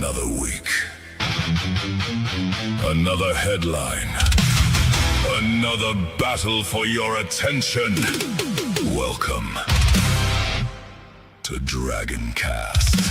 Another week. Another headline. Another battle for your attention. Welcome to DragonCast.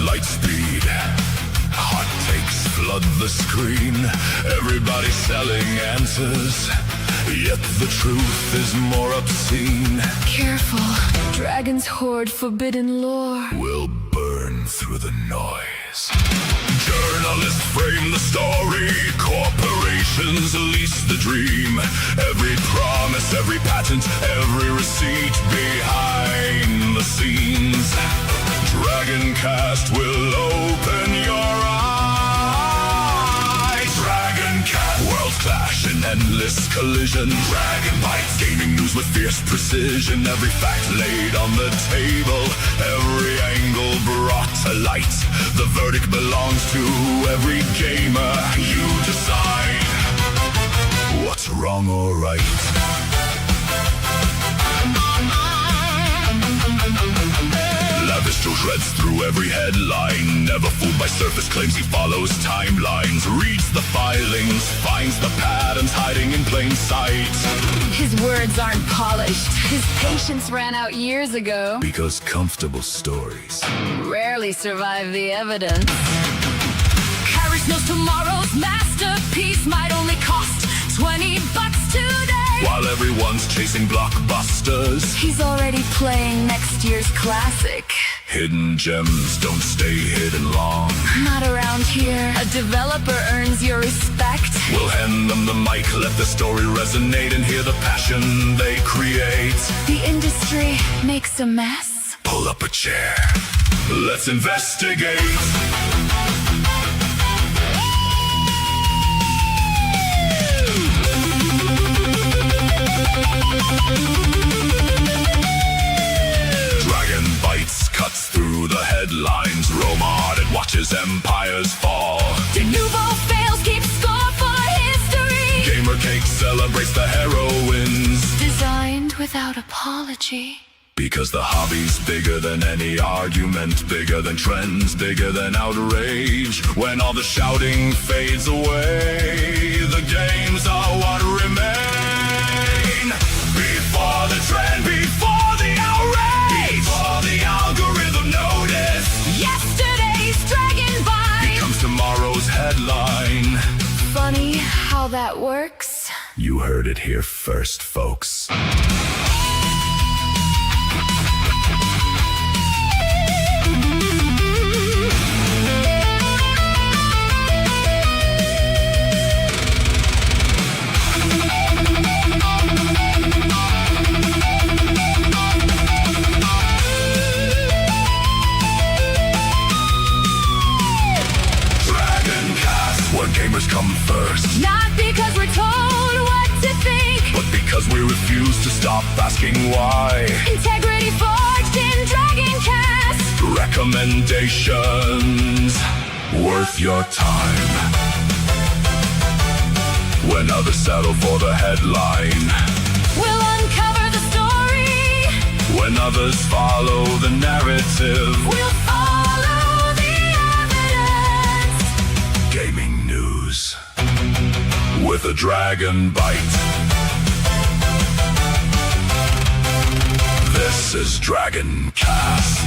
Light speed, hot takes flood the screen. Everybody selling answers, yet the truth is more obscene. Careful, dragons hoard forbidden lore. Will burn through the noise. Journalists frame the story, corporations lease the dream. Every promise, every patent, every receipt behind the scenes. DragonCast will open your eyes. DragonCast, worlds clash in endless collision. Dragon bites, gaming news with fierce precision. Every fact laid on the table, every angle brought to light. The verdict belongs to every gamer. You decide what's wrong or right. Still shreds through every headline. Never fooled by surface claims, he follows timelines. Reads the filings, finds the patterns hiding in plain sight. His words aren't polished. His patience ran out years ago. Because comfortable stories rarely survive the evidence. Carriage knows tomorrow's masterpiece might only cost $20 today. While everyone's chasing blockbusters, he's already playing next year's classic. Hidden gems don't stay hidden long. Not around here. A developer earns your respect. We'll hand them the mic, let the story resonate, and hear the passion they create. The industry makes a mess. Pull up a chair. Let's investigate. Dragon bites, cuts through the headlines. Romard and watches empires fall. De Nouveau fails, keeps score for history. Gamer Cake celebrates the heroines. Designed without apology. Because the hobby's bigger than any argument, bigger than trends, bigger than outrage. When all the shouting fades away, the games are what remain. Before the trend, before the outrage, before the algorithm notice, yesterday's Dragon Bite becomes tomorrow's headline. Funny how that works. You heard it here first, folks. Gamers come first. Not because we're told what to think, but because we refuse to stop asking why. Integrity forged in DragonCast. Recommendations worth your time. When others settle for the headline, we'll uncover the story. When others follow the narrative, we'll follow the evidence. Gaming news with a dragon bite. This is DragonCast.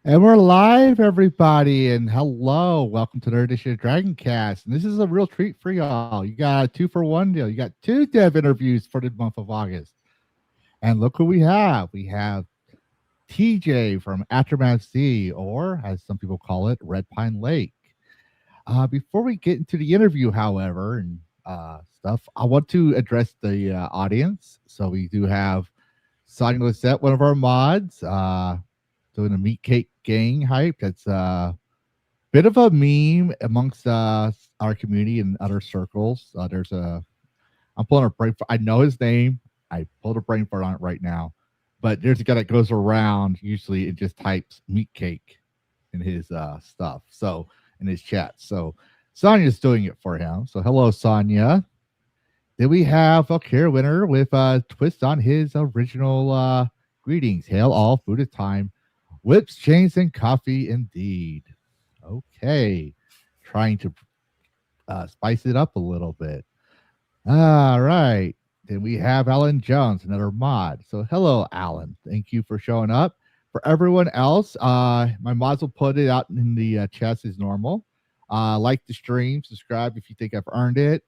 And we're live, everybody, and hello. Welcome to another edition of DragonCast. And this is a real treat for y'all. You got a 2-for-1 deal. You got 2 dev interviews for the month of August. And look who we have. We have TJ from Aftermath Z, or as some people call it, Red Pine Lake. Before we get into the interview, however, and stuff, I want to address the audience. So we do have Sonia Lissette, one of our mods, doing a meat cake gang hype. That's bit of a meme amongst our community and other circles. I'm pulling a brain. I know his name. I pulled a brain fart on it right now, but there's a guy that goes around. Usually, it just types meat cake in his stuff. So in his chat. So Sonia's doing it for him. So hello, Sonia. Then we have a care winner with a twist on his original greetings. Hail all, food is time. Whips, chains, and coffee indeed. Okay. Trying to spice it up a little bit. All right. Then we have Alan Jones, another mod. So hello, Alan. Thank you for showing up. For everyone else, my mods will put it out in the chats as normal. Like the stream, subscribe if you think I've earned it.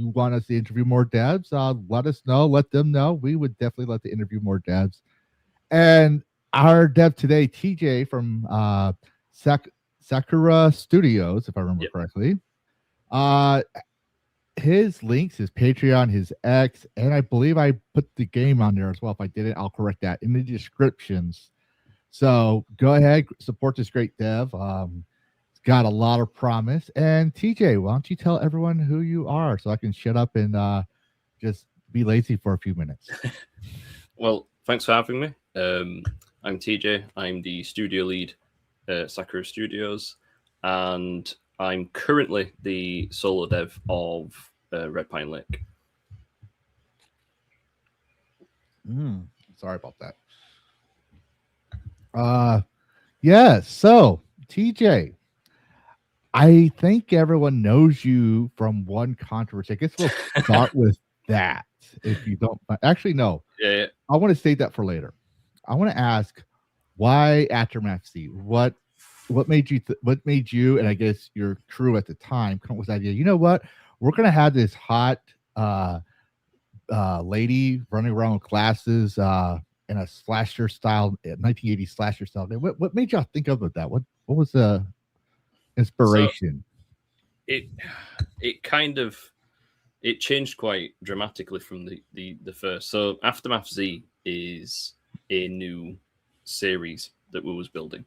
You want us to interview more devs, let us know, let them know. We would definitely like to interview more devs. And our dev today, TJ from Sakura Studios, if I remember correctly. His links, his Patreon, his X, and I believe I put the game on there as well. If I didn't, I'll correct that in the descriptions. So go ahead, support this great dev. It's got a lot of promise. And TJ, why don't you tell everyone who you are so I can shut up and just be lazy for a few minutes? Well, thanks for having me. I'm TJ. I'm the studio lead at Sakura Studios, and I'm currently the solo dev of Red Pine Lake. Sorry about that. Yes. So, TJ, I think everyone knows you from one controversy. I guess we'll start with that. If you don't, actually, no. Yeah. I want to save that for later. I want to ask, why Aftermath C? What made you? What made you? And I guess your crew at the time come up with the idea. You know what? We're gonna have this hot lady running around with glasses in a slasher style, 1980s slasher style. What made y'all think of that? What was the inspiration? So it kind of changed quite dramatically from the first. So Aftermath Z is a new series that we was building,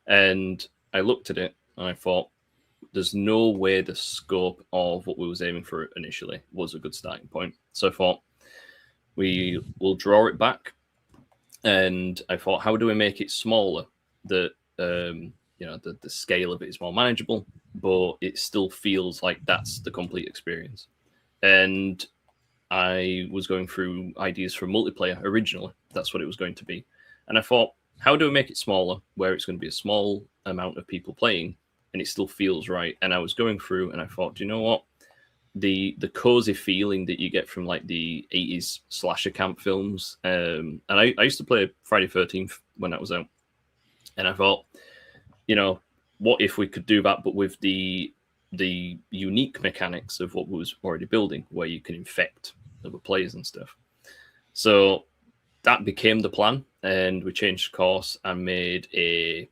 and I looked at it and I thought, there's no way the scope of what we was aiming for initially was a good starting point. So I thought, we will draw it back, and I thought, how do we make it smaller that the scale of it is more manageable, but it still feels like that's the complete experience. And I was going through ideas for multiplayer originally. That's what it was going to be. And I thought, how do we make it smaller where it's going to be a small amount of people playing and it still feels right? And I was going through and I thought, do you know what? The cozy feeling that you get from like the 80s slasher camp films. And I used to play Friday 13th when that was out. And I thought, what if we could do that, but with the unique mechanics of what we was already building, where you can infect other players and stuff. So that became the plan, and we changed course and made a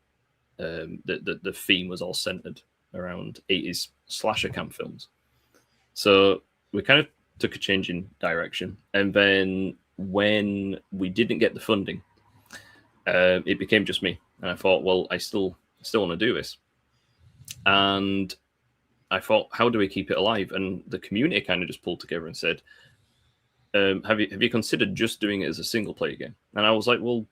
the theme was all centered around 80s slasher camp films. So we kind of took a change in direction, and then when we didn't get the funding, it became just me, and I thought, well, I still want to do this, and I thought, how do we keep it alive? And the community kind of just pulled together and said, have you considered just doing it as a single player game? And I was like, well,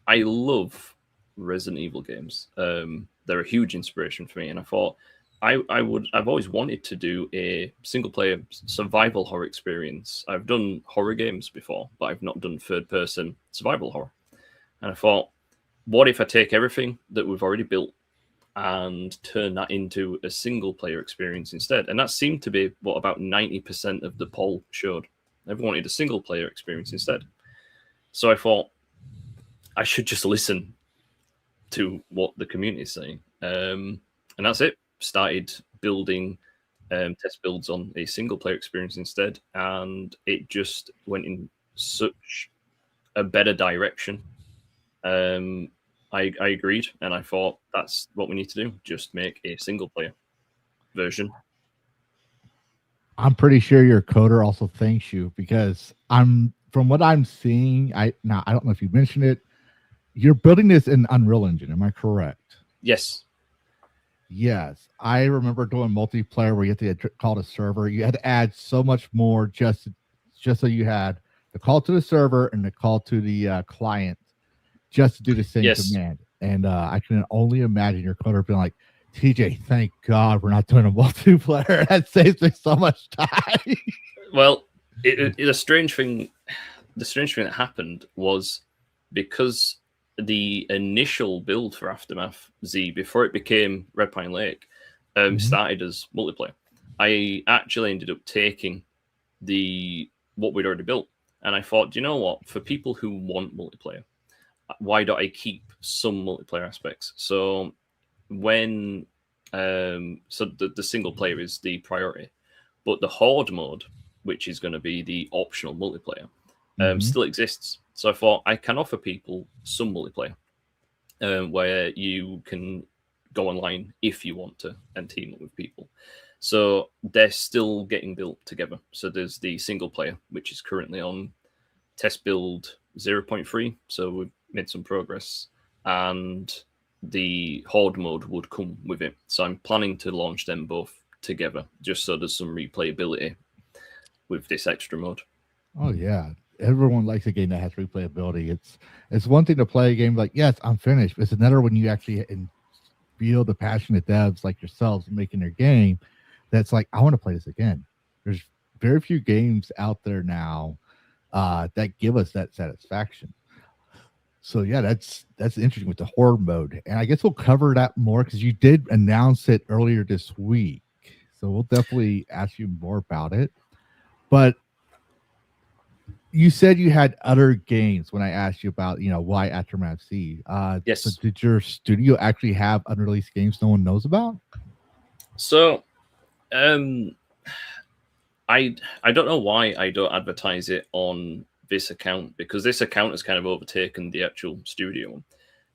I love Resident Evil games. They're a huge inspiration for me. And I thought I've always wanted to do a single player survival horror experience. I've done horror games before, but I've not done third person survival horror. And I thought, what if I take everything that we've already built and turn that into a single player experience instead? And that seemed to be what about 90% of the poll showed. Everyone wanted a single player experience instead. So I thought I should just listen to what the community is saying. And that's it. Started building test builds on a single player experience instead. And it just went in such a better direction. I agreed, and I thought that's what we need to do. Just make a single player version. I'm pretty sure your coder also thanks you, because I'm from what I'm seeing, I don't know if you mentioned it. You're building this in Unreal Engine. Am I correct? Yes. Yes, I remember doing multiplayer where you had to call to server. You had to add so much more just so you had the call to the server and the call to the client just to do the same command. And I can only imagine your coder being like, TJ, thank God we're not doing a multiplayer. That saves me so much time. Well, the strange thing that happened was because the initial build for Aftermath Z, before it became Red Pine Lake, started as multiplayer. I actually ended up taking what we'd already built, and I thought, do you know what? For people who want multiplayer, why don't I keep some multiplayer aspects? So when the single player is the priority, but the Horde mode, which is going to be the optional multiplayer, still exists. So I thought I can offer people some multiplayer where you can go online if you want to and team up with people. So they're still getting built together. So there's the single player, which is currently on test build 0.3. So we've made some progress. And the Horde mode would come with it. So I'm planning to launch them both together, just so there's some replayability with this extra mode. Oh, yeah. Everyone likes a game that has replayability. It's one thing to play a game like, yes, I'm finished. It's another when you actually feel the passionate devs like yourselves making their game that's like, I want to play this again. There's very few games out there now that give us that satisfaction. So yeah, that's interesting with the Horde mode. And I guess we'll cover that more because you did announce it earlier this week. So we'll definitely ask you more about it. But you said you had other games when I asked you about, why Aftermath Z. Yes. So did your studio actually have unreleased games no one knows about? So, I don't know why I don't advertise it on this account, because this account has kind of overtaken the actual studio.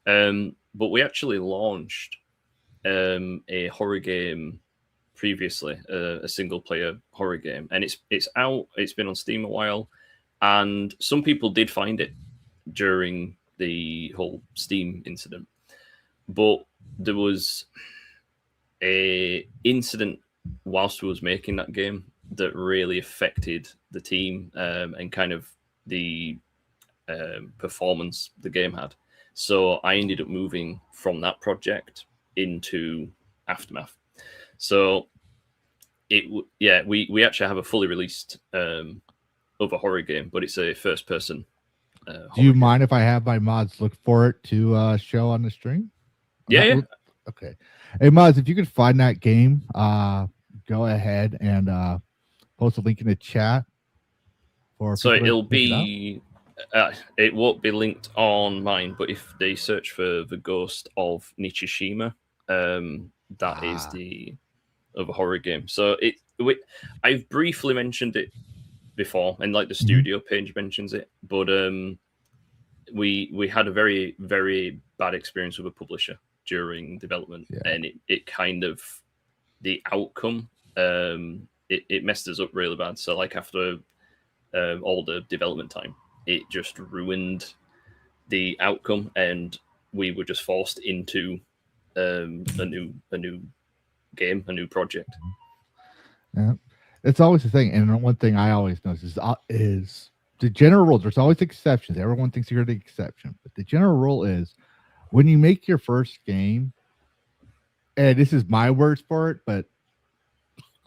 But we actually launched a horror game previously, a single player horror game, and it's out. It's been on Steam a while. And some people did find it during the whole Steam incident. But there was a incident whilst we was making that game that really affected the team and kind of the performance the game had. So I ended up moving from that project into Aftermath. So we actually have a fully released of a horror game, but it's a first person. Do you mind if I have my mods look for it to show on the stream? Yeah. Okay. Hey mods, if you could find that game, go ahead and post a link in the chat. So it'll be it won't be linked on mine, but if they search for The Ghost of Nichishima, that is the of a horror game. So I've briefly mentioned it before, and like the studio page mentions it, but we had a very, very bad experience with a publisher during development, and it kind of, the outcome, it messed us up really bad. So like after all the development time, it just ruined the outcome, and we were just forced into a new game, a new project. Yeah. It's always the thing, and one thing I always notice is the general rule. There's always exceptions. Everyone thinks you're the exception, but the general rule is when you make your first game, and this is my words for it, but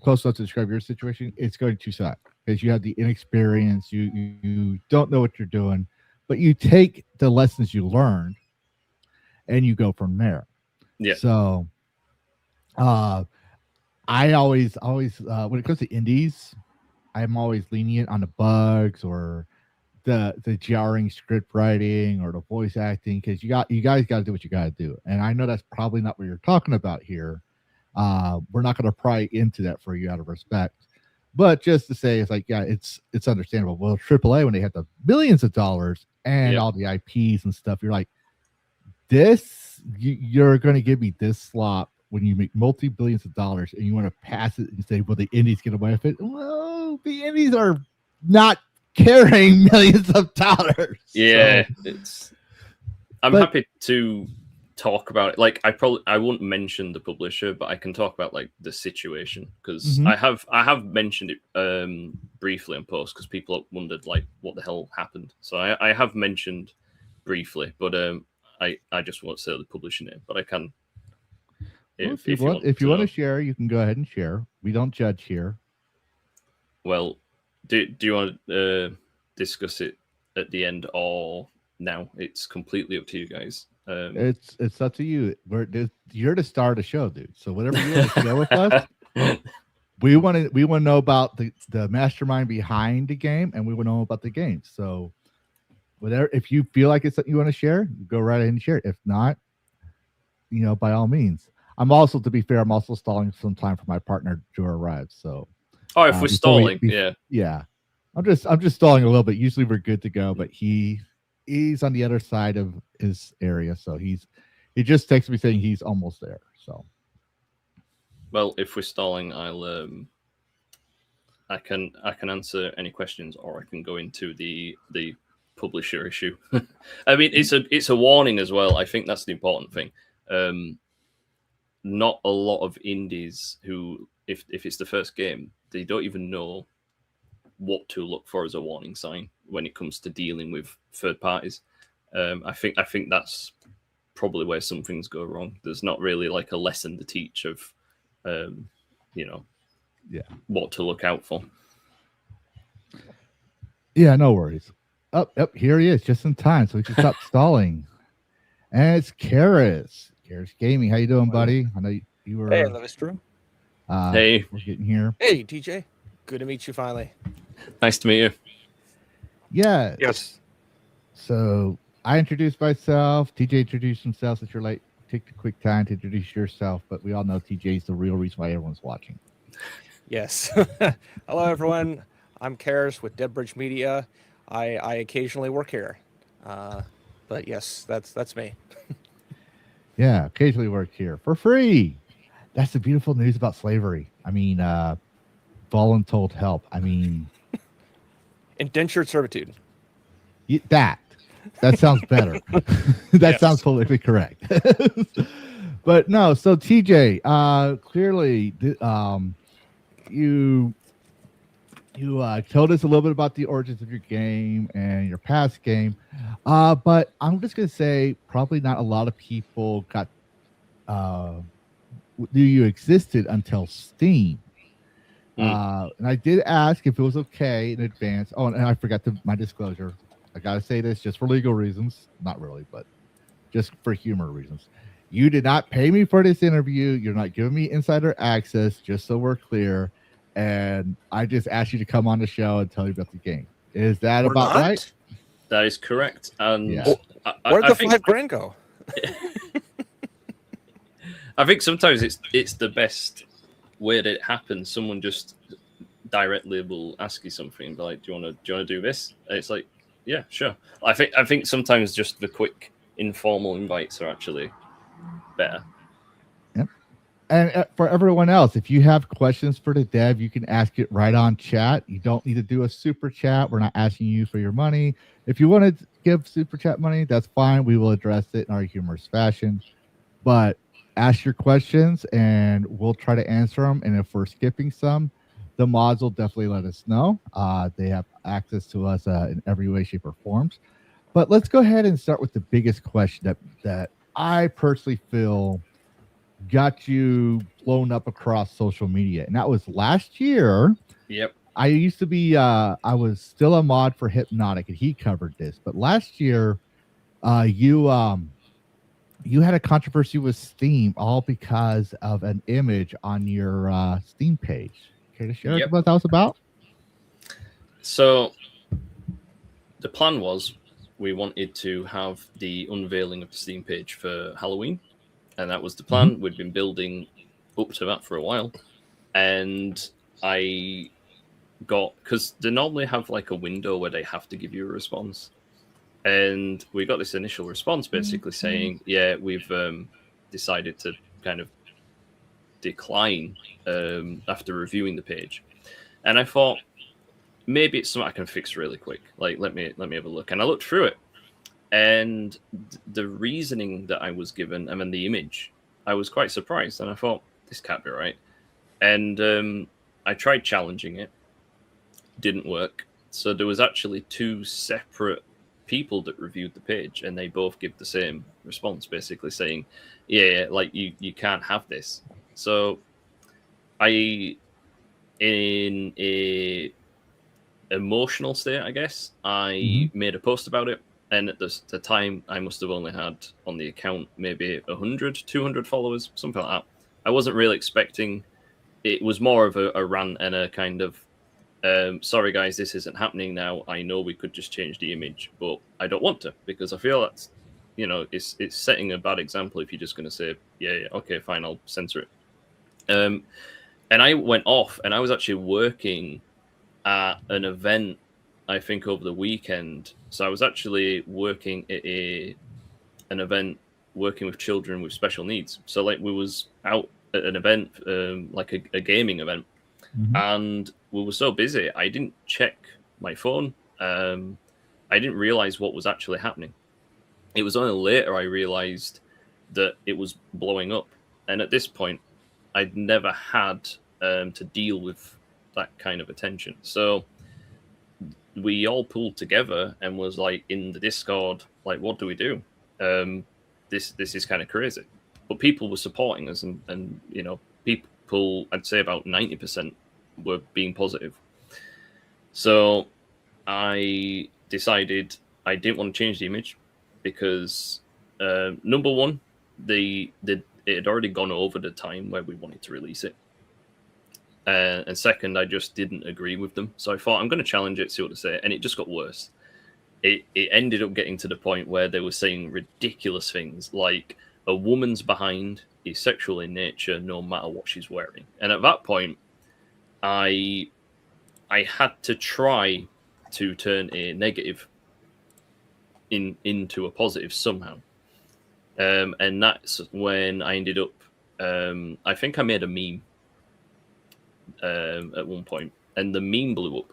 close enough to describe your situation, it's going to suck because you have the inexperience. You don't know what you're doing, but you take the lessons you learned and you go from there. Yeah. So, I always when it comes to indies, I'm always lenient on the bugs or the jarring script writing or the voice acting, because you guys got to do what you got to do. And I know that's probably not what you're talking about here. We're not going to pry into that for you out of respect, but just to say, it's like, yeah, it's understandable. Well, AAA, when they had the billions of dollars and all the IPs and stuff, you're like, you're going to give me this slop when you make multi-billions of dollars and you want to pass it and say, well, the indies get away with it. Well, the indies are not carrying millions of dollars. Yeah, So, I'm but- happy to talk about it. Like, I won't mention the publisher, but I can talk about like the situation because Mhm. I have mentioned it briefly in post because people wondered like what the hell happened. So I have mentioned briefly, but I just won't say the publisher name, but I can. Well, If you want if you to want know. to share, you can go ahead and share. We don't judge here. Well, do you want to discuss it at the end or now? It's completely up to you guys. It's up to you. You're the star of the show, dude. So whatever you want to share with us, we want to know about the mastermind behind the game, and we want to know about the game. So whatever, if you feel like it's something you want to share, go right ahead and share it. If not, by all means. I'm also, to be fair, I'm also stalling some time for my partner to arrive. So if we're before stalling, yeah. I'm just stalling a little bit. Usually we're good to go, but he's on the other side of his area, so he just texted me saying he's almost there. So, well, if we're stalling, I can answer any questions, or I can go into the publisher issue. I mean, it's a warning as well. I think that's the important thing. Not a lot of indies who, if it's the first game, they don't even know what to look for as a warning sign when it comes to dealing with third parties. I think that's probably where some things go wrong. There's not really like a lesson to teach of, what to look out for. Yeah, no worries. Up, here he is, just in time, so we can stop stalling. And it's Karis. Karis Gaming. How you doing, buddy? I know you were. Hey, Levistrum. Hey, we're getting here. Hey, TJ. Good to meet you finally. Nice to meet you. Yeah. Yes. So I introduced myself. TJ introduced himself. Since you're late, take the quick time to introduce yourself. But we all know TJ is the real reason why everyone's watching. Yes. Hello, everyone. I'm Karis with Deadbridge Media. I occasionally work here. But yes, that's me. Yeah, occasionally work here for free. That's the beautiful news about slavery. I mean, voluntold help. I mean, Indentured servitude. that sounds better. That sounds politically correct. But no, so TJ, clearly, you told us a little bit about the origins of your game and your past game, but I'm just gonna say probably not a lot of people knew you existed until Steam. And I did ask if it was okay in advance. Oh, and I forgot my disclosure. I gotta say this just for legal reasons, not really, but just for humor reasons. You did not pay me for this interview. You're not giving me insider access, just so we're clear. And I just asked you to come on the show and tell you about the game. Is that We're about not? right? That is correct. And Yeah. Where'd I the think, $5,000 go? I think sometimes it's the best way that it happens. Someone just directly will ask you something, like, "Do you want to do this?" And it's like, "Yeah, sure." I think sometimes just the quick informal invites are actually better. And for everyone else, if you have questions for the dev, you can ask it right on chat. You don't need to do a super chat. We're not asking you for your money. If you want to give super chat money, that's fine. We will address it in our humorous fashion. But ask your questions and we'll try to answer them. And if we're skipping some, the mods will definitely let us know. They have access to us in every way, shape, or forms. But let's go ahead and start with the biggest question that I personally feel got you blown up across social media, and that was last year. Yep. I used to be I was still a mod for Hypnotic, and he covered this, but last year you had a controversy with Steam, all because of an image on your Steam page. Care to share what that was about? So the plan was we wanted to have the unveiling of the Steam page for Halloween. And that was the plan. Mm-hmm. We'd been building up to that for a while. And I got, because they normally have like a window where they have to give you a response. And we got this initial response basically saying, yeah, we've decided to kind of decline after reviewing the page. And I thought, maybe it's something I can fix really quick. Like, let me have a look. And I looked through it, and the reasoning that I was given, and then the image, I was quite surprised, and I thought, this can't be right. And I tried challenging it, didn't work. So there was actually 2 separate people that reviewed the page, and they both give the same response, basically saying, yeah, like you can't have this. So I, in a emotional state, I guess, I made a post about it. And at the time, I must have only had on the account maybe 100, 200 followers, something like that. I wasn't really expecting. It was more of a rant and a kind of, sorry guys, this isn't happening now. I know we could just change the image, but I don't want to, because I feel that's, it's setting a bad example if you're just going to say, yeah, okay, fine, I'll censor it. And I went off, and I was actually working at an event, I think, over the weekend. So I was actually working at an event working with children with special needs. So like we was out at an event, like a gaming event, and we were so busy, I didn't check my phone. I didn't realize what was actually happening. It was only later I realized that it was blowing up. And at this point, I'd never had to deal with that kind of attention. So we all pulled together and was like in the Discord, like, what do we do? This is kind of crazy. But people were supporting us, and people, I'd say about 90% were being positive. So I decided I didn't want to change the image because number one, it had already gone over the time where we wanted to release it. And second, I just didn't agree with them. So I thought, I'm going to challenge it, see what they say. And it just got worse. It ended up getting to the point where they were saying ridiculous things like a woman's behind is sexual in nature no matter what she's wearing. And at that point, I had to try to turn a negative into a positive somehow. And that's when I ended up, I think I made a meme at one point, and the meme blew up.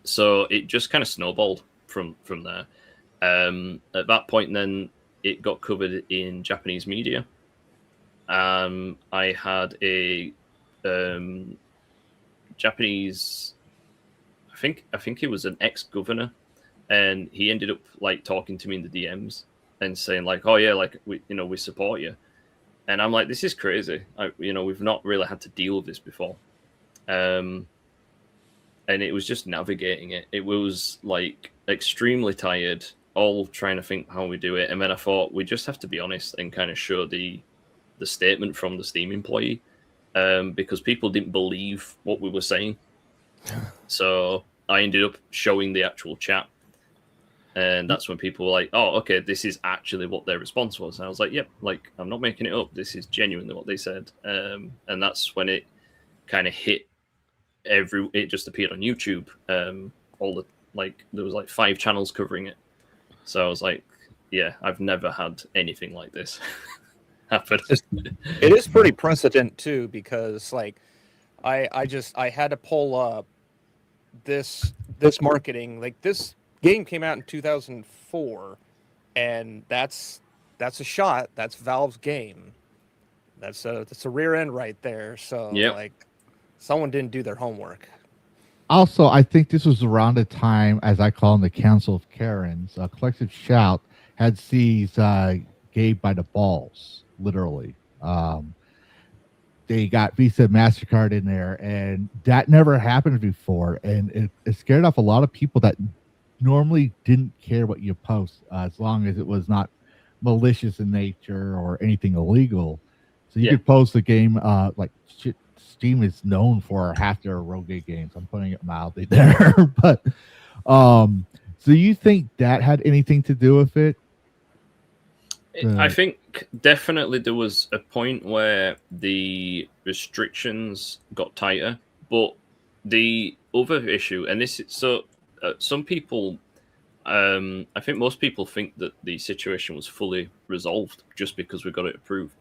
So it just kind of snowballed from there. At that point, then it got covered in Japanese media. I had a Japanese, I think he was an ex-governor, and he ended up like talking to me in the DMs and saying like, oh yeah, like we support you. And I'm like, this is crazy. We've not really had to deal with this before. And it was just navigating it. It was like extremely tired, all trying to think how we do it. And then I thought we just have to be honest and kind of show the statement from the Steam employee, because people didn't believe what we were saying. So I ended up showing the actual chat. And that's when people were like, oh, okay, this is actually what their response was. And I was like, yep, like, I'm not making it up. This is genuinely what they said. And that's when it kind of hit it just appeared on YouTube. There was like 5 channels covering it. So I was like, yeah, I've never had anything like this happen. It is pretty precedent too, because like I had to pull up this marketing. Like, this game came out in 2004, and that's a shot. That's Valve's game. That's a rear end right there. So like, someone didn't do their homework. Also, I think this was around the time, as I call them, the Council of Karens. Collective Shout had seized Gabe by the balls, literally. They got Visa and MasterCard in there, and that never happened before. And it scared off a lot of people that normally didn't care what you post, as long as it was not malicious in nature or anything illegal. So you could post a game like shit. Steam is known for half their rogue games. I'm putting it mildly there, but so you think that had anything to do with it? I think definitely there was a point where the restrictions got tighter, but the other issue, and this is so some people, I think most people think that the situation was fully resolved just because we got it approved.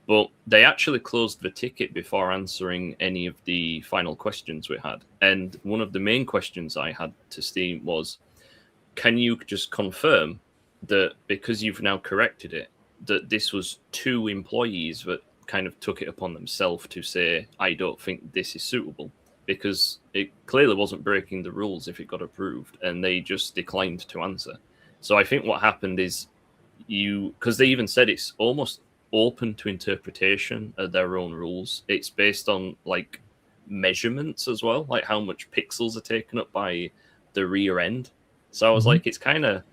But they actually closed the ticket before answering any of the final questions we had. And one of the main questions I had to Steam was, can you just confirm that because you've now corrected it, that this was 2 employees that kind of took it upon themselves to say, I don't think this is suitable, because it clearly wasn't breaking the rules if it got approved, and they just declined to answer. So I think what happened is because they even said it's almost open to interpretation of their own rules. It's based on like measurements as well, like how much pixels are taken up by the rear end. So I was like, it's kind of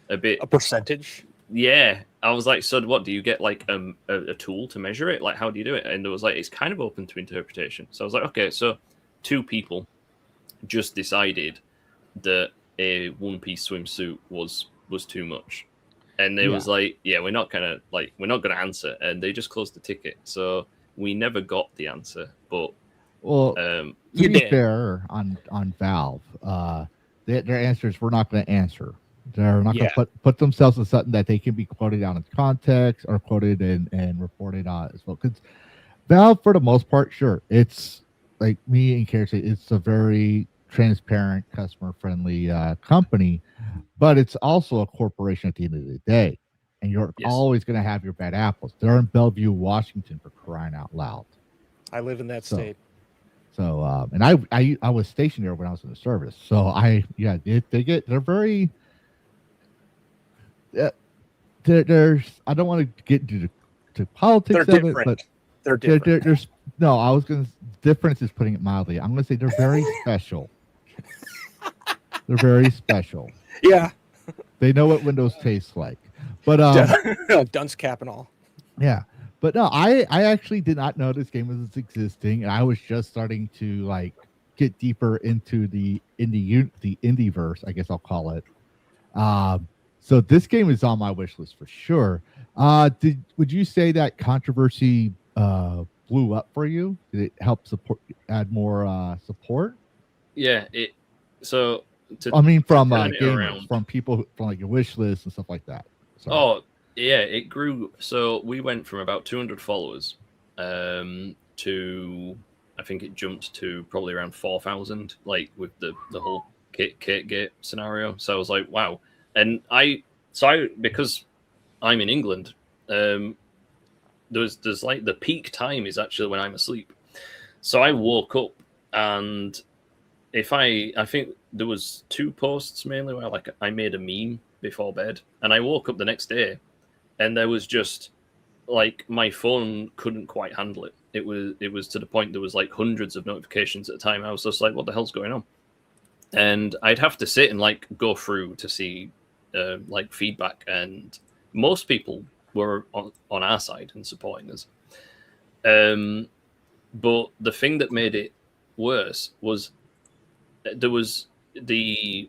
a bit A percentage. Yeah, I was like, so what do you get, like a tool to measure it? Like, how do you do it? And it was like, it's kind of open to interpretation. So I was like, okay, so 2 people just decided that a one-piece swimsuit was too much, and they was like, yeah, we're not gonna answer, and they just closed the ticket. So we never got the answer. But Well, um, to be fair on Valve, their answers we're not going to answer. They're not going to put themselves in something that they can be quoted out in context or quoted and reported on as well. Because Valve, for the most part, sure, it's like me and Kara say, it's a very transparent, customer-friendly company, but it's also a corporation at the end of the day, and you're always going to have your bad apples. They're in Bellevue, Washington, for crying out loud. I live in that state. So, and I was stationed there when I was in the service. So they're very. There's I don't want to get into politics They're of different. it, but they're different. there's no. I was going to difference is putting it mildly. I'm going to say they're very special. They're very special. Yeah, they know what Windows tastes like. But dunce cap and all. Yeah, but no, I actually did not know this game was existing, and I was just starting to like get deeper into the indie verse, I guess I'll call it. So this game is on my wish list for sure. Would you say that controversy blew up for you? Did it help add more support? Yeah, from gamers, from people from like your wish list and stuff like that. So. Oh yeah, it grew. So we went from about 200 followers to I think it jumped to probably around 4,000, like with the whole Kate Gate scenario. So I was like, wow. And I because I'm in England, there's like the peak time is actually when I'm asleep. So I woke up, and I think there was 2 posts mainly where like I made a meme before bed, and I woke up the next day, and there was just like my phone couldn't quite handle it. It was to the point there was like hundreds of notifications at a time. I was just like, what the hell's going on? And I'd have to sit and like go through to see like feedback, and most people were on our side and supporting us. But the thing that made it worse was there was the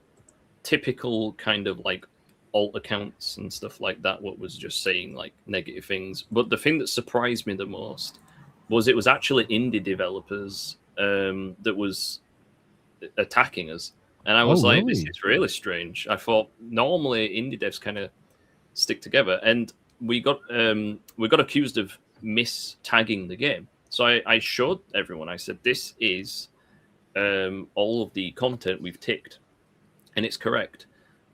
typical kind of like alt accounts and stuff like that, what was just saying like negative things. But the thing that surprised me the most was it was actually indie developers that was attacking us. And I was like, this is really strange. I thought normally indie devs kind of stick together, and we got accused of mis-tagging the game. So I showed everyone. I said, this is all of the content we've ticked, and it's correct.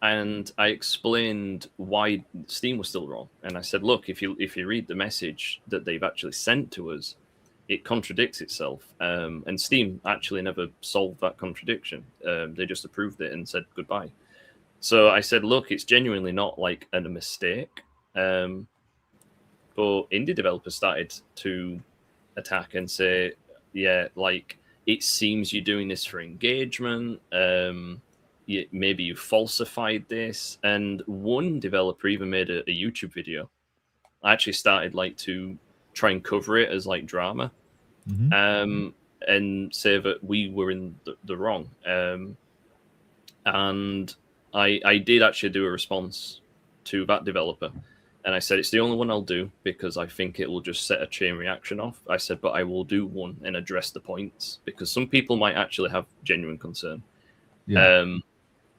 And I explained why Steam was still wrong. And I said, look, if you read the message that they've actually sent to us, it contradicts itself. And Steam actually never solved that contradiction. They just approved it and said goodbye. So I said, look, it's genuinely not like a mistake. But indie developers started to attack and say, yeah, like it seems you're doing this for engagement. Maybe you falsified this. And one developer even made a YouTube video. I actually started like to try and cover it as like drama, and say that we were in the wrong. And I did actually do a response to that developer, and I said it's the only one I'll do because I think it will just set a chain reaction off. I said, but I will do one and address the points because some people might actually have genuine concern. Yeah.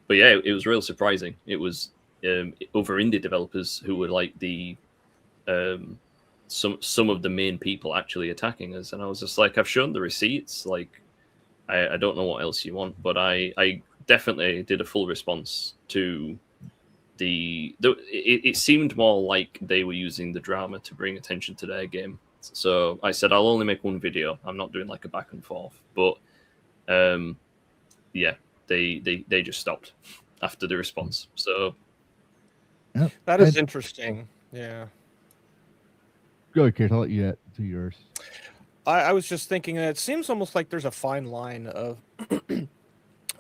But yeah, it was real surprising. It was over indie developers who were like the some of the main people actually attacking us, and I was just like, I've shown the receipts, like I don't know what else you want. But I definitely did a full response to it seemed more like they were using the drama to bring attention to their game. So I said, I'll only make one video. I'm not doing like a back and forth. But yeah, they just stopped after the response. So Yep. That is interesting. Yeah. Go ahead, Kate. I'll let you do yours. I was just thinking that it seems almost like there's a fine line of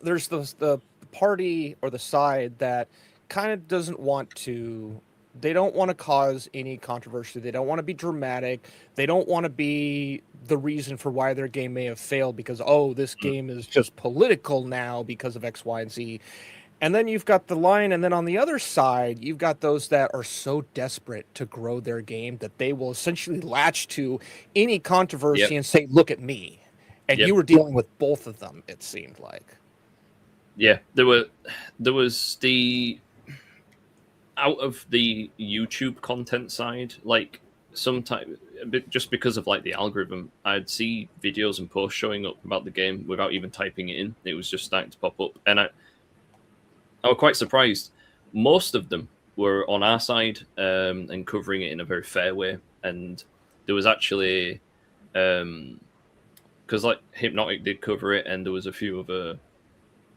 there's the party or the side that kind of doesn't want to, they don't want to cause any controversy. They don't want to be dramatic. They don't want to be the reason for why their game may have failed because, oh, this game is just political now because of X, Y, and Z. And then you've got the line, and then on the other side, you've got those that are so desperate to grow their game that they will essentially latch to any controversy and say, look at me. And you were dealing with both of them, it seemed like. Yeah, there was the out of the YouTube content side, like sometimes just because of like the algorithm, I'd see videos and posts showing up about the game without even typing it in. It was just starting to pop up, and I was quite surprised. Most of them were on our side and covering it in a very fair way. And there was actually, because like Hypnotic did cover it, and there was a few other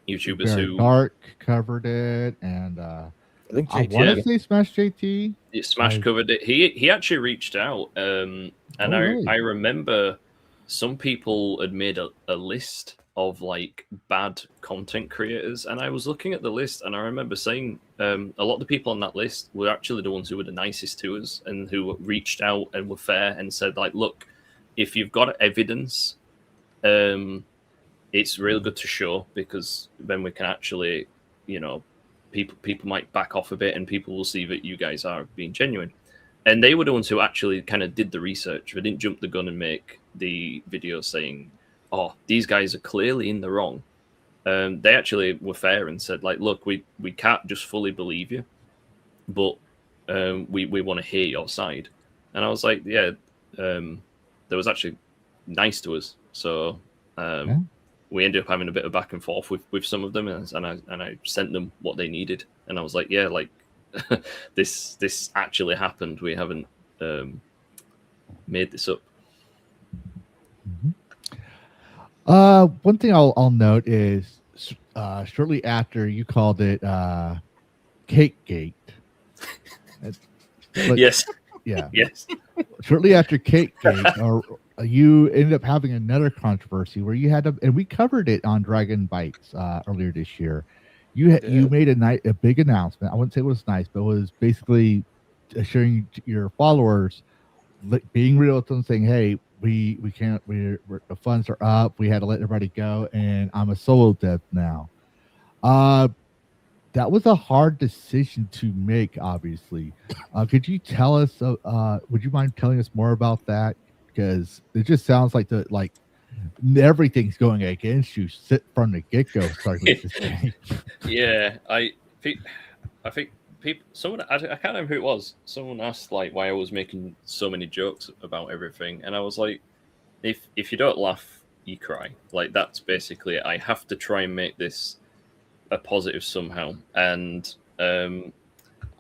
YouTubers who Dark covered it, and I think want JT. to say Smash JT. Smash covered it. He actually reached out, and really? I remember some people had made a list of like bad content creators, and I was looking at the list, and I remember saying a lot of the people on that list were actually the ones who were the nicest to us and who reached out and were fair and said like, look, if you've got evidence, it's really good to show, because then we can actually, you know, people might back off a bit and people will see that you guys are being genuine. And they were the ones who actually kind of did the research. They didn't jump the gun and make the video saying, oh, these guys are clearly in the wrong. They actually were fair and said, like, look, we can't just fully believe you, but we want to hear your side. And I was like, yeah, they was actually nice to us. So we ended up having a bit of back and forth with some of them, and I sent them what they needed. And I was like, yeah, like this actually happened. We haven't made this up. Mm-hmm. One thing I'll note is shortly after you called it Cake Gate. Yes. Yeah. Yes. Shortly after Cake Gate, you ended up having another controversy where you had to, and we covered it on Dragon Bites earlier this year. You made a big announcement. I wouldn't say it was nice, but it was basically assuring your followers, being real with them, saying, "Hey, we can't. The funds are up. We had to let everybody go, and I'm a solo dev now." That was a hard decision to make. Obviously, could you tell us? Would you mind telling us more about that? Because it just sounds like everything's going against you from the get go. Yeah, I think people. Someone, I can't remember who it was. Someone asked like why I was making so many jokes about everything, and I was like, if you don't laugh, you cry. Like that's basically it. I have to try and make this a positive somehow. And a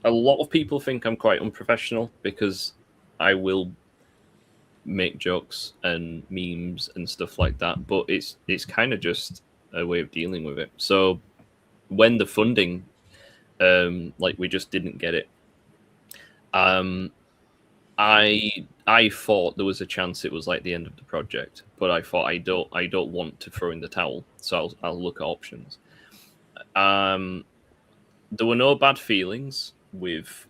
lot of people think I'm quite unprofessional because I will make jokes and memes and stuff like that, but it's kind of just a way of dealing with it. So when the funding, like we just didn't get it, I thought there was a chance it was like the end of the project, but I thought I don't want to throw in the towel, so I'll look at options. There were no bad feelings with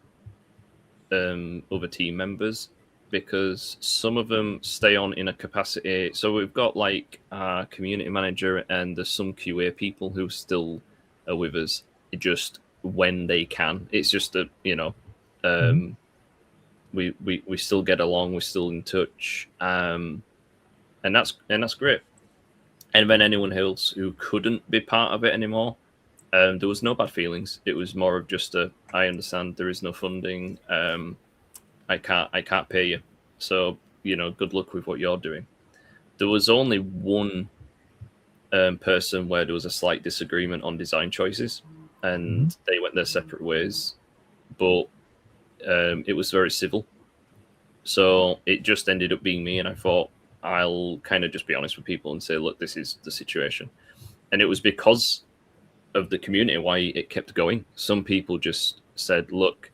other team members, because some of them stay on in a capacity. So we've got like a community manager, and there's some QA people who still are with us just when they can. It's just that, you know, we still get along, we're still in touch, and that's great. And then anyone else who couldn't be part of it anymore, there was no bad feelings. It was more of just I understand there is no funding. I can't pay you. So, good luck with what you're doing. There was only one person where there was a slight disagreement on design choices, and they went their separate ways, but it was very civil. So it just ended up being me, and I thought I'll kind of just be honest with people and say, look, this is the situation. And it was because of the community why it kept going. Some people just said, look,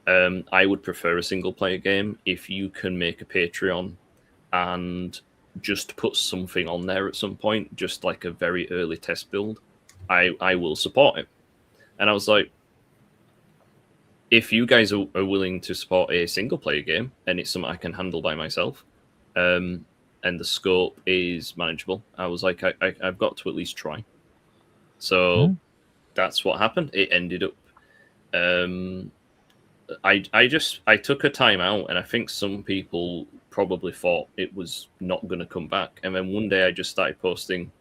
I would prefer a single player game. If you can make a Patreon and just put something on there at some point, just like a very early test build, I will support it. And I was like, if you guys are willing to support a single player game and it's something I can handle by myself, and the scope is manageable, I was like, I've got to at least try. So that's what happened. It ended up, I took a time out, and I think some people probably thought it was not going to come back. And then one day I just started posting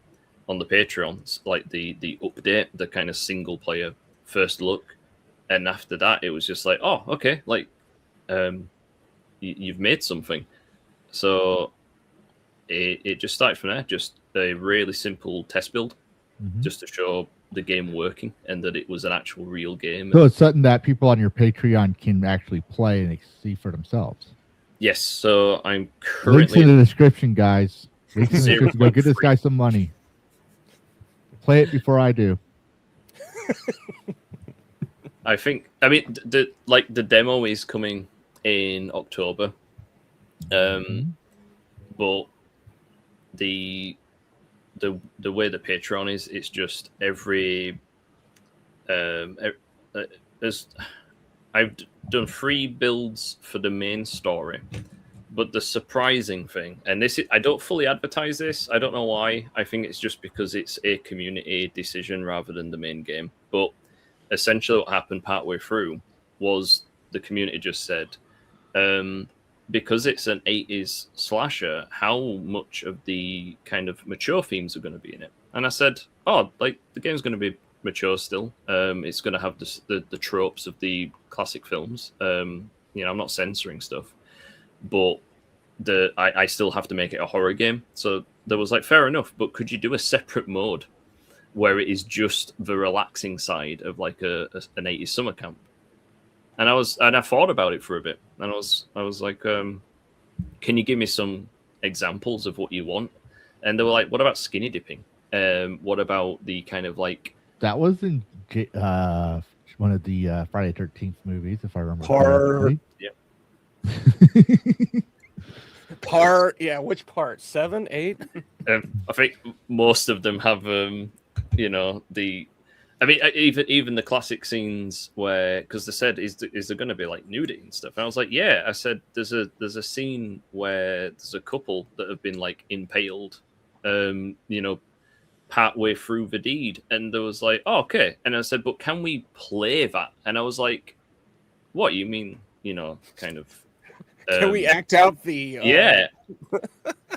on the Patreons, like the update, the kind of single player first look. And after that, it was just like, oh, okay, like, you've made something. So it just started from there, just a really simple test build, just to show the game working and that it was an actual real game. So it's something that people on your Patreon can actually play and see for themselves. Yes, so I'm currently... Links in the description, guys. Links in the description. Go get this guy some money. Play it before I do. I mean, the demo is coming in October, but the way the Patreon is, it's just every I've done 3 builds for the main story, but the surprising thing, and this is, I don't fully advertise this, I don't know why, I think it's just because it's a community decision rather than the main game, but essentially what happened partway through was the community just said, because it's an 80s slasher, how much of the kind of mature themes are going to be in it? And I said, oh, like, the game's going to be mature still. It's going to have the tropes of the classic films. I'm not censoring stuff, but I still have to make it a horror game. So there was like, fair enough, but could you do a separate mode where it is just the relaxing side of like an 80s summer camp? And I thought about it for a bit, and I was like, can you give me some examples of what you want? And they were like, what about skinny dipping? What about the kind of like... That was in one of the Friday 13th movies, if I remember correctly. Yeah. Yeah, which part? 7, 8? I think most of them have, I mean, even the classic scenes where, because they said, is there going to be like nudity and stuff? And I was like, yeah. I said, there's a scene where there's a couple that have been like impaled, partway through the deed, and there was like, oh, okay. And I said, but can we play that? And I was like, what you mean? Kind of. Can we act out the? Yeah.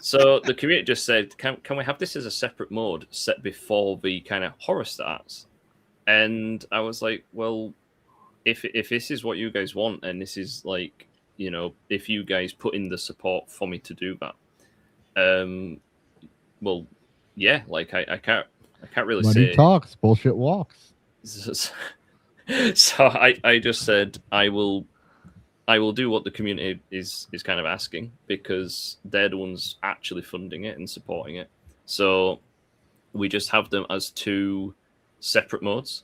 So the community just said, can we have this as a separate mode set before the kind of horror starts? And I was like, well, if this is what you guys want, and this is like, if you guys put in the support for me to do that, well, yeah, like I can't really Money say. talks, bullshit walks. So I just said I will do what the community is kind of asking, because they're the ones actually funding it and supporting it. So we just have them as 2 separate modes.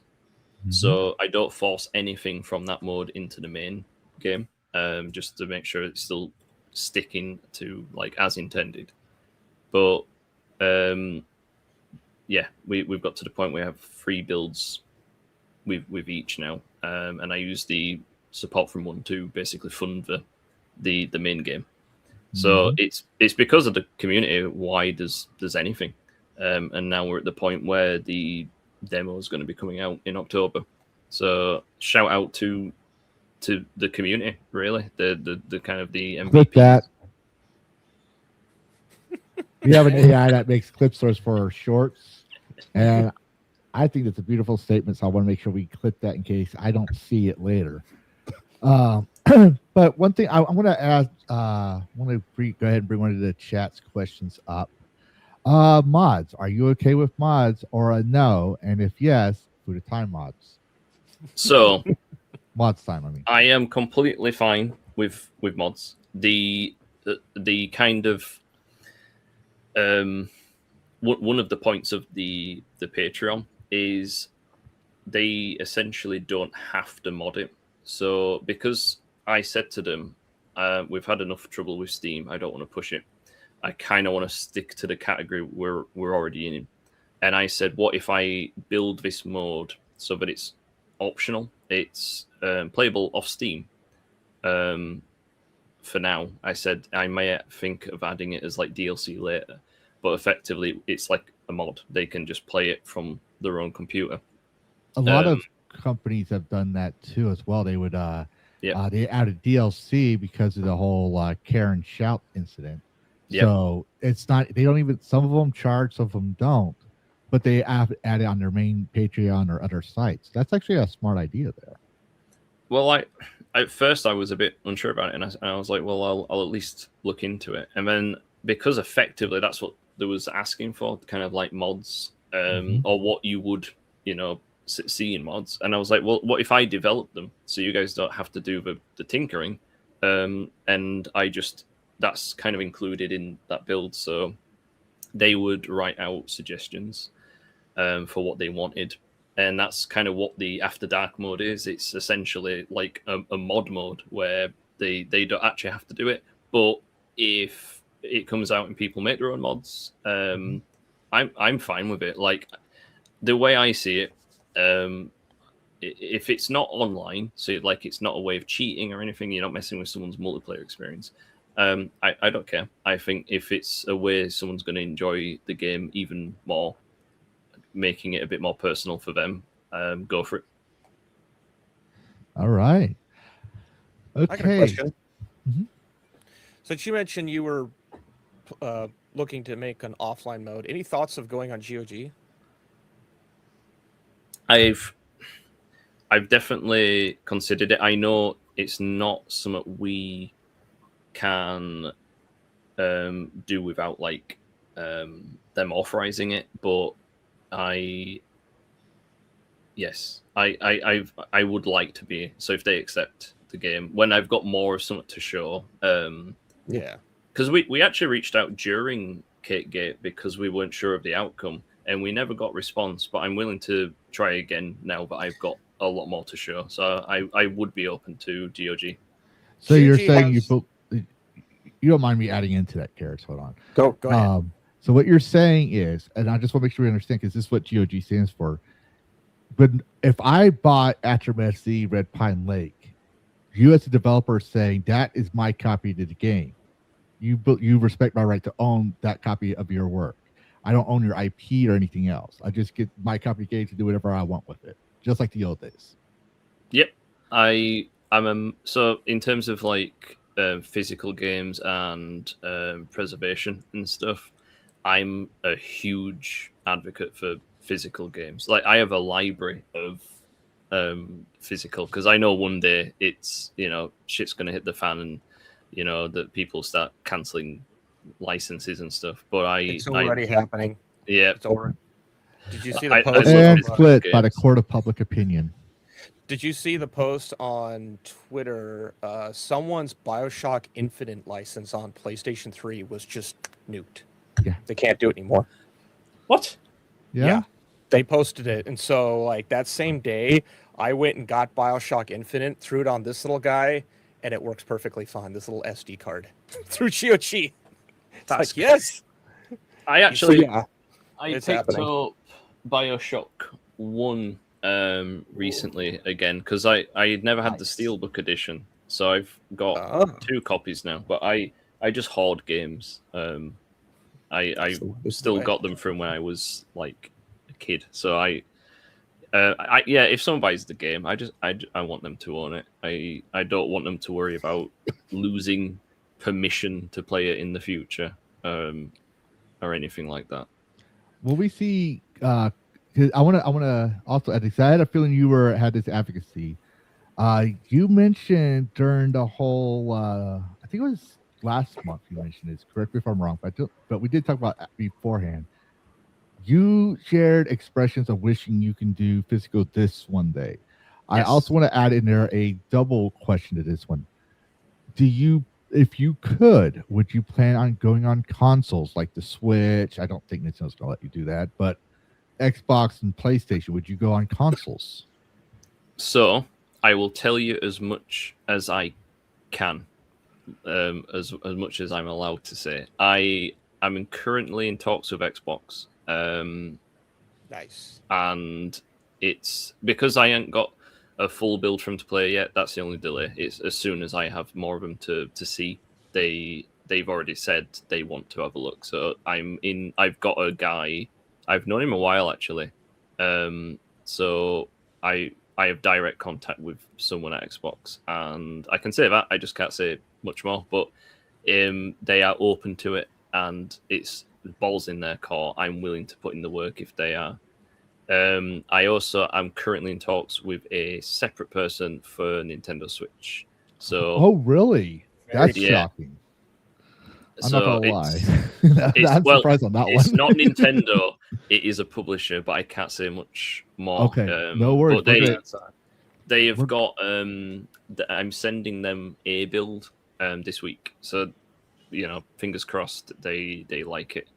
So I don't force anything from that mode into the main game, just to make sure it's still sticking to like as intended. But yeah, we've got to the point where we have 3 builds with each now, and I use the support from 1 to basically fund the main game. So it's because of the community why there's anything, and now we're at the point where the demo is going to be coming out in October. So shout out to the community, really, the kind of the MVP. Clip that. We have an AI that makes clip source for our shorts, and I think that's a beautiful statement. So I want to make sure we clip that in case I don't see it later. But one thing I want to ask, I want to go ahead and bring one of the chat's questions up. Mods, are you okay with mods or a no? And if yes, who to time mods? So Mods time, I mean. I am completely fine with mods. The kind of one of the points of the Patreon is they essentially don't have to mod it. So because I said to them, we've had enough trouble with Steam, I don't want to push it. I kind of want to stick to the category we're already in. And I said, what if I build this mode so that it's optional? It's playable off Steam. For now, I said I may think of adding it as like DLC later, but effectively it's like a mod. They can just play it from their own computer. A lot of companies have done that too as well. They would they added DLC because of the whole Karen Shout incident. Yep. So it's not, they don't even, some of them charge, some of them don't, but they add it on their main Patreon or other sites. That's actually a smart idea there. Well, at first I was a bit unsure about it, and I was like, well, I'll at least look into it. And then because effectively that's what there was asking for, kind of like mods, or what you would, see in mods. And I was like, well, what if I develop them so you guys don't have to do the tinkering? And that's kind of included in that build. So they would write out suggestions for what they wanted. And that's kind of what the After Dark mode is. It's essentially like a mod mode where they don't actually have to do it. But if it comes out and people make their own mods, I'm fine with it. Like the way I see it, if it's not online, so like it's not a way of cheating or anything, you're not messing with someone's multiplayer experience. I don't care. I think if it's a way someone's going to enjoy the game even more, making it a bit more personal for them, go for it. All right. Okay. I got a question. Since you mentioned you were looking to make an offline mode, any thoughts of going on GOG? I've definitely considered it. I know it's not something we can do without like them authorizing it, but I would like to be. So if they accept the game, when I've got more of something to show, because we actually reached out during Cakegate because we weren't sure of the outcome, and we never got response. But I'm willing to try again now that I've got a lot more to show. So I would be open to GOG. So you're saying you don't mind me adding into that, Garrett? Hold on. Go ahead. So what you're saying is, and I just want to make sure we understand, because this is what GOG stands for. But if I bought Atrim SC Red Pine Lake, you as a developer saying that is my copy of the game, you respect my right to own that copy of your work. I don't own your IP or anything else. I just get my copy of the game to do whatever I want with it, just like the old days. Yep. I'm so in terms of like physical games and preservation and stuff, I'm a huge advocate for physical games. Like I have a library of physical, because I know one day it's shit's gonna hit the fan, and that people start canceling licenses and stuff. But it's already happening. Yeah, it's over. Did you see the post? And split by the court of public opinion. Did you see the post on Twitter? Someone's BioShock Infinite license on PlayStation 3 was just nuked. Yeah, they can't do it anymore. What? Yeah. They posted it, and so like that same day, I went and got BioShock Infinite, threw it on this little guy, and it works perfectly fine. This little SD card through GOG. That's like, yes. I actually, I it's picked happening. up BioShock 1 recently again, because I had never had the Steelbook edition, so I've got 2 copies now. But I just hoard games. I still got them from when I was like a kid. So if someone buys the game, I want them to own it. I don't want them to worry about losing permission to play it in the future, or anything like that. Will we see? I want to also add this. I had a feeling you had this advocacy. You mentioned during the whole, I think it was last month. You mentioned this. Correct me if I'm wrong, but we did talk about it beforehand. You shared expressions of wishing you can do physical discs one day. I Yes. also want to add in there a double question to this one. Do you, if you could, would you plan on going on consoles like the Switch? I don't think Nintendo's going to let you do that, but Xbox and PlayStation, would you go on consoles? So I will tell you as much as I can, as much as I'm allowed to say. I'm currently in talks with Xbox, Nice. and it's because I ain't got a full build for them to play yet. That's the only delay. It's as soon as I have more of them to see. They've already said they want to have a look. So I've got a guy. I've known him a while actually. So I have direct contact with someone at Xbox, and I can say that. I just can't say much more. But they are open to it, and it's balls in their court. I'm willing to put in the work if they are. I'm currently in talks with a separate person for Nintendo Switch. So Oh, really? That's Yeah. shocking. I'm so not gonna lie. it's I'm well, surprised on that it's one. not Nintendo. It is a publisher, but I can't say much more. Okay, no worries. But We're they have We're- got. I'm sending them a build this week. So fingers crossed they like it.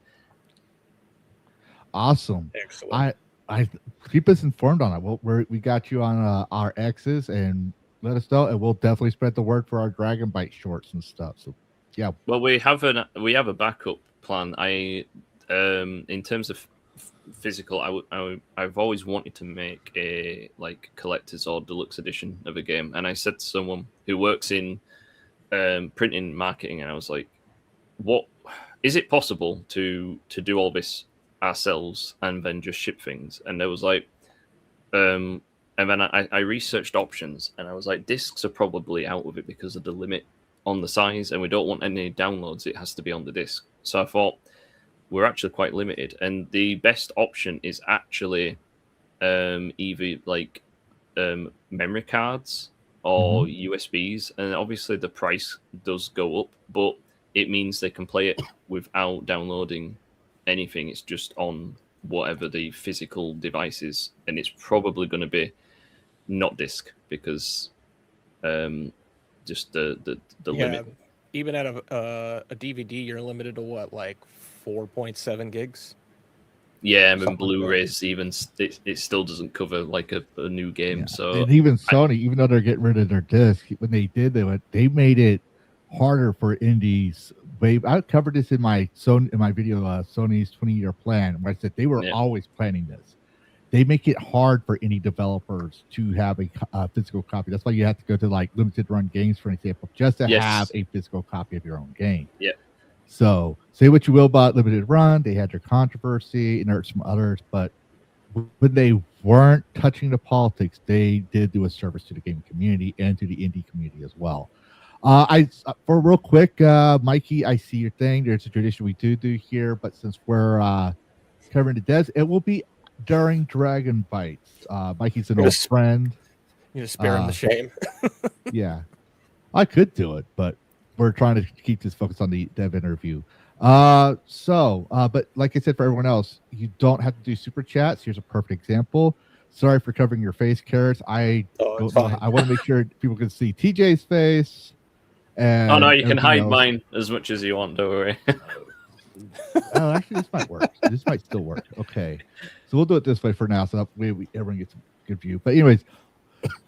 Awesome. Excellent. I keep us informed on it. We got you on our X's, and let us know, and we'll definitely spread the word for our Dragon Bite shorts and stuff. So, yeah. Well, we have a backup plan. In terms of physical, I've always wanted to make a like collector's or deluxe edition of a game, and I said to someone who works in printing marketing, and I was like, "What is it possible to do all this ourselves and then just ship things?" And there was like, and then I researched options, and I was like, discs are probably out of it because of the limit on the size, and we don't want any downloads. It has to be on the disc. So I thought we're actually quite limited, and the best option is actually either like memory cards or USBs, and obviously the price does go up, but it means they can play it without downloading anything. It's just on whatever the physical device is, and it's probably going to be not disc because just the limit. Even at a DVD, you're limited to what, like 4.7 gigs? Yeah, and Something like Blu-rays even it still doesn't cover like a new game. Yeah. So And even Sony, even though they're getting rid of their disc, when they did, they made it harder for indies. I covered this in my video, Sony's 20-year plan, where I said they were always planning this. They make it hard for indie developers to have a physical copy. That's why you have to go to like limited run games, for example, just to have a physical copy of your own game. Yeah. So say what you will about limited run, they had their controversy, and there's some others, but when they weren't touching the politics, they did do a service to the gaming community and to the indie community as well. For real quick, Mikey, I see your thing. There's a tradition we do here, but since we're covering the devs, it will be during Dragon Bites. Mikey's an old friend. You just spare him the shame. Yeah, I could do it, but we're trying to keep this focused on the dev interview. But like I said, for everyone else, you don't have to do super chats. Here's a perfect example. Sorry for covering your face, Carrots. I want to make sure people can see TJ's face. And oh no, you can hide else. mine as much as you want. Don't worry. Oh, actually, this might work. This might still work. Okay, so we'll do it this way for now, so that way everyone gets a good view. But anyways,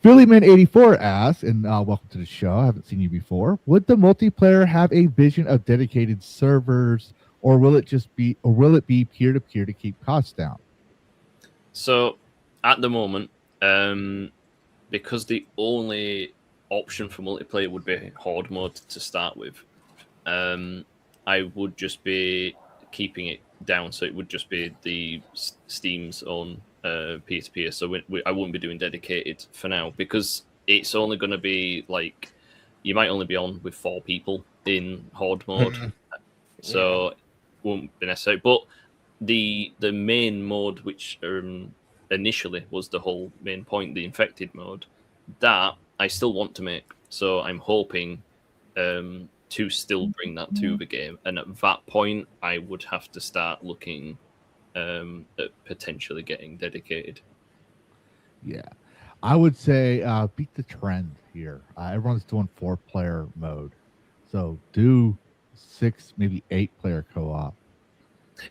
Phillyman84 asks, and welcome to the show. I haven't seen you before. Would the multiplayer have a vision of dedicated servers, or will it be peer-to-peer to keep costs down? So at the moment, because the only option for multiplayer would be Horde mode to start with, I would just be keeping it down. So it would just be the Steam's own peer-to-peer. So I wouldn't be doing dedicated for now, because it's only going to be like, you might only be on with 4 people in Horde mode. So it won't be necessary. But the main mode, which initially was the whole main point, the infected mode, that I still want to make. So I'm hoping to still bring that to the game. And at that point, I would have to start looking at potentially getting dedicated. Yeah, I would say beat the trend here. Everyone's doing 4-player mode, so do 6, maybe 8-player co-op.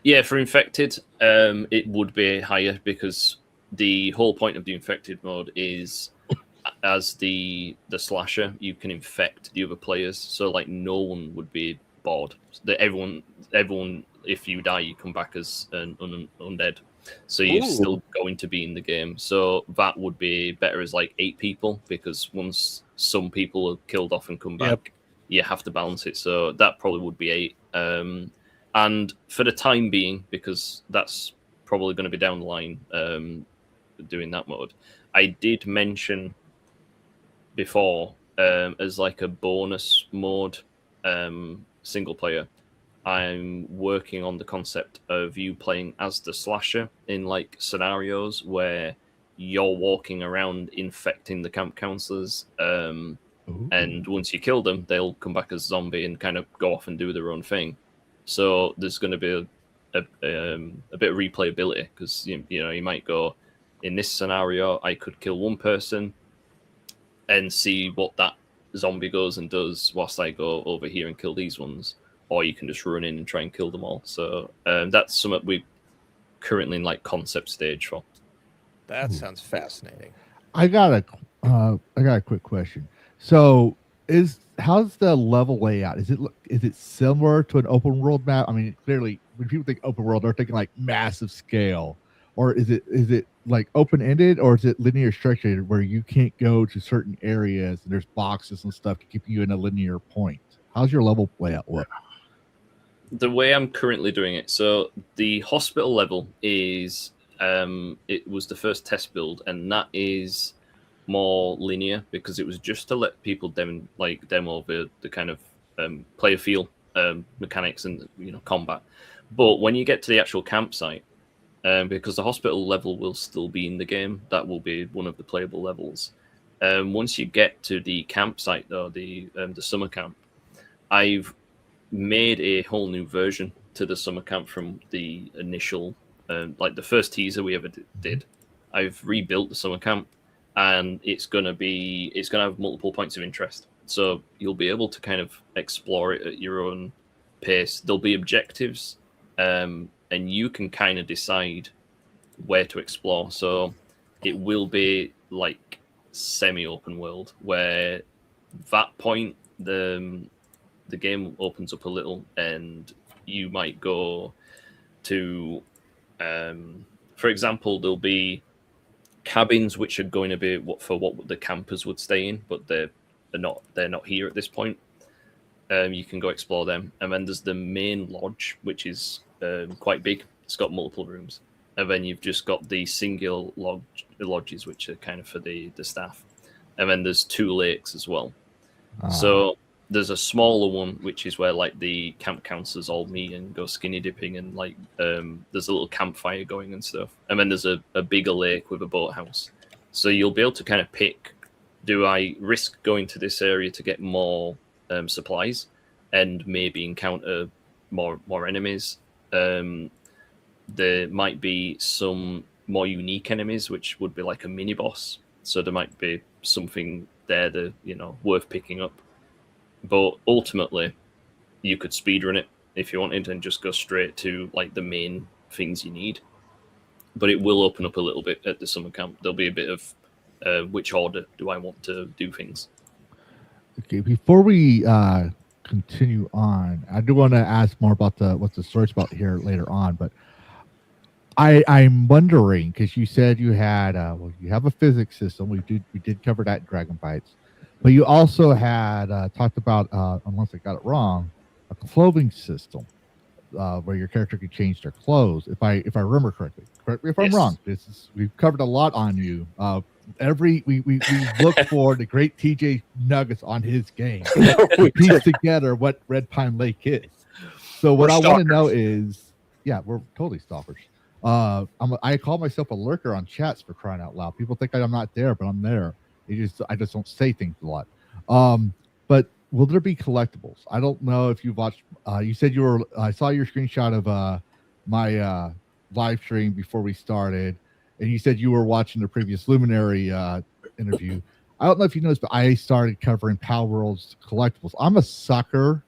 Yeah, for infected, it would be higher because the whole point of the infected mode is, as the slasher, you can infect the other players, so like no one would be bored. Everyone, if you die, you come back as an undead, so you're still going to be in the game. So that would be better as like 8 people, because once some people are killed off and come back, you have to balance it. So that probably would be 8. And for the time being, because that's probably going to be down the line, doing that mode, I did mention before, as like a bonus mode, single player, I'm working on the concept of you playing as the slasher in like scenarios where you're walking around infecting the camp counselors, and once you kill them, they'll come back as zombie and kind of go off and do their own thing. So there's going to be a bit of replayability, because you know, you might go, in this scenario I could kill one person and see what that zombie goes and does whilst I go over here and kill these ones, or you can just run in and try and kill them all. So that's something we're currently in like concept stage for. That sounds fascinating. I got a quick question. So how's the level layout? Is it similar to an open world map? I mean, clearly when people think open world, they're thinking like massive scale, or is it like open ended, or is it linear structured where you can't go to certain areas and there's boxes and stuff to keep you in a linear point? How's your level layout look? The way I'm currently doing it, so the hospital level is it was the first test build, and that is more linear because it was just to let people demo the kind of player feel mechanics and combat. But when you get to the actual campsite, because the hospital level will still be in the game, that will be one of the playable levels. Once you get to the campsite, though, the summer camp, I've made a whole new version to the summer camp from the initial, like the first teaser we ever did. I've rebuilt the summer camp, and it's gonna have multiple points of interest. So you'll be able to kind of explore it at your own pace. There'll be objectives, and you can kind of decide where to explore. So it will be like semi-open world, where that point the game opens up a little, and you might go to, for example, there'll be cabins which are going to be what the campers would stay in, but they're not here at this point. You can go explore them, and then there's the main lodge, which is quite big. It's got multiple rooms, and then you've just got the single lodges, which are kind of for the staff, and then there's 2 lakes as well. So there's a smaller one, which is where like the camp counselors all meet and go skinny dipping, and like there's a little campfire going and stuff. And then there's a bigger lake with a boathouse. So you'll be able to kind of pick, do I risk going to this area to get more supplies and maybe encounter more enemies? There might be some more unique enemies, which would be like a mini boss. So there might be something there that, worth picking up. But ultimately, you could speedrun it if you wanted and just go straight to like the main things you need. But it will open up a little bit at the summer camp. There'll be a bit of which order do I want to do things. Okay, before we continue on, I do want to ask more about what the story's about here later on. But I'm wondering, because you said you had you have a physics system. We did cover that in Dragon Bites. But you also had talked about, unless I got it wrong, a clothing system where your character could change their clothes. If I remember correctly, correct me if I'm wrong. We've covered a lot on you. We look for the great TJ nuggets on his game to piece together what Red Pine Lake is. So what I want to know is, we're totally stalkers. I call myself a lurker on chats, for crying out loud. People think I'm not there, but I'm there. I just don't say things a lot. But will there be collectibles? I don't know if you've watched. You said you were. I saw your screenshot of my live stream before we started, and you said you were watching the previous Luminary interview. I don't know if you noticed, but I started covering Pal World's collectibles. I'm a sucker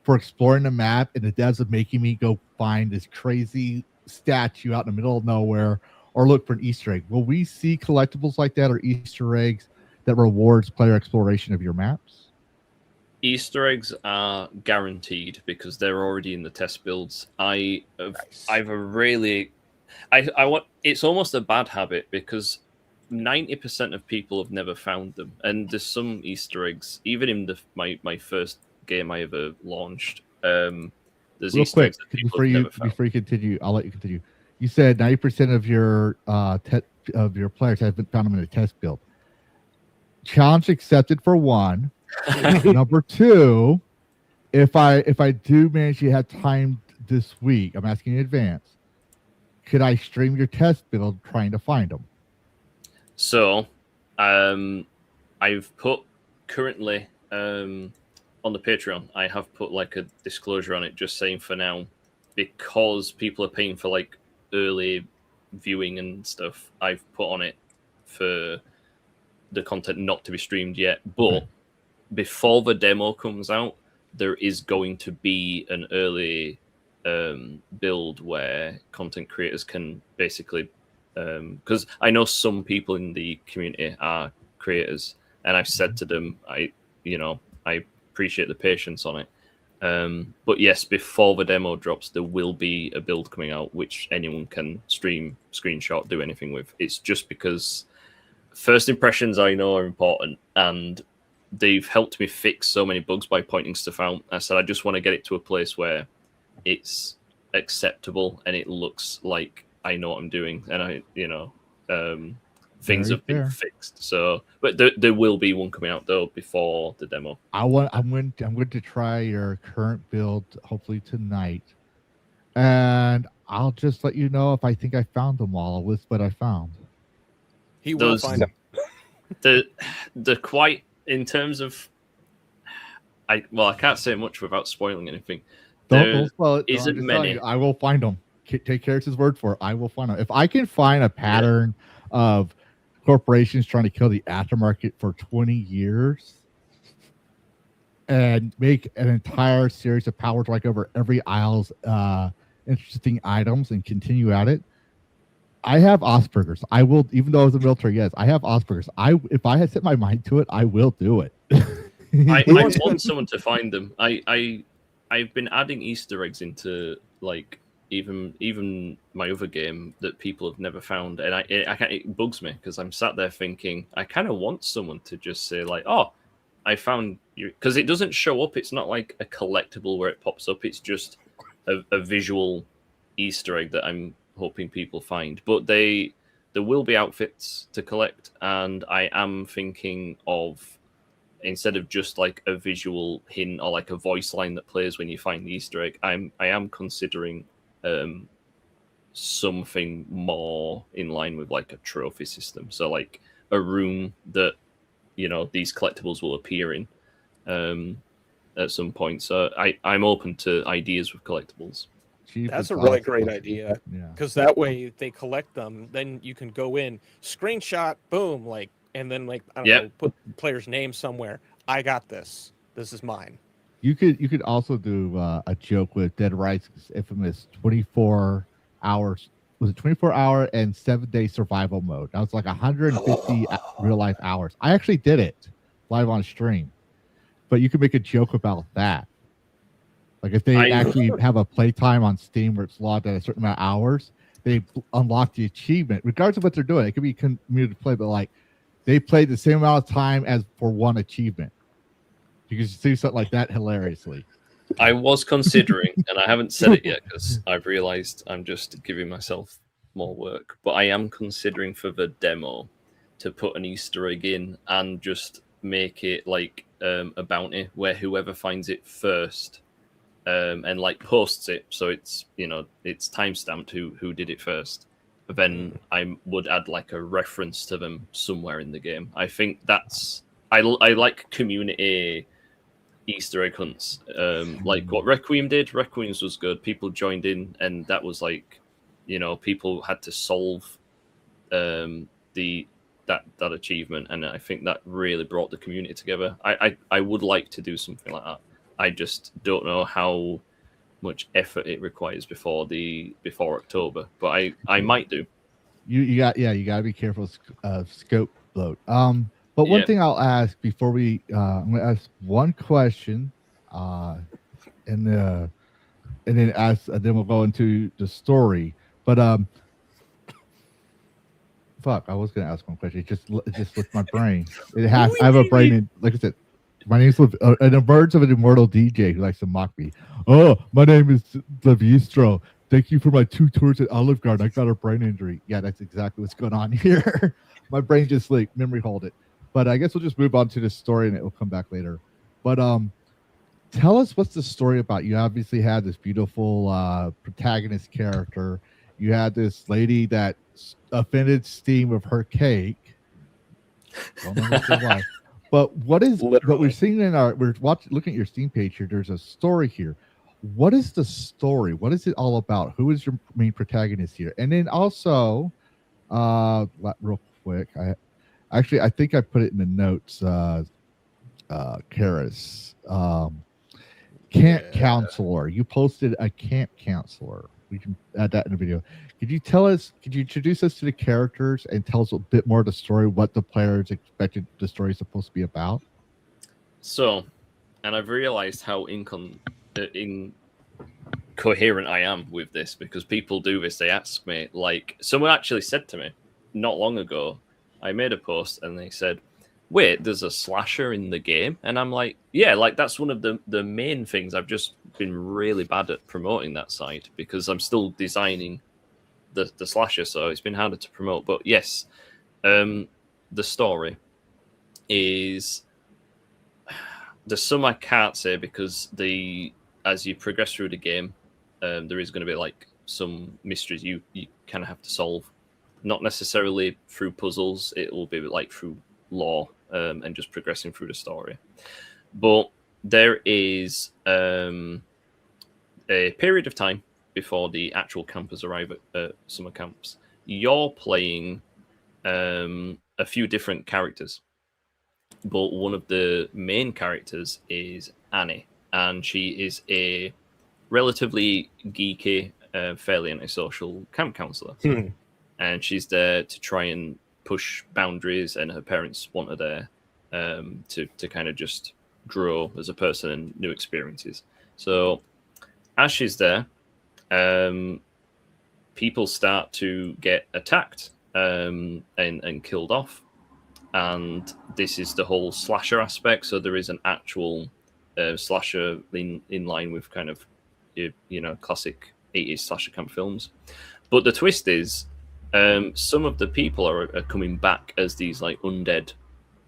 for exploring the map, and the devs are making me go find this crazy statue out in the middle of nowhere or look for an Easter egg. Will we see collectibles like that or Easter eggs that rewards player exploration of your maps? Easter eggs are guaranteed because they're already in the test builds. I want. It's almost a bad habit because 90% of people have never found them, and there's some Easter eggs. Even in my first game I ever launched, there's Real Easter quick, eggs that people have never found. before you continue, I'll let you continue. You said 90% of your players have been found them in a test build. Challenge accepted for one. Number two, if I do manage to have time this week, I'm asking in advance, could I stream your test build trying to find them? So, I've put currently on the Patreon, I have put like a disclosure on it, just saying for now, because people are paying for like early viewing and stuff, I've put on it for the content not to be streamed yet. But before the demo comes out, there is going to be an early build where content creators can basically, because I know some people in the community are creators, and I've said to them, I appreciate the patience on it. But yes, before the demo drops, there will be a build coming out which anyone can stream, screenshot, do anything with. It's just because first impressions I know are important, and they've helped me fix so many bugs by pointing stuff out. I said I just want to get it to a place where it's acceptable and it looks like I know what I'm doing, and things have been fixed. So, but there will be one coming out though before the demo. I'm going to try your current build hopefully tonight, and I'll just let you know if I think I found them all. I'll list what I found. He will find them. The quite in terms of, I can't say much without spoiling anything. Don't spoil it. Isn't many. I will find them. Take Carrots' word for it. I will find them. If I can find a pattern of corporations trying to kill the aftermarket for 20 years and make an entire series of powers like over every aisle's interesting items and continue at it, I have Asperger's. I will, even though I was in the military, yes, I have Asperger's. If I had set my mind to it, I will do it. I want someone to find them. I've been adding Easter eggs into like even my other game that people have never found, and it bugs me because I'm sat there thinking I kind of want someone to just say like, "Oh, I found you," because it doesn't show up. It's not like a collectible where it pops up. It's just a visual Easter egg that I'm hoping people find. But there will be outfits to collect, and I am thinking of, instead of just like a visual hint or like a voice line that plays when you find the Easter egg, I am considering something more in line with like a trophy system. So like a room that these collectibles will appear in at some point. So I'm open to ideas with collectibles. That's a really great idea, because that way if they collect them, then you can go in, screenshot, boom, like, and then like I don't know, put player's name somewhere. I got this. This is mine. You could also do a joke with Dead Rising's infamous 24 hours. Was it 24-hour and 7-day survival mode? That was like 150 real life hours. I actually did it live on stream, but you could make a joke about that. Like if they actually have a playtime on Steam where it's logged at a certain amount of hours, they unlock the achievement, regardless of what they're doing. It could be community play, but like they played the same amount of time as for one achievement. You can do something like that hilariously. I was considering, and I haven't said it yet because I've realized I'm just giving myself more work, but I am considering for the demo to put an Easter egg in and just make it like a bounty where whoever finds it first and like posts it, so it's it's timestamped who did it first, then I would add like a reference to them somewhere in the game. I think that's I like community Easter egg hunts, like what Requiem did. Requiem's was good. People joined in, and that was like, people had to solve that achievement, and I think that really brought the community together. I would like to do something like that. I just don't know how much effort it requires before October, but I might do. You got to be careful of scope bloat. But one thing I'll ask before I'm going to ask one question, and then we'll go into the story. But fuck, I was going to ask one question. It just slipped my brain. I have a brain, and like I said, my name's an emerge of an immortal DJ who likes to mock me. Oh, my name is Levistro. Thank you for my 2 tours at Olive Garden. I got a brain injury. Yeah, that's exactly what's going on here. My brain just like memory hold it. But I guess we'll just move on to the story and it will come back later. But tell us, what's the story about? You obviously had this beautiful protagonist character. You had this lady that offended Steam with her cake. Don't understand why. But what we're seeing we're looking at your Steam page here. There's a story here. What is the story? What is it all about? Who is your main protagonist here? And then also, real quick, I think I put it in the notes. Karis, camp counselor. You posted a camp counselor. We can add that in the video. Could you introduce us to the characters and tell us a bit more of the story, what the players expected the story is supposed to be about? So, and I've realized how incoherent I am with this, because people do this. They ask me, like, someone actually said to me not long ago, I made a post and they said, wait, there's a slasher in the game? And I'm like, yeah, like that's one of the main things. I've just been really bad at promoting that side because I'm still designing the slasher, so it's been harder to promote. But yes, the story is, there's some I can't say because as you progress through the game, there is going to be like some mysteries you kind of have to solve, not necessarily through puzzles. It will be like through lore and just progressing through the story. But there is a period of time before the actual campers arrive at summer camps. You're playing a few different characters, but one of the main characters is Annie, and she is a relatively geeky, fairly antisocial camp counselor. And she's there to try and push boundaries, and her parents want her there to kind of just grow as a person and new experiences. So as she's there, people start to get attacked and killed off. And this is the whole slasher aspect. So there is an actual slasher in line with kind of, classic 80s slasher camp films. But the twist is, some of the people are coming back as these like undead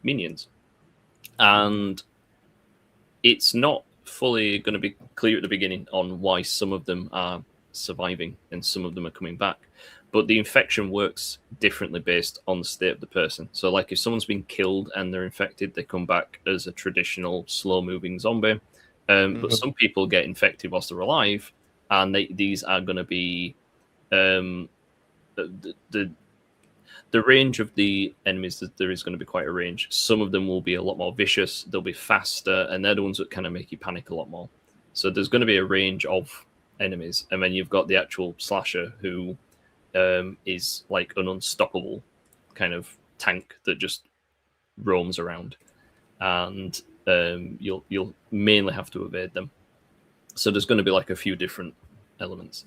minions. And it's not fully going to be clear at the beginning on why some of them are surviving and some of them are coming back. But the infection works differently based on the state of the person. So like if someone's been killed and they're infected, they come back as a traditional slow-moving zombie. But some people get infected whilst they're alive, and these are going to be the range of the enemies. That there is going to be quite a range. Some of them will be a lot more vicious. They'll be faster, and they're the ones that kind of make you panic a lot more. So there's going to be a range of enemies, and then you've got the actual slasher who is like an unstoppable kind of tank that just roams around, and you'll mainly have to evade them. So there's going to be like a few different elements.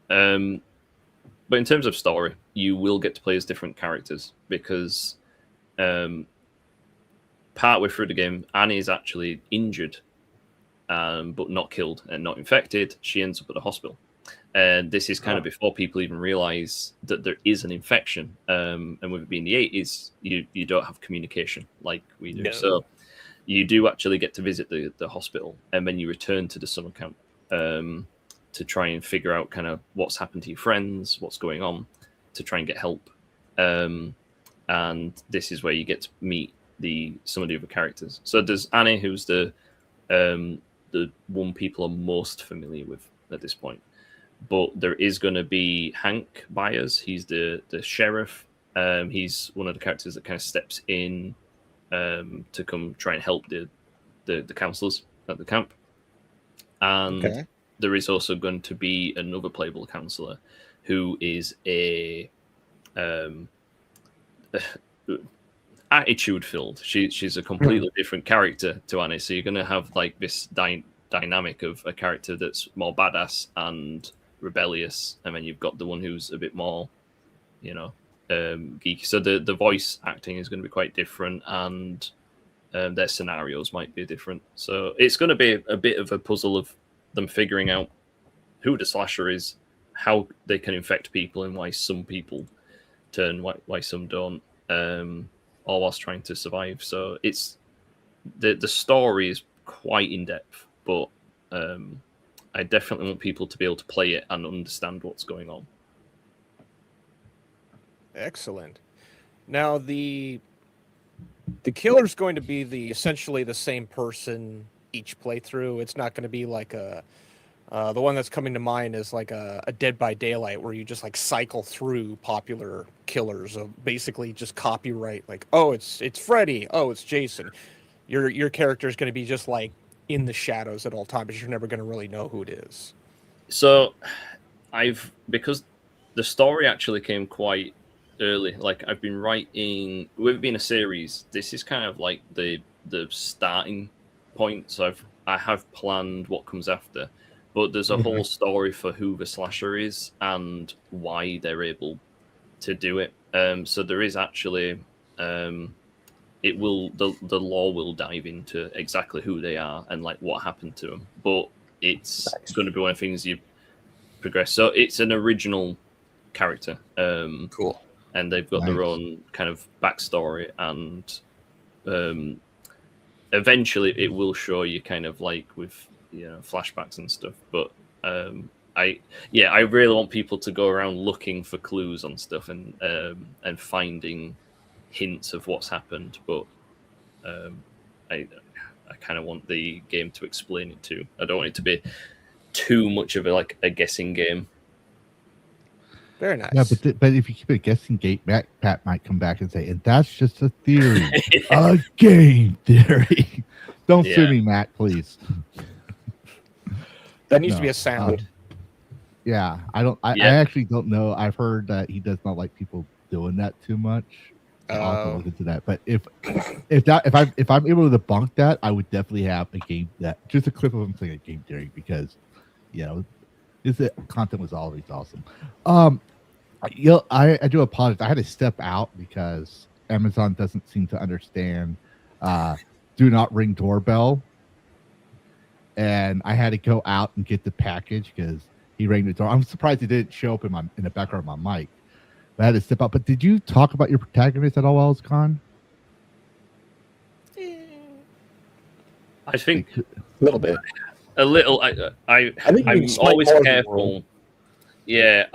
But in terms of story, you will get to play as different characters because partway through the game, Annie is actually injured, but not killed and not infected. She ends up at a hospital. And this is kind of before people even realize that there is an infection. And with it being the 80s, you don't have communication like we do. No. So you do actually get to visit the hospital, and then you return to the summer camp to try and figure out kind of what's happened to your friends, what's going on, to try and get help. And this is where you get to meet some of the other characters. So there's Annie, who's the one people are most familiar with at this point. But there is going to be Hank Byers. He's the sheriff. He's one of the characters that kind of steps in to come try and help the counselors at the camp. And there is also going to be another playable counselor who is a attitude filled. She's a completely different character to Annie. So you're going to have like this dynamic of a character that's more badass and rebellious, and then you've got the one who's a bit more, geeky. So the voice acting is going to be quite different, and their scenarios might be different. So it's going to be a bit of a puzzle of them figuring out who the slasher is, how they can infect people, and why some people turn, why some don't, all whilst trying to survive. So it's the story is quite in depth, but I definitely want people to be able to play it and understand what's going on. Excellent. Now the killer's going to be essentially the same person each playthrough. It's not going to be like the one that's coming to mind is like a Dead by Daylight, where you just like cycle through popular killers of basically just copyright. Like, oh, it's Freddy. Oh, it's Jason. Your character is going to be just like in the shadows at all times. You're never going to really know who it is. So because the story actually came quite early. Like I've been writing, with it being a series, this is kind of like the starting point. So I have planned what comes after, but there's a whole story for who the slasher is and why they're able to do it. So there is actually the lore will dive into exactly who they are and like what happened to them, but it's going to be one of the things you progress. So it's an original character. Cool. And they've got their own kind of backstory, and eventually it will show you kind of like with flashbacks and stuff. But I really want people to go around looking for clues on stuff and finding hints of what's happened. But I kind of want the game to explain it too. I don't want it to be too much of a guessing game. Very nice. Yeah, but if you keep it guessing game, Pat might come back and say, and that's just a theory. A game theory. Don't sue me, Matt, please. That needs to be a sound. I actually don't know. I've heard that he does not like people doing that too much. I'll have to look into that. But if I'm able to debunk that, I would definitely have a game just a clip of him saying a game theory, because this content was always awesome. I do apologize. I had to step out because Amazon doesn't seem to understand do not ring doorbell, and I had to go out and get the package because he rang the door. I'm surprised it didn't show up in the background of my mic. But I had to step out. But did you talk about your protagonist at all while I was gone? I think a little bit. A little. I'm always careful. Yeah,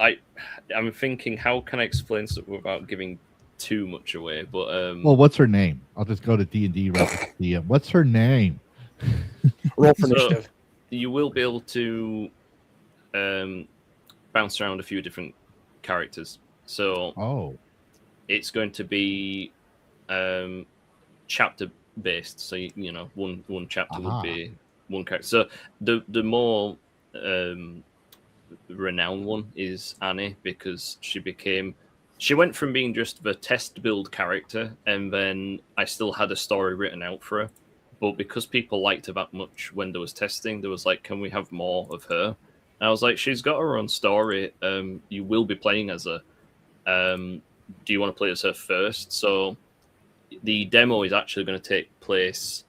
I'm thinking, how can I explain stuff without giving too much away? But well, what's her name? I'll just go to D&D DM. What's her name? Roll for initiative. You will be able to bounce around a few different characters. So it's going to be chapter based. So one chapter would be one character. So the more renowned one is Annie, because she went from being just the test build character, and then I still had a story written out for her. But because people liked her that much when there was testing, there was like, can we have more of her? And I was like, she's got her own story. You will be playing as her. Do you want to play as her first? So the demo is actually going to take place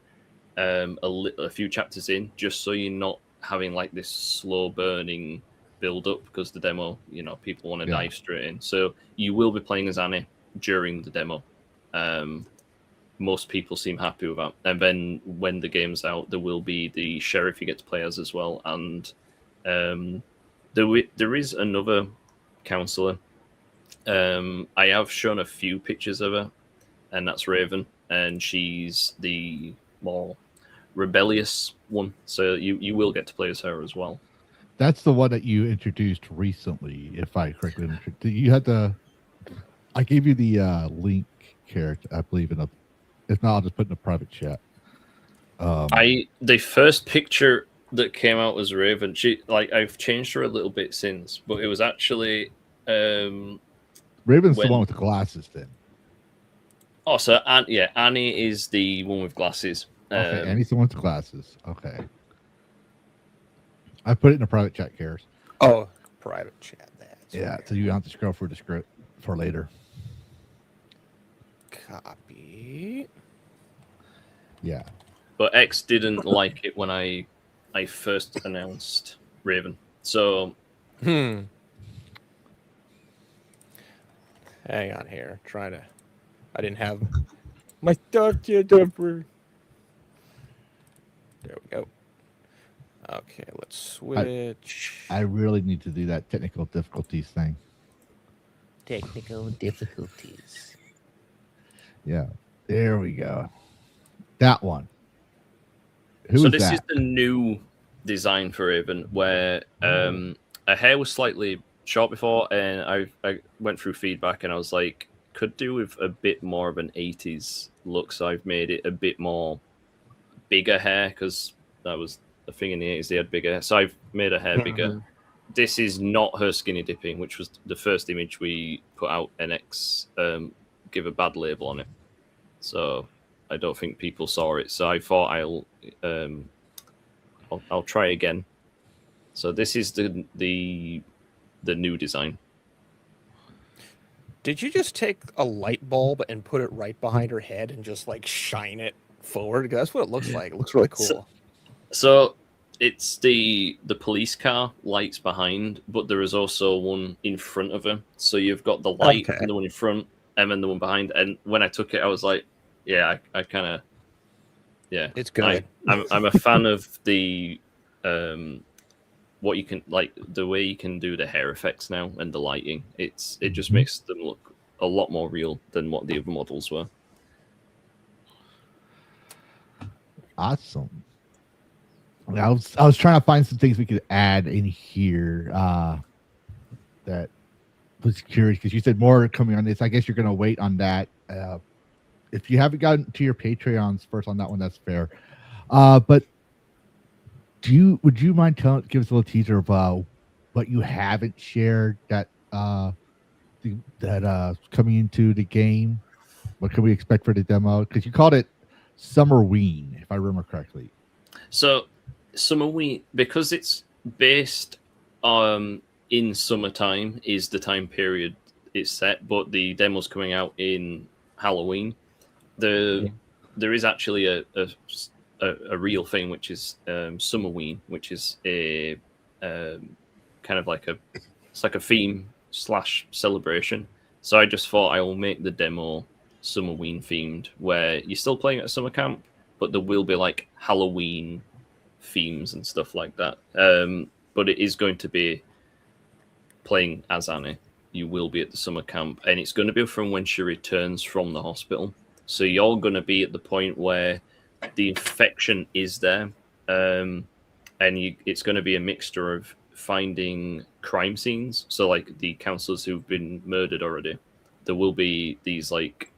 a few chapters in, just so you're not having like this slow burning build up, because the demo, people want to dive straight in. So you will be playing as Annie during the demo. Most people seem happy with that. And then when the game's out, there will be the sheriff you get to play as well. And there is another counselor I have shown a few pictures of her, and that's Raven, and she's the more rebellious one. So you will get to play as her as well. That's the one that you introduced recently, if I correctly understood. You had the. I gave you the link character, I believe, in a. If not, I'll just put in a private chat. The first picture that came out was Raven. She I've changed her a little bit since, but it was actually Raven's the when- one with the glasses, then. oh, so Annie is the one with glasses. Okay, Annie's the one with the glasses. Okay. I put it in a private chat, Karis. Oh, private chat. That's Yeah, weird. so you don't have to scroll through the script for later. Copy. Yeah. But X didn't like it when I first announced Raven. So Hang on here. I didn't have my stuff yet. There we go. Okay, let's switch. I really need to do that technical difficulties thing. Technical difficulties. Yeah. There we go. That one. Who so is this that? is the new design for Raven, where her hair was slightly short before, and I went through feedback, and I was like, could do with a bit more of an 80s look, so I've made it a bit more bigger hair, because that was the thing in the 80s, they had bigger hair, so I've made her hair bigger. This is not her skinny dipping, which was the first image we put out, and X give a bad label on it, so I don't think people saw it, so I thought I'll try again. So this is the new design. Did you just take a light bulb and put it right behind her head and just like shine it forward? That's what it looks like. It looks really cool. So it's the police car lights behind, but there is also one in front of her. So you've got the light and the one in front, and then the one behind. And when I took it, I was like, yeah, I kind of, yeah, It's good. I'm a fan of the what you can, like, the way you can do the hair effects now and the lighting. It just makes them look a lot more real than what the other models were. Awesome. I was trying to find some things we could add in here that was curious, because you said more coming on this. I guess you're going to wait on that. If you haven't gotten to your Patreons first on that one, that's fair. But would you mind give us a little teaser of what you haven't shared that coming into the game? What can we expect for the demo? Because you called it Summerween, if I remember correctly. So Summerween, because it's based in summertime, is the time period it's set, but the demo's coming out in Halloween. There is actually a real thing, which is Summerween, which is a kind of like it's like a theme / celebration. So I just thought I will make the demo Summerween themed, where you're still playing at a summer camp, but there will be like Halloween themes and stuff like that. But it is going to be playing as Annie. You will be at the summer camp, and it's going to be from when she returns from the hospital. So you're going to be at the point where the infection is there, and it's going to be a mixture of finding crime scenes. So like the counselors who've been murdered already, there will be these like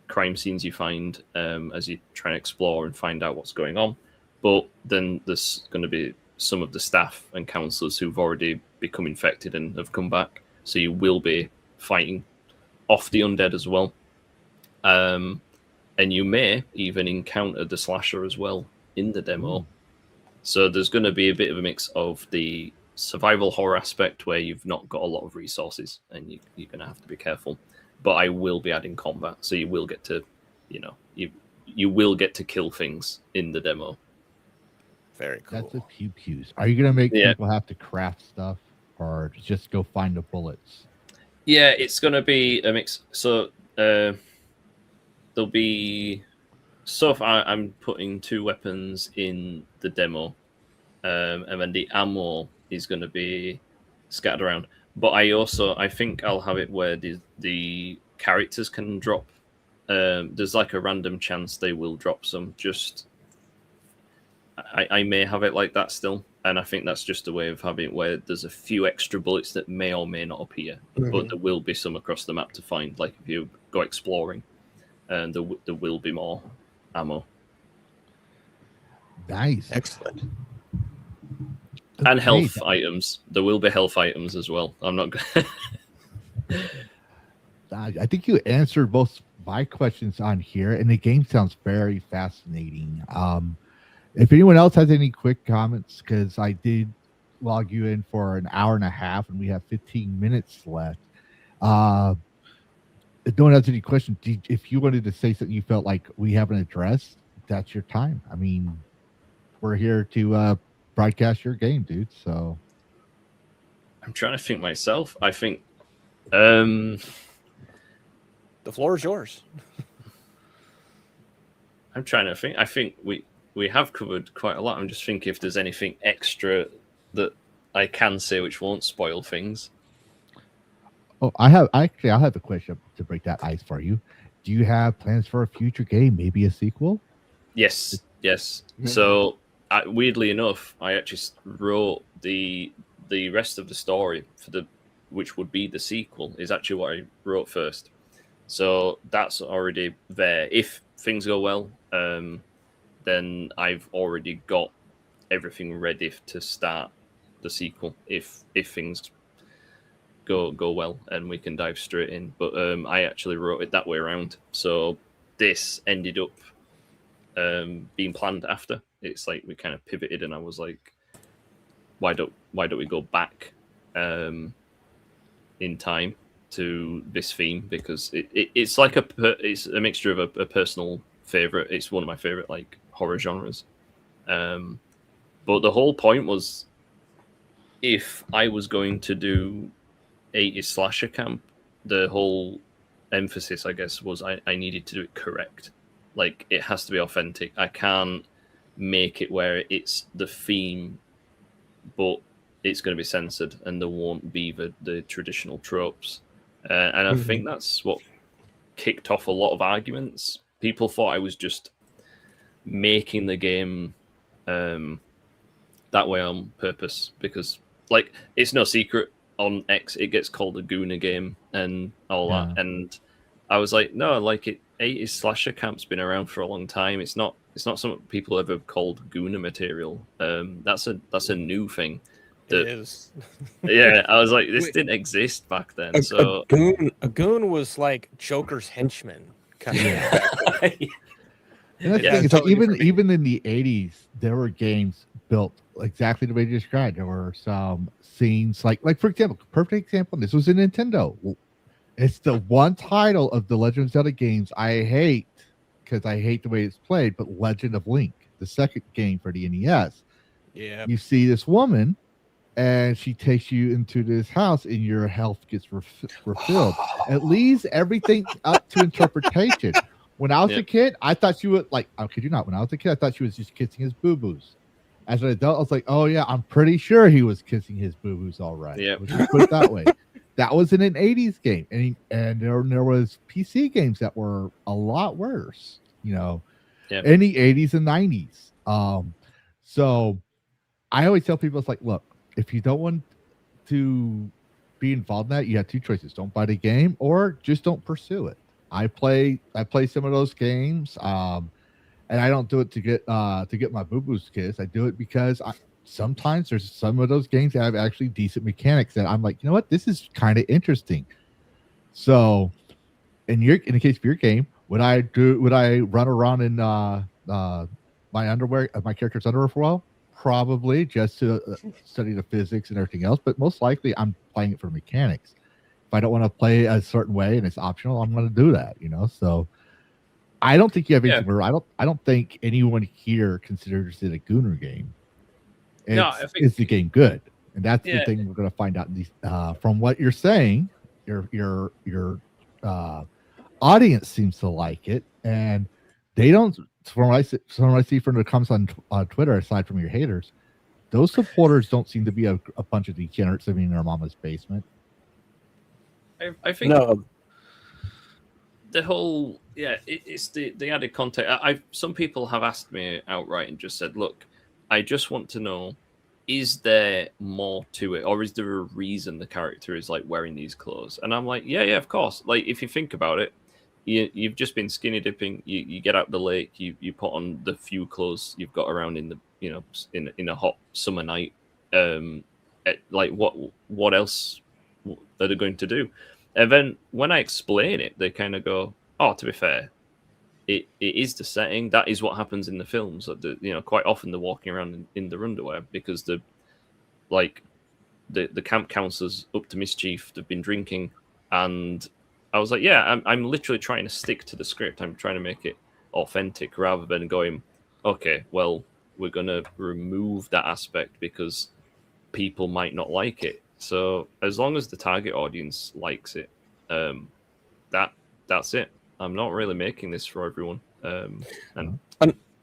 crime scenes you find as you try and explore and find out what's going on. But then there's going to be some of the staff and counselors who've already become infected and have come back. So you will be fighting off the undead as well. And you may even encounter the slasher as well in the demo. So there's going to be a bit of a mix of the survival horror aspect, where you've not got a lot of resources and you're going to have to be careful. But I will be adding combat, so you will get to, you will get to kill things in the demo. Very cool. That's the pew-pews. Are you going to make people have to craft stuff, or just go find the bullets? Yeah, it's going to be a mix. So there'll be stuff. I'm putting 2 weapons in the demo, and then the ammo is going to be scattered around. But I think I'll have it where the characters can drop. There's like a random chance they will drop some. I may have it like that still, and I think that's just a way of having it where there's a few extra bullets that may or may not appear, but there will be some across the map to find. Like if you go exploring, and there will be more ammo. Nice. Excellent. And health items. There will be health items as well. I'm not. I think you answered both my questions on here, and the game sounds very fascinating. If anyone else has any quick comments, because I did log you in for an hour and a half, and we have 15 minutes left. If no one has any questions, if you wanted to say something you felt like we haven't addressed, that's your time. I mean, we're here to broadcast your game, dude. So I'm trying to think myself. I think The floor is yours. I'm trying to think. I think we have covered quite a lot. I'm just thinking if there's anything extra that I can say which won't spoil things. Oh, I have a question to break that ice for you. Do you have plans for a future game, maybe a sequel? Yes. So weirdly enough, I actually wrote the rest of the story for which would be the sequel is actually what I wrote first. So that's already there. If things go well, then I've already got everything ready to start the sequel. If things go well and we can dive straight in. But I actually wrote it that way around. So this ended up being planned after. It's like we kind of pivoted, and I was like, why don't we go back in time to this theme, because it's like it's a mixture of a personal favorite. It's one of my favorite like horror genres. But the whole point was, if I was going to do 80s slasher camp, the whole emphasis, I guess, was I needed to do it correct. Like, it has to be authentic. I can't make it where it's the theme, but it's going to be censored and there won't be the traditional tropes. And I think that's what kicked off a lot of arguments. People thought I was just making the game that way on purpose, because, like, it's no secret on X it gets called a Gooner game and all that. And I was like, no, like, 80s slasher camp's been around for a long time. It's not something people ever called Gooner material. That's a new thing. It is. Yeah, I was like, this didn't exist back then. A goon was like Joker's henchman. Kind of. And that's the thing, it's like even in the 80s, there were games built exactly the way you described. There were some scenes like for example, perfect example. This was a Nintendo. It's the one title of the Legend of Zelda games I hate because I hate the way it's played. But Legend of Link, the second game for the NES. Yeah. You see this woman, and she takes you into this house, and your health gets refilled. It leaves everything up to interpretation. When I was a kid, I thought she would, like, I kid you not, when I was a kid, I thought she was just kissing his boo-boos. As an adult, I was like, oh yeah, I'm pretty sure he was kissing his boo-boos all right. Yeah. Let's just put it that way. That was in an 80s game. And there was PC games that were a lot worse, in the 80s and 90s. So I always tell people, it's like, look, if you don't want to be involved in that, you have two choices. Don't buy the game or just don't pursue it. I play some of those games, and I don't do it to get my boo-boos kissed. I do it because sometimes there's some of those games that have actually decent mechanics that I'm like, you know what, this is kind of interesting. So, in the case of your game, would I run around in my underwear, my character's underwear for a while? Probably, just to study the physics and everything else. But most likely, I'm playing it for mechanics. If I don't want to play a certain way and it's optional, I'm going to do that, So I don't think you have anything. I don't think anyone here considers it a Gooner game. Is the game good? And that's the thing we're going to find out in these. From what you're saying, your audience seems to like it, and they don't. From what I see from the comments on Twitter, aside from your haters, those supporters don't seem to be a bunch of degenerates living in their mama's basement. I think No, the whole it's the added context. Some people have asked me outright and just said, look, I just want to know, is there more to it, or is there a reason the character is like wearing these clothes? And I'm like, yeah, of course. Like, if you think about it, you've just been skinny dipping, you get out the lake, you put on the few clothes you've got around in the in a hot summer night. Like, what else are they going to do? And then when I explain it, they kind of go, oh, to be fair, it is the setting. That is what happens in the films. Quite often they're walking around in their underwear because the camp counselors up to mischief. They've been drinking, and I was like, yeah, I'm literally trying to stick to the script. I'm trying to make it authentic rather than going, okay, well, we're gonna remove that aspect because people might not like it. So as long as the target audience likes it, that's it. I'm not really making this for everyone. And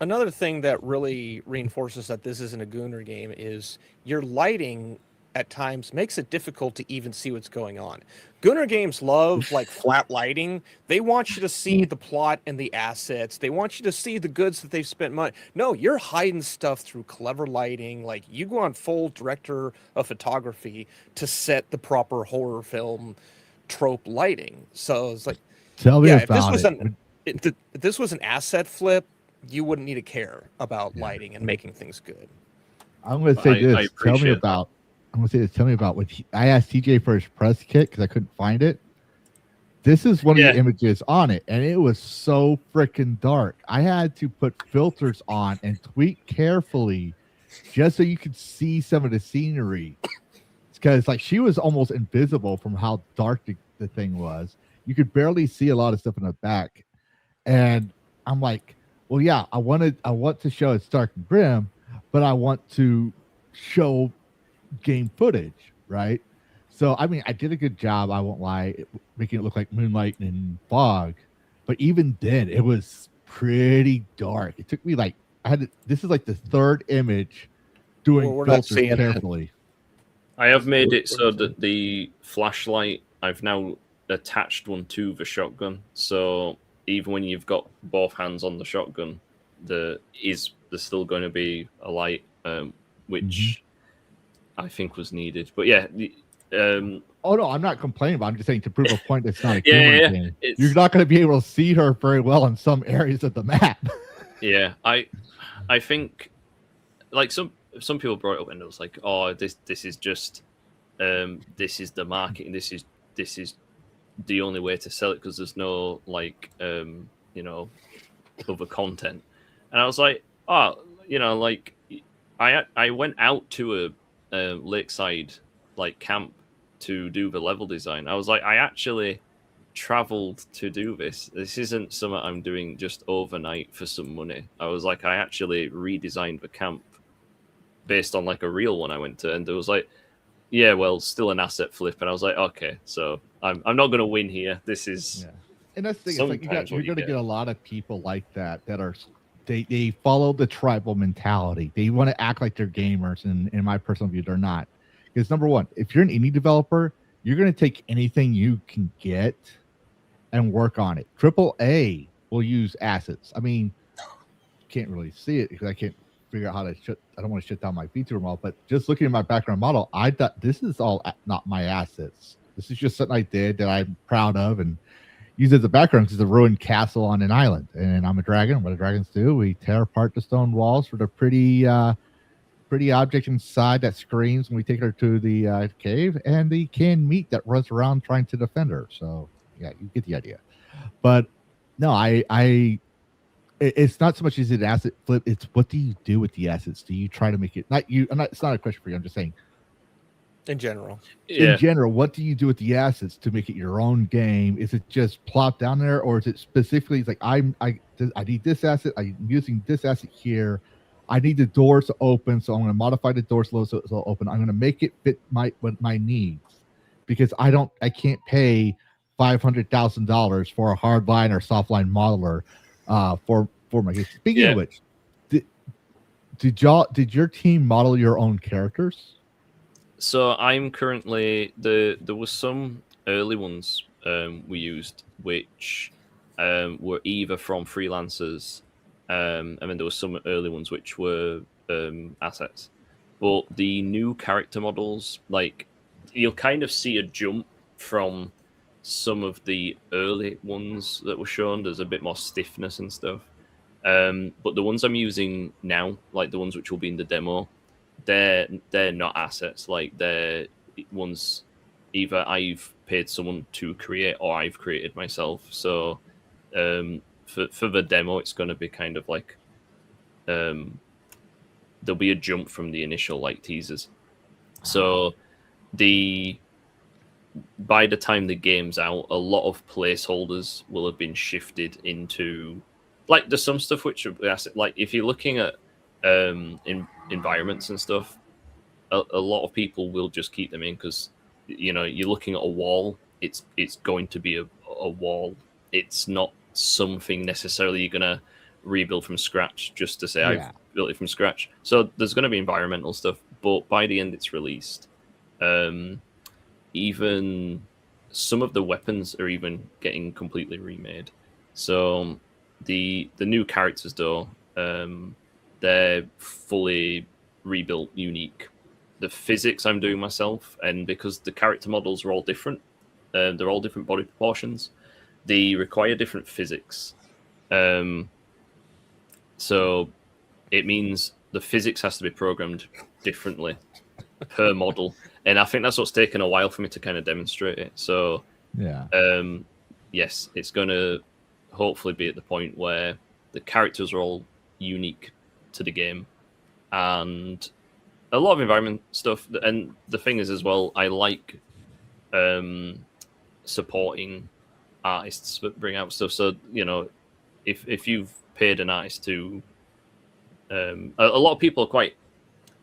another thing that really reinforces that this isn't a Gunner game is your lighting at times makes it difficult to even see what's going on. Gunner games love like flat lighting. They want you to see the plot and the assets. They want you to see the goods that they've spent money. No, you're hiding stuff through clever lighting. Like, you go on full director of photography to set the proper horror film trope lighting. So it's like, Tell me if about if this was an asset flip, you wouldn't need to care about lighting and making things good. I'm going to say this. I Tell me appreciate about. I'm going to say this. Tell me about what I asked TJ for his press kit because I couldn't find it. This is one of the images on it, and it was so freaking dark. I had to put filters on and tweak carefully just so you could see some of the scenery. Because like she was almost invisible from how dark the thing was. You could barely see a lot of stuff in the back. And I'm like, well, yeah, I want to show it's dark and grim, but I want to show game footage, right? So I mean, I did a good job, I won't lie, making it look like moonlight and fog, but even then it was pretty dark. It took me like this is like the third image doing filters carefully. I have made it so that the flashlight, I've now attached one to the shotgun, so even when you've got both hands on the shotgun, there's still going to be a light, which I think was needed. But yeah, oh no, I'm not complaining about it. I'm just saying to prove a point that's not a game. You're not going to be able to see her very well in some areas of the map. Yeah, I think like some people brought it up and it was like, oh, this is just this is the marketing. This is the only way to sell it because there's no like other content. And I was like, oh, like I went out to a lakeside like camp to do the level design. I was like, I actually traveled to do this. This isn't something I'm doing just overnight for some money. I was like, I actually redesigned the camp based on like a real one I went to, and there was like, yeah, well, still an asset flip. And I was like, okay, so I'm not going to win here. This is, and that's the thing. It's like you're going to get a lot of people like that are they follow the tribal mentality. They want to act like they're gamers, and in my personal view, they're not. Because number one, if you're an indie developer, you're going to take anything you can get and work on it. AAA will use assets. I mean, you can't really see it because I can't figure out how to I don't want to shut down my feature model, but just looking at my background model, I thought this is all not my assets. This is just something I did that I'm proud of and use as a background because it's a ruined castle on an island. And I'm a dragon. What do dragons do? We tear apart the stone walls for the pretty object inside that screams when we take her to the cave, and the canned meat that runs around trying to defend her. So yeah, you get the idea. But no, it's not so much as an asset flip. It's what do you do with the assets? Do you try to make it not you? It's not a question for you. I'm just saying. In general, what do you do with the assets to make it your own game? Is it just plop down there, or is it specifically it's like I need this asset. I'm using this asset here. I need the doors to open, so I'm going to modify the doors so it'll open. I'm going to make it fit my needs because I can't pay $500,000 for a hardline or softline modeler for my game. Speaking of which, did your team model your own characters? So I'm currently there was some early ones we used, which were either from freelancers, and then there were some early ones which were assets. But the new character models, like, you'll kind of see a jump from some of the early ones that were shown. There's a bit more stiffness and stuff. But the ones I'm using now, like the ones which will be in the demo, they're not assets. Like, they're ones either I've paid someone to create or I've created myself. So for the demo, it's going to be kind of like there'll be a jump from the initial like teasers. So by the time the game's out, a lot of placeholders will have been shifted into, like, there's some stuff which, like, if you're looking at environments and stuff, a lot of people will just keep them in because, you know, you're looking at a wall. It's going to be a wall. It's not something necessarily you're gonna rebuild from scratch just to say I've built it from scratch. So there's going to be environmental stuff, but by the end it's released, even some of the weapons are even getting completely remade. So the new characters, though, they're fully rebuilt, unique. The physics I'm doing myself, and because the character models are all different, they're all different body proportions, they require different physics. So it means the physics has to be programmed differently per model. And I think that's what's taken a while for me to kind of demonstrate it. So yes, it's going to hopefully be at the point where the characters are all unique to the game, and a lot of environment stuff. And the thing is as well, I like supporting artists that bring out stuff. So, you know, if you've paid an artist to a lot of people are quite,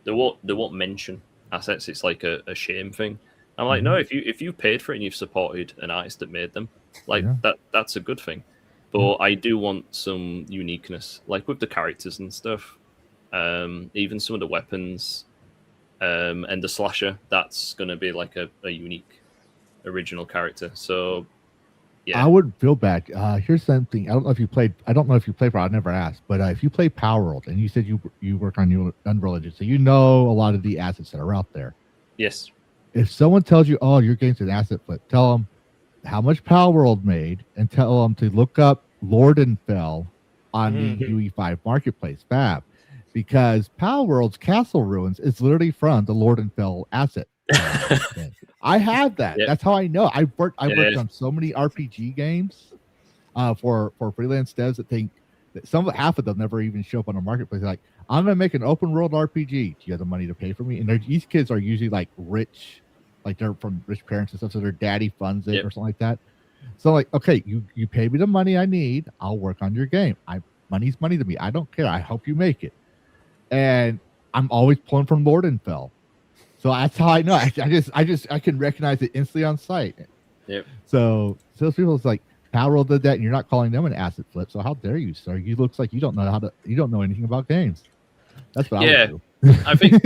they won't mention assets. It's like a shame thing. I'm like, no, if you paid for it and you've supported an artist that made them, like that's a good thing. But I do want some uniqueness, like with the characters and stuff, even some of the weapons, and the slasher. That's going to be like a unique, original character. So yeah, I would feel bad. Here's something. I don't know if you played. For. I never asked, but if you play Power World and you said you work on your Unreal Engine, so you know a lot of the assets that are out there. Yes. If someone tells you, "Oh, your game's an asset flip," tell them how much Power World made, and tell them to look up Lord and Fell on the UE5 Marketplace Fab, because Power World's Castle Ruins is literally from the Lord and Fell asset. I have that. Yep. That's how I know. I've worked on so many RPG games for freelance devs that think that half of them never even show up on the marketplace. They're like, I'm gonna make an open world RPG. Do you have the money to pay for me? And these kids are usually like rich, like they're from rich parents and stuff, so their daddy funds it or something like that. So like, okay, you pay me the money I need, I'll work on your game. Money's money to me. I don't care. I help you make it. And I'm always pulling from Lord and Fell. So that's how I know. I can recognize it instantly on site. Yep. So those people, it's like Power did that, and you're not calling them an asset flip. So how dare you, sir? You looks like you don't know anything about games. That's what I would do. I think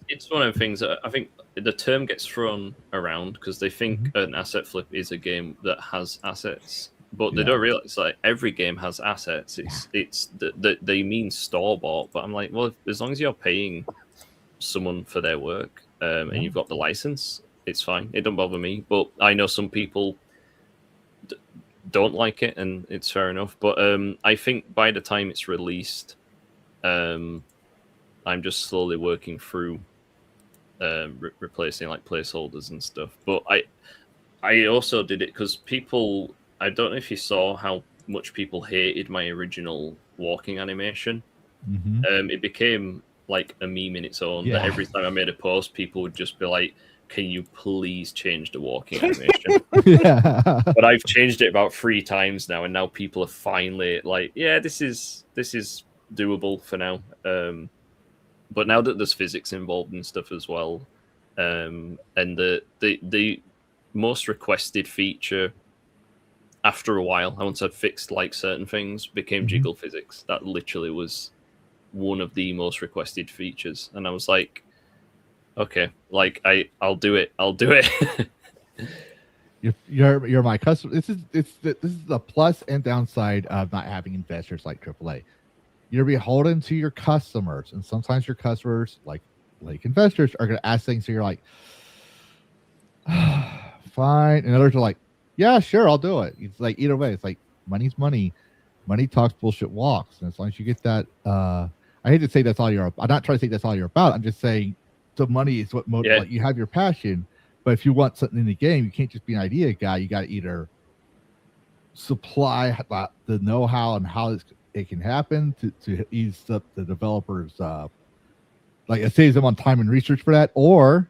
it's one of the things that I think the term gets thrown around because they think an asset flip is a game that has assets, but they don't realize like every game has assets. It's they mean store bought, but I'm like, well, as long as you're paying someone for their work and you've got the license, it's fine. It don't bother me. But I know some people don't like it, and it's fair enough. But I think by the time it's released, I'm just slowly working through replacing like placeholders and stuff. But I also did it because people, I don't know if you saw how much people hated my original walking animation. It became like a meme in its own, that every time I made a post, people would just be like, can you please change the walking animation? But I've changed it about 3 times now, and now people are finally like, yeah, this is doable for now. But now that there's physics involved and stuff as well, and the most requested feature after a while, once I'd fixed like certain things, became jiggle physics. That literally was one of the most requested features, and I was like, okay, like I'll do it. You're my customer. This is the plus and downside of not having investors like AAA. You're beholden to your customers, and sometimes your customers, like investors, are going to ask things. So you're like, fine, and others are like, yeah, sure, I'll do it. It's like either way. It's like money's money. Money talks, bullshit walks, and as long as you get that, I hate to say that's all you're. I'm not trying to say that's all you're about. I'm just saying the money is what motivates. Like, you have your passion. But if you want something in the game, you can't just be an idea guy. You got to either supply the know-how and how it can happen to ease up the developers, like it saves them on time and research for that, or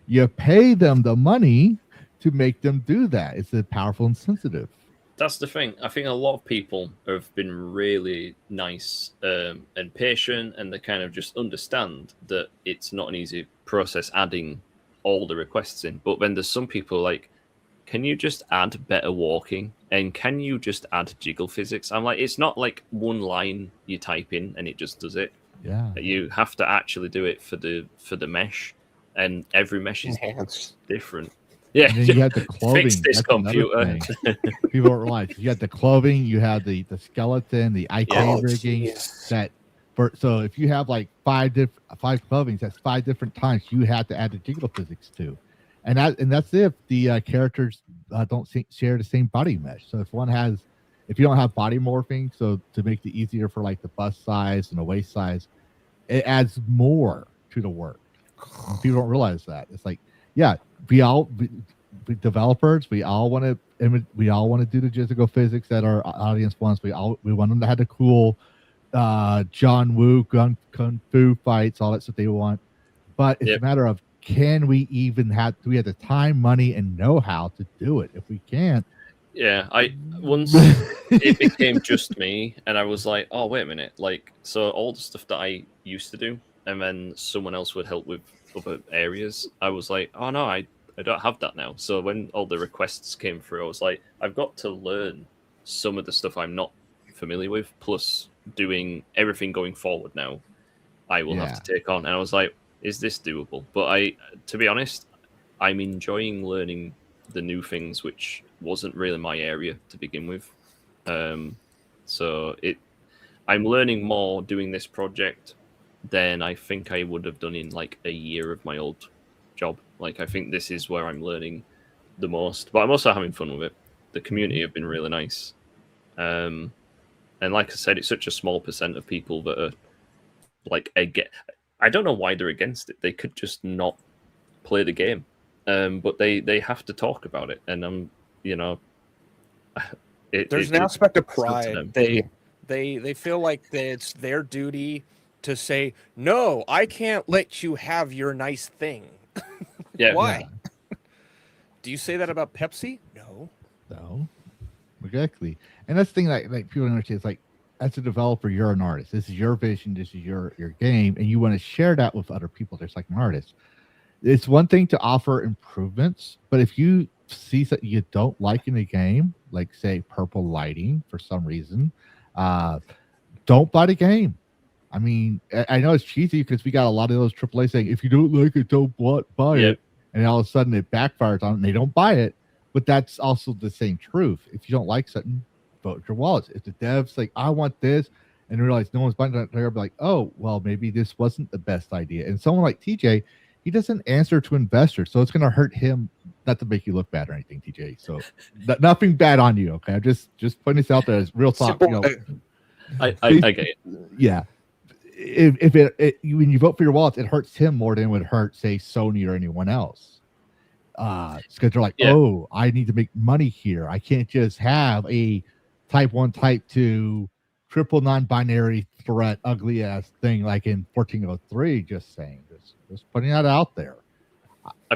you pay them the money to make them do that. It's a powerful and sensitive. That's the thing. I think a lot of people have been really nice and patient, and they kind of just understand that it's not an easy process adding all the requests in. But then there's some people like, can you just add better walking, and can you just add jiggle physics? I'm like, it's not like one line you type in and it just does it. Yeah, you have to actually do it for the mesh, and every mesh is different. Yeah, and then you have the clothing. Fix this computer. People don't realize you got the clothing, you have the skeleton, the IK rigging. So if you have like five clothings, that's 5 different times you have to add the jiggle physics to, and that's if the characters don't share the same body mesh. So if you don't have body morphing, so to make it easier for like the bust size and the waist size, it adds more to the work. And people don't realize that. It's like, yeah, we developers, we all want to do the jiggle physics that our audience wants. We want them to have the cool John Woo kung fu fights, all that stuff they want. But it's a matter of, do we have the time, money, and know-how to do it? If we can't, once it became just me, and I was like, oh, wait a minute, like, so all the stuff that I used to do, and then someone else would help with other areas, I was like, oh no, I don't have that now. So when all the requests came through, I was like, I've got to learn some of the stuff I'm not familiar with, plus doing everything going forward now I will have to take on. And I was like, is this doable? But to be honest, I'm enjoying learning the new things, which wasn't really my area to begin with. So I'm learning more doing this project than I think I would have done in like a year of my old job. Like, I think this is where I'm learning the most, but I'm also having fun with it. The community have been really nice. And like I said, it's such a small percent of people that are like, I don't know why they're against it. They could just not play the game. But they have to talk about it. And there's an aspect of pride. They feel like it's their duty to say, no, I can't let you have your nice thing. Yeah. Why? Yeah. Do you say that about Pepsi? No. Exactly. And that's the thing, like people don't understand. It's like, as a developer, you're an artist. This is your vision. This is your game, and you want to share that with other people. There's like an artist. It's one thing to offer improvements, but if you see something you don't like in the game, like say purple lighting for some reason, don't buy the game. I mean, I know it's cheesy because we got a lot of those AAA saying, if you don't like it, don't buy it. And all of a sudden it backfires on them and they don't buy it. But that's also the same truth. If you don't like something, vote with your wallets. If the devs like, I want this, and realize no one's buying it, they'll be like, oh, well, maybe this wasn't the best idea. And someone like TJ, he doesn't answer to investors, so it's going to hurt him. Not to make you look bad or anything, TJ. So nothing bad on you, okay? I'm just putting this out there as real talk. I get it. Yeah. If it when you vote for your wallets, it hurts him more than it would hurt, say, Sony or anyone else. Because they're like, oh, I need to make money here. I can't just have a type 1, type 2, triple non-binary threat, ugly ass thing like in 1403. Just saying, just putting that out there.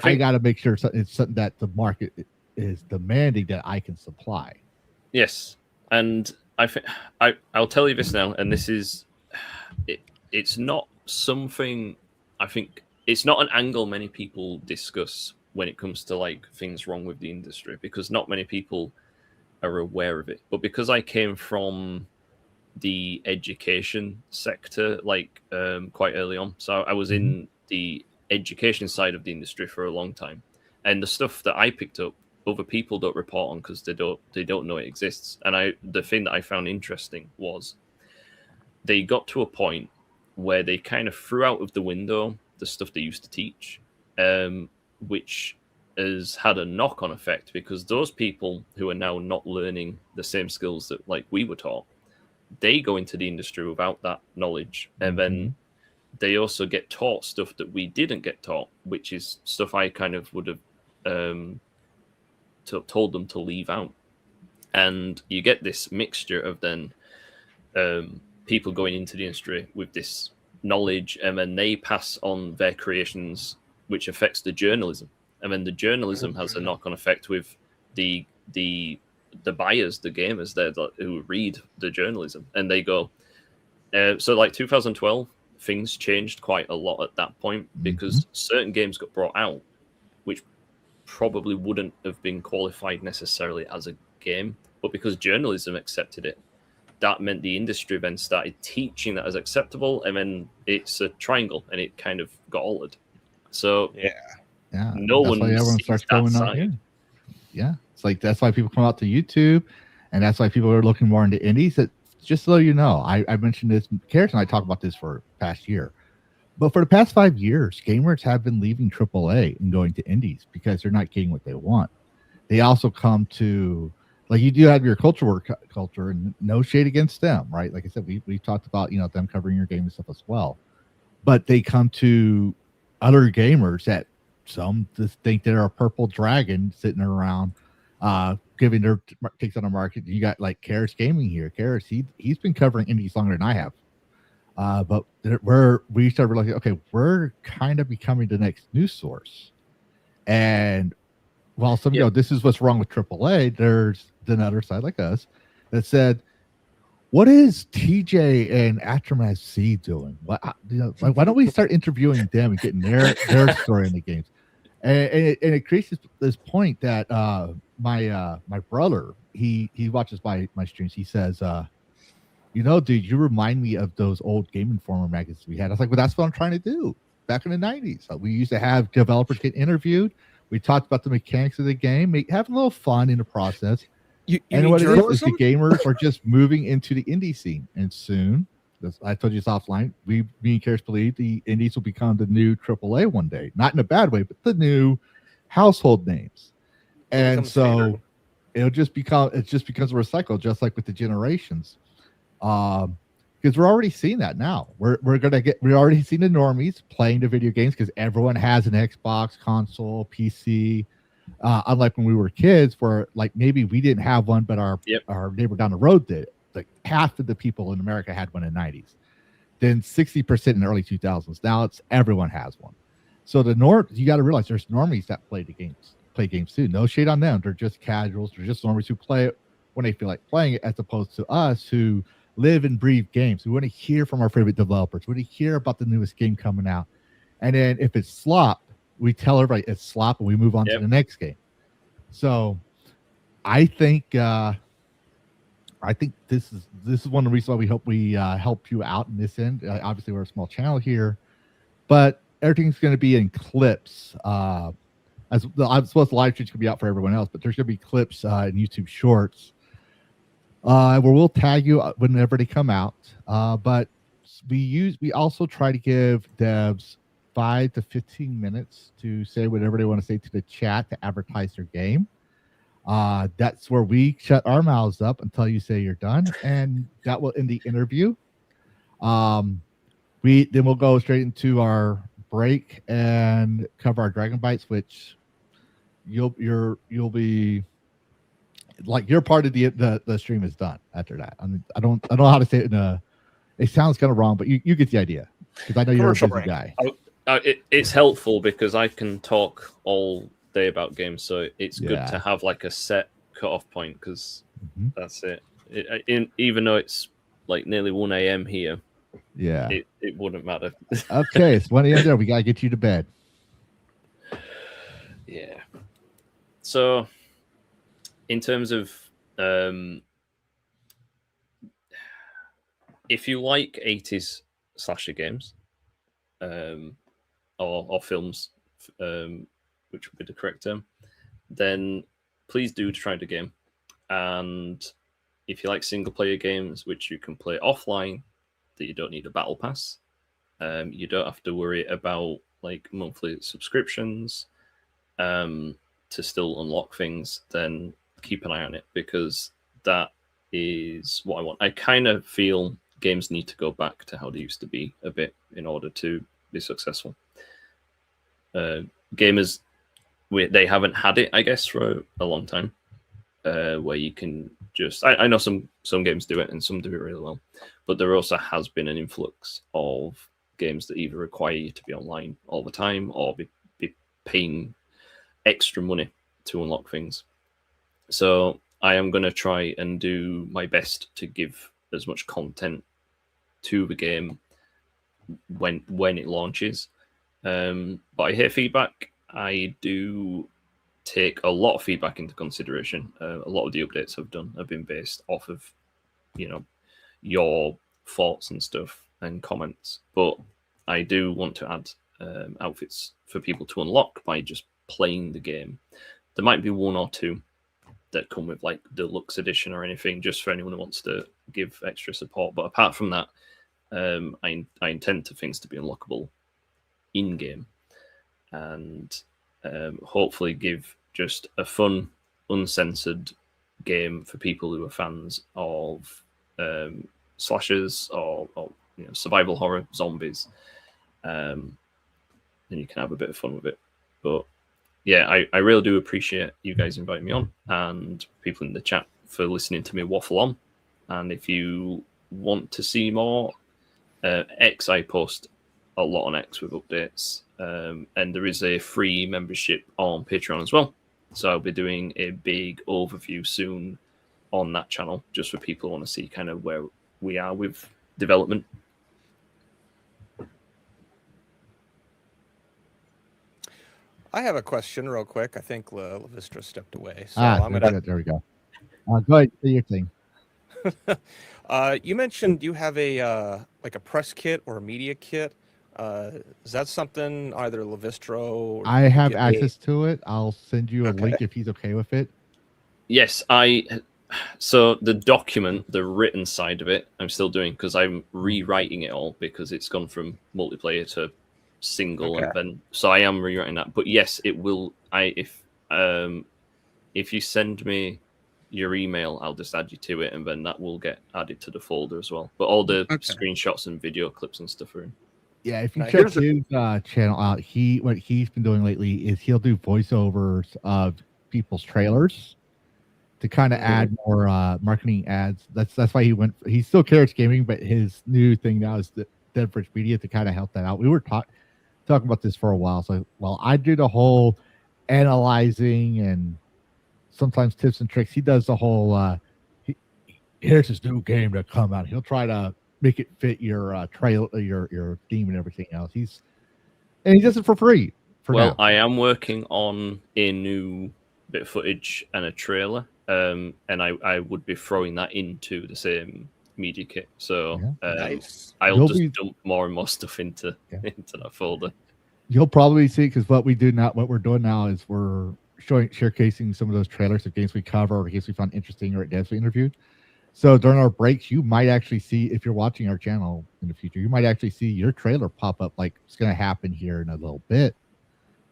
I got to make sure it's something that the market is demanding that I can supply. Yes, and I think I'll tell you this now, and this is it's not something I think it's not an angle many people discuss when it comes to like things wrong with the industry, because not many people are aware of it. But because I came from the education sector like quite early on, so I was in the education side of the industry for a long time, and the stuff that I picked up other people don't report on because they don't know it exists. And the thing that I found interesting was they got to a point where they kind of threw out of the window the stuff they used to teach, which has had a knock-on effect because those people who are now not learning the same skills that like we were taught, they go into the industry without that knowledge, and then they also get taught stuff that we didn't get taught, which is stuff I kind of would have told them to leave out. And you get this mixture of then people going into the industry with this knowledge, and then they pass on their creations, which affects the journalism. And then the journalism has a knock-on effect with the buyers, the gamers there who read the journalism, and they go. So like 2012, things changed quite a lot at that point because certain games got brought out, which probably wouldn't have been qualified necessarily as a game, but because journalism accepted it, that meant the industry then started teaching that as acceptable, and then it's a triangle, and it kind of got altered. So yeah, no that's one why everyone starts going out here. Yeah, it's like that's why people come out to YouTube, and that's why people are looking more into indies. That just so you know, I mentioned this. Carrot and I talked about this for the past year, but for the past 5 years, gamers have been leaving AAA and going to indies because they're not getting what they want. They also come to, like, you do have your culture, and no shade against them, right? Like I said, we talked about, you know, them covering your game and stuff as well, but they come to other gamers that some just think they're a purple dragon sitting around, giving their takes on the market. You got like Karis Gaming here. Karis, he's been covering indies longer than I have, but we started realizing, okay, we're kind of becoming the next news source, and while some go, this is what's wrong with AAA, there's another side like us that said, what is TJ and Aftermath C doing? What, you know, like, why don't we start interviewing them and getting their story in the games? And it creates this point that my brother, he watches my streams. He says, you know, dude, you remind me of those old Game Informer magazines we had. I was like, well, that's what I'm trying to do. Back in the 90s, we used to have developers get interviewed. We talked about the mechanics of the game, have a little fun in the process. And what it is the gamers are just moving into the indie scene. And soon, I told you this offline, me and Karis believe the indies will become the new AAA one day. Not in a bad way, but the new household names. And so it just becomes a recycle, just like with the generations. Because we're already seeing that now. We're already seeing the normies playing the video games because everyone has an Xbox, console, PC. Unlike when we were kids, where like maybe we didn't have one, but our neighbor down the road did. Like half of the people in America had one in the 90s. Then 60% in the early 2000s. Now it's everyone has one. So you got to realize there's normies that play games too. No shade on them. They're just casuals. They're just normies who play it when they feel like playing it, as opposed to us who live and breathe games. We want to hear from our favorite developers. We want to hear about the newest game coming out. And then if it's slop, we tell everybody it's slop and we move on to the next game. So I think this is one of the reasons why we hope we help you out in this end. Obviously, we're a small channel here, but everything's going to be in clips. I'm supposed to live streams can be out for everyone else, but there's going to be clips in YouTube Shorts where we'll tag you whenever they come out. But we also try to give devs 5 to 15 minutes to say whatever they want to say to the chat to advertise their game. That's where we shut our mouths up until you say you're done, and that will end the interview. Then we'll go straight into our break and cover our Dragon Bites, which you'll be like your part of the stream is done after that. I mean, I don't know how to say it it sounds kind of wrong, but you get the idea because I know you're a busy guy. It's helpful because I can talk all day about games, so it's good to have like a set cutoff point because that's it. Even though it's like nearly 1 a.m. here, it wouldn't matter. Okay, it's 1 a.m. there. We gotta get you to bed. Yeah. So, in terms of if you like 80s slasher games, or films, which would be the correct term, then please do try the game. And if you like single player games, which you can play offline, that you don't need a battle pass, you don't have to worry about like monthly subscriptions to still unlock things, then keep an eye on it, because that is what I want. I kind of feel games need to go back to how they used to be a bit in order to be successful. Gamers, they haven't had it, I guess, for a long time, where you can just... I know some games do it and some do it really well, but there also has been an influx of games that either require you to be online all the time or be paying extra money to unlock things. So I am going to try and do my best to give as much content to the game when it launches. But I hear feedback. I do take a lot of feedback into consideration. A lot of the updates have been based off of, your thoughts and stuff and comments. But I do want to add outfits for people to unlock by just playing the game. There might be one or two that come with like deluxe edition or anything, just for anyone who wants to give extra support. But apart from that, I intend to things to be unlockable in game, and hopefully give just a fun, uncensored game for people who are fans of slashers or survival horror, zombies. And you can have a bit of fun with it. But yeah, I really do appreciate you guys inviting me on, and people in the chat for listening to me waffle on. And if you want to see more, X, I post a lot on X with updates, and there is a free membership on Patreon as well. So I'll be doing a big overview soon on that channel, just for people who want to see kind of where we are with development. I have a question real quick. I think Lavistra stepped away. So there we go. Go ahead, say your thing. You mentioned you have a press kit or a media kit. Is that something either Lavistro or I have access to it. I'll send you a link if he's okay with it. Yes, so the document, the written side of it, I'm still doing, because I'm rewriting it all because it's gone from multiplayer to single, and then so I am rewriting that. But yes, it will. If you send me your email, I'll just add you to it, and then that will get added to the folder as well. But all the screenshots and video clips and stuff are in. Yeah, if you check his channel out, what he's been doing lately is he'll do voiceovers of people's trailers to kind of add more marketing ads. That's why he's still Carrots Gaming, but his new thing now is the Deadbridge Media to kind of help that out. We were talking about this for a while. So, I do the whole analyzing and sometimes tips and tricks. He does the whole, here's his new game to come out. He'll try to make it fit your trail, your theme and everything else. He does it for free. Now. I am working on a new bit of footage and a trailer. And I would be throwing that into the same media kit. So nice. I'll just dump more and more stuff into that folder. You'll probably see, because what we're doing now is we're showcasing some of those trailers of games we cover or games we found interesting or devs we interviewed. So during our breaks, you might actually see, if you're watching our channel in the future, you might actually see your trailer pop up, like it's going to happen here in a little bit.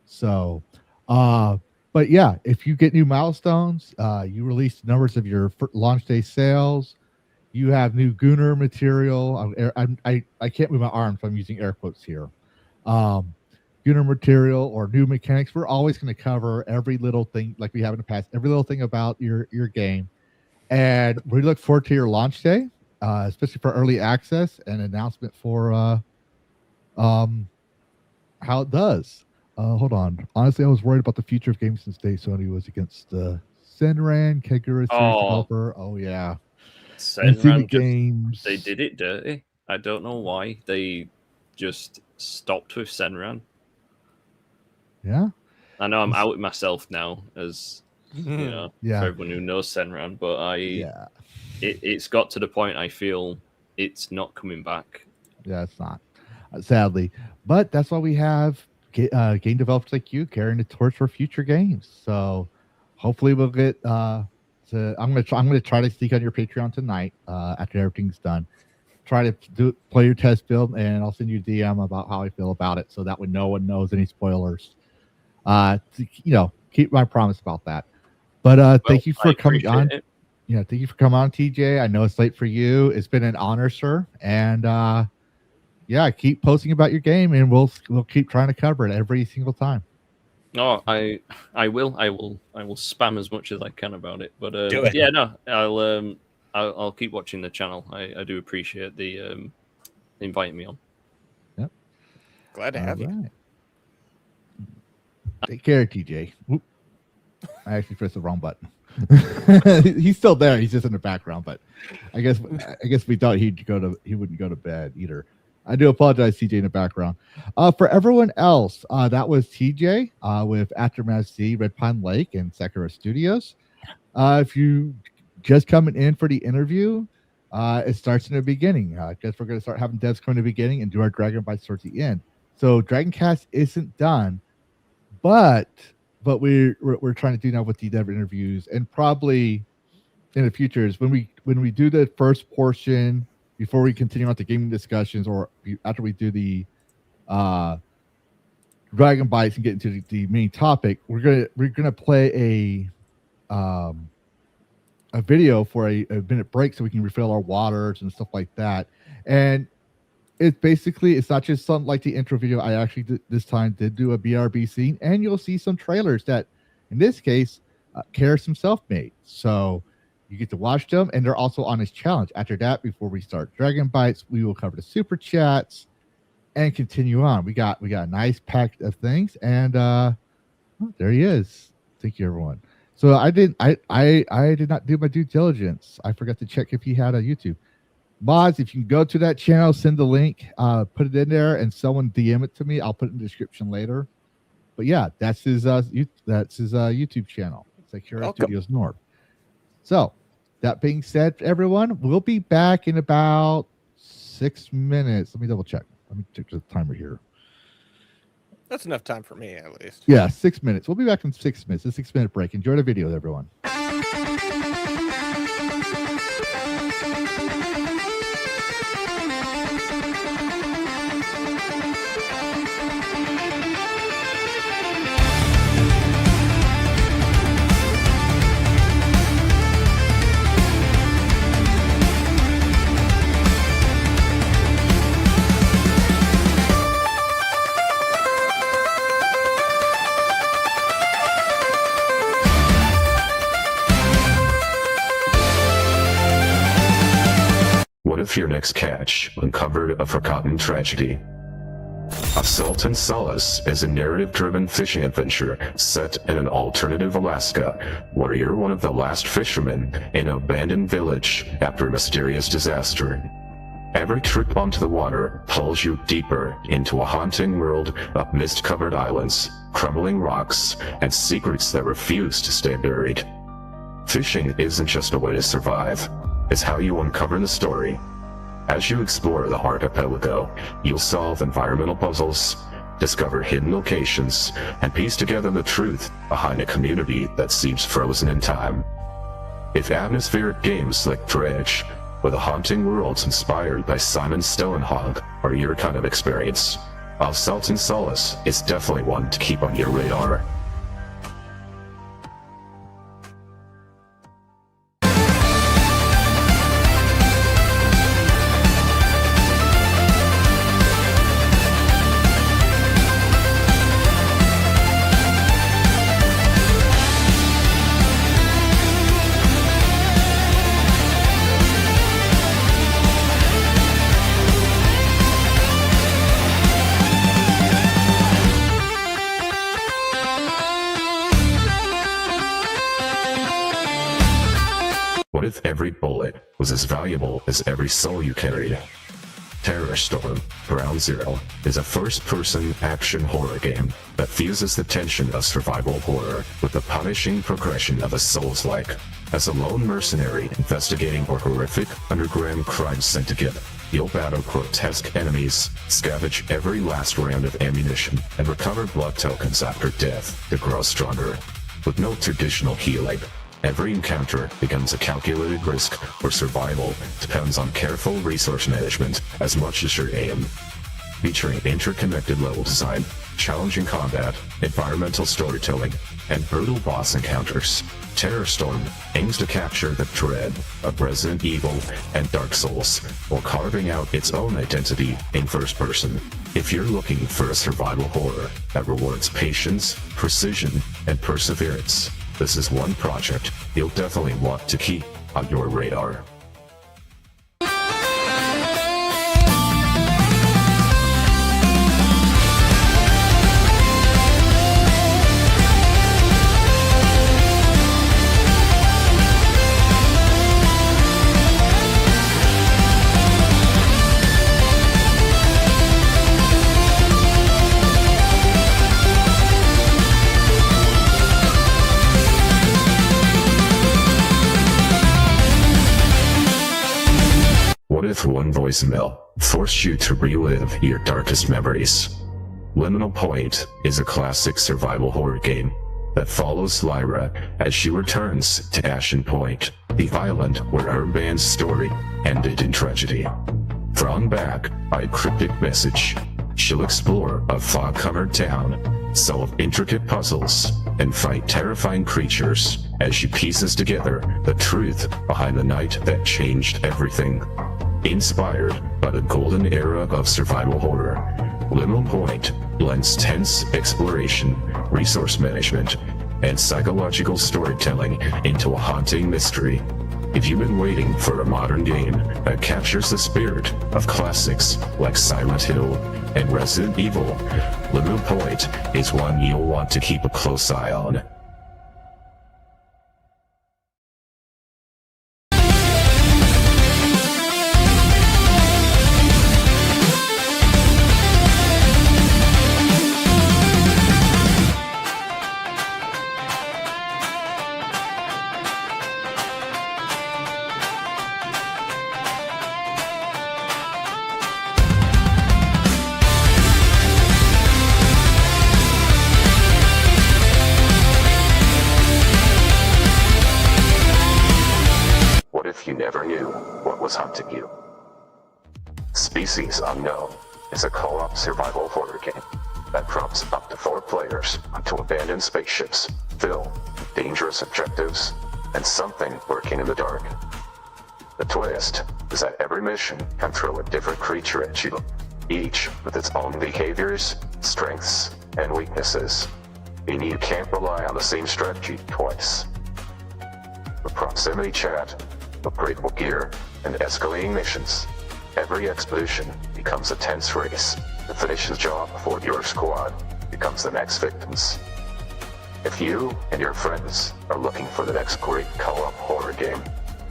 So, but yeah, if you get new milestones, you release numbers of your launch day sales. You have new Gunner material. I can't move my arms, so I'm using air quotes here. Gunner material or new mechanics. We're always going to cover every little thing, like we have in the past, every little thing about your game. And we look forward to your launch day, especially for early access and announcement for how it does. Hold on. Honestly, I was worried about the future of games since day Sony was against Senran, Kagura series developer. Oh yeah, Senran games. They did it dirty. I don't know why they just stopped with Senran. Yeah, I know I'm out with myself now, as for everyone who knows Senran, but it's got to the point I feel it's not coming back. Yeah, it's not, sadly, but that's why we have game developers like you carrying the torch for future games. So hopefully we'll get. I'm gonna try to sneak on your Patreon tonight after everything's done. Try to play your test build, and I'll send you a DM about how I feel about it, so that way no one knows any spoilers. Keep my promise about that. But thank you for coming on. Yeah, thank you for coming on, TJ. I know it's late for you. It's been an honor, sir. And keep posting about your game, and we'll keep trying to cover it every single time. No, I will spam as much as I can about it. But Do it. yeah, no, I'll keep watching the channel. I do appreciate the inviting me on. Yep. Glad to have you. Right. Take care, TJ. Whoop. I actually pressed the wrong button. He's still there. He's just in the background, but I guess we thought he wouldn't go to bed either. I do apologize, TJ, in the background. For everyone else, that was TJ with Aftermath Z, Red Pine Lake, and Sakura Studios. If you just coming in for the interview, it starts in the beginning. I guess we're going to start having devs come in the beginning and do our Dragon Bites towards the end. So DragonCast isn't done, but we're trying to do now with the dev interviews, and probably in the future is when we do the first portion before we continue on to gaming discussions, or after we do the Dragon Bites and get into the main topic, we're gonna play a video for a minute break so we can refill our waters and stuff like that. And it's not just something like the intro video. I actually this time did do a BRB scene, and you'll see some trailers that, in this case, Karis himself made. So you get to watch them, and they're also on his challenge. After that, before we start Dragon Bites, we will cover the super chats and continue on. We got a nice pack of things, and there he is. Thank you, everyone. So I did not do my due diligence. I forgot to check if he had a YouTube. Mods, if you can go to that channel, send the link, put it in there, and someone DM it to me. I'll put it in the description later. But yeah, that's his YouTube channel. It's Sakura Studios North. So that being said, everyone, we'll be back in about 6 minutes. Let me double check. Let me check the timer here. That's enough time for me, at least. Yeah, 6 minutes. We'll be back in 6 minutes. A 6-minute break. Enjoy the video, everyone. What if your next catch uncovered a forgotten tragedy? Assault and Solace is a narrative-driven fishing adventure set in an alternative Alaska, where you're one of the last fishermen in an abandoned village after a mysterious disaster. Every trip onto the water pulls you deeper into a haunting world of mist-covered islands, crumbling rocks, and secrets that refuse to stay buried. Fishing isn't just a way to survive. It's how you uncover the story. As you explore the archipelago, you'll solve environmental puzzles, discover hidden locations, and piece together the truth behind a community that seems frozen in time. If atmospheric games like Dredge, or the haunting worlds inspired by Simon Stolenhog are your kind of experience, Assault and Solace is definitely one to keep on your radar. What if every bullet was as valuable as every soul you carried? Terror Storm Ground Zero is a first-person action horror game that fuses the tension of survival horror with the punishing progression of a Souls-like. As a lone mercenary investigating a horrific underground crime syndicate, you'll battle grotesque enemies, scavenge every last round of ammunition, and recover blood tokens after death to grow stronger. with no traditional healing. Every encounter becomes a calculated risk or survival, depends on careful resource management as much as your aim. Featuring interconnected level design, challenging combat, environmental storytelling, and brutal boss encounters, Terrorstorm aims to capture the dread of Resident Evil and Dark Souls, while carving out its own identity in first person. If you're looking for a survival horror that rewards patience, precision, and perseverance, this is one project you'll definitely want to keep on your radar. What if one voicemail forced you to relive your darkest memories? Liminal Point is a classic survival horror game that follows Lyra as she returns to Ashen Point, the island where her band's story ended in tragedy. Thrown back by a cryptic message, she'll explore a fog-covered town, solve intricate puzzles, and fight terrifying creatures as she pieces together the truth behind the night that changed everything. Inspired by the golden era of survival horror, Liminal Point blends tense exploration, resource management, and psychological storytelling into a haunting mystery. If you've been waiting for a modern game that captures the spirit of classics like Silent Hill and Resident Evil, Liminal Point is one you'll want to keep a close eye on. You never knew what was hunting you. Species Unknown is a co-op survival horror game that drops up to 4 players onto abandoned spaceships filled with dangerous objectives and something lurking in the dark. The twist is that every mission can throw a different creature at you, each with its own behaviors, strengths, and weaknesses, meaning you can't rely on the same strategy twice. With proximity chat, upgradable gear, and escalating missions, every expedition becomes a tense race to finish the job before your squad becomes the next victims. If you and your friends are looking for the next great co-op horror game,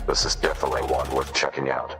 this is definitely one worth checking out.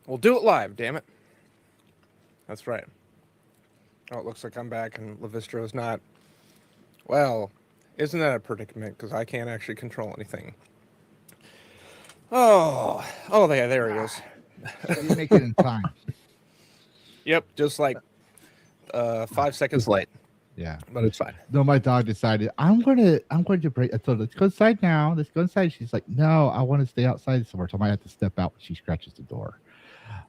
We'll do it live, damn it. That's right. Oh, it looks like I'm back and Levistro's not. Well, isn't that a predicament? Because I can't actually control anything. Oh, there he is. You make it in time. Yep, just like 5 seconds late. Yeah, but it's fine. No, my dog decided I'm going to break. I told her, let's go inside now. Let's go inside. She's like, no, I want to stay outside somewhere. So I might have to step out when she scratches the door.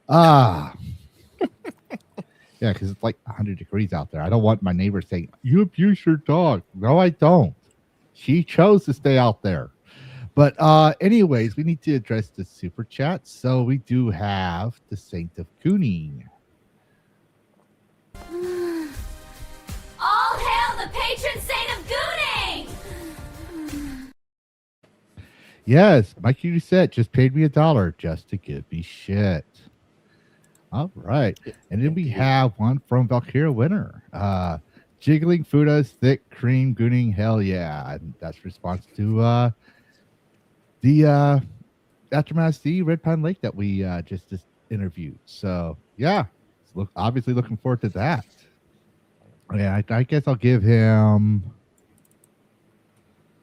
Yeah, because it's like 100 degrees out there. I don't want my neighbor saying, you abuse your dog. No, I don't. She chose to stay out there. But anyways, we need to address the super chat. So we do have the Saint of Kuning. All hail the patron saint of Gooning! Yes, Mike you said just paid me $1 just to give me shit. All right. And then we Indeed. have one from Valkyria Winner. Jiggling Fuda's thick cream gooning hell yeah. And that's response to the Aftermath the Red Pine Lake that we just interviewed. So yeah, obviously looking forward to that. Yeah, I guess I'll give him.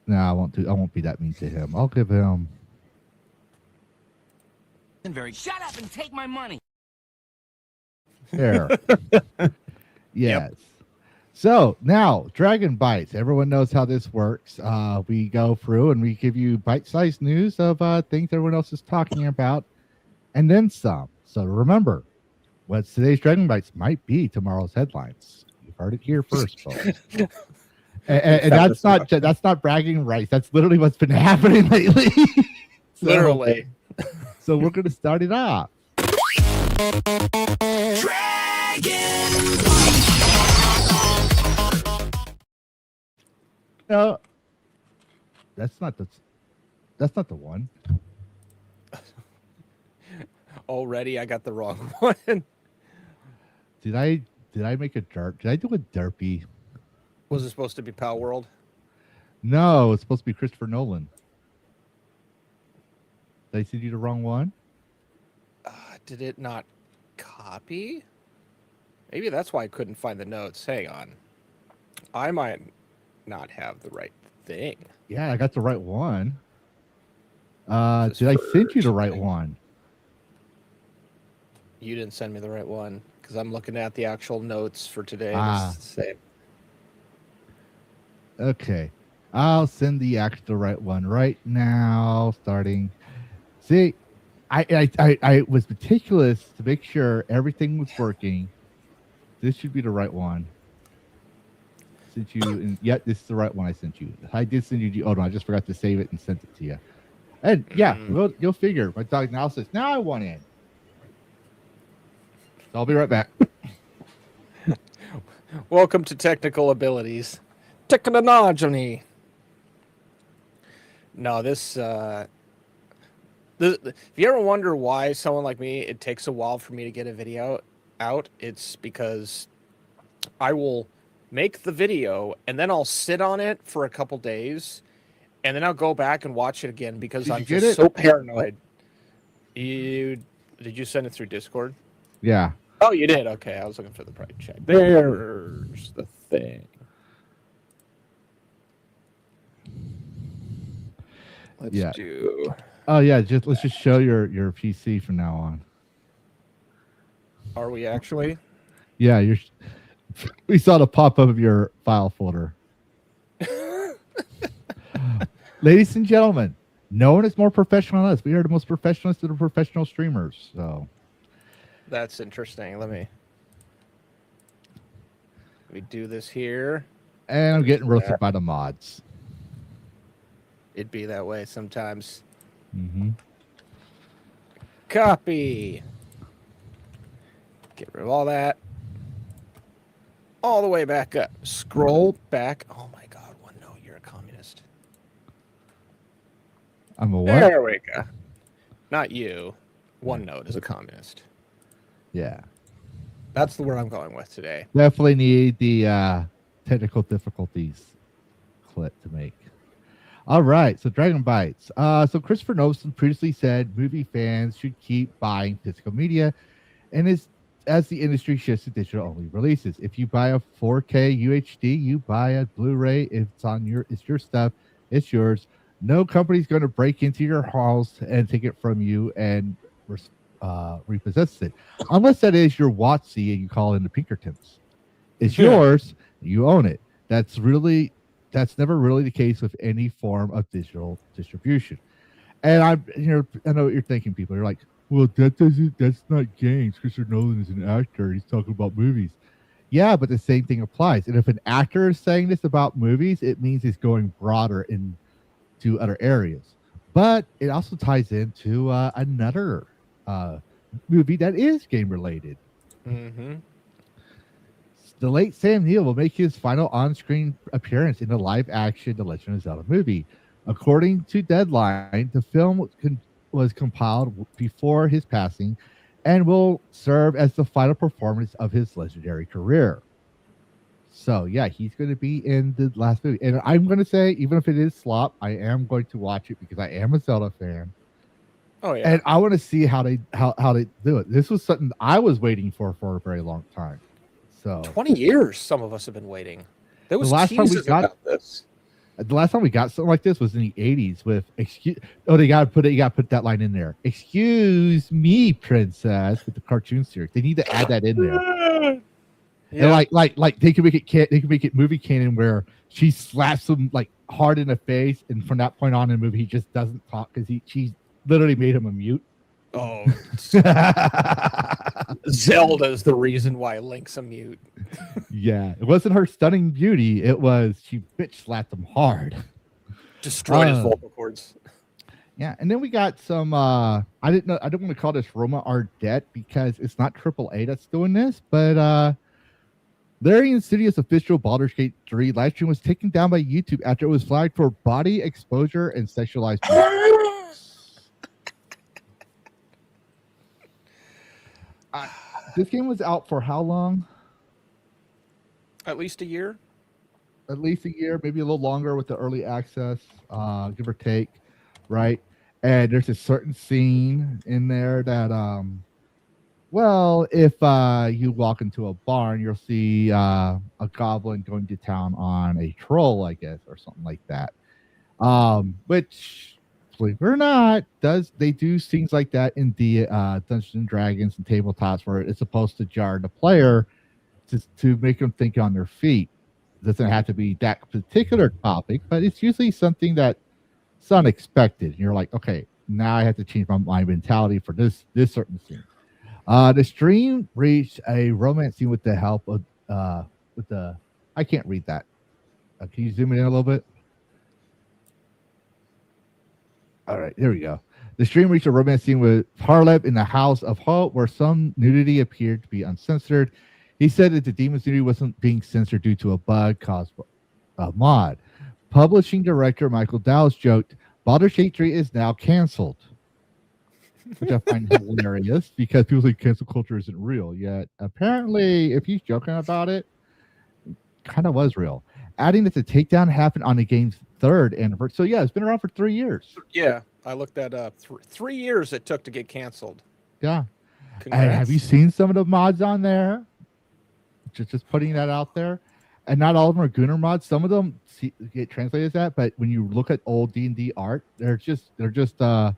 No, I won't be that mean to him. I'll give him. Shut up and take my money. There. Yes. So now, Dragon Bites. Everyone knows how this works. We go through and we give you bite-sized news of things everyone else is talking about, and then some. So remember, what today's Dragon Bites might be tomorrow's headlines. You've heard it here first, folks. and that's not bragging rights. That's literally what's been happening lately. Literally. So we're going to start it off. No, that's not the one. Already, I got the wrong one. Did I make a derp? Did I do a derpy? Was it supposed to be Power World? No, it's supposed to be Christopher Nolan. Did I send you the wrong one? Did it not copy? Maybe that's why I couldn't find the notes. Hang on. I might not have the right thing. Yeah, I got the right one. Did I send you the right one? You didn't send me the right one because I'm looking at the actual notes for today. Ah. It's the same. Okay. I'll send the right one right now, starting. See, I was meticulous to make sure everything was working. This should be the right one. Sent you, and yet this is the right one I sent you. I did send you. Oh no, I just forgot to save it and sent it to you. And yeah, you'll figure. My dog now says, now I want in. So I'll be right back. Welcome to Technical Abilities. Technology. No, this. If you ever wonder why someone like me, it takes a while for me to get a video out, it's because I will make the video and then I'll sit on it for a couple days and then I'll go back and watch it again because I'm just so paranoid. Did you send it through Discord? Yeah. Oh, you did? Okay, I was looking for the private chat. There's the thing. Let's do. Oh yeah, let's just show your PC from now on. Are we actually? Yeah, we saw the pop-up of your file folder. Ladies and gentlemen, no one is more professional than us. We are the most professionalist of the professional streamers. So that's interesting. Let me do this here. And I'm getting roasted by the mods. It'd be that way sometimes. Mm-hmm. Copy. Get rid of all that. All the way back up. Scroll back. Oh my God, OneNote, you're a communist. I'm a what? There we go. Not you. OneNote is a communist. Yeah. That's the word I'm going with today. Definitely need the technical difficulties clip to make. All right, so Dragon Bites. So Christopher Nolan previously said movie fans should keep buying physical media, and as the industry shifts to digital-only releases. If you buy a 4K UHD, you buy a Blu-ray. If it's your stuff, it's yours. No company's going to break into your halls and take it from you and repossess it, unless that is your WotC and you call in the Pinkertons. It's yours. You own it. That's never really the case with any form of digital distribution. And I know what you're thinking, people. You're like, well, that's not games. Christopher Nolan is an actor. He's talking about movies. Yeah, but the same thing applies. And if an actor is saying this about movies, it means he's going broader into other areas. But it also ties into another movie that is game related. Mm-hmm. The late Sam Neill will make his final on-screen appearance in the live-action The Legend of Zelda movie. According to Deadline, the film was compiled before his passing and will serve as the final performance of his legendary career. So, yeah, he's going to be in the last movie. And I'm going to say, even if it is slop, I am going to watch it because I am a Zelda fan. Oh, yeah. And I want to see how they do it. This was something I was waiting for a very long time. So 20 years some of us have been waiting. There was the last time we teases got about this. the last time we got something like this was in the 80s with you gotta put that line in there. Excuse me, princess, with the cartoon series. They need to add that in there. Yeah. And like they can make it movie canon where she slaps him like hard in the face, and from that point on in the movie he just doesn't talk because she literally made him a mute. Oh, Zelda's the reason why Link's a mute. Yeah, it wasn't her stunning beauty. It was she bitch slapped him hard. Destroyed his vocal cords. Yeah, and then we got some. I don't want to call this Roma Ardet because it's not AAA that's doing this, but Larry Insidious official Baldur's Gate 3 live stream was taken down by YouTube after it was flagged for body exposure and sexualized. This game was out for how long? At least a year. At least a year, maybe a little longer with the early access, give or take, right? And there's a certain scene in there that, if you walk into a barn, you'll see a goblin going to town on a troll, I guess, or something like that. Which, believe it or not, they do things like that in the Dungeons and Dragons and tabletops where it's supposed to jar the player to make them think on their feet. It doesn't have to be that particular topic, but it's usually something that's unexpected. And you're like, okay, now I have to change my mentality for this certain scene. The stream reached a romance scene with the help of I can't read that. Can you zoom it in a little bit? All right, here we go. The stream reached a romance scene with Harleb in the House of Hope, where some nudity appeared to be uncensored. He said that the demon's nudity wasn't being censored due to a bug caused by a mod. Publishing director Michael Dowles joked, Baldur's Gate 3 is now canceled, which I find hilarious because people think cancel culture isn't real. Yet, apparently, if he's joking about it, kind of was real. Adding that the takedown happened on the game's third anniversary. So, yeah, it's been around for 3 years. Yeah, I looked that up. 3 years it took to get canceled. Yeah. Congrats. And have you seen some of the mods on there? Just putting that out there. And not all of them are Gunner mods. Some of them get translated as that, but when you look at old D&D art, they're just that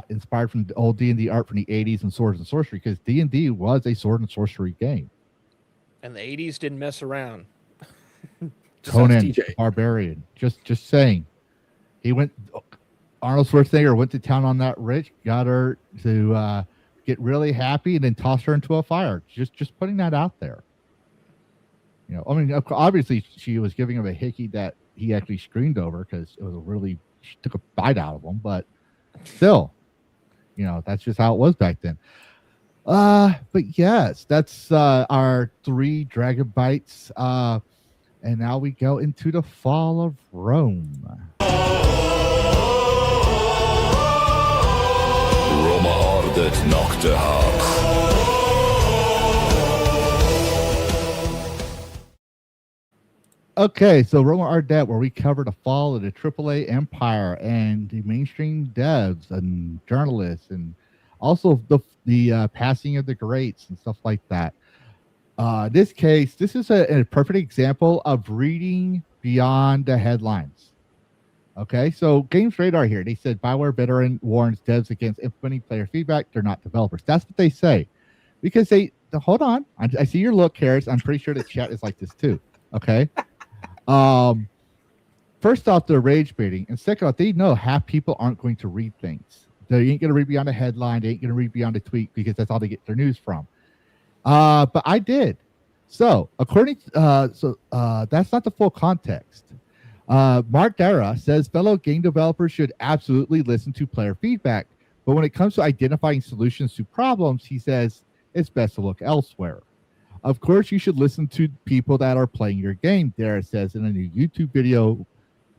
inspired from the old D&D art from the 80s and Swords and Sorcery, because D&D was a sword and sorcery game. And the 80s didn't mess around. Conan Barbarian. Just saying. Arnold Schwarzenegger went to town on that rich, got her to get really happy, and then tossed her into a fire. Just putting that out there. You know, I mean, obviously she was giving him a hickey that he actually screamed over because it was she took a bite out of him, but still, you know, that's just how it was back then. But yes, that's our 3 Dragon Bites. And now we go into the fall of Rome. Roma Ardet knockte hart. Okay, so Roma Ardet, where we cover the fall of the AAA empire and the mainstream devs and journalists, and also the passing of the greats and stuff like that. This is a perfect example of reading beyond the headlines. Okay, so Games Radar here, they said BioWare veteran warns devs against implementing player feedback. They're not developers. That's what they say. Because hold on. I see your look, Harris. I'm pretty sure the chat is like this too. Okay. First off, they're rage baiting. And second off, they know half people aren't going to read things. They ain't going to read beyond a headline. They ain't going to read beyond a tweet because that's all they get their news from. But I did. So according to, that's not the full context. Mark Dara says fellow game developers should absolutely listen to player feedback, but when it comes to identifying solutions to problems, he says it's best to look elsewhere. Of course, you should listen to people that are playing your game, Dara says in a new YouTube video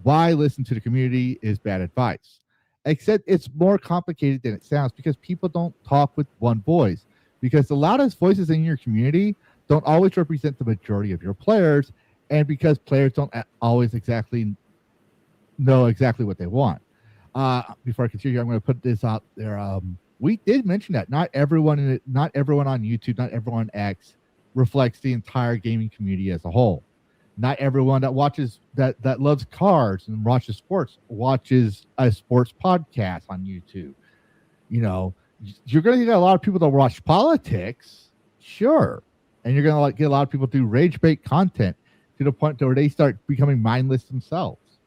why listen to the community is bad advice. Except it's more complicated than it sounds because people don't talk with one voice. Because the loudest voices in your community don't always represent the majority of your players, and because players don't always exactly know exactly what they want. Before I continue, I'm going to put this out there. We did mention that not everyone on YouTube, not everyone on X reflects the entire gaming community as a whole. Not everyone that watches that loves cars and watches sports watches a sports podcast on YouTube. You know, you're going to get a lot of people that watch politics, sure, and you're going to get a lot of people do rage bait content to the point where they start becoming mindless themselves.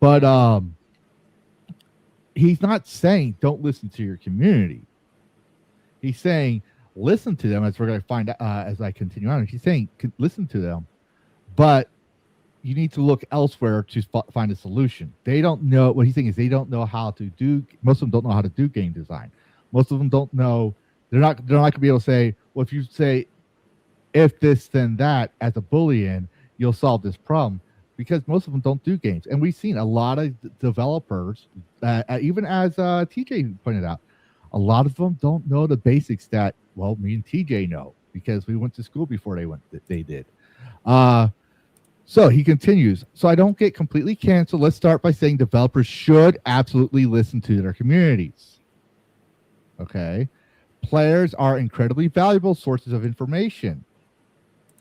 But he's not saying don't listen to your community. He's saying listen to them, as we're going to find out as I continue on. He's saying listen to them, but you need to look elsewhere to find a solution. They don't know what he's saying is they don't know how to do. Most of them don't know how to do game design. Most of them don't know. They're not going to be able to say, well, if you say if this then that as a Boolean, you'll solve this problem. Because most of them don't do games. And we've seen a lot of developers, even as TJ pointed out, a lot of them don't know the basics that, well, me and TJ know because we went to school before they did. So he continues. So I don't get completely canceled. Let's start by saying developers should absolutely listen to their communities. Okay. Players are incredibly valuable sources of information.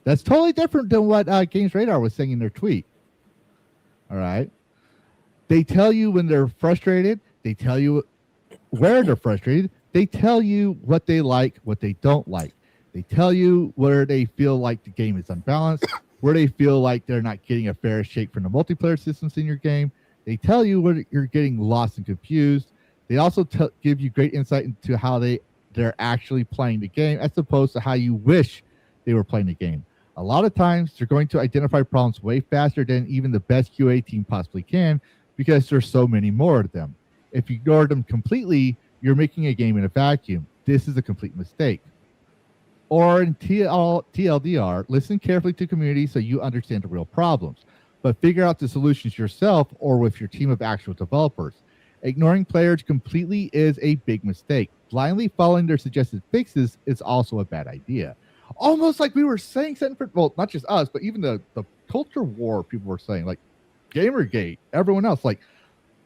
That's totally different than what Games Radar was saying in their tweet. All right. They tell you when they're frustrated. They tell you where they're frustrated. They tell you what they like, what they don't like. They tell you where they feel like the game is unbalanced, where they feel like they're not getting a fair shake from the multiplayer systems in your game. They tell you where you're getting lost and confused. They also give you great insight into how they're actually playing the game as opposed to how you wish they were playing the game. A lot of times, they're going to identify problems way faster than even the best QA team possibly can because there's so many more of them. If you ignore them completely, you're making a game in a vacuum. This is a complete mistake. Or in TLDR, listen carefully to community so you understand the real problems, but figure out the solutions yourself or with your team of actual developers. Ignoring players completely is a big mistake. Blindly following their suggested fixes is also a bad idea. Almost like we were saying something for, well, not just us, but even the culture war people were saying, like Gamergate, everyone else, like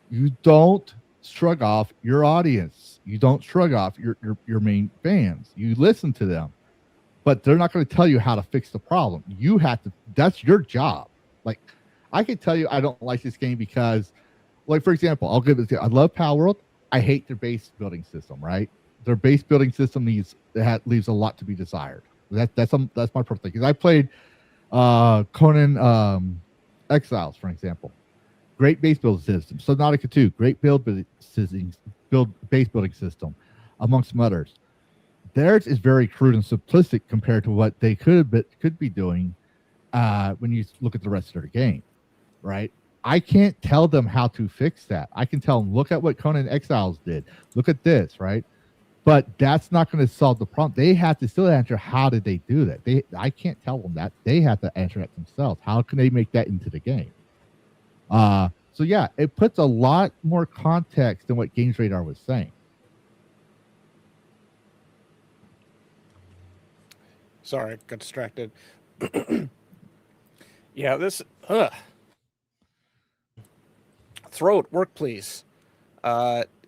you don't shrug off your audience. You don't shrug off your main fans. You listen to them, but they're not going to tell you how to fix the problem. You have to, that's your job. Like I can tell you, I don't like this game because, like, for example, I'll give it, I love Palworld. I hate their base building system, right? Their base building system leaves a lot to be desired. That's my personal thing. Because I played Conan Exiles, for example. Great base building system. Subnautica 2, great base building system, amongst some others. Theirs is very crude and simplistic compared to what they could be doing when you look at the rest of their game, right? I can't tell them how to fix that. I can tell them, look at what Conan Exiles did. Look at this, right? But that's not going to solve the problem. They have to still answer, how did they do that? I can't tell them that. They have to answer that themselves. How can they make that into the game? So yeah, it puts a lot more context than what Games Radar was saying. Sorry, I got distracted. Yeah, this throat work, please.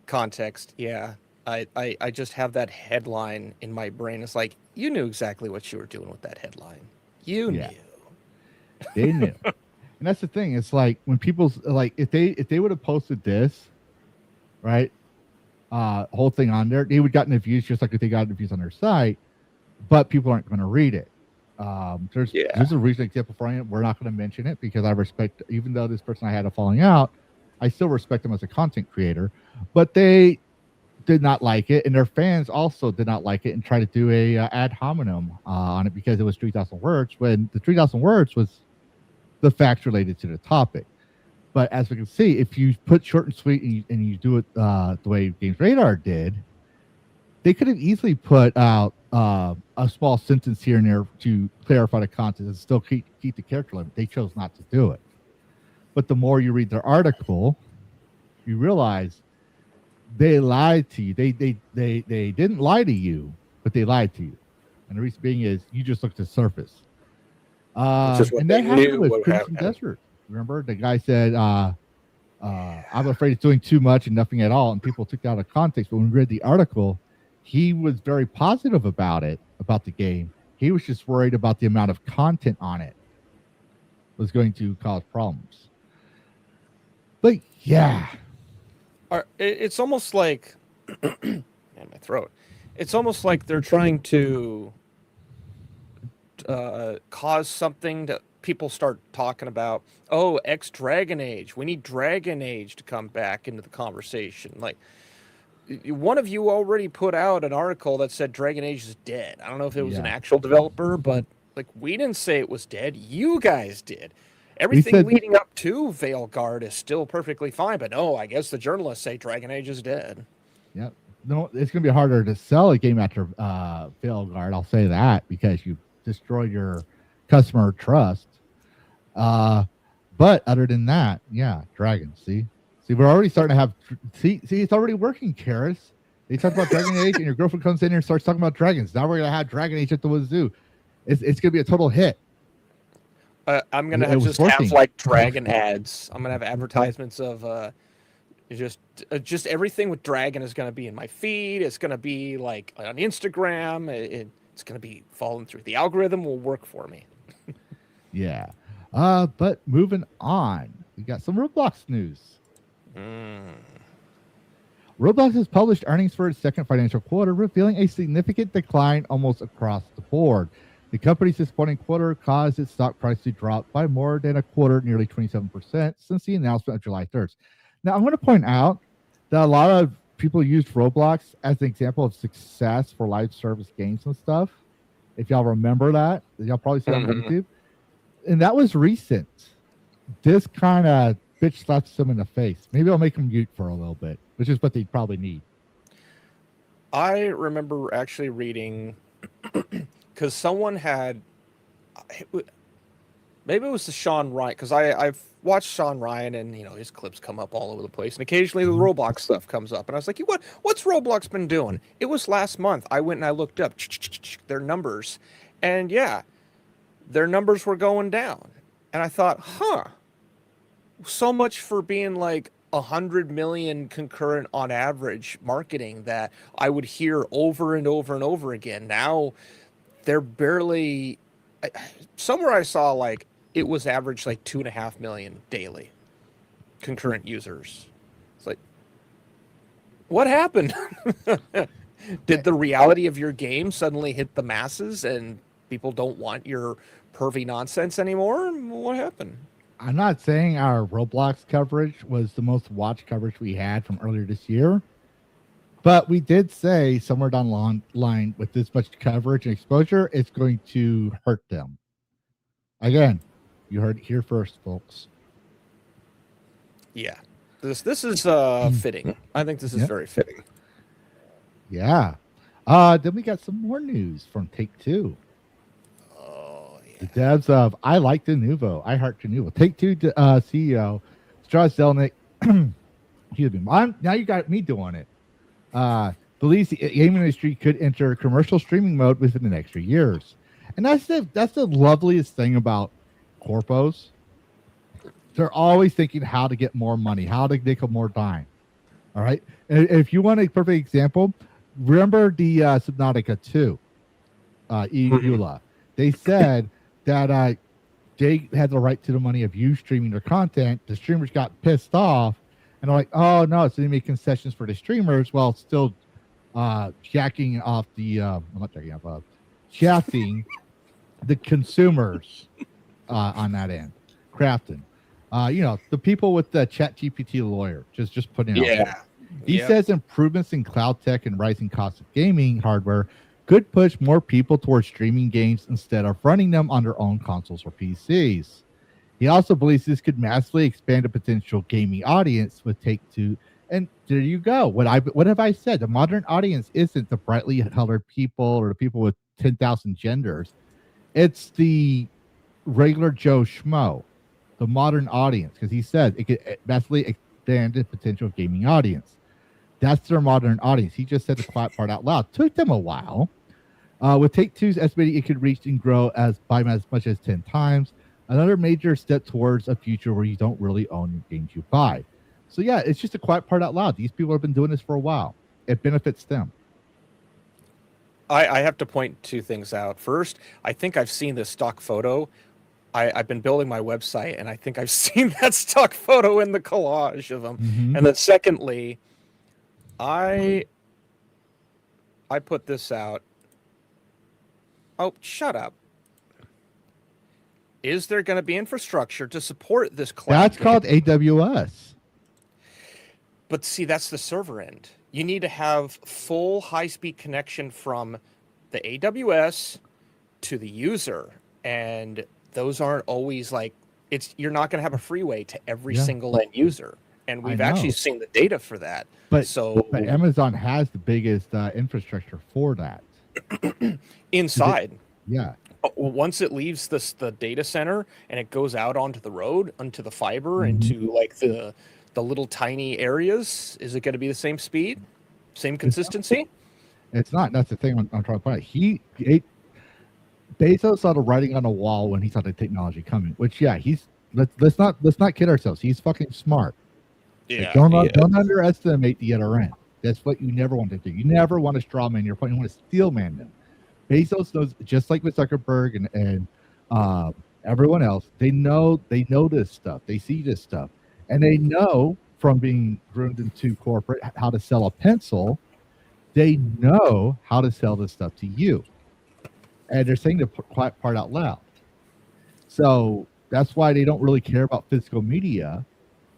Context, yeah. I just have that headline in my brain. It's like, you knew exactly what you were doing with that headline. You knew. They knew. And that's the thing. It's like when people, like, if they would have posted this, right, whole thing on there, they would have gotten the views just like if they got the views on their site, but people aren't going to read it. There's a recent example for it. We're not going to mention it because I respect, even though this person I had a falling out, I still respect them as a content creator, but they did not like it, and their fans also did not like it and tried to do a ad hominem on it because it was 3,000 words when the 3,000 words was the facts related to the topic. But as we can see, if you put short and sweet and you do it the way Games Radar did, they could have easily put out a small sentence here and there to clarify the content and still keep the character limit. They chose not to do it. But the more you read their article, you realize they lied to you. They didn't lie to you, but they lied to you. And the reason being is you just looked at the surface. And that happened with Crimson Desert. Remember, the guy said, I'm afraid it's doing too much and nothing at all. And people took that out of context. But when we read the article, he was very positive about it, about the game. He was just worried about the amount of content on it was going to cause problems. But yeah. It's almost like, man, my throat. It's almost like they're trying to cause something that people start talking about. Oh, Dragon Age. We need Dragon Age to come back into the conversation. Like, one of you already put out an article that said Dragon Age is dead. I don't know if it was an actual developer, but like, we didn't say it was dead. You guys did. Everything leading up to Veilguard is still perfectly fine, but no, I guess the journalists say Dragon Age is dead. Yep. No, it's going to be harder to sell a game after Veilguard. I'll say that, because you destroy your customer trust. But other than that, yeah, dragons. See, we're already starting to have. See, it's already working, Karis. They talk about Dragon Age, and your girlfriend comes in here and starts talking about dragons. Now we're going to have Dragon Age at the wazoo. It's going to be a total hit. I'm gonna have like dragon ads. I'm gonna have advertisements of just everything with dragon is gonna be in my feed. It's gonna be like on Instagram. It's gonna be falling through. The algorithm will work for me. Yeah. But moving on, we got some Roblox news. Roblox has published earnings for its second financial quarter, revealing a significant decline almost across the board. The company's disappointing quarter caused its stock price to drop by more than a quarter, nearly 27%, since the announcement of July 3rd. Now, I'm going to point out that a lot of people used Roblox as an example of success for live service games and stuff. If y'all remember that, y'all probably see it on YouTube. And that was recent. This kind of bitch slaps them in the face. Maybe I'll make them mute for a little bit, which is what they probably need. I remember actually reading... because someone had, maybe it was the Sean Ryan, because I've watched Sean Ryan, and his clips come up all over the place, and occasionally the Roblox stuff comes up, and I was like, what's Roblox been doing? It was last month. I went and I looked up their numbers, and yeah, their numbers were going down, and I thought, so much for being like 100 million concurrent on average marketing that I would hear over and over and over again. Now they're barely, somewhere I saw like it was average like 2.5 million daily concurrent users. It's like, what happened? Did the reality of your game suddenly hit the masses and people don't want your pervy nonsense anymore? What happened? I'm not saying our Roblox coverage was the most watched coverage we had from earlier this year, but we did say somewhere down the line, with this much coverage and exposure, it's going to hurt them. Again, you heard it here first, folks. Yeah, this is fitting. I think this is very fitting. Yeah. Then we got some more news from Take-Two. Oh, yeah. The devs of I Like the Nouveau, I Heart the Nouveau. Take-Two CEO Strauss Zelnick. Excuse me. Now you got me doing it. Believes the gaming industry could enter commercial streaming mode within the next 3 years, and that's the loveliest thing about corpos. They're always thinking how to get more money, how to make more dime. All right, and if you want a perfect example, remember the Subnautica 2, EULA. They said that they had the right to the money of you streaming their content. The streamers got pissed off. And they're like, oh, no, so they make concessions for the streamers while still jacking off the, I'm not jacking off, shafting the consumers on that end, crafting. The people with the ChatGPT lawyer, just putting it out there. He says improvements in cloud tech and rising costs of gaming hardware could push more people towards streaming games instead of running them on their own consoles or PCs. He also believes this could massively expand a potential gaming audience with Take-Two. And there you go. What have I said? The modern audience isn't the brightly colored people or the people with 10,000 genders. It's the regular Joe Schmo. the modern audience, because he said it could vastly expand the potential gaming audience. That's their modern audience. He just said the quiet part out loud. Took them a while. With Take-Two's estimating it could reach and grow by as much as 10 times. Another major step towards a future where you don't really own the games you buy. So yeah, it's just a quiet part out loud. These people have been doing this for a while. It benefits them. I have to point two things out. First, I think I've seen this stock photo. I've been building my website, and I think I've seen that stock photo in the collage of them. Mm-hmm. And then secondly, I put this out. Oh, shut up. Is there going to be infrastructure to support this cloud? That's called AWS. But see, that's the server end. You need to have full high-speed connection from the AWS to the user. And those aren't always like, you're not going to have a freeway to every single end user. And we've actually seen the data for that. But Amazon Amazon has the biggest infrastructure for that. inside. Yeah. Once it leaves the data center and it goes out onto the road, onto the fiber, Mm-hmm. into like the little tiny areas, is it going to be the same speed, same consistency? It's not. That's the thing I'm trying to point out. Bezos saw the writing on the wall when he saw the technology coming. Which, yeah, let's not kid ourselves. He's fucking smart. Yeah. Like, don't underestimate the other end. That's what you never want to do. You never want to straw man your point. You want to steel man them. Bezos knows, just like with Zuckerberg and everyone else. They know this stuff. They see this stuff, and they know from being groomed into corporate how to sell a pencil. They know how to sell this stuff to you, and they're saying the quiet part out loud. So that's why they don't really care about physical media,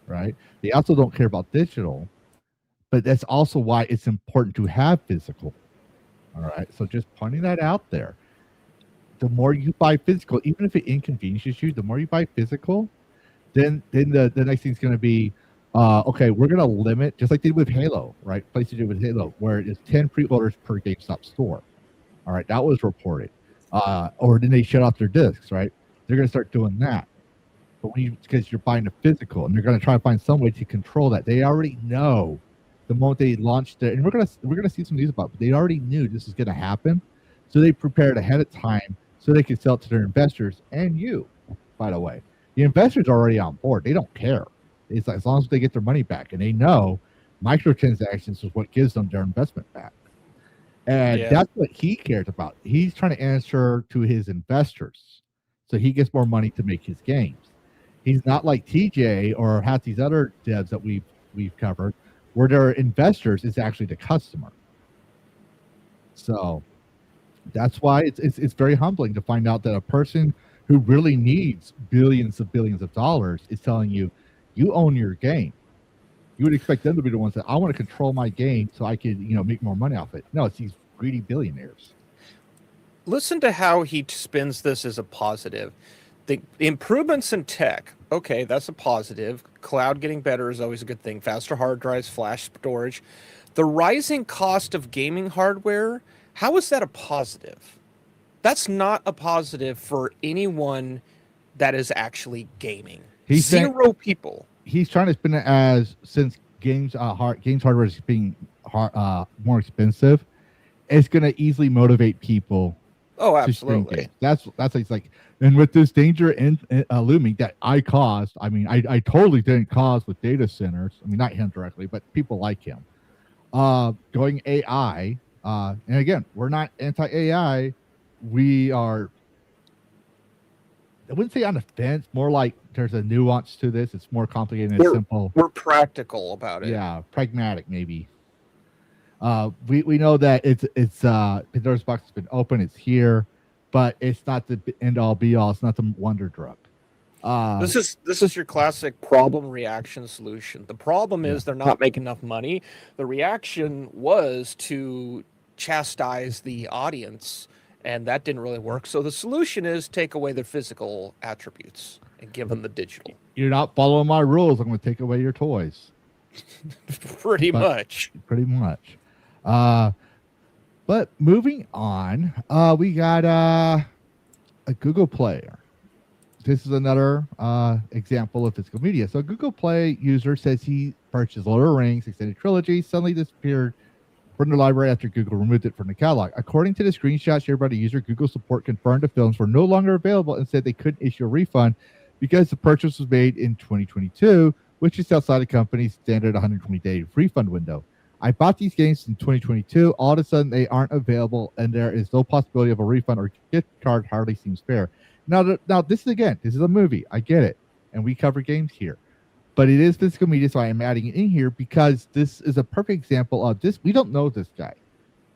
right? They also don't care about digital, but that's also why it's important to have physical. All right. So just pointing that out there. The more you buy physical, even if it inconveniences you, the more you buy physical, then the next thing's going to be, okay, we're going to limit, just like they did with Halo, right? PlayStation did with Halo, where it's 10 pre-orders per GameStop store. All right. That was reported. Or then they shut off their discs, right? They're going to start doing that. But because you're buying a physical, and they're going to try to find some way to control that. They already know the moment they launched it, and we're gonna see some news about it, but they already knew this was going to happen, so they prepared ahead of time so they could sell it to their investors and you. By the way, the investors are already on board. They don't care. It's like, as long as they get their money back, and they know microtransactions is what gives them their investment back, and that's what he cares about. He's trying to answer to his investors, so he gets more money to make his games. He's not like TJ or half these other devs that we've covered, where their investors is actually the customer. So that's why it's very humbling to find out that a person who really needs billions of dollars is telling you, you own your game. You would expect them to be the ones that, I want to control my game so I could, make more money off it. No, it's these greedy billionaires. Listen to how he spins this as a positive. The improvements in tech, okay, that's a positive. Cloud getting better is always a good thing. Faster hard drives, flash storage. The rising cost of gaming hardware, how is that a positive? That's not a positive for anyone that is actually gaming. Zero people. He's trying to spin it as, since games hardware is being more expensive, it's going to easily motivate people. Oh, absolutely. That's it's like, and with this danger looming that I caused, I totally didn't cause with data centers. Not him directly, but people like him. Going AI, and again, we're not anti-AI. We are, I wouldn't say on the fence, more like there's a nuance to this. It's more complicated and simple. We're practical about it. Yeah, pragmatic maybe. We know that it's Pandora's box has been open. It's here, but it's not the end all be all. It's not the wonder drug. This is your classic problem reaction solution. The problem is they're not making enough money. The reaction was to chastise the audience, and that didn't really work. So the solution is take away their physical attributes and give them the digital. You're not following my rules. I'm going to take away your toys. Pretty much. But moving on, we got a Google player. this is another example of physical media. So a Google Play user says he purchased Lord of the Rings Extended Trilogy, suddenly disappeared from the library after Google removed it from the catalog. According to the screenshot shared by the user, Google support confirmed the films were no longer available and said they couldn't issue a refund because the purchase was made in 2022, which is outside the company's standard 120-day refund window. I bought these games in 2022. All of a sudden, they aren't available, and there is no possibility of a refund or gift card. Hardly seems fair. Now, this is a movie. I get it, and we cover games here. But it is physical media, so I am adding it in here because this is a perfect example of this. We don't know this guy.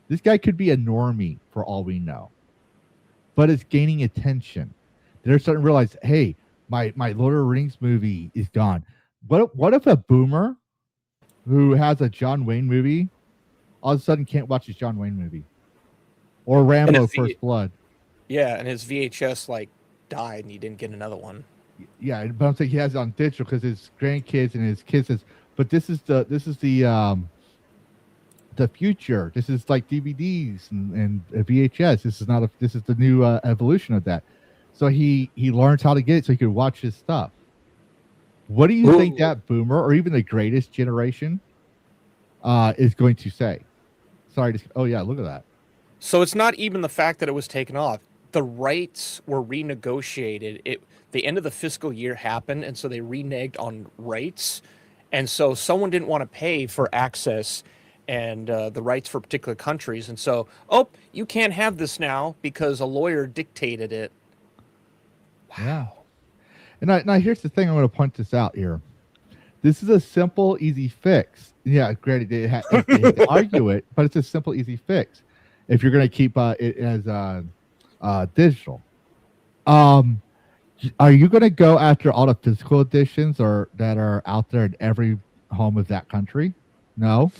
This guy could be a normie for all we know. But it's gaining attention. They're starting to realize, hey, my Lord of the Rings movie is gone. What if a boomer who has a John Wayne movie all of a sudden can't watch his John Wayne movie? Or Rambo First Blood. Yeah, and his VHS like died and he didn't get another one. Yeah, but I'm saying he has it on digital because his grandkids and his kids says, but this is the future. This is like DVDs and VHS. This is the new evolution of that. So he learns how to get it so he could watch his stuff. What do you think that boomer or even the greatest generation is going to say? Sorry. Oh yeah, look at that. So it's not even the fact that it was taken off. The rights were renegotiated. The end of the fiscal year happened, and so they reneged on rights. And so someone didn't want to pay for access and the rights for particular countries. And so, you can't have this now because a lawyer dictated it. Wow. Yeah. And now here's the thing. I'm going to point this out here. This is a simple, easy fix. Yeah, granted, they had to argue it, but it's a simple, easy fix if you're going to keep it as digital. Are you going to go after all the physical editions or that are out there in every home of that country? No.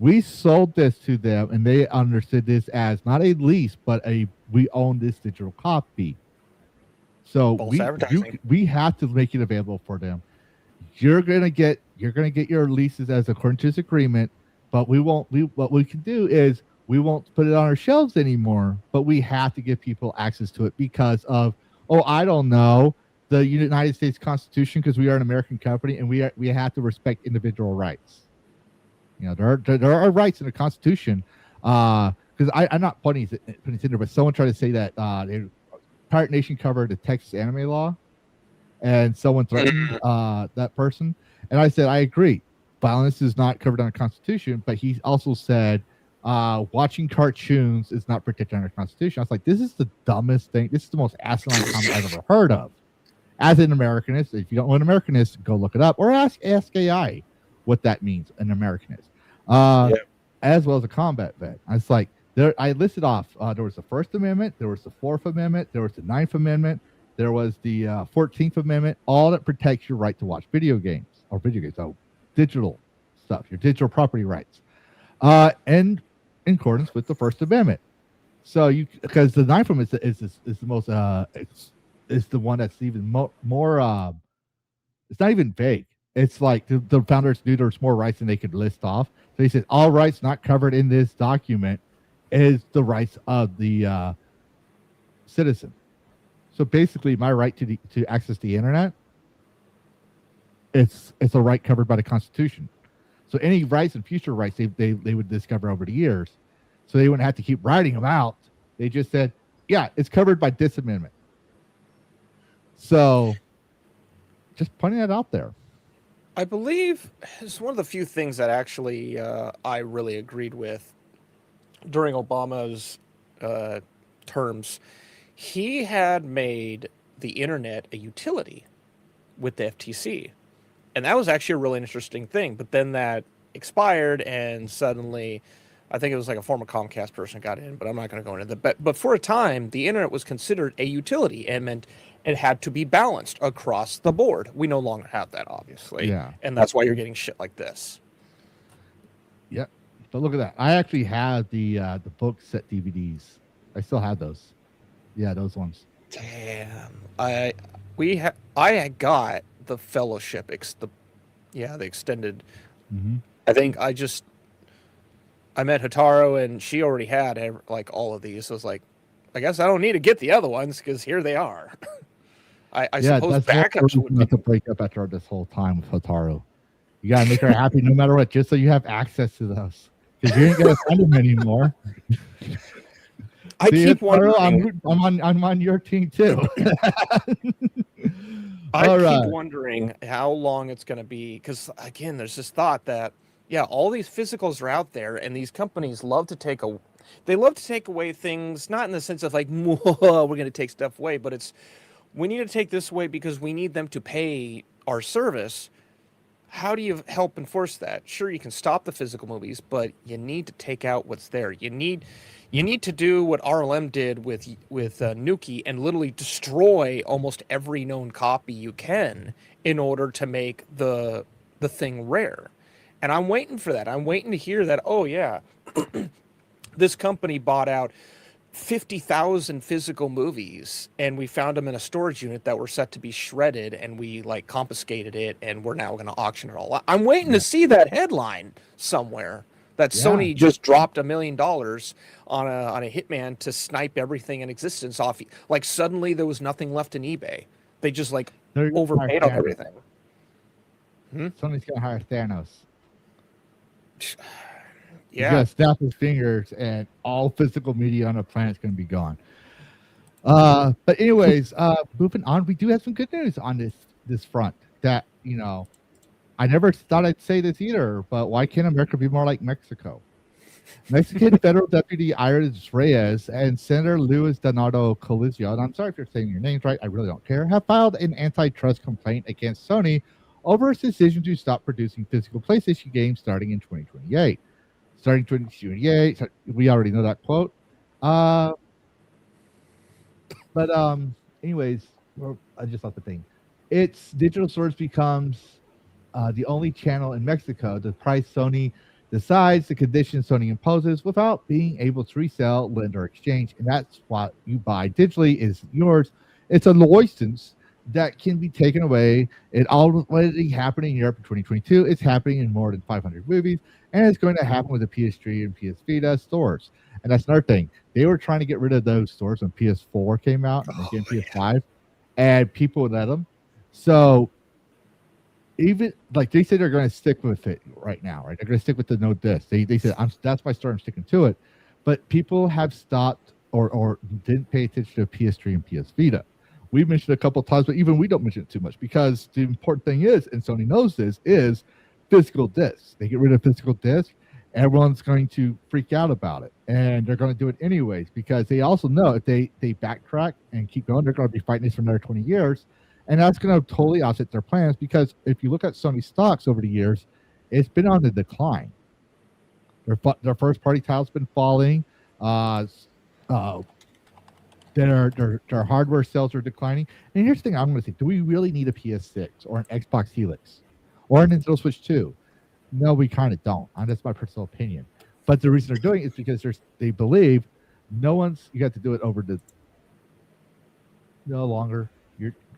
We sold this to them, and they understood this as not a lease, but we own this digital copy. So we have to make it available for them. You're gonna get your leases as according to this agreement, but what we can do is we won't put it on our shelves anymore, but we have to give people access to it because of I don't know, the United States Constitution, because we are an American company and we have to respect individual rights. You know, there are rights in the Constitution. Because I'm not putting it in there, but someone tried to say that Pirate Nation covered the Texas anime law, and someone threatened that person. And I said, I agree. Violence is not covered under the Constitution, but he also said watching cartoons is not protected under the Constitution. I was like, this is the dumbest thing. This is the most asinine comment I've ever heard of. As an Americanist, if you don't know what an Americanist, go look it up or ask AI what that means, an Americanist. As well as a combat vet. I was like, I listed off, there was the First Amendment, there was the Fourth Amendment, there was the Ninth Amendment, there was the 14th Amendment, all that protects your right to watch video games, so digital stuff, your digital property rights, and in accordance with the First Amendment. So because the Ninth Amendment is the most, it's the one that's even more, it's not even vague. It's like the founders knew there was more rights than they could list off. So he said, all rights not covered in this document is the rights of the citizen. So basically, my right to access the internet, it's a right covered by the Constitution. So any rights and future rights they would discover over the years, so they wouldn't have to keep writing them out. They just said, yeah, it's covered by this amendment. So just pointing that out there. I believe it's one of the few things that actually I really agreed with during Obama's terms. He had made the internet a utility with the FTC. And that was actually a really interesting thing. But then that expired, and suddenly, I think it was like a former Comcast person got in, but I'm not going to go into that. But for a time, the internet was considered a utility and meant it had to be balanced across the board. We no longer have that, obviously. Yeah. And that's why you're getting shit like this. Yep. But look at that. I actually have the book set DVDs. I still have those. Yeah, those ones. Damn. I had got the Fellowship, the extended. Mm-hmm. I think I met Hataru and she already had like all of these. So I was like, I guess I don't need to get the other ones because here they are. I suppose backups would not be. to break up after this whole time with Hotaru. You gotta make her happy no matter what, just so you have access to those. Because you ain't gonna find them anymore. I keep wondering. I'm on your team too. Keep wondering how long it's going to be, because again, there's this thought that all these physicals are out there, and these companies love to take away things, not in the sense of like, we're going to take stuff away, but it's, we need to take this away because we need them to pay our service. How do you help enforce that? Sure, you can stop the physical movies, but you need to take out what's there. You need to do what RLM did with Nuki and literally destroy almost every known copy you can in order to make the thing rare. And I'm waiting for that. I'm waiting to hear that, oh yeah, this company bought out 50,000 physical movies, and we found them in a storage unit that were set to be shredded, and we like confiscated it, and we're now going to auction it all. I'm waiting to see that headline somewhere that Sony just dropped $1 million on a hitman to snipe everything in existence off. Like suddenly there was nothing left in eBay. They just like overpaid on everything. Sony's gonna hire Thanos. Yeah, he's gonna snap his fingers, and all physical media on the planet's gonna be gone. But anyways, moving on, we do have some good news on this front. That I never thought I'd say this either, but why can't America be more like Mexico? Mexican Federal Deputy Iris Reyes and Senator Luis Donato Colizio, and I'm sorry if you're saying your names right, I really don't care, have filed an antitrust complaint against Sony over its decision to stop producing physical PlayStation games starting in 2028. Starting 2028, we already know that quote. Anyways, I just thought the thing. Its digital source becomes the only channel in Mexico. The price Sony decides, the conditions Sony imposes, without being able to resell, lend, or exchange. And that's what you buy digitally is yours. It's a license that can be taken away. It already happened in Europe in 2022. It's happening in more than 500 movies, and it's going to happen with the PS3 and PS Vita stores. And that's another thing. They were trying to get rid of those stores when PS4 came out and again PS5, and people would let them. So even like they said, they're going to stick with it right now, right? They're going to stick with the no disc. They said that's my story. I'm sticking to it. But people have stopped or didn't pay attention to PS3 and PS Vita. We've mentioned it a couple of times, but even we don't mention it too much because the important thing is, and Sony knows this, is physical discs. They get rid of physical discs, everyone's going to freak out about it, and they're going to do it anyways because they also know if they backtrack and keep going, they're going to be fighting this for another 20 years, and that's going to totally offset their plans because if you look at Sony stocks over the years, it's been on the decline. Their first party titles been falling. Their hardware sales are declining. And here's the thing I'm going to say. Do we really need a PS6 or an Xbox Helix or a Nintendo Switch 2? No, we kind of don't. That's my personal opinion. But the reason they're doing it is because they believe you got to do it over the no longer.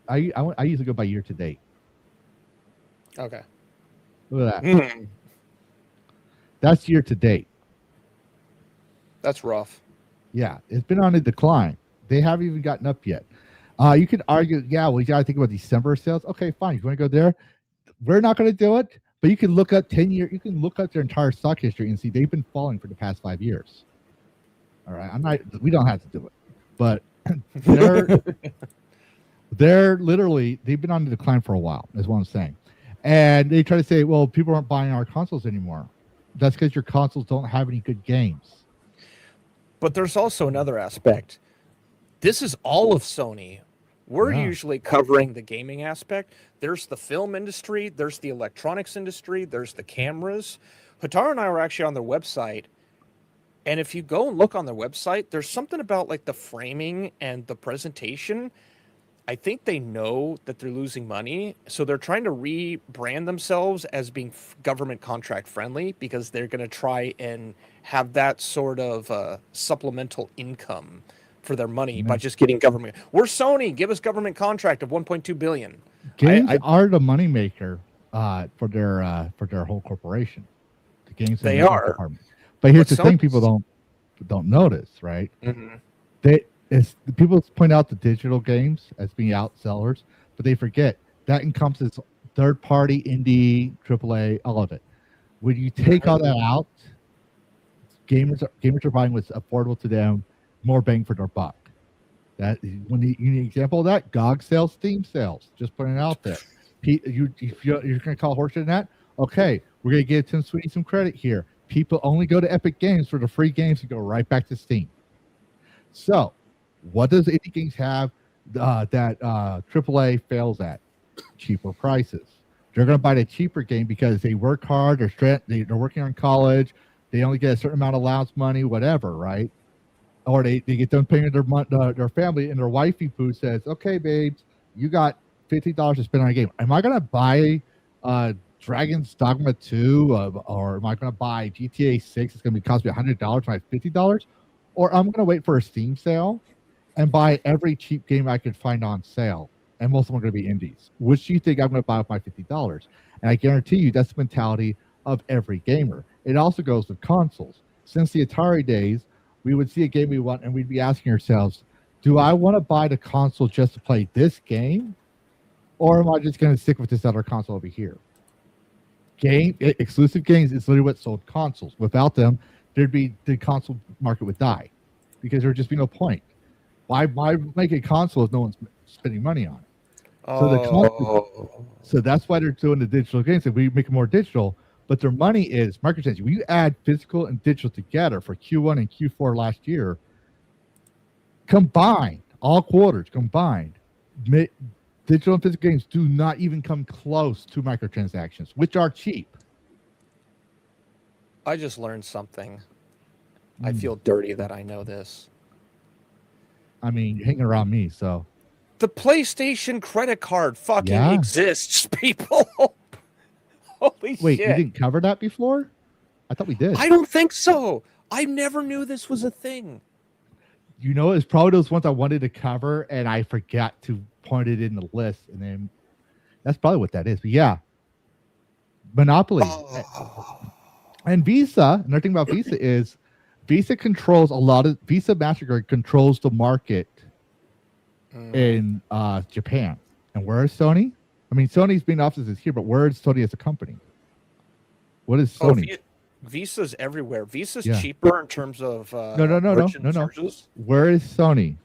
I usually go by year to date. Okay. Look at that. That's year to date. That's rough. Yeah, it's been on a decline. They haven't even gotten up yet. You could argue, you got to think about December sales. Okay, fine. You want to go there? We're not going to do it, but you can look up 10 years. You can look up their entire stock history and see they've been falling for the past 5 years. All right, we don't have to do it, but they're literally they've been on the decline for a while. Is what I'm saying, and they try to say, well, people aren't buying our consoles anymore. That's because your consoles don't have any good games. But there's also another aspect. This is all of Sony. We're usually covering the gaming aspect. There's the film industry. There's the electronics industry. There's the cameras. Hotaru and I were actually on their website. And if you go and look on their website, there's something about like the framing and the presentation. I think they know that they're losing money. So they're trying to rebrand themselves as being government contract friendly because they're going to try and have that sort of supplemental income for their money by just getting government. We're Sony. Give us government contract of $1.2 billion. Games are the moneymaker for their whole corporation. The games they are. Department. But here's the thing: people don't notice, right? Mm-hmm. It's people point out the digital games as being outsellers, but they forget that encompasses third party, indie, AAA, all of it. When you take all that out, gamers are buying what's affordable to them, more bang for their buck. That when you need an example of that, GOG sales, Steam sales. Just putting it out there. If you're going to call horseshit in that, okay, we're going to give Tim Sweeney some credit here. People only go to Epic Games for the free games and go right back to Steam. So, what does indie games have that AAA fails at? Cheaper prices. They're going to buy the cheaper game because they work hard. They're working on college. They only get a certain amount of allowance money, whatever, right? Or they get done paying their family, and their wifey poo says, "Okay, babes, you got $50 to spend on a game. Am I going to buy Dragon's Dogma 2, or am I going to buy GTA 6? It's going to cost me $100 and I have $50, or I'm going to wait for a Steam sale and buy every cheap game I could find on sale, and most of them are going to be indies. Which do you think I'm going to buy with my $50?" And I guarantee you, that's the mentality of every gamer. It also goes with consoles. Since the Atari days, we would see a game we want, and we'd be asking ourselves, do I want to buy the console just to play this game? Or am I just going to stick with this other console over here? Exclusive games is literally what sold consoles. Without them, the console market would die because there would just be no point. Why make a console if no one's spending money on it? So that's why they're doing the digital games. If we make it more digital, but their money is microtransactions. When you add physical and digital together for Q1 and Q4 last year, combined, all quarters combined, digital and physical games do not even come close to microtransactions, which are cheap. I just learned something. I feel dirty that I know this. I mean, you're hanging around me, so. The PlayStation credit card fucking exists, people. Holy shit. Wait, we didn't cover that before? I thought we did. I don't think so. I never knew this was a thing. You know, it's probably those ones I wanted to cover, and I forgot to point it in the list, and then that's probably what that is. But yeah, Monopoly. And Visa, another thing about Visa is Visa controls Visa MasterCard controls the market in Japan. And where is Sony? I mean, Sony's main office is here, but where is Sony as a company? What is Sony? Visa's everywhere. Visa's cheaper in terms of no. charges. Where is Sony?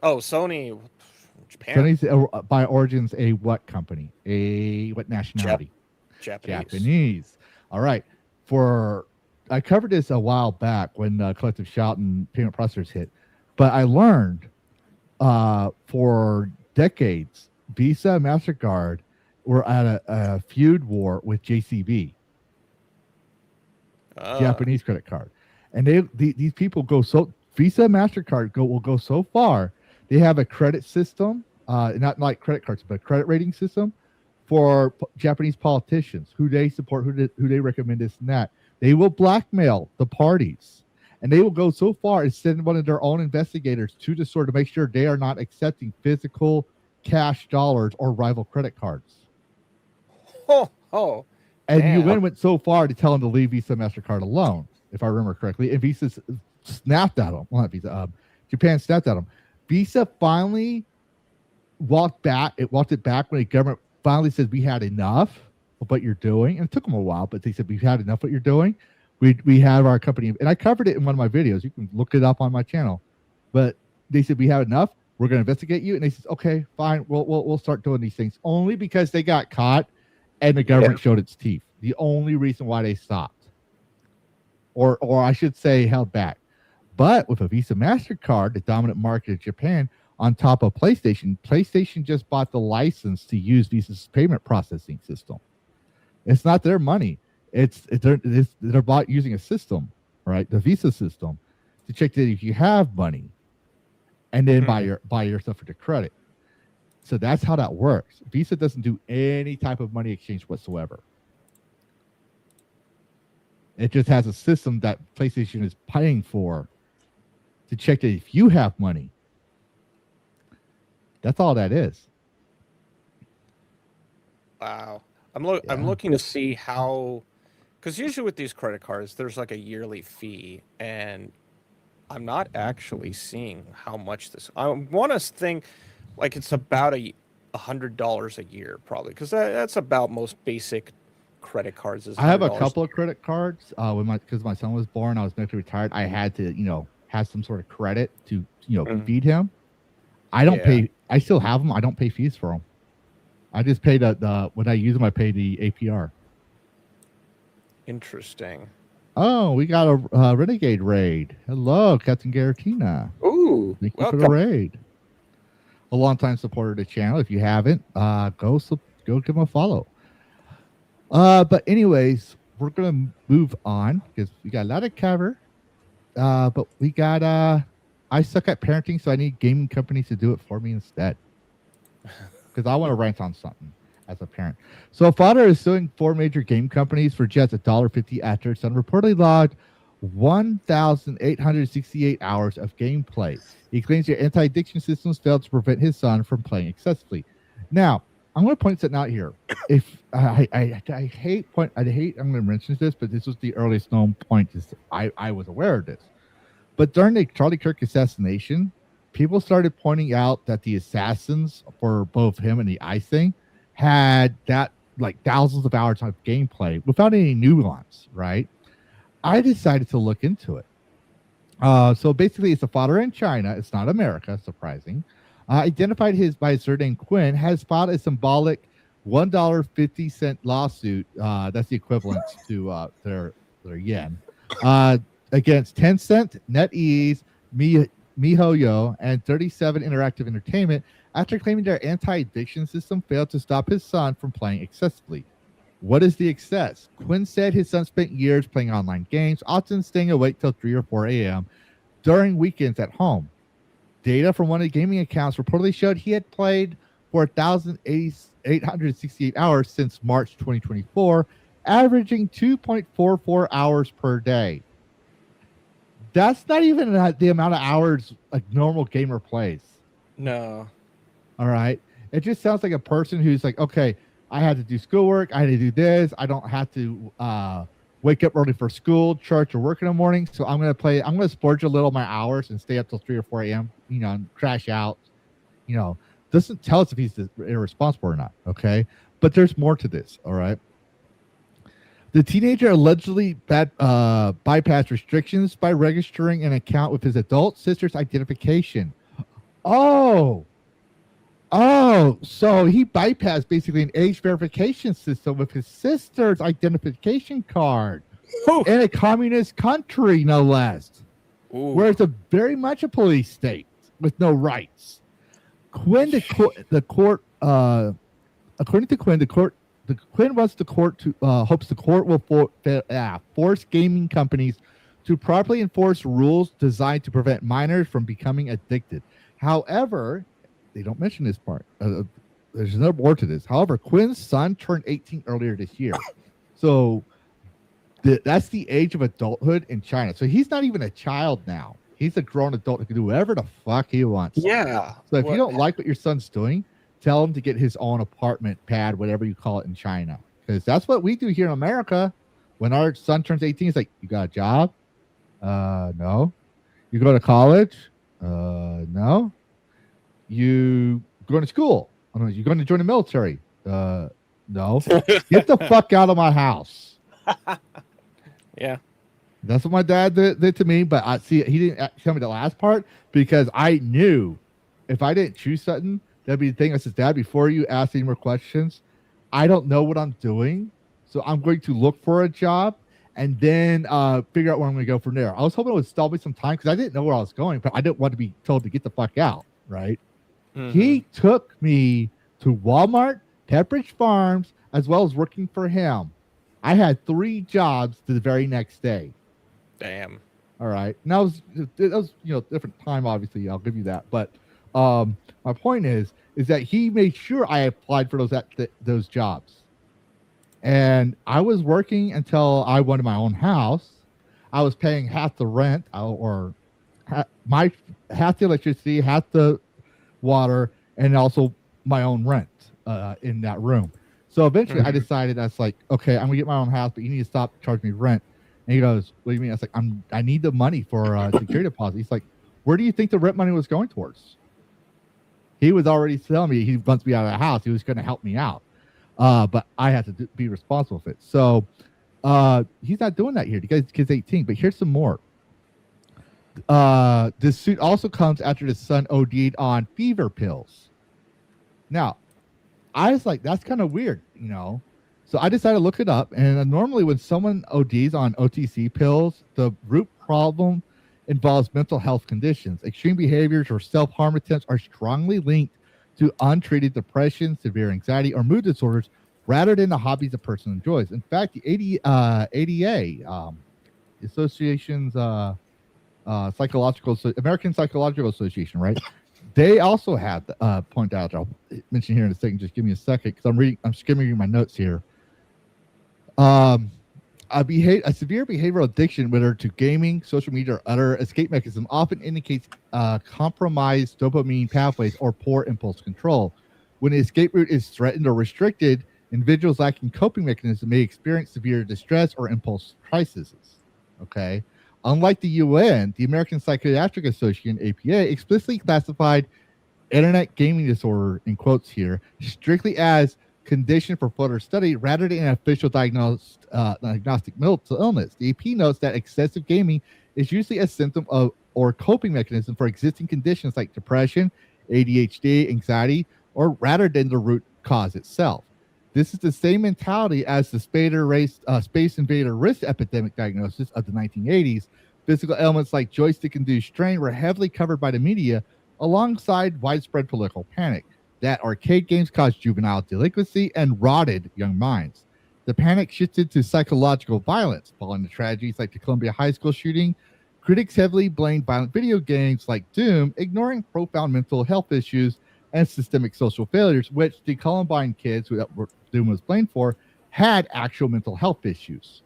Oh, Sony, Japan. Sony's by origins a what company? What nationality? Japanese. All right. I covered this a while back when Collective Shout and Payment Processors hit, but I learned for decades Visa and MasterCard were at a feud war with JCB, Japanese credit card. And these people go so Visa and MasterCard will go so far. They have a credit system, not like credit cards, but a credit rating system for Japanese politicians who they support, who they recommend this and that. They will blackmail the parties, and they will go so far as send one of their own investigators to the store to make sure they are not accepting physical cash dollars or rival credit cards. And damn. UN went so far to tell them to leave Visa MasterCard alone, if I remember correctly. And Visa snapped at them. Well, not Visa. Japan snapped at them. Visa finally walked it back when the government finally said, we had enough of what you're doing. And it took them a while, but they said, we've had enough of what you're doing. We have our company. And I covered it in one of my videos. You can look it up on my channel. But they said, we have enough. We're going to investigate you. And they said, okay, fine. We'll start doing these things. Only because they got caught and the government showed its teeth. The only reason why they stopped. Or I should say held back. But with a Visa MasterCard, the dominant market of Japan, on top of PlayStation just bought the license to use Visa's payment processing system. It's not their money. They're bought using a system, right? The Visa system to check that if you have money, and then buy your stuff for the credit. So that's how that works. Visa doesn't do any type of money exchange whatsoever. It just has a system that PlayStation is paying for to check that if you have money. That's all that is. Wow. I'm looking to see how, because usually with these credit cards, there's like a yearly fee, and I'm not actually seeing how much this. I want to think like it's about $100 a year, probably, because that's about most basic credit cards. Is I have a $100. couple of credit cards. Because my son was born, I was medically retired. I had to, have some sort of credit to, feed him. I don't pay. I still have them. I don't pay fees for them. I just pay the when I use them, I pay the APR. Interesting. Oh, we got a Renegade raid. Hello, Captain Garatina. Ooh, Thank you welcome. for the raid. A longtime supporter of the channel. If you haven't, go give him a follow. But anyways, we're gonna move on because we got a lot of cover. But we got I suck at parenting, so I need gaming companies to do it for me instead. Because I want to rant on something as a parent. So a father is suing 4 major game companies for just $1.50 after his son reportedly logged 1,868 hours of gameplay. He claims their anti-addiction systems failed to prevent his son from playing excessively. Now, I'm going to point something out here. If I hate I'm going to mention this, but this was the earliest known point. I was aware of this. But during the Charlie Kirk assassination, people started pointing out that the assassins for both him and the ICE thing had that like thousands of hours of gameplay without any nuance, right? I decided to look into it. So basically, it's a father in China. It's not America, surprising. Identified by his surname Quinn, has filed a symbolic $1.50 lawsuit. That's the equivalent to their yen against Tencent, NetEase, MiHoYo, and 37 Interactive Entertainment after claiming their anti-addiction system failed to stop his son from playing excessively. What is the excess? Quinn said his son spent years playing online games, often staying awake till 3 or 4 a.m. during weekends at home. Data from one of the gaming accounts reportedly showed he had played for 1,868 hours since March 2024, averaging 2.44 hours per day. That's not even the amount of hours a normal gamer plays. No. All right. It just sounds like a person who's like, okay, I had to do schoolwork. I had to do this. I don't have to wake up early for school, church, or work in the morning. So I'm going to splurge a little my hours and stay up till 3 or 4 a.m., and crash out. Doesn't tell us if he's irresponsible or not. Okay. But there's more to this. All right. The teenager allegedly bypassed restrictions by registering an account with his adult sister's identification. Oh, so he bypassed basically an age verification system with his sister's identification card in a communist country, no less. Ooh. Where it's very much a police state with no rights. Quinn hopes the court will force gaming companies to properly enforce rules designed to prevent minors from becoming addicted. However, they don't mention this part. There's no more to this. However, Quinn's son turned 18 earlier this year. So that's the age of adulthood in China. So he's not even a child now. He's a grown adult who can do whatever the fuck he wants. Yeah. So if you don't like what your son's doing, tell him to get his own apartment pad, whatever you call it in China. Because that's what we do here in America. When our son turns 18, it's like, you got a job? No. You go to college? No. You going to school? You going to join the military? No. Get the fuck out of my house. Yeah. That's what my dad did to me. But he didn't tell me the last part because I knew if I didn't choose something, that'd be the thing. I said, Dad, before you ask any more questions, I don't know what I'm doing. So I'm going to look for a job and then figure out where I'm going to go from there. I was hoping it would stall me some time because I didn't know where I was going, but I didn't want to be told to get the fuck out, right? Mm-hmm. He took me to Walmart, Pepperidge Farms, as well as working for him. I had 3 jobs the very next day. Damn. All right. Now, it was different time, obviously. I'll give you that. But my point is that he made sure I applied for those jobs. And I was working until I wanted my own house. I was paying half the rent or half the electricity, half the water, and also my own rent in that room. So eventually I decided that's like, okay, I'm going to get my own house, but you need to stop charging me rent. And he goes, what do you mean? I was like, I need the money for security deposit. He's like, where do you think the rent money was going towards? He was already telling me he wants me out of the house. He was going to help me out. But I had to be responsible for it. So he's not doing that here. The kid's 18. But here's some more. This suit also comes after the son OD'd on fever pills. Now, I was like, that's kind of weird, you know. So I decided to look it up. And normally when someone ODs on OTC pills, the root problem involves mental health conditions. Extreme behaviors or self-harm attempts are strongly linked to untreated depression, severe anxiety, or mood disorders rather than the hobbies a person enjoys. In fact, the ADA, Association's American Psychological Association, right? They also have point out. I'll mention here in a second. Just give me a second because I'm skimming my notes here. A severe behavioral addiction, whether to gaming, social media, or other escape mechanism, often indicates compromised dopamine pathways or poor impulse control. When the escape route is threatened or restricted, individuals lacking coping mechanisms may experience severe distress or impulse crises. Okay. Unlike the UN, the American Psychiatric Association, APA, explicitly classified internet gaming disorder, in quotes here, strictly as condition for further study rather than an official diagnostic mental illness. The AP notes that excessive gaming is usually a symptom of or coping mechanism for existing conditions like depression, ADHD, anxiety, or rather than the root cause itself. This is the same mentality as the Space Invader risk epidemic diagnosis of the 1980s. Physical ailments like joystick-induced strain were heavily covered by the media alongside widespread political panic. That arcade games caused juvenile delinquency and rotted young minds. The panic shifted to psychological violence. Following the tragedies like the Columbia High School shooting, critics heavily blamed violent video games like Doom, ignoring profound mental health issues and systemic social failures, which the Columbine kids who Doom was blamed for had actual mental health issues.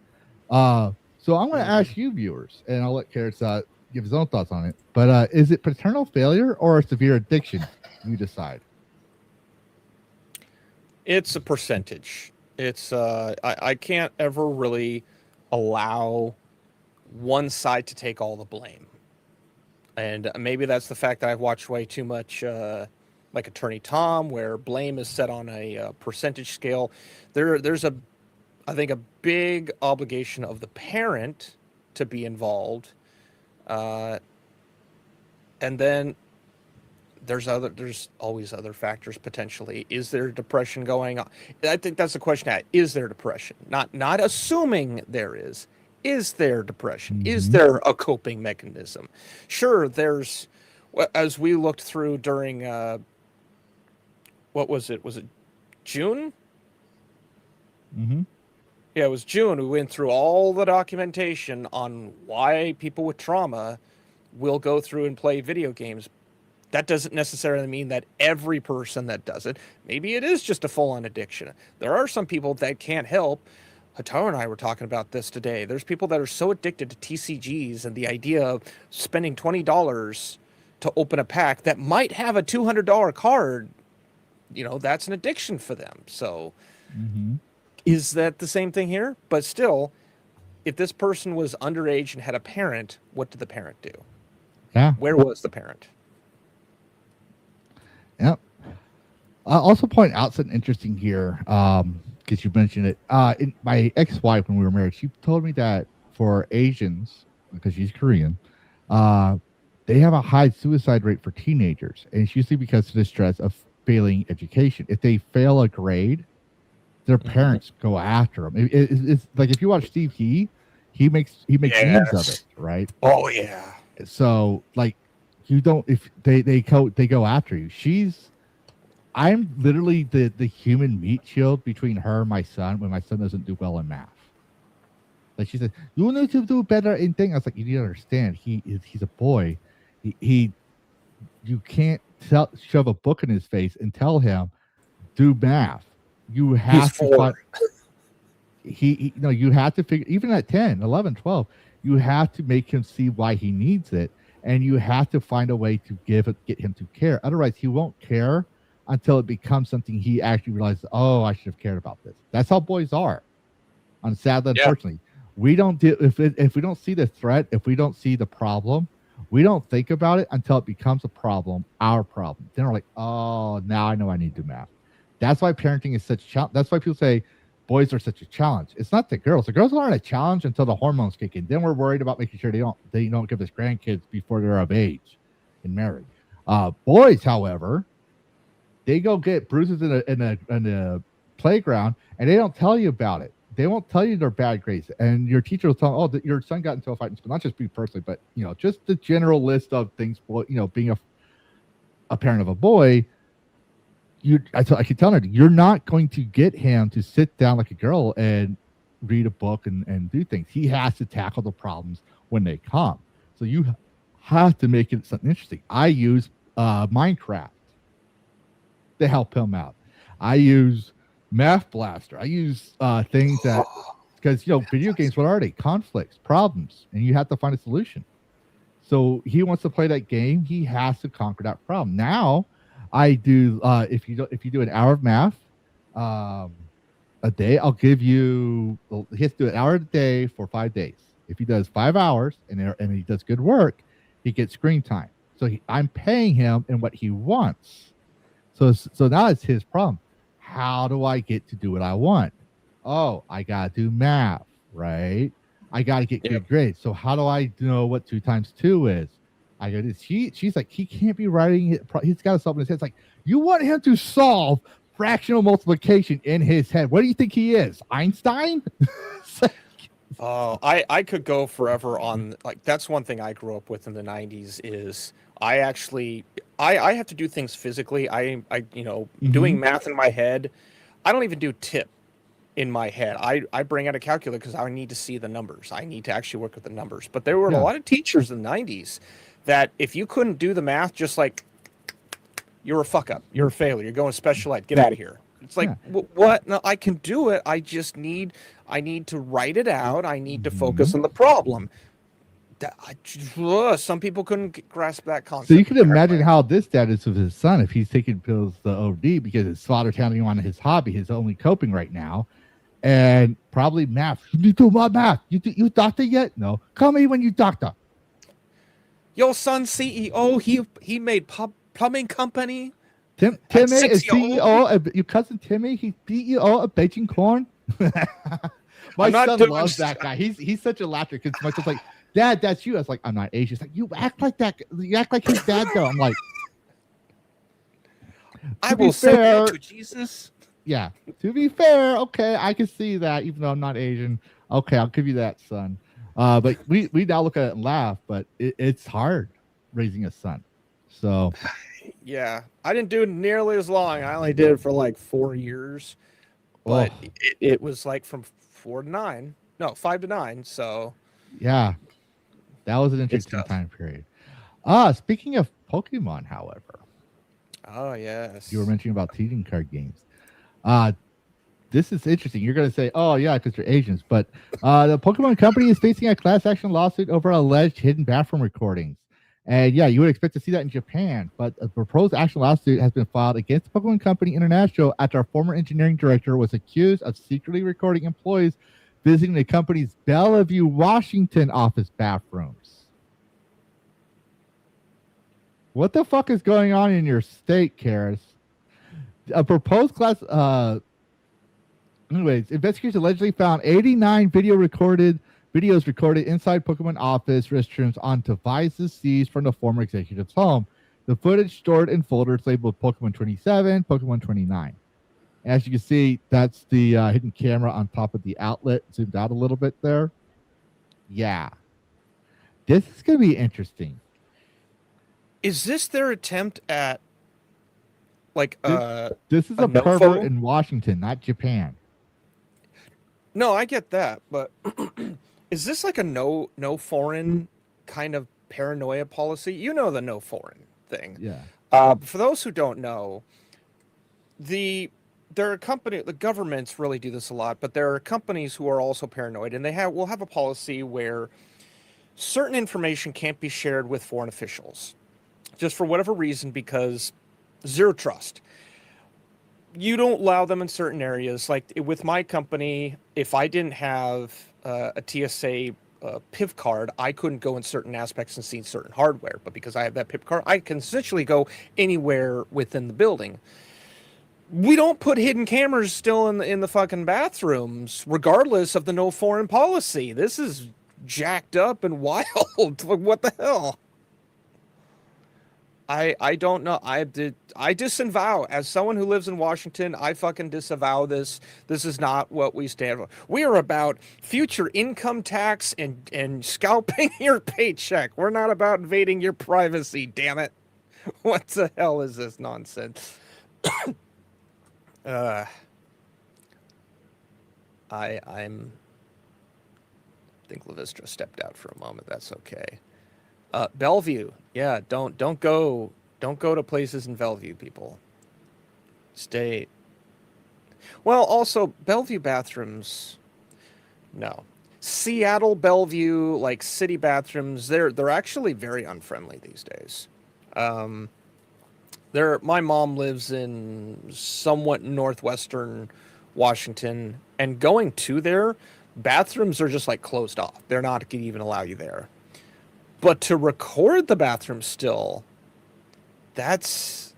So I'm going to ask you viewers, and I'll let Carrots give his own thoughts on it. But is it paternal failure or a severe addiction? You decide. It's a percentage. It's I can't ever really allow one side to take all the blame. And maybe that's the fact that I've watched way too much like Attorney Tom, where blame is set on a percentage scale. There's I think a big obligation of the parent to be involved. And then there's always other factors potentially. Is there depression going on? I think that's the question. Is there depression? Not assuming there is. Is there depression? Mm-hmm. Is there a coping mechanism? Sure, there's, as we looked through during, what was it? Was it June? Mm-hmm. Yeah, it was June. We went through all the documentation on why people with trauma will go through and play video games. That doesn't necessarily mean that every person that does it, maybe it is just a full-on addiction. There are some people that can't help. Hataru and I were talking about this today. There's people that are so addicted to TCGs and the idea of spending $20 to open a pack that might have a $200 card. You know, that's an addiction for them. So is that the same thing here? But still, if this person was underage and had a parent, what did the parent do? Yeah. Where was the parent? Yep. I'll also point out something interesting here, because you mentioned it. My ex-wife, when we were married, she told me that for Asians, because she's Korean, they have a high suicide rate for teenagers, and it's usually because of the stress of failing education. If they fail a grade, their parents go after them. It's like if you watch Steve he makes memes of it, right? Oh yeah. So like, you don't, if they go after you. I'm literally the human meat shield between her and my son when my son doesn't do well in math. Like she said, you need to do better in things. I was like, you need to understand, he's a boy. You can't shove a book in his face and tell him do math. You have to you have to figure, even at 10, 11, 12, you have to make him see why he needs it. And you have to find a way to get him to care. Otherwise, he won't care until it becomes something he actually realizes, oh, I should have cared about this. That's how boys are. Sadly, unfortunately. we don't do if we don't see the threat, if we don't see the problem, we don't think about it until it becomes a problem, our problem. Then we're like, oh, now I know I need to do math. That's why parenting is such a challenge. That's why people say boys are such a challenge. It's not the girls. The girls aren't a challenge until the hormones kick in. Then we're worried about making sure they don't give us grandkids before they're of age and married. Boys, however, they go get bruises in a playground and they don't tell you about it. They won't tell you their bad grades, and your teacher will tell them, "Oh, your son got into a fight in school." Not just me personally, but just the general list of things. Being a parent of a boy, I keep telling her, you're not going to get him to sit down like a girl and read a book and do things. He has to tackle the problems when they come. So you have to make it something interesting. I use Minecraft to help him out. I use Math Blaster. I use things that, because video games, what are they? Conflicts, problems, and you have to find a solution. So he wants to play that game. He has to conquer that problem. Now, I do. If you do an hour of math a day, I'll give you. He has to do an hour a day for 5 days. If he does 5 hours and he does good work, he gets screen time. So I'm paying him in what he wants. So now it's his problem. How do I get to do what I want? Oh, I got to do math, right? I got to get good grades. So how do I know what 2 times 2 is? I go, she's like, he can't be writing it. He's got to solve in his head. It's like, you want him to solve fractional multiplication in his head. What do you think he is? Einstein? Oh, I could go forever on, like, that's one thing I grew up with in the 90s is I have to do things physically. Doing math in my head. I don't even do tip in my head. I bring out a calculator because I need to see the numbers. I need to actually work with the numbers. But there were a lot of teachers in the 90s that if you couldn't do the math, just like, you're a fuck up. You're a failure. You're going special ed. Get out of here. It's like, what? No, I can do it. I need to write it out. I need to focus on the problem. Some people couldn't grasp that concept. So you can imagine how this dad is with his son if he's taking pills the OD because his father telling him on his hobby, his only coping right now, and probably math. You need to do my math. You doctor yet? No. Call me when you doctor. Your son's CEO. He made plumbing company. Timmy is CEO. Your cousin Timmy, he's CEO of Beijing Corn. My son loves that guy. He's such a laugher because my son's like, Dad, that's you. I was like, I'm not Asian. It's like, you act like that. You act like his dad, though. I'm like, I will say to Jesus. Yeah. To be fair, okay, I can see that, even though I'm not Asian. Okay, I'll give you that, son. But we now look at it and laugh, but it's hard raising a son. So. Yeah, I didn't do it nearly as long. I only did it for like 4 years, but it was like from 5 to 9. So. Yeah. That was an interesting time period. Speaking of Pokemon, however. Oh, yes. You were mentioning about teaching card games. This is interesting. You're going to say, oh, yeah, because you're Asians. But the Pokemon Company is facing a class action lawsuit over alleged hidden bathroom recordings. And, yeah, you would expect to see that in Japan. But a proposed action lawsuit has been filed against the Pokemon Company International after a former engineering director was accused of secretly recording employees visiting the company's Bellevue, Washington office bathrooms. What the fuck is going on in your state, Karis? A proposed class... Anyways, investigators allegedly found 89 videos recorded inside Pokemon office restrooms on devices seized from the former executive's home. The footage stored in folders labeled Pokemon 27, Pokemon 29. As you can see, that's the hidden camera on top of the outlet. Zoomed out a little bit there. Yeah. This is going to be interesting. Is this their attempt at, like, This is a pervert in Washington, not Japan. No, I get that, but is this like a no foreign kind of paranoia policy? You know the no foreign thing. Yeah. For those who don't know, the governments really do this a lot, but there are companies who are also paranoid, and will have a policy where certain information can't be shared with foreign officials, just for whatever reason, because zero trust. you don't allow them in certain areas. Like with my company, if I didn't have a TSA PIV card, I couldn't go in certain aspects and see certain hardware. But because I have that PIV card, I can essentially go anywhere within the building. We don't put hidden cameras still in the fucking bathrooms, regardless of the no foreign policy. This is jacked up and wild. Like, what the hell? I don't know. I disavow, as someone who lives in Washington, I fucking disavow this. This is not what we stand for. We are about future income tax and scalping your paycheck. We're not about invading your privacy, damn it. What the hell is this nonsense? I think Levistra stepped out for a moment. That's okay. Bellevue, yeah, don't go to places in Bellevue, people. Stay. Well, also Bellevue bathrooms. No, Seattle Bellevue, like city bathrooms, they're actually very unfriendly these days. My mom lives in somewhat northwestern Washington, and going to their bathrooms are just like closed off. They're not going to even allow you there. But to record the bathroom still, that's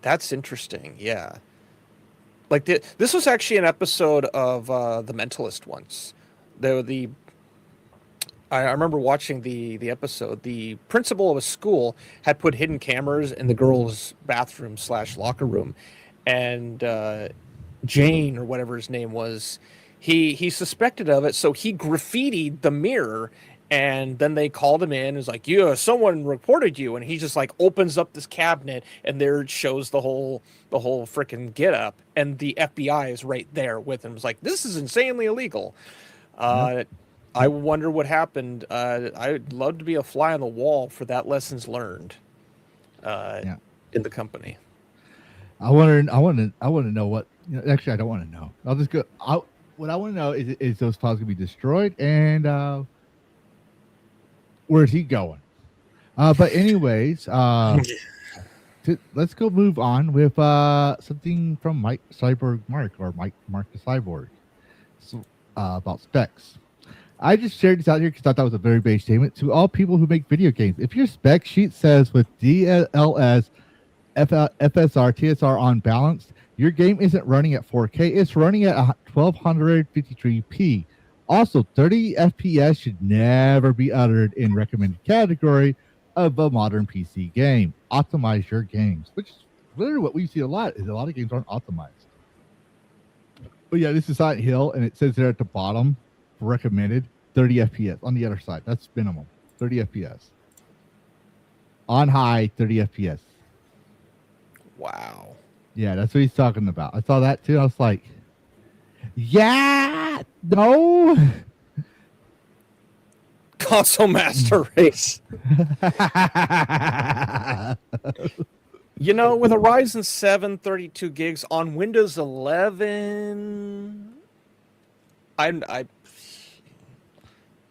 interesting. Yeah. Like this was actually an episode of The Mentalist once. I remember watching the episode. The principal of a school had put hidden cameras in the girls' bathroom / locker room, and Jane, or whatever his name was, he suspected of it, so he graffitied the mirror. And then they called him in and was like, yeah, someone reported you. And he just like opens up this cabinet, and there it shows the whole freaking get up. And the FBI is right there with him. It's like, this is insanely illegal. I wonder what happened. I'd love to be a fly on the wall for that lessons learned in the company. I want to know what, actually, I don't want to know. I'll just go. What I want to know is those files going to be destroyed, and where's he going? But anyways, let's go move on with something from Mark the Cyborg, about specs. I just shared this out here because I thought that was a very base statement to all people who make video games. If your spec sheet says with DLS, FSR, TSR on balanced, your game isn't running at 4K. It's running at 1253p. Also, 30 FPS should never be uttered in recommended category of a modern PC game. Optimize your games, which is literally what we see a lot. Is a lot of games aren't optimized. But yeah, this is Silent Hill, and it says there at the bottom, recommended 30 FPS on the other side. That's minimum 30 FPS. On high, 30 FPS. Wow. Yeah, that's what he's talking about. I saw that too. I was like, yeah, no. Console Master Race. You know, with a Ryzen 7 32 gigs on Windows 11,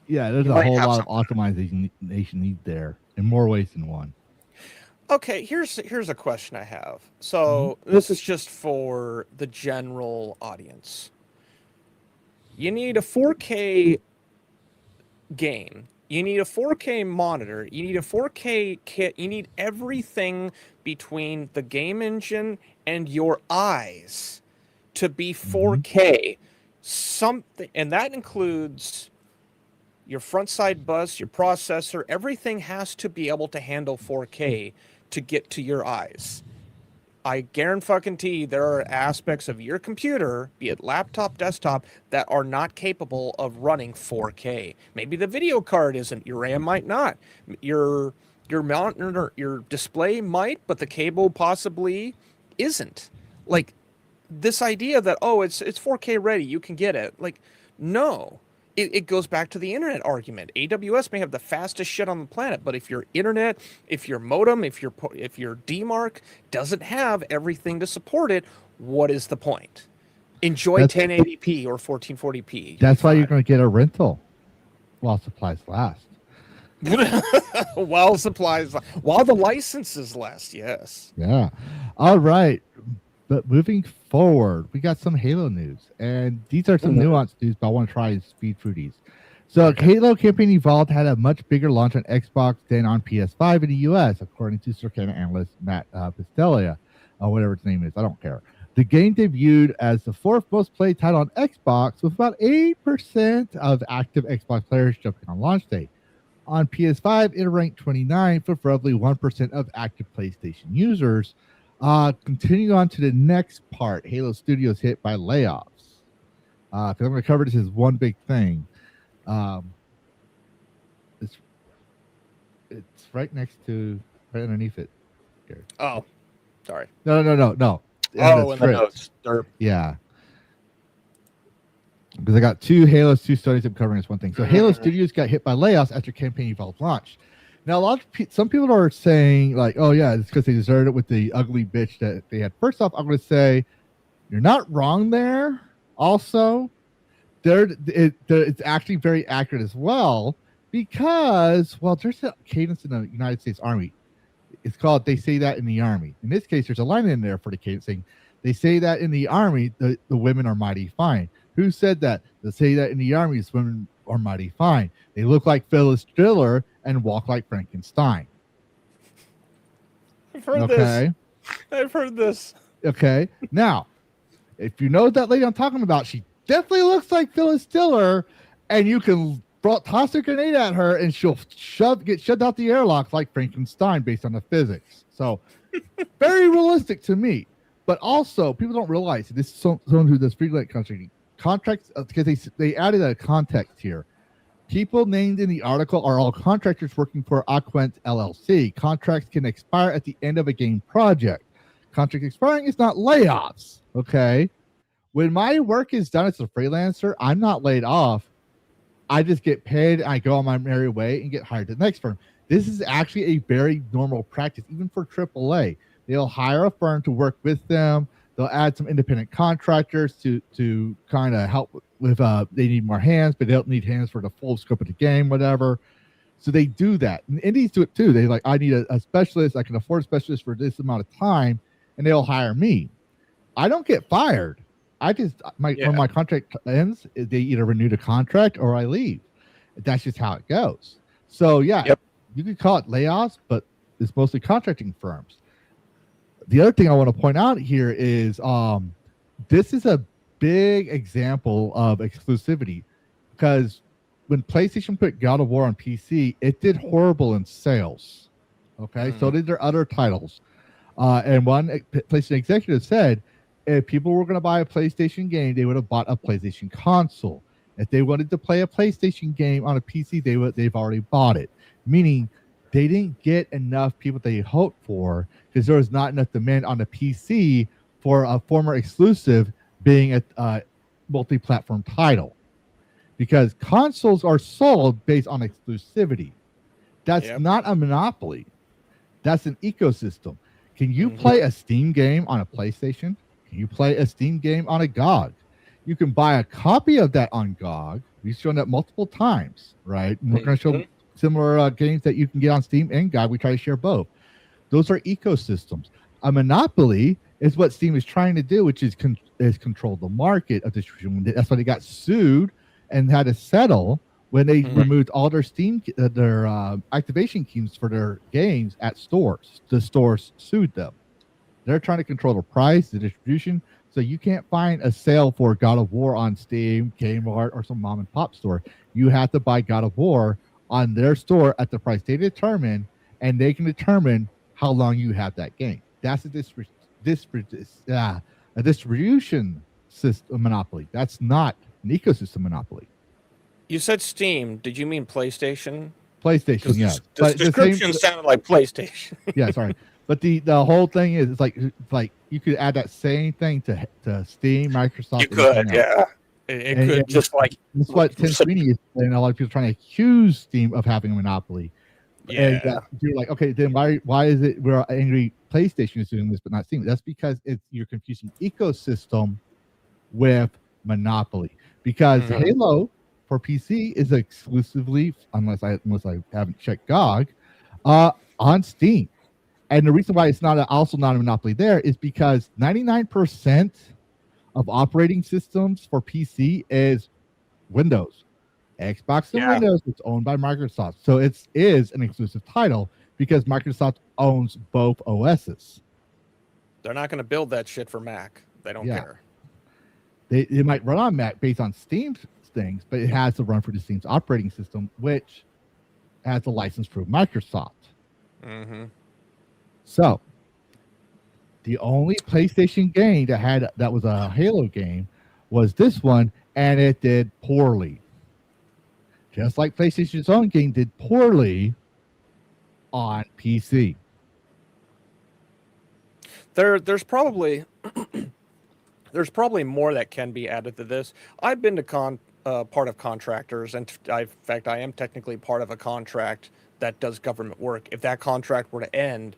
yeah, there's a whole lot of optimization need there in more ways than one. Okay, here's a question I have. So this is just for the general audience. You need a 4K game. You need a 4K monitor. You need a 4K kit. You need everything between the game engine and your eyes to be 4K. Something, and that includes your front side bus, your processor. Everything has to be able to handle 4K to get to your eyes. I guarantee there are aspects of your computer, be it laptop, desktop, that are not capable of running 4K. Maybe the video card isn't. Your RAM might not. Your monitor, your display might, but the cable possibly isn't. Like this idea that, oh, it's 4K ready, you can get it. Like, no. It goes back to the internet argument. AWS may have the fastest shit on the planet, but if your internet, if your modem, if your DMARC doesn't have everything to support it, what is the point? Enjoy 1080p or 1440p. That's why you're going to get a rental while supplies last. While the licenses last, yes. Yeah. All right. But moving forward, we got some Halo news, and these are some nuanced news, but I want to try and speed through these. So, Halo Campaign Evolved had a much bigger launch on Xbox than on PS5 in the US, according to Circana analyst Matt Pistelia, or whatever his name is. I don't care. The game debuted as the fourth most played title on Xbox, with about 8% of active Xbox players jumping on launch day. On PS5, it ranked 29 for roughly 1% of active PlayStation users. Continuing on to the next part, Halo Studios hit by layoffs. Because I'm going to cover this as one big thing. It's right underneath it. Here. Oh, sorry. No. In the notes. Yeah. Because I got two studies I'm covering as one thing. So Halo Studios got hit by layoffs after Campaign Evolved launched. Now, some people are saying, like, oh, yeah, it's because they deserted it with the ugly bitch that they had. First off, I'm going to say you're not wrong there. Also, it's actually very accurate as well because, well, there's a cadence in the United States Army. It's called They Say That in the Army. In this case, there's a line in there for the cadence saying, they say that in the Army, the women are mighty fine. Who said that? They say that in the Army, the women are mighty fine. They look like Phyllis Diller and walk like Frankenstein. I've heard this. Okay. Now, if you know that lady I'm talking about, she definitely looks like Phyllis Diller, and you can toss a grenade at her, and she'll get shoved out the airlock like Frankenstein based on the physics. So, very realistic to me. But also, people don't realize this is someone who does freelance contracts because they added a context here. People named in the article are all contractors working for Aquent LLC. Contracts can expire at the end of a game project. Contract expiring is not layoffs. Okay. When my work is done as a freelancer, I'm not laid off. I just get paid and I go on my merry way and get hired to the next firm. This is actually a very normal practice, even for AAA. They'll hire a firm to work with them. They'll add some independent contractors to kind of help with they need more hands, but they don't need hands for the full scope of the game, whatever. So they do that. And indies do it too. They like, I need a specialist. I can afford a specialist for this amount of time, and they'll hire me. I don't get fired. When my contract ends, they either renew the contract or I leave. That's just how it goes. So you could call it layoffs, but it's mostly contracting firms. The other thing I want to point out here is this is a big example of exclusivity because when PlayStation put God of War on PC, it did horrible in sales. Okay, so did their other titles. And one PlayStation executive said, if people were going to buy a PlayStation game, they would have bought a PlayStation console. If they wanted to play a PlayStation game on a PC, they've already bought it. Meaning they didn't get enough people they hoped for because there was not enough demand on the PC for a former exclusive being a multi-platform title. Because consoles are sold based on exclusivity. That's not a monopoly. That's an ecosystem. Can you play a Steam game on a PlayStation? Can you play a Steam game on a GOG? You can buy a copy of that on GOG. We've shown that multiple times, right? And we're going to show similar games that you can get on Steam and GOG. We try to share both. Those are ecosystems. A monopoly is what Steam is trying to do, which is control the market of distribution. That's why they got sued and had to settle when they removed all their Steam, their activation keys for their games at stores. The stores sued them. They're trying to control the price, the distribution, so you can't find a sale for God of War on Steam, Kmart, or some mom and pop store. You have to buy God of War on their store at the price they determine, and they can determine how long you have that game. That's a distribution system monopoly. That's not an ecosystem monopoly. You said Steam. Did you mean PlayStation? PlayStation, yeah. The description sounded like PlayStation. Yeah, sorry. But the whole thing is, it's like you could add that same thing to Steam, Microsoft. You could, yeah. It could just like. That's what Tim Sweeney is saying. A lot of people are trying to accuse Steam of having a monopoly. Yeah. And you're like, okay, then why is it we're angry PlayStation is doing this but not Steam? That's because you're confusing ecosystem with monopoly. Because Halo for PC is exclusively, unless I haven't checked GOG, on Steam. And the reason why it's also not a monopoly there is because 99% of operating systems for PC is Windows. Xbox and Windows, it's owned by Microsoft. So it is an exclusive title because Microsoft owns both OSs. They're not going to build that shit for Mac. They don't care. It might run on Mac based on Steam's things, but it has to run for the Steam's operating system, which has a license through Microsoft. Mm-hmm. So the only PlayStation game that was a Halo game was this one, and it did poorly. Just like PlayStation's own game did poorly on PC. There's probably more that can be added to this. I've been to part of contractors, and in fact, I am technically part of a contract that does government work. If that contract were to end,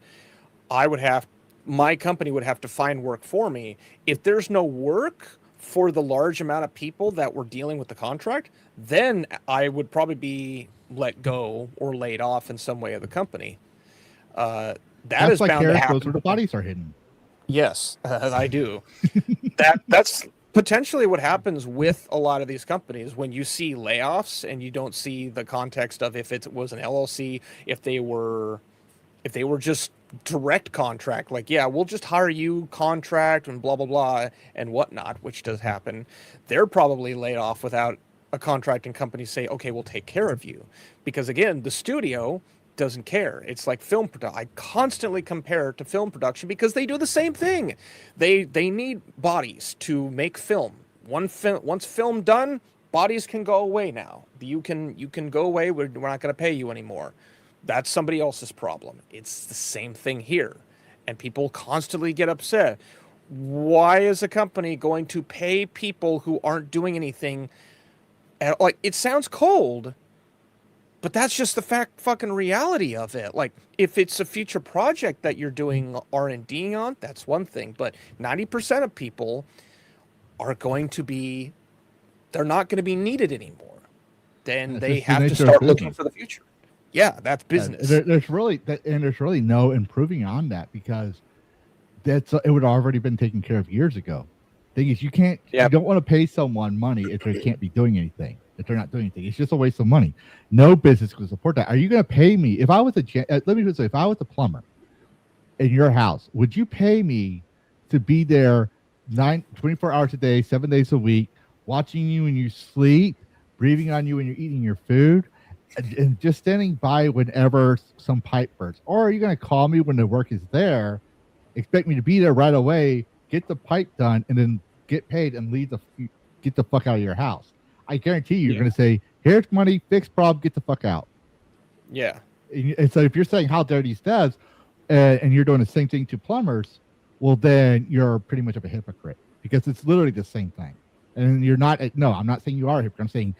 my company would have to find work for me. If there's no work for the large amount of people that were dealing with the contract, then I would probably be let go or laid off in some way of the company. That's like bound to happen. Goes where the bodies are hidden. Yes, I do. That's potentially what happens with a lot of these companies when you see layoffs and you don't see the context of if it was an LLC, if they were just direct contract, like, yeah, we'll just hire you contract and blah, blah, blah, and whatnot, which does happen. They're probably laid off without a contracting company say, okay, we'll take care of you. Because again, the studio doesn't care. It's like film production. I constantly compare it to film production because they do the same thing. They need bodies to make film. Once film done, bodies can go away now. You can go away. We're not going to pay you anymore. That's somebody else's problem. It's the same thing here. And people constantly get upset. Why is a company going to pay people who aren't doing anything? Like, it sounds cold, but that's just the fucking reality of it. Like, if it's a future project that you're doing R&D on, that's one thing. But 90% of people are going to be, they're not going to be needed anymore. Then they have to start looking for the future. Yeah, that's business. There's really no improving on that because it would have already been taken care of years ago. Thing is, you don't want to pay someone money if they can't be doing anything. If they're not doing anything, it's just a waste of money. No business can support that. Are you going to pay me if I was if I was a plumber in your house? Would you pay me to be there 24 hours a day, 7 days a week, watching you when you sleep, breathing on you when you're eating your food? And just standing by whenever some pipe bursts? Or are you going to call me when the work is there, expect me to be there right away, get the pipe done, and then get paid and get the fuck out of your house? I guarantee you're going to say, here's money, fix problem, get the fuck out. Yeah. And so if you're saying how dare these devs, and you're doing the same thing to plumbers, well, then you're pretty much of a hypocrite because it's literally the same thing. And you're not, no, I'm not saying you are a hypocrite. I'm saying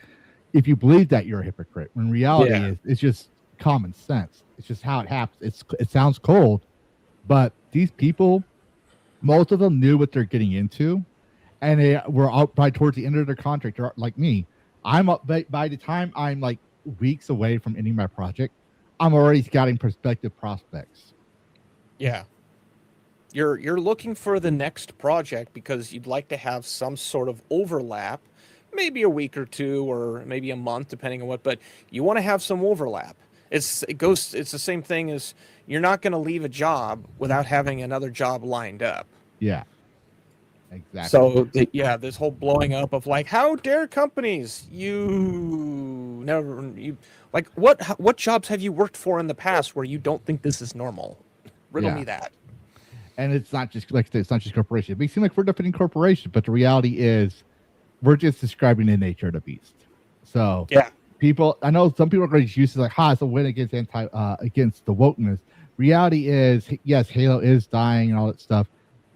if you believe that, you're a hypocrite. When reality it's just common sense. It's just how it happens. It sounds cold, but these people, most of them knew what they're getting into, and they were out by towards the end of their contract. Like me, I'm up by the time I'm like weeks away from ending my project, I'm already scouting prospective prospects. Yeah, you're looking for the next project because you'd like to have some sort of overlap. Maybe a week or two, or maybe a month, depending on what. But you want to have some overlap. It's the same thing as you're not going to leave a job without having another job lined up. Yeah, exactly. So this whole blowing up of like, how dare companies? What jobs have you worked for in the past where you don't think this is normal? Riddle me that. And it's not just like it's not just corporation. It may seem like we're defending corporation, but the reality is, we're just describing the nature of the beast. So people, I know some people are going to use it like, it's a win against against the wokeness. Reality is, yes, Halo is dying and all that stuff,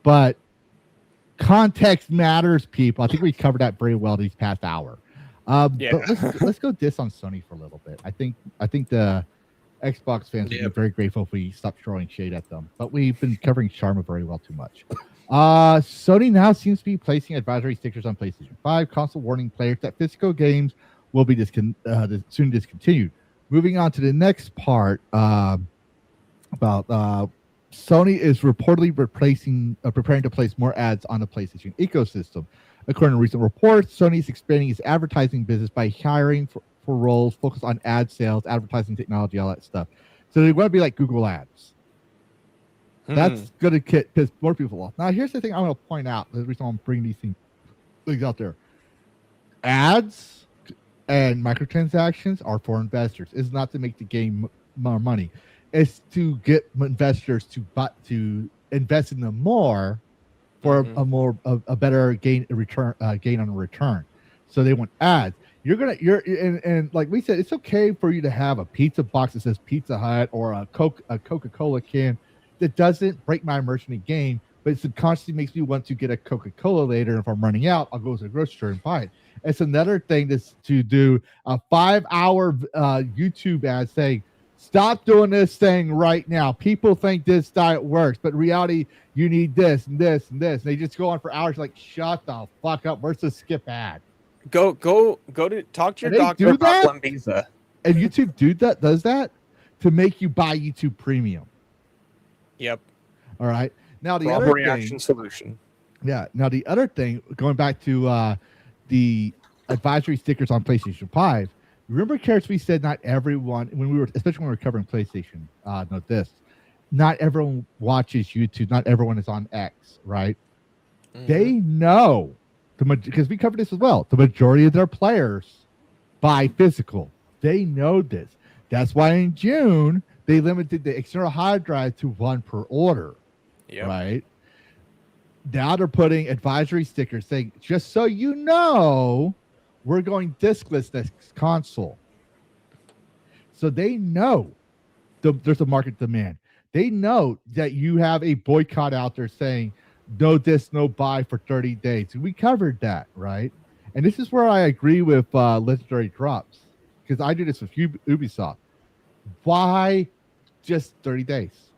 but context matters, people. I think we covered that very well these past hour. But let's go diss on Sony for a little bit. I think the Xbox fans would be very grateful if we stopped throwing shade at them. But we've been covering Sharma very well too much. Sony now seems to be placing advisory stickers on PlayStation 5 console, warning players that physical games will be soon discontinued. Moving on to the next part about Sony is reportedly preparing to place more ads on the PlayStation ecosystem. According to recent reports, Sony is expanding its advertising business by hiring for roles focused on ad sales, advertising technology, all that stuff. So they want to be like Google Ads. That's going to piss more people off. Now, here's the thing I want to point out. The reason I'm bringing these things out there. Ads and microtransactions are for investors. It's not to make the game more money. It's to get investors to invest in them more for a better gain on return. So they want ads. And like we said, it's okay for you to have a pizza box that says Pizza Hut or a Coca-Cola can that doesn't break my immersion in the game, but it subconsciously makes me want to get a Coca-Cola later. And if I'm running out, I'll go to the grocery store and buy it. It's another thing to do a 5-hour YouTube ad saying, stop doing this thing right now. People think this diet works, but in reality, you need this and this and this. And they just go on for hours like, shut the fuck up. Where's the skip ad? Go to talk to your doctor about Lembiza. And YouTube does that to make you buy YouTube Premium. Yep. All right. Now the other reaction thing, solution. Yeah. Now the other thing, going back to the advisory stickers on PlayStation 5. Remember, Karis, we said not everyone, especially when we were covering PlayStation, note this, not everyone watches YouTube, not everyone is on X, right? They know, because we covered this as well, the majority of their players buy physical. They know this. That's why in June, they limited the external hard drive to 1 per order, right? Now they're putting advisory stickers saying, just so you know, we're going diskless next console. So they know there's a market demand. They know that you have a boycott out there saying, no disc, no buy for 30 days. We covered that, right? And this is where I agree with Legendary Drops, because I do this with Ubisoft. Why just 30 days?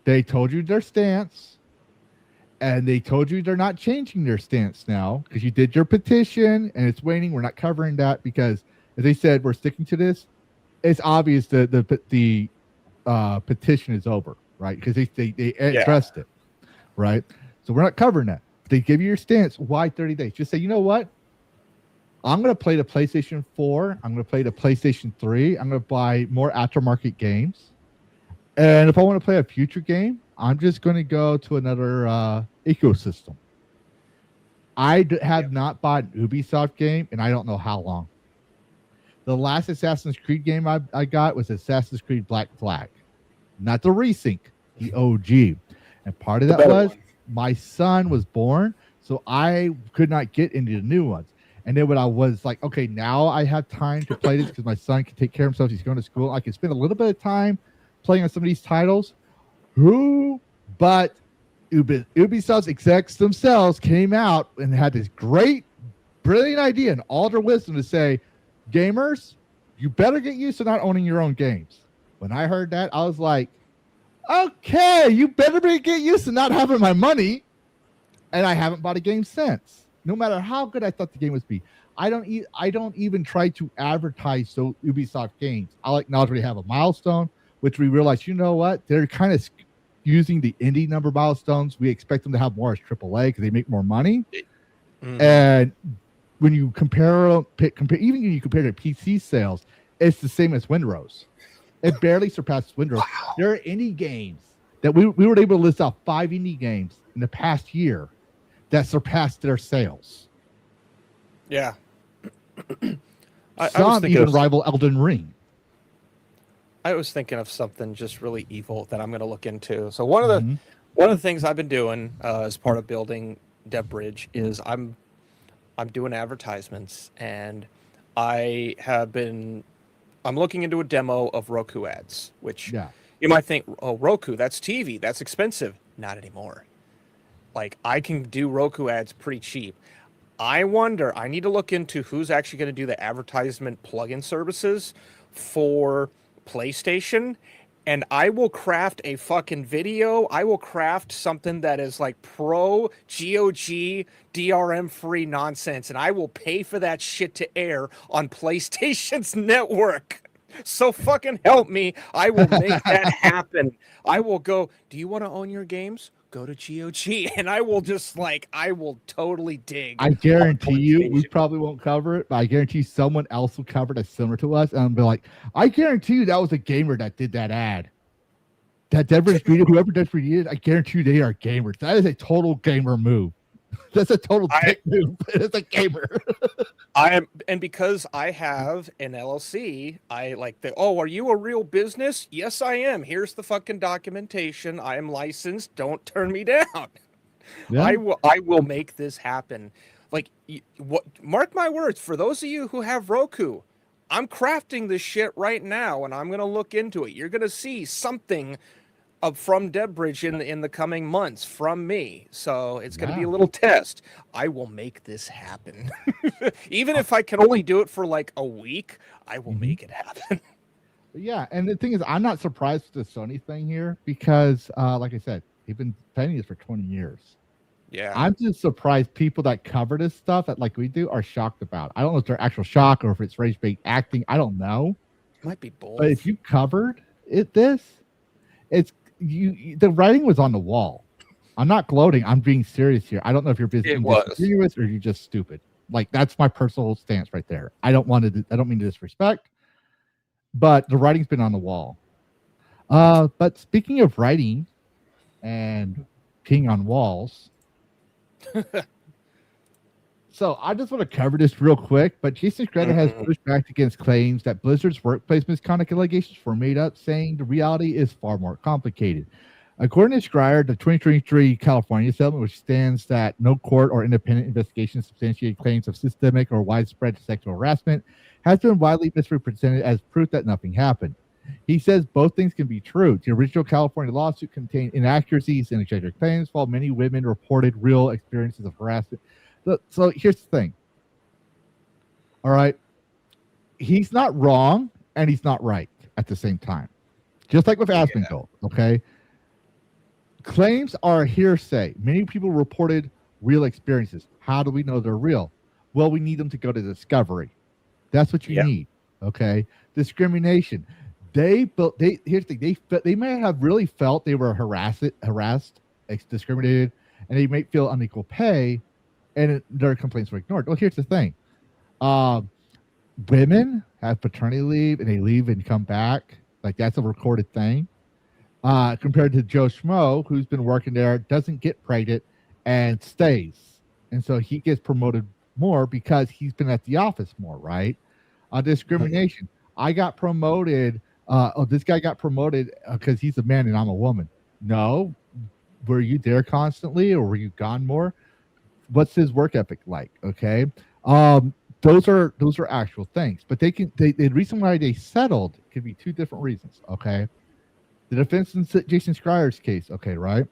They told you their stance. And they told you they're not changing their stance now because you did your petition and it's waiting. We're not covering that because, as they said, we're sticking to this. It's obvious that the petition is over, right? Because they addressed it, right? So we're not covering that. They give you your stance. Why 30 days? Just say, you know what? I'm going to play the PlayStation 4. I'm going to play the PlayStation 3. I'm going to buy more aftermarket games. And if I want to play a future game, I'm just going to go to another ecosystem. I have not bought an Ubisoft game, and I don't know how long. The last Assassin's Creed game I got was Assassin's Creed Black Flag. Not the resync, the OG. And part of that was my son was born, so I could not get into the new ones. And then when I was like, okay, now I have time to play this because my son can take care of himself. He's going to school. I can spend a little bit of time playing on some of these titles. But Ubisoft's execs themselves came out and had this great, brilliant idea and all their wisdom to say, gamers, you better get used to not owning your own games. When I heard that, I was like, okay, you better get used to not having my money. And I haven't bought a game since. No matter how good I thought the game would be. I don't even try to advertise Ubisoft games. I'll acknowledge we have a milestone, which we realize, you know what? They're kind of using the indie number milestones. We expect them to have more as AAA because they make more money. And when you compare even when you compare to PC sales, it's the same as Windrose. It barely surpasses Windrose. Wow. There are indie games that we were able to list out 5 indie games in the past year that surpassed their sales. Yeah. Some even rival Elden Ring. I was thinking of something just really evil that I'm going to look into. So one of the things I've been doing as part of building DevBridge is I'm doing advertisements, and I'm looking into a demo of Roku ads, which you might think, oh, Roku, that's TV, that's expensive. Not anymore. Like, I can do Roku ads pretty cheap. I wonder, I need to look into who's actually going to do the advertisement plugin services for PlayStation, and I will craft a fucking video. I will craft something that is like pro GOG DRM free nonsense, and I will pay for that shit to air on PlayStation's network. So fucking help me. I will make that happen. I will go, do you want to own your games? Go to GOG. And I will just I will totally dig. I guarantee you, we PlayStation. probably won't cover it, but I guarantee someone else will cover it that's similar to us. And I'll be like, I guarantee you that was a gamer that did that ad. That Denver Street, whoever Denver Street is, I guarantee you they are gamers. That is a total gamer move. That's a total dick move. It's a gamer. I am, and because I have an LLC, I are you a real business? Yes, I am. Here's the fucking documentation. I am licensed. Don't turn me down. Yeah. I will make this happen. Mark my words, for those of you who have Roku, I'm crafting this shit right now and I'm going to look into it. You're going to see something from Deadbridge in the coming months from me. So it's going to be a little test. I will make this happen. Even if I can only do it for a week, I will make it happen. Yeah, and the thing is, I'm not surprised with the Sony thing here because, like I said, they've been planning this for 20 years. Yeah. I'm just surprised people that cover this stuff like we do are shocked about. I don't know if they're actual shock or if it's rage bait acting. I don't know. Might be both. But if you covered the writing was on the wall. I'm not gloating. I'm being serious here. I don't know if you're being disingenuous or you're just stupid. That's my personal stance right there. I don't mean to disrespect, but the writing's been on the wall. But speaking of writing and peeing on walls, so I just want to cover this real quick. But Jason Schreier has pushed back against claims that Blizzard's workplace misconduct allegations were made up, saying the reality is far more complicated. According to Schreier, the 2023 California settlement, which stands that no court or independent investigation substantiated claims of systemic or widespread sexual harassment, has been widely misrepresented as proof that nothing happened. He says both things can be true. The original California lawsuit contained inaccuracies and exaggerated claims, while many women reported real experiences of harassment. So here's the thing. All right. He's not wrong and he's not right at the same time. Just like with Asmongold, okay? Claims are hearsay. Many people reported real experiences. How do we know they're real? Well, we need them to go to discovery. That's what you need, okay? Discrimination. Here's the thing. They may have really felt they were harassed, discriminated, and they may feel unequal pay, and their complaints were ignored. Well, here's the thing. Women have paternity leave, and they leave and come back. That's a recorded thing. Compared to Joe Schmo, who's been working there, doesn't get pregnant, and stays. And so he gets promoted more because he's been at the office more, right? Discrimination. I got promoted. This guy got promoted because he's a man and I'm a woman. No. Were you there constantly or were you gone more? What's his work ethic like? Okay. Those are actual things, but the reason why they settled could be two different reasons. Okay. The defense in Jason Schreier's case, okay, right?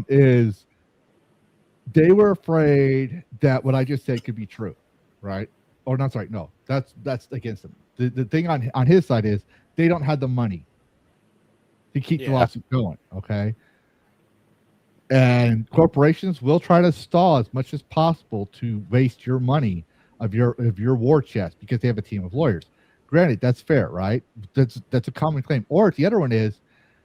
Is they were afraid that what I just said could be true, right? Or not, sorry, no, that's against them. The thing on his side is they don't have the money to keep the lawsuit going, okay? And corporations will try to stall as much as possible to waste your money of your war chest because they have a team of lawyers. Granted, that's fair, right? That's a common claim. Or the other one is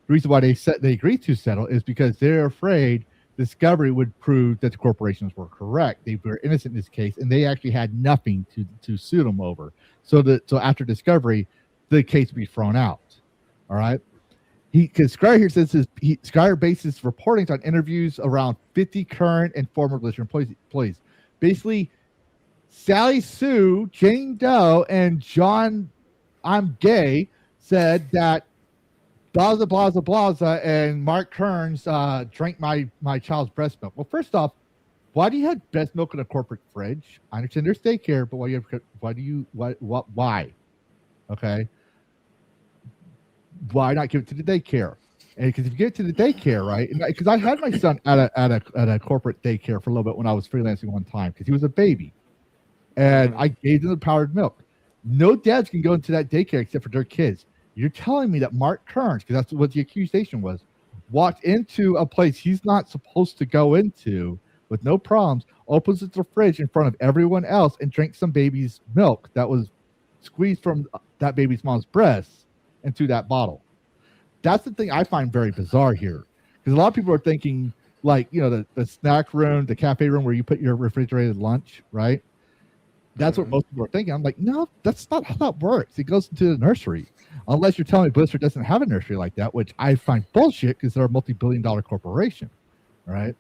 the reason why they agreed to settle is because they're afraid discovery would prove that the corporations were correct. They were innocent in this case, and they actually had nothing to sue them over. So after discovery, the case would be thrown out. All right. Because Schreier here says Schreier bases reportings on interviews around 50 current and former Blizzard employees. Basically, Sally Sue, Jane Doe, and John I'm Gay said that blaza, blaza, blaza, and Mark Kearns drank my child's breast milk. Well, first off, why do you have breast milk in a corporate fridge? I understand there's daycare, but why? Okay. Why not give it to the daycare? And because if you give it to the daycare, right? Because I had my son at a corporate daycare for a little bit when I was freelancing one time because he was a baby, and I gave them the powdered milk. No dads can go into that daycare except for their kids. You're telling me that Mark Kearns, because that's what the accusation was, walked into a place he's not supposed to go into with no problems, opens the fridge in front of everyone else, and drank some baby's milk that was squeezed from that baby's mom's breast into that bottle. That's the thing I find very bizarre here, because a lot of people are thinking like, you know, the snack room, the cafe room where you put your refrigerated lunch, right? That's what most people are thinking. I'm like, no, that's not how that works. It goes into the nursery. Unless you're telling me Blizzard doesn't have a nursery like that, which I find bullshit because they're a multi-billion-dollar corporation, right?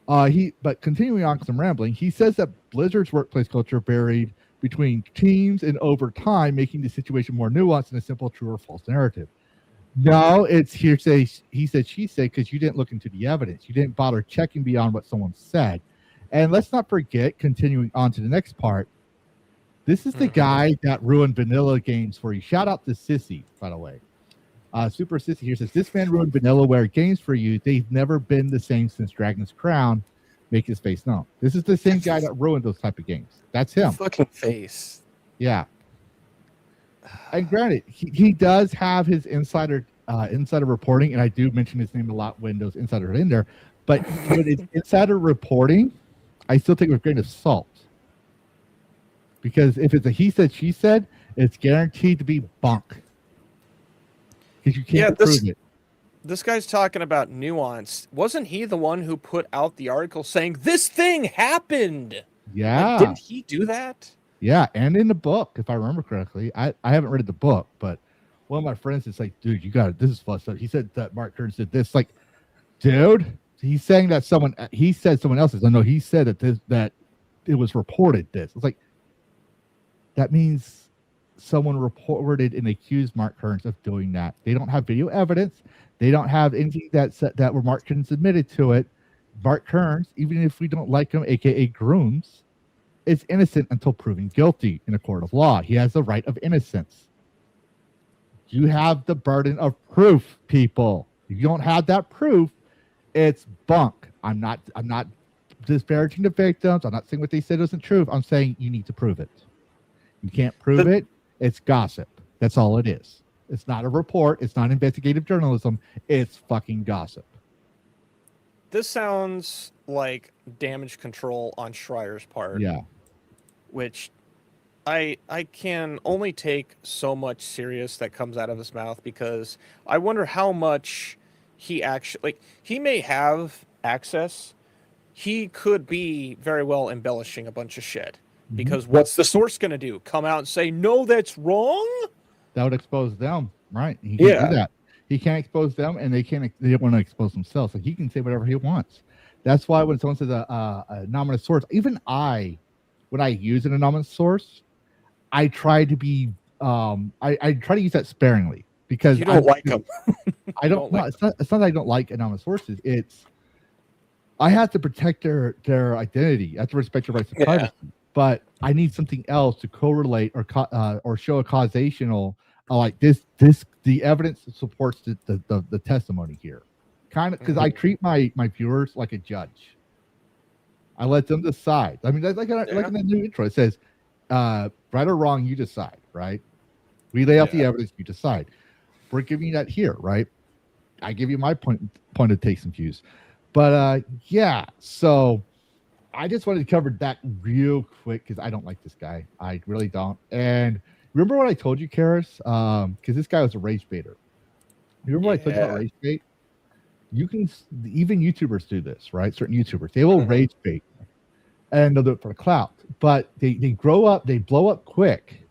But continuing on, because I'm rambling, he says that Blizzard's workplace culture varied between teams and over time, making the situation more nuanced than a simple true or false narrative. No, it's hearsay, he said, she said, because you didn't look into the evidence. You didn't bother checking beyond what someone said. And let's not forget, continuing on to the next part, this is the guy that ruined vanilla games for you. Shout out to Sissy, by the way. Super Sissy here says, this man ruined vanillaware games for you. They've never been the same since Dragon's Crown. Make his face known. This is the same guy that ruined those type of games. That's him. Fucking face. Yeah. And granted, he does have his insider reporting, and I do mention his name a lot when those insiders are in there. But when it's insider reporting, I still take it with a grain of salt. Because if it's a he said, she said, it's guaranteed to be bunk. Because you can't prove it. This guy's talking about nuance. Wasn't he the one who put out the article saying this thing happened? Yeah. Like, didn't he do that? Yeah, and in the book, if I remember correctly. I haven't read the book, but one of my friends is like, dude, you got it. This is fucked up. He said that Mark Kearns did this. Like, dude, he's saying that he said someone else's. I know he said that it was reported this. It's like, that means someone reported and accused Mark Kearns of doing that. They don't have video evidence. They don't have anything that where Mark Kearns admitted to it. Mark Kearns, even if we don't like him, aka Grooms, is innocent until proven guilty in a court of law. He has the right of innocence. You have the burden of proof, people. If you don't have that proof, it's bunk. I'm not disparaging the victims. I'm not saying what they said wasn't true. I'm saying you need to prove it. You can't prove it. It's gossip. That's all it is. It's not a report. It's not investigative journalism. It's fucking gossip. This sounds like damage control on Schreier's part. Yeah. Which I can only take so much serious that comes out of his mouth, because I wonder how much he actually, like, he may have access. He could be very well embellishing a bunch of shit. Because what's the source going to do? Come out and say, no, that's wrong? That would expose them, right? He can't do that. He can't expose them, and they don't want to expose themselves. Like, he can say whatever he wants. That's why when someone says a anonymous source, even when I use an anonymous source, I try to be, I try to use that sparingly, because you don't like them. I don't know. It's not that I don't like anonymous sources. It's, I have to protect their identity. I have to respect their rights to privacy. But I need something else to correlate or show a causational, like this. The evidence supports the testimony here, kind of, because I treat my viewers like a judge. I let them decide. I mean, like in the new intro, it says, right or wrong, you decide. Right? We lay out the evidence, you decide. We're giving you that here, right? I give you my point of takes and views, but so. I just wanted to cover that real quick because I don't like this guy. I really don't. And remember what I told you, Karis? Because this guy was a rage baiter. You remember what I told you about rage bait? You can, even YouTubers do this, right? Certain YouTubers, they will rage bait, and they'll do it for the clout. But they grow up, they blow up quick,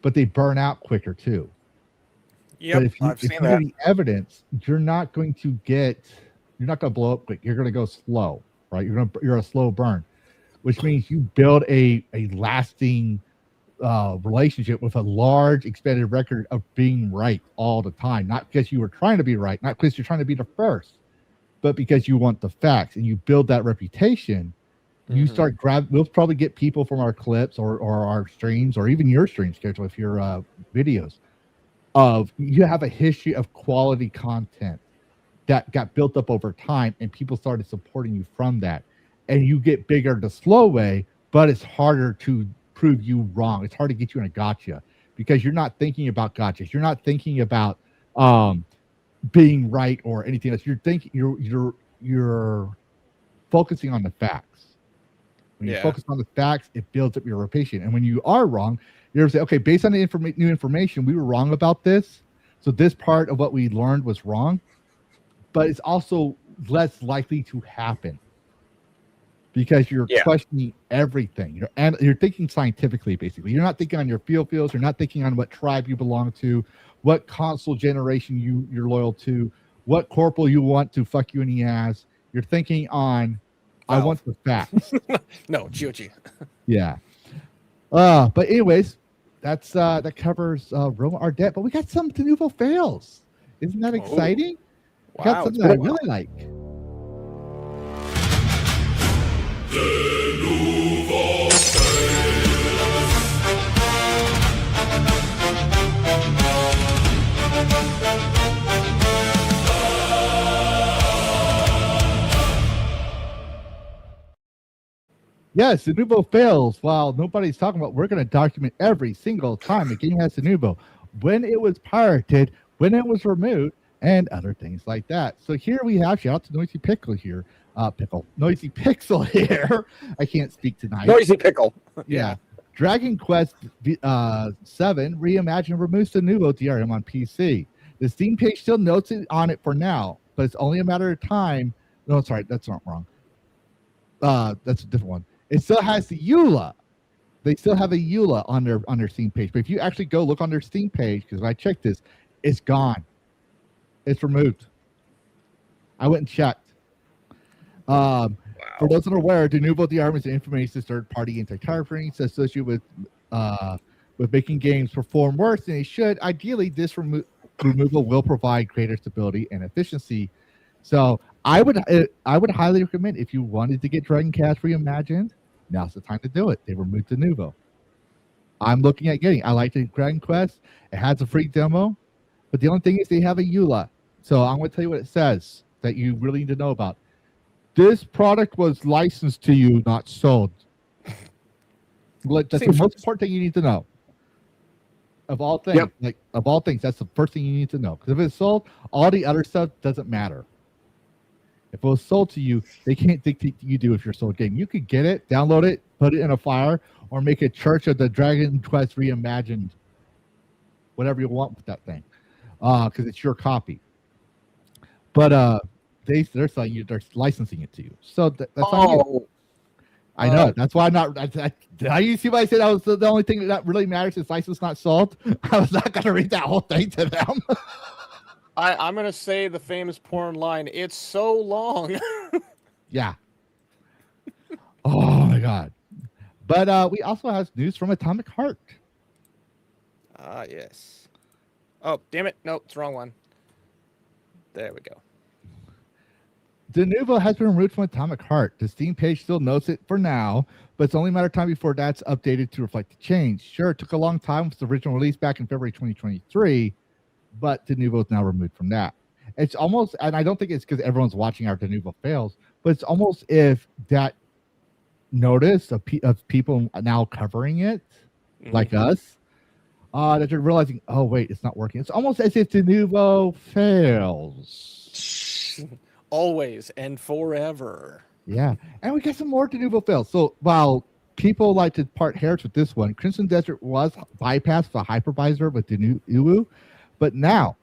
but they burn out quicker too. Yeah, if you have the evidence, you're not going to blow up quick. You're going to go slow. Right, you're a slow burn, which means you build a lasting relationship with a large expanded record of being right all the time. Not because you were trying to be right, not because you're trying to be the first, but because you want the facts, and you build that reputation. You start we'll probably get people from our clips or our streams, or even your stream schedule if your videos of you have a history of quality content that got built up over time, and people started supporting you from that. And you get bigger the slow way, but it's harder to prove you wrong. It's hard to get you in a gotcha, because you're not thinking about gotchas. You're not thinking about being right or anything else. You're thinking you're focusing on the facts. When you focus on the facts, it builds up your reputation. And when you are wrong, You're saying, okay, based on the new information, we were wrong about this. So this part of what we learned was wrong, but it's also less likely to happen because you're questioning everything. You're thinking scientifically, basically. You're not thinking on your fields. You're not thinking on what tribe you belong to, what console generation you're loyal to, what corporal you want to fuck you in the ass. You're thinking on, I want the facts. No, GOG. Yeah. But anyways, that covers Roma Ardette. But we got some de novo fails. Isn't that exciting? Wow, got something that I really like. Yes, de novo fails. While nobody's talking about, we're going to document every single time a game has de novo, when it was pirated, when it was removed, and other things like that. So here we have, shout out to Noisy Pickle here. Noisy Pixel here. I can't speak tonight. Noisy Pickle. Yeah. Dragon Quest 7 reimagined removes de novo DRM on PC. The Steam page still notes it on it for now, but it's only a matter of time. No, sorry, that's not wrong. That's a different one. It still has the EULA. They still have a EULA on their Steam page. But if you actually go look on their Steam page, because I checked this, it's gone. It's removed. I went and checked. For those that are aware, de novo DRM is an information third-party anti-targeting associated with making games perform worse than they should. Ideally, this removal will provide greater stability and efficiency. So I would highly recommend, if you wanted to get DragonCast reimagined, now's the time to do it. They removed de novo. I'm looking at getting. I like the Dragon Quest. It has a free demo, but the only thing is they have a EULA. So I'm going to tell you what it says that you really need to know about. This product was licensed to you, not sold. That's the most important thing you need to know. Of all things, that's the first thing you need to know. Because if it's sold, all the other stuff doesn't matter. If it was sold to you, they can't dictate you do if you're sold a game. You could get it, download it, put it in a file, or make a Church of the Dragon Quest reimagined, whatever you want with that thing, because it's your copy. But they're selling you, they're licensing it to you. So that's on you. I know. That's why I'm not. You see why I said that was the only thing that really matters is license not sold? I was not going to read that whole thing to them. I'm going to say the famous porn line, it's so long. Yeah. Oh, my God. But we also have news from Atomic Heart. Yes. Oh, damn it. Nope, it's the wrong one. There we go. De novo has been removed from Atomic Heart. The Steam page still notes it for now, but it's only a matter of time before that's updated to reflect the change. Sure, it took a long time with the original release back in February 2023, but de novo is now removed from that. It's almost, and I don't think it's because everyone's watching our de novo fails, but it's almost if that notice of people now covering it, like us, that they're realizing, oh, wait, it's not working. It's almost as if de novo fails. Always and forever. Yeah. And we got some more de novo fails. So while people like to part hairs with this one, Crimson Desert was bypassed the hypervisor with de novo, but now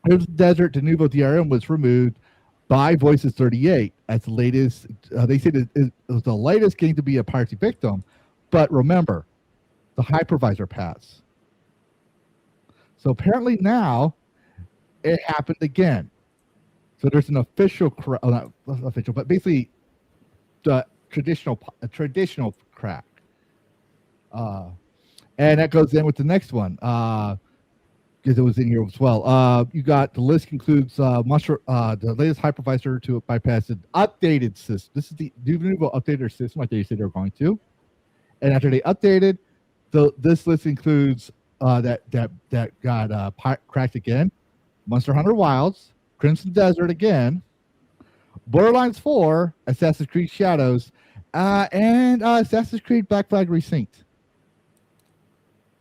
Crimson Desert de novo DRM was removed by Voices 38 as the latest. They said it was the latest game to be a piracy victim, but remember, the hypervisor pass. So apparently now it happened again. So there's an official, not official, but basically the traditional crack. And that goes in with the next one, because it was in here as well. You got the list includes the latest hypervisor to bypass an updated system. This is the new updated system like they said they were going to. And after they updated, this list includes that got cracked again, Monster Hunter Wilds, Crimson Desert again, Borderlands 4, Assassin's Creed Shadows, and Assassin's Creed Black Flag Resynced.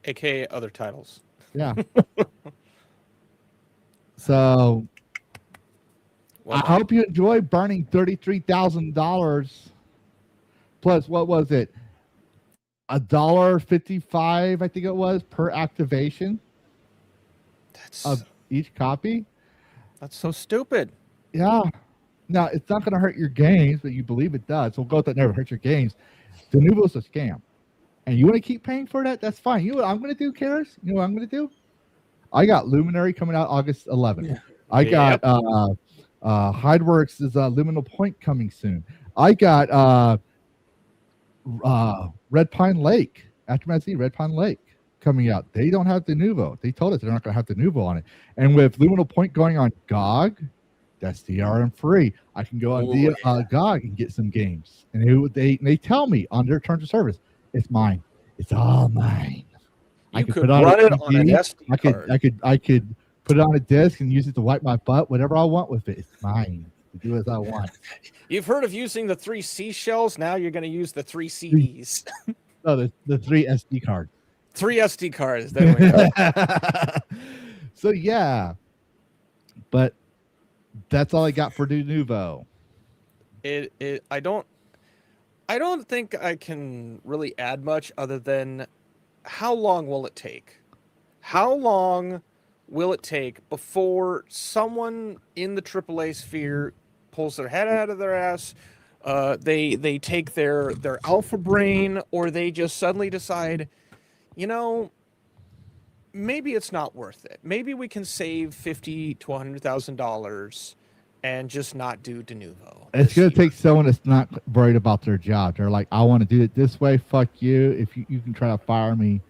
AKA other titles. Yeah. So I hope you enjoy burning $33,000 plus, what was it? $1.55, I think it was, per activation of each copy. That's so stupid. Yeah. Now, it's not going to hurt your games, but you believe it does. We'll go with that never hurt your games. Denuvo's a scam. And you want to keep paying for that? That's fine. You know what I'm going to do, Karis? You know what I'm going to do? I got Luminary coming out August 11th. Yeah. I got Hideworks' Liminal Point coming soon. I got Red Pine Lake, Aftermath Z, Red Pine Lake coming out. They don't have Denuvo. They told us they're not going to have Denuvo on it. And with Liminal Point going on GOG, that's DRM free. I can go on GOG and get some games. And they tell me on their terms of service, it's mine. It's all mine. I could run it on an SD card. I could put it on a disc and use it to wipe my butt. Whatever I want with it, it's mine. To do as I want. You've heard of using the 3 seashells. Now you're going to use the 3 CDs. No, the 3 SD cards. 3 SD cards. There we go. So yeah, but that's all I got for Denuvo. I don't think I can really add much other than how long will it take? How long will it take before someone in the AAA sphere pulls their head out of their ass, they take their alpha brain, or they just suddenly decide, maybe it's not worth it. Maybe we can save $50,000 to $100,000 and just not do Denuvo. It's going to take someone that's not worried about their job. They're like, I want to do it this way. Fuck you. If you can try to fire me,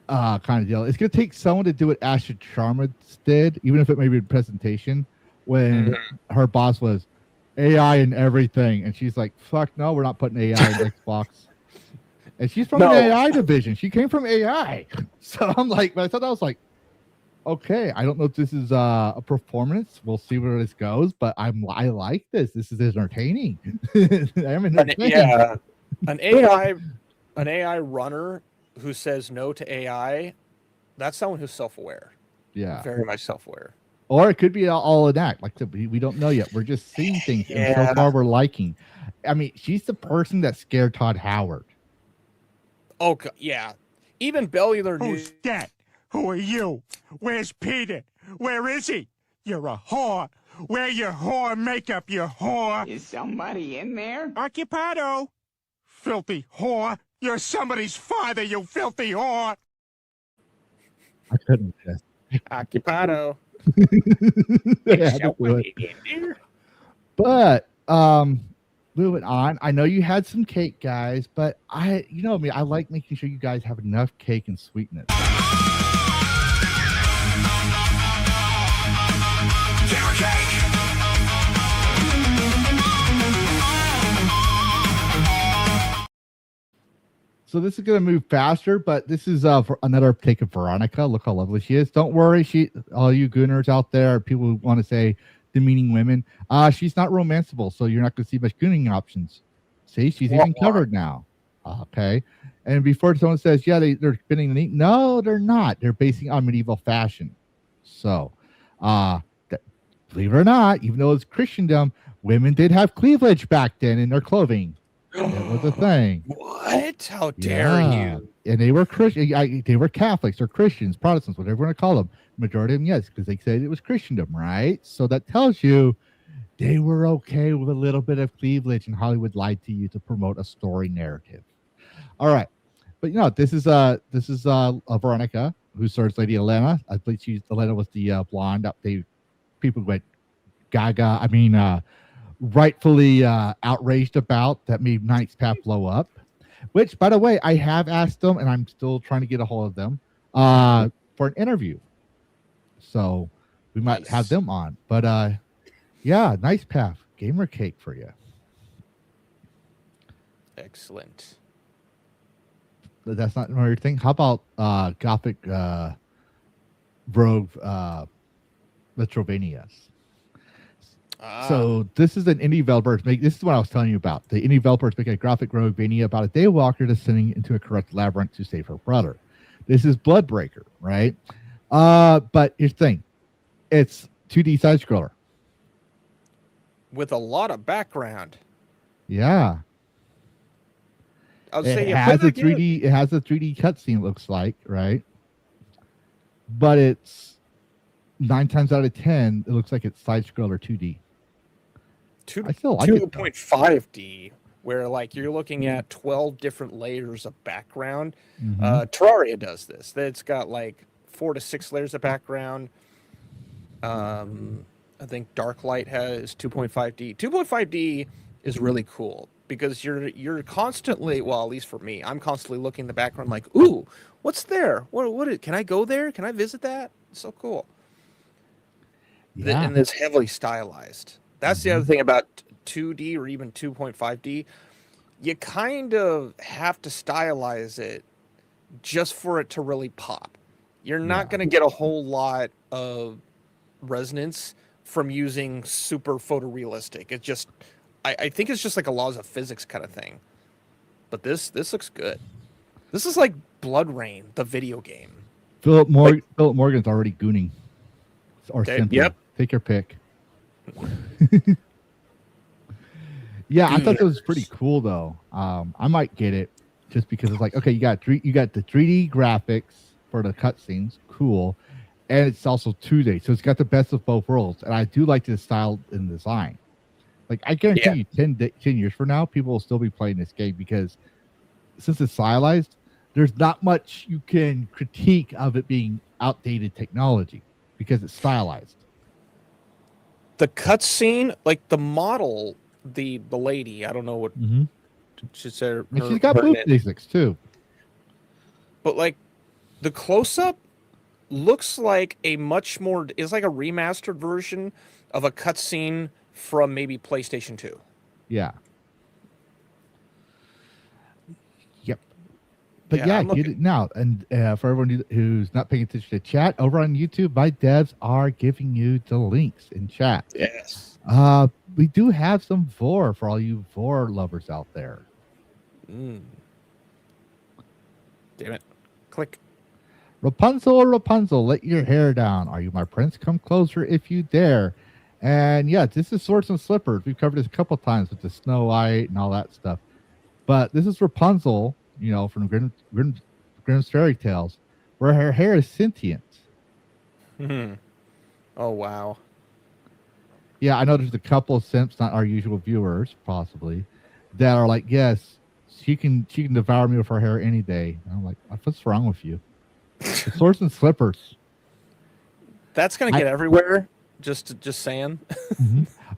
kind of deal. It's going to take someone to do what Asher Sharma did, even if it may be a presentation, when her boss was AI and everything. And she's like, fuck no, we're not putting AI in Xbox. And she's from an AI division. She came from AI. So I'm like, but I thought that was like, okay, I don't know if this is a performance. We'll see where this goes, but I like this. This is entertaining. I'm entertained. An AI runner who says no to AI, that's someone who's self-aware. Yeah, very much self-aware. Or it could be all an act. Like we don't know yet. We're just seeing things, and so far we're liking. I mean, she's the person that scared Todd Howard. Oh yeah, even Bellular knew. Who's that? Who are you? Where's Peter? Where is he? You're a whore. Wear your whore makeup, you whore. Is somebody in there? Occupado. Filthy whore. You're somebody's father, you filthy whore. I couldn't guess. Occupado. But moving on. I know you had some cake, guys, but I like making sure you guys have enough cake and sweetness. So this is going to move faster, but this is for another take of Veronica. Look how lovely she is. Don't worry, all you gooners out there, people who want to say demeaning women, she's not romanceable, so you're not going to see much gooning options. See, she's even covered now. Okay. And before someone says, yeah, they're spinning the knee. No, they're not. They're basing on medieval fashion. So, believe it or not, even though it's Christendom, women did have cleavage back then in their clothing. That was a thing. What? How dare you? And they were Christian. They were Catholics or Christians, Protestants, whatever you want to call them. Majority of them, yes, because they said it was Christendom, right? So that tells you they were okay with a little bit of cleavage, and Hollywood lied to you to promote a story narrative. All right, but this is Veronica, who serves Lady Elena. I believe Elena was the blonde. People went gaga. I mean, rightfully outraged about that made Knight's Path blow up. Which, by the way, I have asked them, and I'm still trying to get a hold of them for an interview. So we might have them on. But yeah, Knight's Path gamer cake for you. Excellent. But that's not another thing. How about Gothic Rogue Metrovanias? So this is an indie developer. This is what I was telling you about. The indie developers make a graphic rogue Vania about a daywalker descending into a corrupt labyrinth to save her brother. This is Bloodbreaker, right? But here's the thing. It's 2D side scroller. With a lot of background. Yeah. I'll It say has a 3D. It has a 3D cutscene. Looks like, right? But it's 9 times out of 10. It looks like it's side scroll or 2D. I still like it. 2.5D, where like you're looking at 12 different layers of background. Mhm. Terraria does this. It's got like 4 to 6 layers of background. I think Darklight has 2.5D. 2.5D is really cool because you're constantly, well, at least for me, I'm constantly looking in the background like, ooh, what's there? Can I go there? Can I visit that? It's so cool. Yeah. And it's heavily stylized. That's the other thing about 2D or even 2.5D. You kind of have to stylize it just for it to really pop. You're not going to get a whole lot of resonance from using super photorealistic. It just, I think it's just like a laws of physics kind of thing. But this looks good. This is like Blood Rain, the video game. Philip Morgan's already gooning. Or simping. Yep. Take your pick. Yeah, I thought that was pretty cool though. I might get it just because it's like, okay, you got the 3D graphics for the cutscenes, cool, and it's also 2D, so it's got the best of both worlds. And I do like the style and design. Like I guarantee you, 10 years from now, people will still be playing this game because since it's stylized, there's not much you can critique of it being outdated technology because it's stylized. The cutscene, like the model, the lady, I don't know what she said. And she's got boob physics too. But like the close-up looks like it's like a remastered version of a cutscene from maybe PlayStation 2. Yeah. Yep. But yeah, get it now. And for everyone who's not paying attention to chat, over on YouTube, my devs are giving you the links in chat. Yes. We do have some vor for all you vor lovers out there. Damn it. Click. Rapunzel, let your hair down. Are you my prince? Come closer if you dare. And yeah, this is Swords and Slippers. We've covered this a couple times with the Snow White and all that stuff. But this is Rapunzel, from Grimm's Fairy Tales, where her hair is sentient. Oh, wow. Yeah, I know there's a couple of simps, not our usual viewers, possibly, that are like, yes, she can devour me with her hair any day. And I'm like, what's wrong with you? Swords and Slippers. That's gonna get everywhere. Just saying.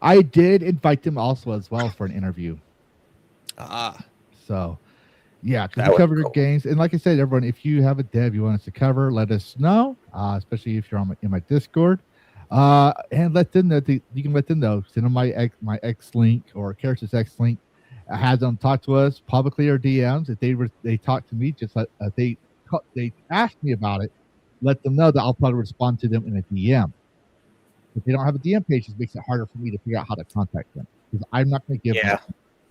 I did invite them also as well for an interview. So yeah, because we covered games, and like I said, everyone, if you have a dev you want us to cover, let us know. Especially if you're in my Discord. And let them know. You can let them know. Send them my X link or Characters X link. Have them talk to us publicly or DMs. If they talk to me, just they ask me about it. Let them know that I'll probably respond to them in a DM. If they don't have a DM page, it makes it harder for me to figure out how to contact them because I'm not going to give.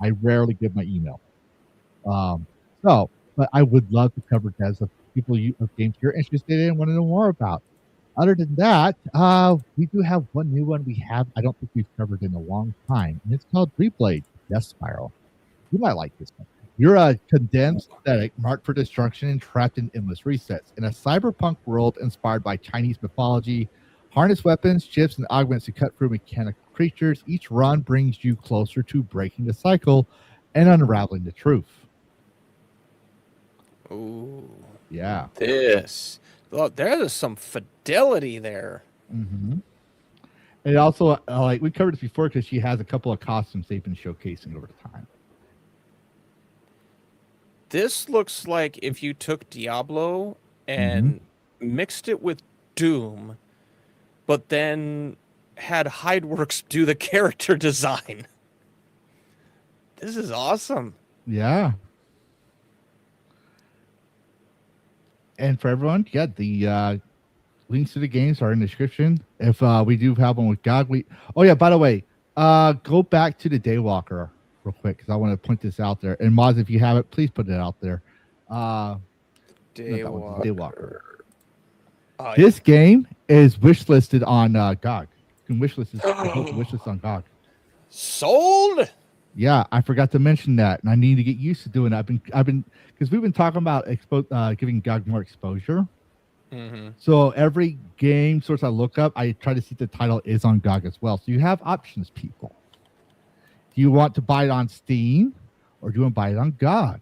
I rarely give my email. But I would love to cover devs of people of games you're interested in and want to know more about. Other than that, we do have one new one I don't think we've covered in a long time, and it's called Reblade Death Spiral. You might like this one. You're a condensed aesthetic marked for destruction and trapped in endless resets. In a cyberpunk world inspired by Chinese mythology, harness weapons, chips, and augments to cut through mechanical creatures. Each run brings you closer to breaking the cycle and unraveling the truth. Ooh. Yeah. Look, there's some fidelity there. And also, we covered this before because she has a couple of costumes they've been showcasing over time. This looks like if you took Diablo and mixed it with Doom, but then had Hideworks do the character design. This is awesome. Yeah. And for everyone, the links to the games are in the description. If we do have one with God, by the way, go back to the Daywalker real quick because I want to point this out there. And Moz, if you have it, please put it out there. Daywalker. This game is wishlisted on GOG. You can wishlist on GOG. Sold. Yeah, I forgot to mention that, and I need to get used to doing that. Because we've been talking about giving GOG more exposure. Mm-hmm. So every game source I look up, I try to see if the title is on GOG as well. So you have options, people. Do you want to buy it on Steam, or do you want to buy it on GOG?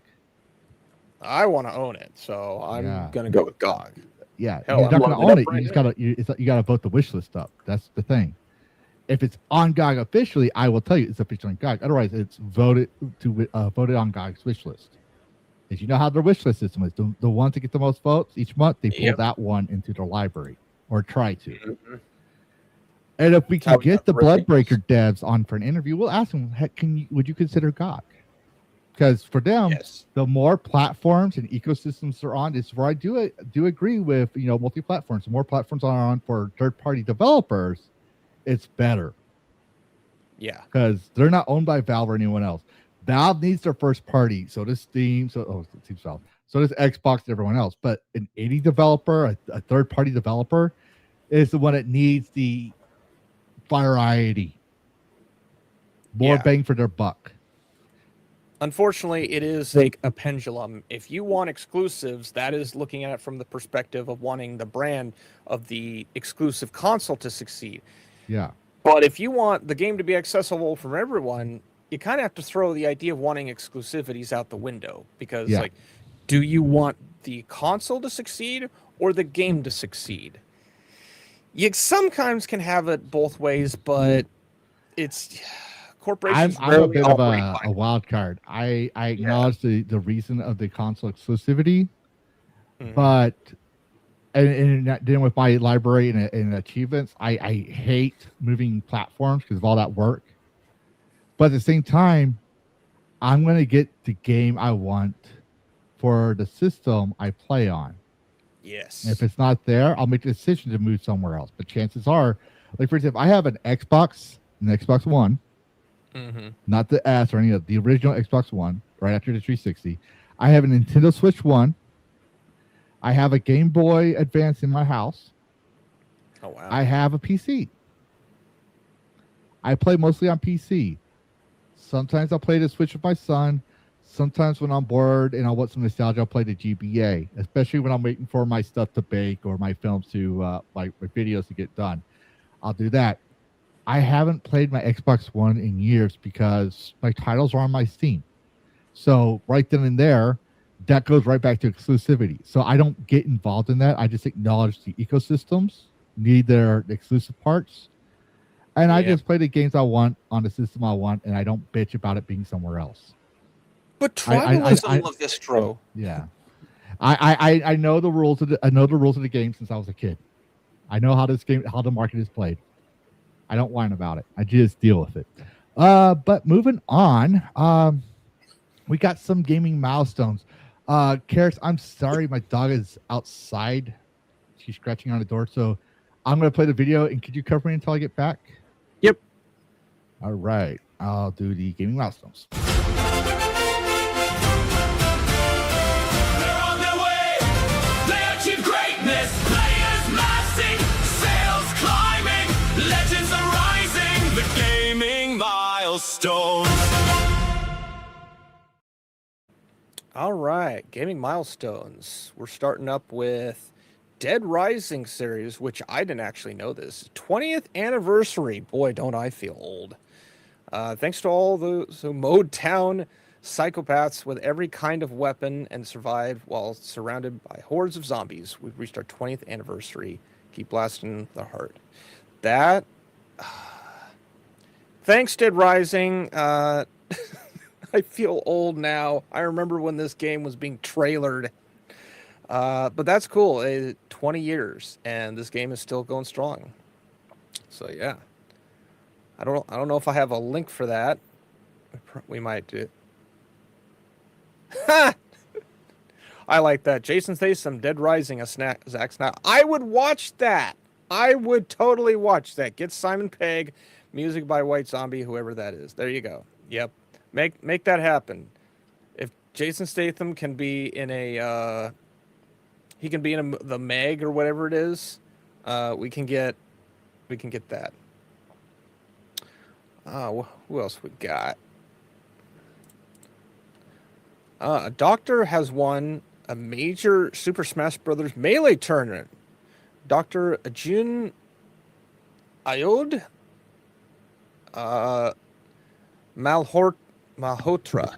I want to own it, so I'm Yeah. gonna go with GOG. Yeah, Hell, you're I'm not going to loading own it it. up You right just now. gotta you gotta vote the wish list up. That's the thing. If it's on GOG officially, I will tell you it's officially on GOG. Otherwise, it's voted on GOG's wish list. As you know how their wish list system is, the ones that get the most votes each month, they pull that one into their library or try to. Mm-hmm. And if we How can we get got the the ratings. Bloodbreaker devs on for an interview, we'll ask them, heck, would you consider GOG? Because for them, Yes. the more platforms and ecosystems they're on, is where I do agree with multi-platforms. The more platforms are on for third-party developers, it's better Yeah. because they're not owned by Valve or anyone else. Valve needs their first party, so does Steam, so does Xbox and everyone else. But an indie developer, a third-party developer, is the one that needs the variety, more bang for their buck. Unfortunately, it is like a pendulum. If you want exclusives, that is looking at it from the perspective of wanting the brand of the exclusive console to succeed. Yeah. But if you want the game to be accessible from everyone, you kind of have to throw the idea of wanting exclusivities out the window. Because, like, do you want the console to succeed or the game to succeed? You sometimes can have it both ways, but it's... I'm a bit of a wild card. I acknowledge the reason of the console exclusivity, but and dealing with my library and achievements, I hate moving platforms because of all that work. But at the same time, I'm going to get the game I want for the system I play on. Yes. And if it's not there, I'll make the decision to move somewhere else. But chances are, like for example, I have an Xbox One. Not the S or any of the original Xbox One, right after the 360. I have a Nintendo Switch 1. I have a Game Boy Advance in my house. Oh, wow. I have a PC. I play mostly on PC. Sometimes I'll play the Switch with my son. Sometimes when I'm bored and I want some nostalgia, I'll play the GBA, especially when I'm waiting for my stuff to bake or my films to, my videos to get done. I'll do that. I haven't played my Xbox One in years because my titles are on my Steam. So right then and there, that goes right back to exclusivity. So I don't get involved in that. I just acknowledge the ecosystems need their exclusive parts. And I just play the games I want on the system I want, and I don't bitch about it being somewhere else. But tribalism of distro. Yeah. I know the rules of the game since I was a kid. I know how the market is played. I don't whine about it. I just deal with it. But moving on, we got some gaming milestones. Karis, I'm sorry, my dog is outside. She's scratching on the door, so I'm going to play the video, and could you cover me until I get back? Yep. All right. I'll do the gaming milestones. All right, gaming milestones. We're starting up with Dead Rising series, which I didn't actually know this. 20th anniversary. Boy, don't I feel old. Thanks to all those who mowed down psychopaths with every kind of weapon and survived while surrounded by hordes of zombies. We've reached our 20th anniversary. Keep blasting the heart. That... Thanks, Dead Rising. I feel old now. I remember when this game was being trailered. But that's cool. 20 years, and this game is still going strong. So yeah. I don't know if I have a link for that. We might do it. Ha! I like that. Jason Statham, Dead Rising, Zack Snyder. I would watch that. I would totally watch that. Get Simon Pegg, music by White Zombie, whoever that is. There you go. Yep. Make that happen. If Jason Statham can be in the Meg or whatever it is, we can get that. Who else we got? Doctor has won a major Super Smash Brothers Melee tournament. Dr. Ajun Ayod Malhotra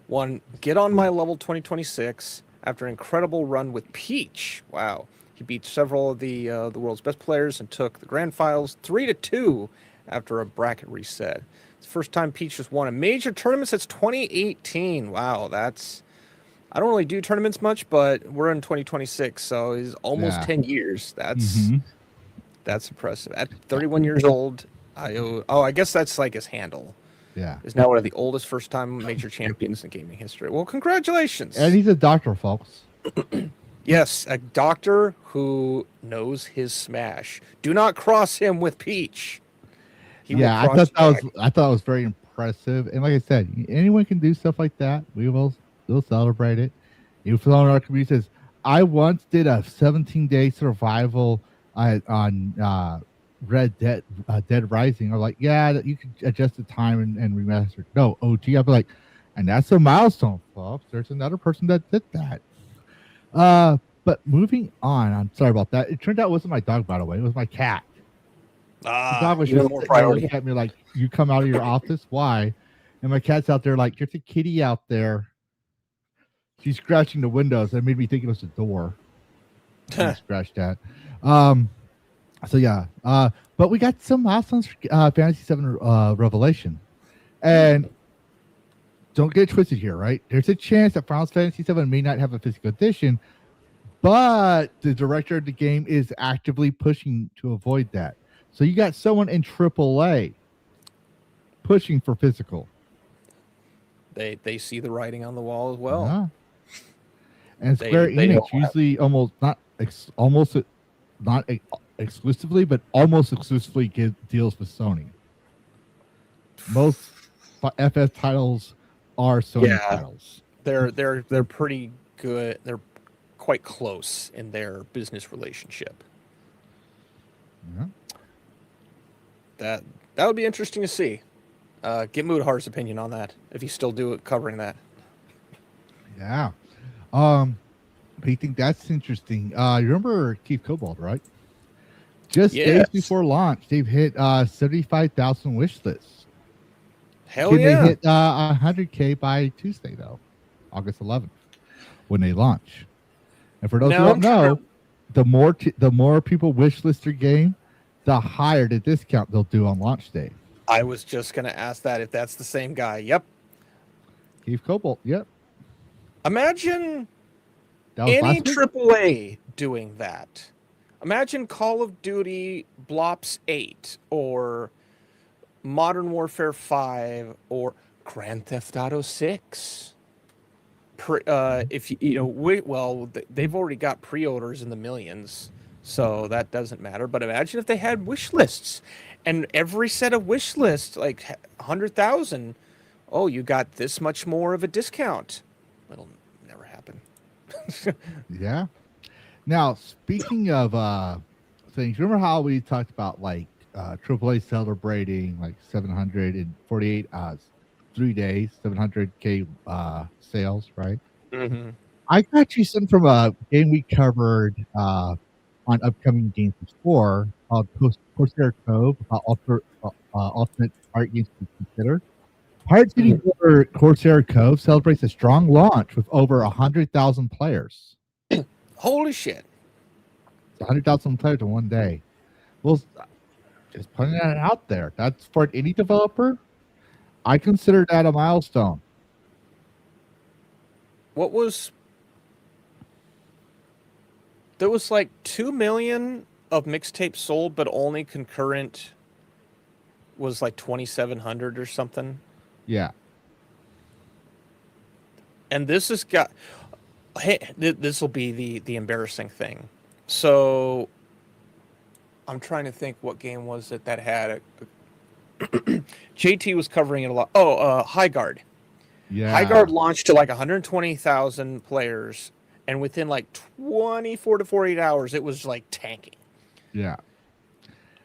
won Get On My Level 2026 after an incredible run with Peach. Wow. He beat several of the world's best players and took the grand finals 3-2 after a bracket reset. It's the first time Peach has won a major tournament since 2018. Wow, that's... I don't really do tournaments much, but we're in 2026, so it's almost 10 years. That's impressive. At 31 years old, I guess that's like his handle. Yeah. Is now one of the oldest first-time major champions in gaming history. Well, congratulations. And he's a doctor, folks. Yes, a doctor who knows his Smash. Do not cross him with Peach. I thought that was very impressive. And like I said, anyone can do stuff like that. We'll celebrate it. You flown our community says, I once did a 17-day survival on Dead Rising. Or like, yeah, you can adjust the time and remaster. No, OG. I'll be like, and that's a milestone, folks. There's another person that did that. But moving on, I'm sorry about that. It turned out it wasn't my dog, by the way. It was my cat. The dog was just more priority. At me like, you come out of your office? Why? And my cat's out there like, there's a kitty out there. She's scratching the windows. That made me think it was the door. I scratched that. So yeah. But we got some milestones for Fantasy 7 Revelation. And don't get it twisted here, right? There's a chance that Final Fantasy 7 may not have a physical edition, but the director of the game is actively pushing to avoid that. So you got someone in AAA pushing for physical. They see the writing on the wall as well. Yeah. And Square Enix usually not exclusively, but almost exclusively deals with Sony. Most FF titles are Sony titles. They're pretty good. They're quite close in their business relationship. Yeah. That would be interesting to see. Get Moodhar's opinion on that if he's still covering that. Yeah. But you think that's interesting? You remember Keith Cobalt, right? Just days before launch, they've hit 75,000 wish lists. Hell yeah! They hit 100K by Tuesday, though, August 11th, when they launch. And for those who don't know, the more people wish list your game, the higher the discount they'll do on launch day. I was just going to ask that if that's the same guy. Yep. Keith Cobalt, yep. Imagine any AAA doing that. Imagine Call of Duty Blops 8 or Modern Warfare 5 or Grand Theft Auto 6. If they've already got pre-orders in the millions, so that doesn't matter. But imagine if they had wish lists, and every set of wish lists, like 100,000, oh, you got this much more of a discount. It'll never happen. Yeah. Now, speaking of things, remember how we talked about like AAA celebrating like 748 3 days, 700K sales, right? Mm-hmm. I got you some from a game we covered on upcoming games before called Corsair Cove, alternate art games to consider. Pirate City Corsair Cove celebrates a strong launch with over 100,000 players. Holy shit. 100,000 players in one day. Well, just putting that out there. That's for any developer. I consider that a milestone. There was like 2 million of mixtapes sold, but only concurrent was like 2,700 or something. Yeah. And this has got... Hey, this will be the embarrassing thing. So, I'm trying to think what game was it that had JT was covering it a lot. Oh, High Guard. Yeah. High Guard launched to like 120,000 players, and within like 24 to 48 hours, it was like tanking. Yeah.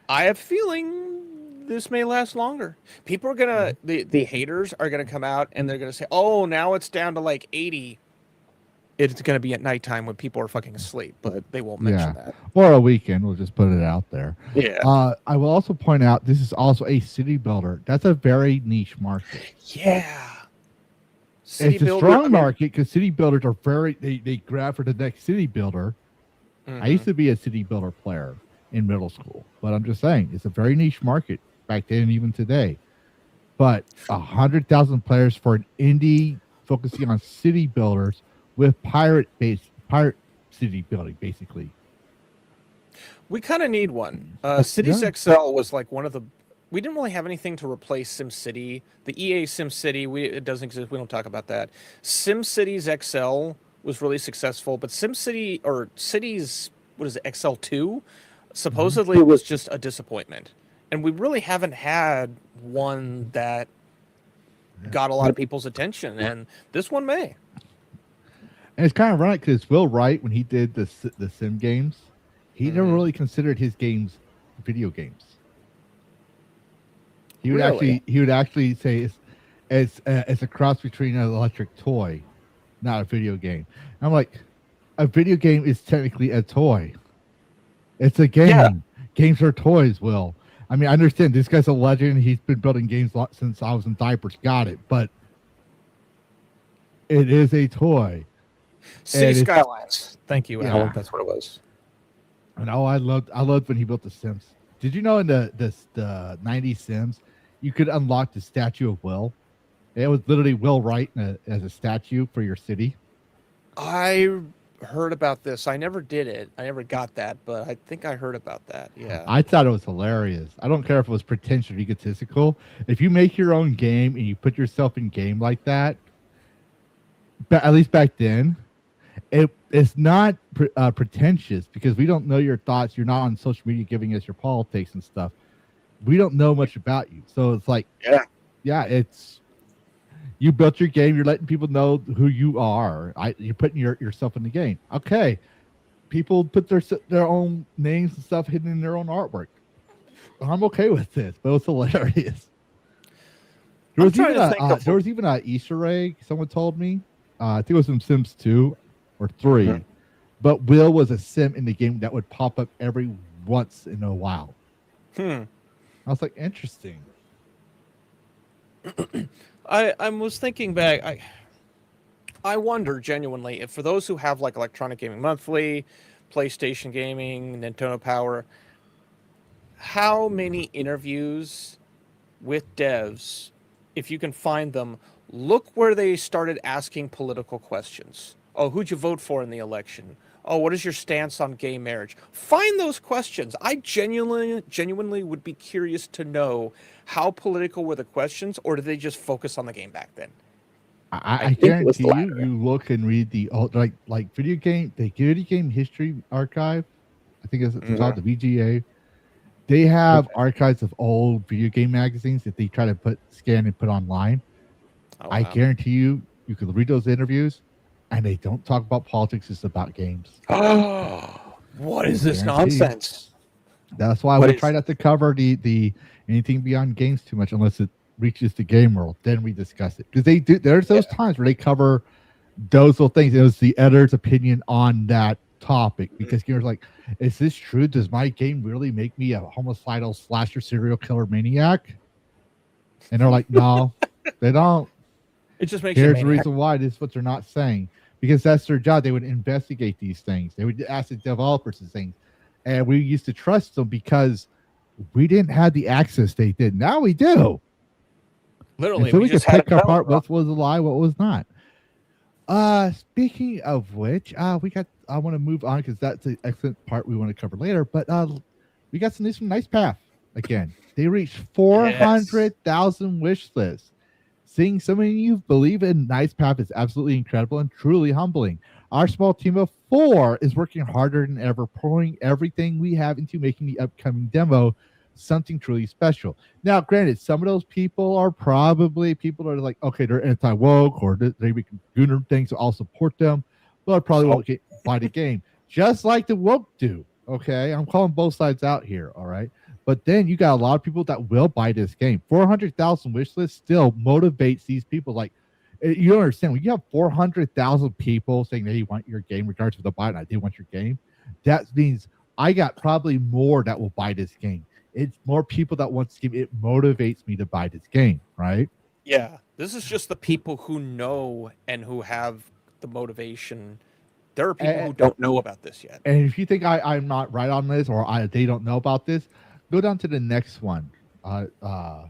I have a feeling this may last longer. People are gonna the haters are gonna come out and they're gonna say, "Oh, now it's down to like 80." It's gonna be at nighttime when people are fucking asleep, but they won't mention that. Or a weekend. We'll just put it out there. Yeah. I will also point out this is also a city builder. That's a very niche market. Yeah. It's a strong market because city builders are they grab for the next city builder. I used to be a city builder player in middle school, but I'm just saying it's a very niche market back then and even today. But 100,000 players for an indie focusing on city builders with pirate city building, basically. We kind of need one. Cities XL was like one of the. We didn't really have anything to replace SimCity. The EA SimCity, it doesn't exist. We don't talk about that. SimCities XL was really successful, but SimCity or Cities, what is it, XL2, supposedly was just a disappointment. And we really haven't had one that got a lot of people's attention, and this one may. And it's kind of right because Will Wright, when he did the Sim games, he never really considered his games video games. He would actually say it's a cross between an electric toy, not a video game. I'm like, a video game is technically a toy. It's a game. Yeah. Games are toys, Will. I mean, I understand this guy's a legend. He's been building games since I was in diapers. Got it. But it is a toy. City Skylines. Thank you, Alan. That's what it was. And I loved when he built the Sims. Did you know in the 90s Sims, you could unlock the statue of Will? It was literally Will Wright as a statue for your city. I heard about this. I never did it. I never got that, but I think I heard about that. Yeah. I thought it was hilarious. I don't care if it was pretentious or egotistical. If you make your own game and you put yourself in game like that, but at least back then, it's not pretentious because we don't know your thoughts. You're not on social media giving us your politics and stuff. We don't know much about you. So it's like, it's you built your game. You're letting people know who you are. You're putting yourself in the game. Okay. People put their own names and stuff hidden in their own artwork. I'm okay with this, but it's hilarious. There was even an Easter egg, someone told me. I think it was from Sims 2 or 3. But Will was a Sim in the game that would pop up every once in a while. I was like, interesting. I was thinking back. I wonder genuinely if for those who have like Electronic Gaming Monthly, PlayStation Gaming, Nintendo Power, how many interviews with devs, if you can find them, look where they started asking political questions. Oh, who'd you vote for in the election? Oh, what is your stance on gay marriage? Find those questions. I genuinely would be curious to know how political were the questions, or did they just focus on the game back then? I guarantee you look and read the like video game history archive. I think it's called the VGA. They have archives of old video game magazines that they try to scan and put online. Oh, wow. I guarantee you could read those interviews. And they don't talk about politics, it's about games. Oh, what is this nonsense? That's why we try not to cover the anything beyond games too much unless it reaches the game world. Then we discuss it. Because they do there's those times where they cover those little things. It was the editor's opinion on that topic. Because gamers are like, is this true? Does my game really make me a homicidal slasher serial killer maniac? And they're like, no, they don't. It just makes Here's the reason why. This is what they're not saying. Because that's their job. They would investigate these things. They would ask the developers these things. And we used to trust them because we didn't have the access they did. Now we do. Literally. So we can pick apart what was a lie, what was not. Speaking of which, I want to move on because that's the excellent part we want to cover later. But we got some news from Nice Path again. They reached 400,000 wish lists. Seeing so many of you believe in Nice Path is absolutely incredible and truly humbling. Our small team of 4 is working harder than ever, pouring everything we have into making the upcoming demo something truly special. Now, granted, some of those people are probably people that are like, okay, they're anti-woke or they make gooner things, so I'll support them, but I probably won't buy the game. Just like the woke do, okay? I'm calling both sides out here, all right? But then you got a lot of people that will buy this game. 400,000 wish list still motivates these people. Like, you don't understand, when you have 400,000 people saying they want your game, regardless of the buy, and they want your game, that means I got probably more that will buy this game. It's more people that want this game. It motivates me to buy this game, right? Yeah, this is just the people who know and who have the motivation. There are people who don't know about this yet. And if you think I'm not right on this, or they don't know about this, go down to the next one. Because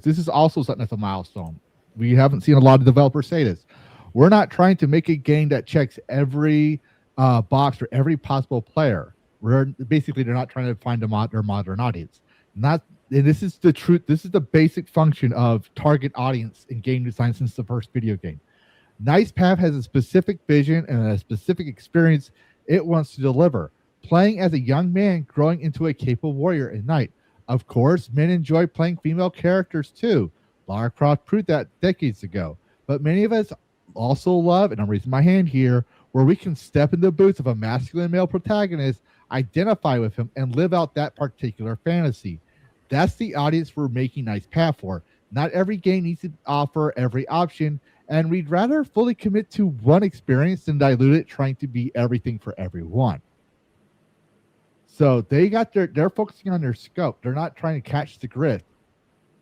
this is also something that's a milestone. We haven't seen a lot of developers say this. We're not trying to make a game that checks every box for every possible player. They're not trying to find their modern audience. And this is the truth. This is the basic function of target audience in game design since the first video game. Nice Path has a specific vision and a specific experience it wants to deliver. Playing as a young man growing into a capable warrior at night. Of course, men enjoy playing female characters too. Lara Croft proved that decades ago. But many of us also love, and I'm raising my hand here, where we can step in the boots of a masculine male protagonist, identify with him, and live out that particular fantasy. That's the audience we're making Nice Path for. Not every game needs to offer every option, and we'd rather fully commit to one experience than dilute it trying to be everything for everyone. So they're focusing on their scope. They're not trying to catch the grift.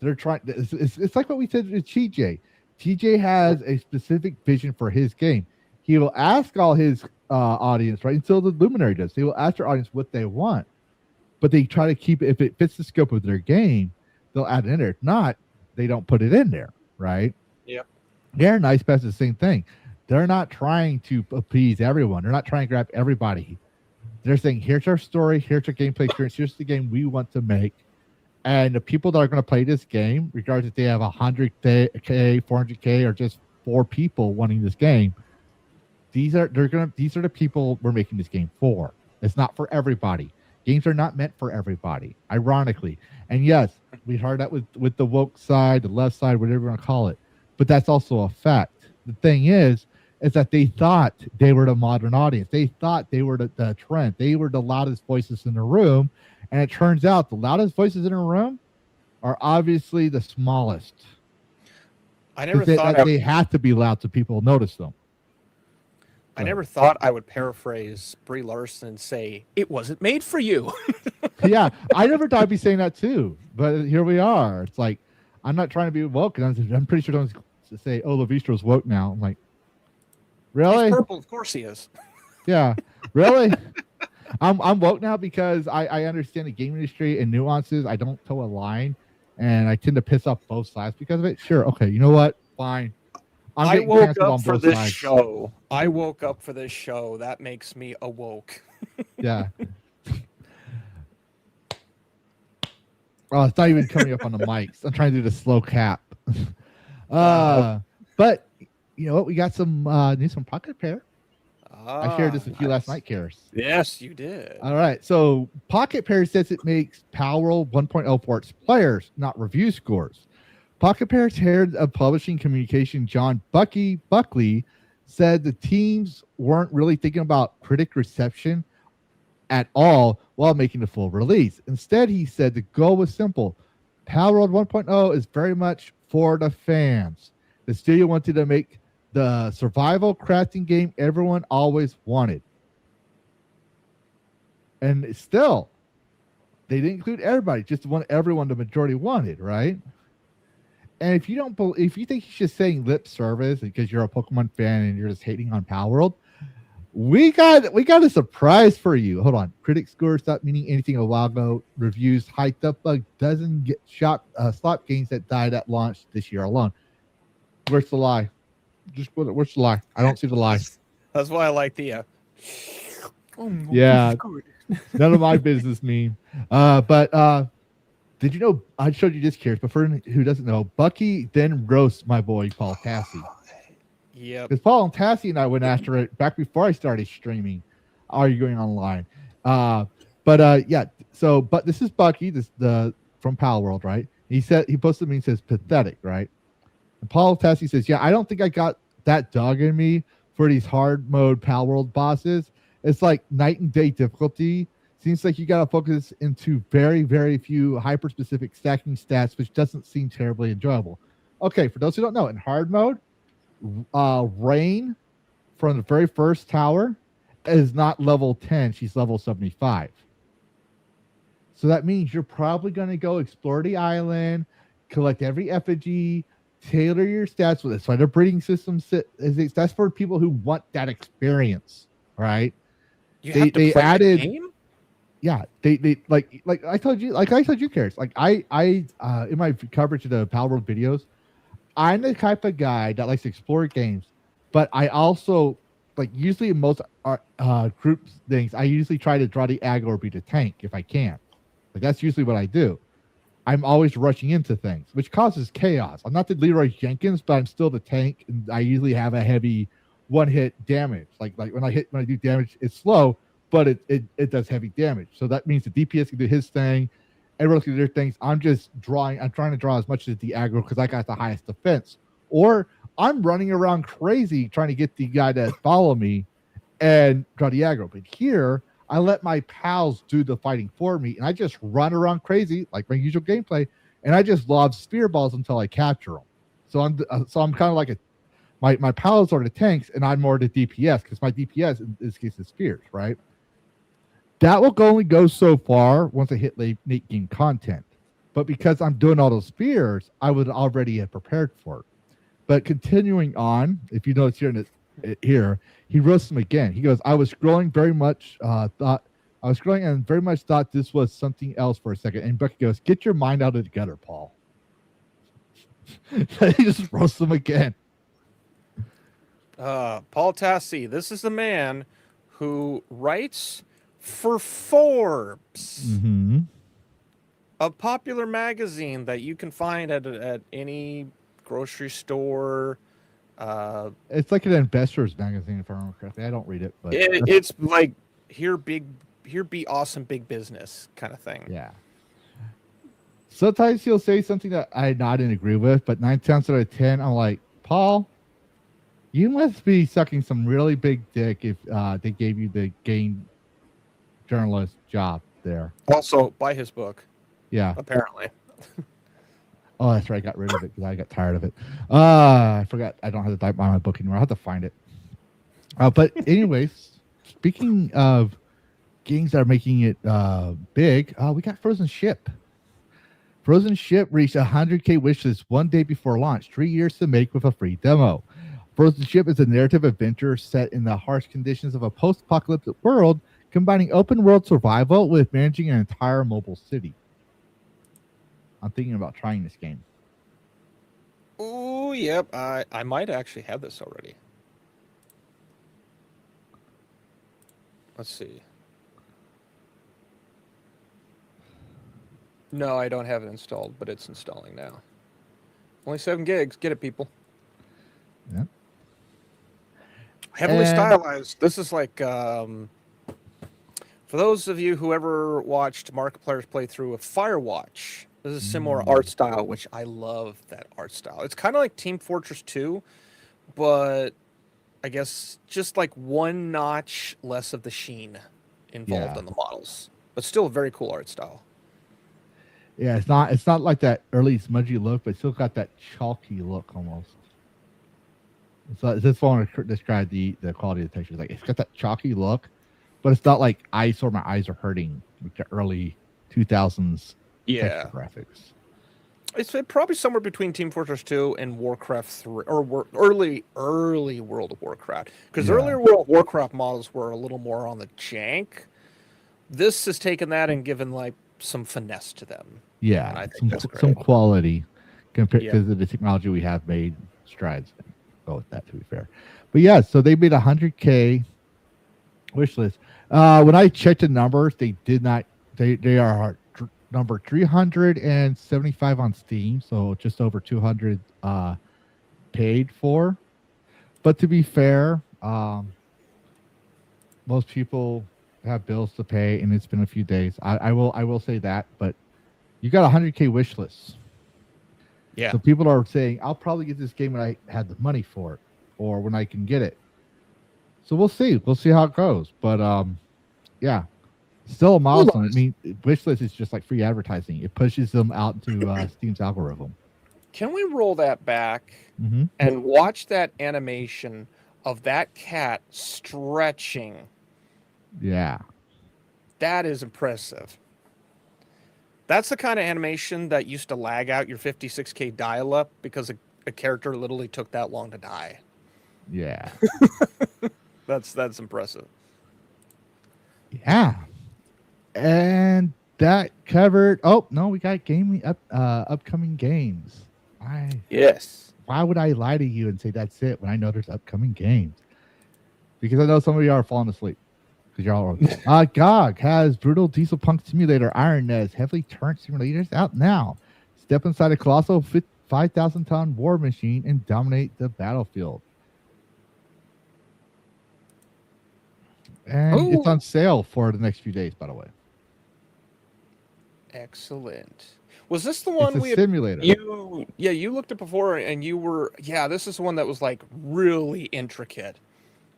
They're trying. It's like what we said to TJ. TJ has a specific vision for his game. He will ask all his audience, right? Until the Luminary does. They will ask their audience what they want, but they try to keep it. If it fits the scope of their game, they'll add it in there. If not, they don't put it in there, right? Yep. Their Nice Path is the same thing. They're not trying to appease everyone. They're not trying to grab everybody. They're saying, here's our story, here's our gameplay experience, here's the game we want to make. And the people that are going to play this game, regardless if they have 100K, 400K, or just 4 people wanting this game, these are the people we're making this game for. It's not for everybody. Games are not meant for everybody, ironically. And yes, we heard that with the woke side, the left side, whatever you want to call it. But that's also a fact. The thing is that they thought they were the modern audience. They thought they were the trend. They were the loudest voices in the room. And it turns out the loudest voices in a room are obviously the smallest. I never thought they have to be loud so people notice them. I never thought I would paraphrase Brie Larson and say, it wasn't made for you. Yeah, I never thought I'd be saying that too. But here we are. It's like, I'm not trying to be woke. And I'm pretty sure someone's to say, oh, Levistro's woke now. I'm like, really? He's purple, of course he is. Yeah, really? I'm woke now because I understand the game industry and nuances. I don't toe a line, and I tend to piss off both sides because of it. Sure, okay, you know what? Fine. I woke up for this show. I woke up for this show. That makes me awoke. Yeah. Oh, it's not even coming up on the mics. I'm trying to do the slow cap. But you know what? We got some news from Pocket Pair. I shared this with you last night, Karis. Yes, you did. All right. So Pocket Pair says it makes Palworld 1.0 for its players, not review scores. Pocket Pair's head of publishing communication, John Buckley, said the teams weren't really thinking about critic reception at all while making the full release. Instead, he said the goal was simple. Palworld 1.0 is very much for the fans. The studio wanted to make the survival crafting game everyone always wanted. And still, they didn't include everybody, just everyone the majority wanted, right? And if you think he's just saying lip service because you're a Pokemon fan and you're just hating on Palworld, we got a surprise for you. Hold on. Critic scores stop meaning anything a while ago. Reviews hyped up a dozen slot games that died at launch this year alone. Where's the lie? Where's the lie? I don't see the lie. That's why I like the yeah. None of my business meme. But did you know, I showed you this, Karis, but for who doesn't know, Bucky then roasts my boy Paul Tassi. Yep. Because Paul and Tassi and I went after it back before I started streaming, arguing online. Yeah. So, but this is Bucky, from Palworld, right? He posted me and says pathetic, right? And Paul Tassi says, yeah, I don't think I got that dog in me for these hard mode Palworld bosses. It's like night and day difficulty. seems like you got to focus into very, very few hyper-specific stacking stats, which doesn't seem terribly enjoyable. Okay, for those who don't know, in hard mode, Rain from the very first tower is not level 10. She's level 75. So that means you're probably going to go explore the island, collect every effigy, tailor your stats with it. So the breeding system that's for people who want that experience, right? You have to play added, the game? Yeah, they like I told you, Karis. Like I in my coverage of the Pal World videos, I'm the type of guy that likes to explore games, but I also like usually in most group things, I usually try to draw the aggro or be the tank if I can. Like that's usually what I do. I'm always rushing into things, which causes chaos. I'm not the Leroy Jenkins, but I'm still the tank, and I usually have a heavy one-hit damage. Like when I do damage, it's slow, but it does heavy damage. So that means the DPS can do his thing, everyone can do their things. I'm trying to draw as much as the aggro because I got the highest defense. Or I'm running around crazy trying to get the guy to follow me and draw the aggro. But here, I let my pals do the fighting for me, and I just run around crazy like my usual gameplay, and I just lob spear balls until I capture them. So I'm kind of like my pals are the tanks, and I'm more the DPS because my DPS in this case is spears, right? That will only go so far once I hit late game content. But because I'm doing all those spears, I would already have prepared for it. But continuing on, if you notice here, he roasts him again. He goes, I was scrolling and very much thought this was something else for a second. And Bucky goes, get your mind out of the gutter, Paul. He just roasts him again. Paul Tassi, this is the man who writes for Forbes, a popular magazine that you can find at any grocery store. It's like an investor's magazine, if I remember correctly. I don't read it, but it's like here be awesome big business kind of thing. Yeah. Sometimes he'll say something that I didn't agree with, but 9 times out of 10, I'm like, Paul, you must be sucking some really big dick if they gave you the game journalist job there. Also, buy his book. Yeah. Apparently. Oh, that's right. I got rid of it because I got tired of it. I forgot. I don't have to buy my book anymore. I'll have to find it. But anyways, speaking of games that are making it big, we got Frozen Ship. Frozen Ship reached 100K wishlist one day before launch, 3 years to make with a free demo. Frozen Ship is a narrative adventure set in the harsh conditions of a post-apocalyptic world, combining open-world survival with managing an entire mobile city. I'm thinking about trying this game. Oh, yep. I might actually have this already. Let's see. No, I don't have it installed, but it's installing now. Only 7 gigs. Get it, people. Yeah. Heavily stylized. This is like, for those of you who ever watched Markiplier's playthrough of Firewatch, this is a similar art style, which I love that art style. It's kind of like Team Fortress 2, but I guess just like one notch less of the sheen involved in the models, but still a very cool art style. Yeah, it's not like that early smudgy look, but it's still got that chalky look almost. So this one to describe the quality of the texture. Like it's got that chalky look, but it's not like my eyes are hurting with the early 2000s texture graphics. It's probably somewhere between Team Fortress 2 and Warcraft 3, or early World of Warcraft. Because earlier World of Warcraft models were a little more on the jank. This has taken that and given like some finesse to them. Yeah, and I think that's great. Some quality compared to the technology we have made strides. Go with that, to be fair. But yeah, so they made 100K wish list. When I checked the numbers, they did not. They are number 375 on Steam, so just over 200 paid for. But to be fair, most people have bills to pay, and it's been a few days. I will say that, but you got 100K wish lists. Yeah. So people are saying, I'll probably get this game when I had the money for it, or when I can get it. So we'll see. We'll see how it goes. But yeah, Still a milestone. I mean, wishlist is just like free advertising. It pushes them out into Steam's algorithm. Can we roll that back Mm-hmm. and watch that animation of that cat stretching? Yeah. That is impressive. That's the kind of animation that used to lag out your 56K dial-up because a character literally took that long to die. Yeah. That's impressive. Yeah. And that covered. Oh no, we got upcoming games. Yes. Why would I lie to you and say that's it when I know there's upcoming games? Because I know some of you are falling asleep. Because you're all GOG has brutal diesel punk simulator Iron Nest heavily turnt simulators out now. Step inside a colossal 5,000-ton war machine and dominate the battlefield. And it's on sale for the next few days, by the way. Excellent. Was this the one it's a simulator? You looked at before and you were this is the one that was like really intricate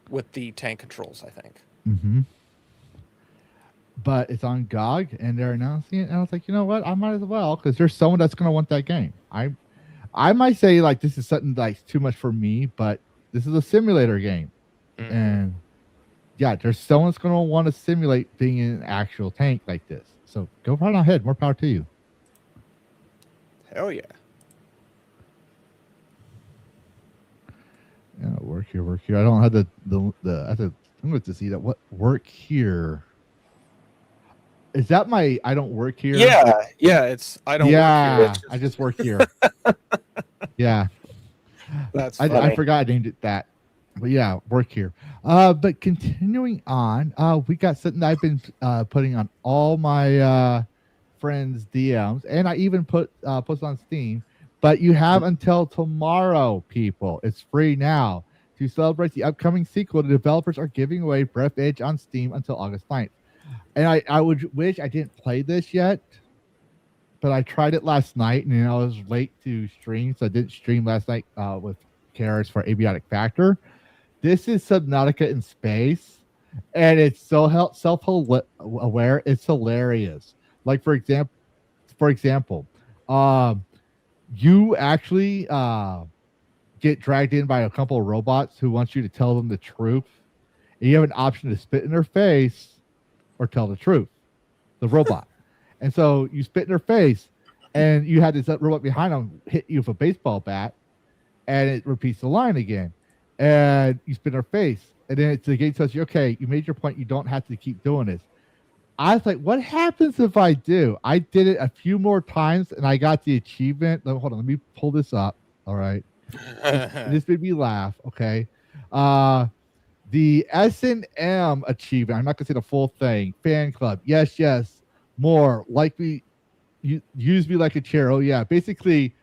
with the tank controls, I think. Mm-hmm. But it's on GOG and they're announcing it, and I was like, you know what? I might as well, because there's someone that's gonna want that game. I might say like this is something like too much for me, but this is a simulator game. Mm-hmm. And yeah, there's someone that's gonna want to simulate being in an actual tank like this. So go right ahead. More power to you. Hell yeah. Yeah, work here. I don't have the I have to, I'm going to see that. What work here? Is that my I don't work here? Yeah, it's I don't work here. Yeah, I just work here. Yeah. That's funny. I forgot I named it that. But yeah, work here. But continuing on, we got something that I've been putting on all my friends' DMs, and I even posted on Steam. But you have until tomorrow, people. It's free now. To celebrate the upcoming sequel, the developers are giving away Breath Edge on Steam until August 9th. And I would wish I didn't play this yet, but I tried it last night, and I was late to stream, so I didn't stream last night with Karis for Abiotic Factor. This is Subnautica in space, and it's so self-aware. It's hilarious. Like for example, you actually get dragged in by a couple of robots who want you to tell them the truth, and you have an option to spit in their face or tell the truth, the robot. And so you spit in their face, and you had this robot behind them hit you with a baseball bat, and it repeats the line again. And you spit in their face, and then the game tells you, okay, you made your point, you don't have to keep doing this. I was like, what happens if I do? I did it a few more times, and I got the achievement. Hold on, let me pull this up. All right. This made me laugh. Okay. The S&M achievement, I'm not going to say the full thing. Fan club. Yes. More. Like use me like a chair. Oh, yeah. Basically,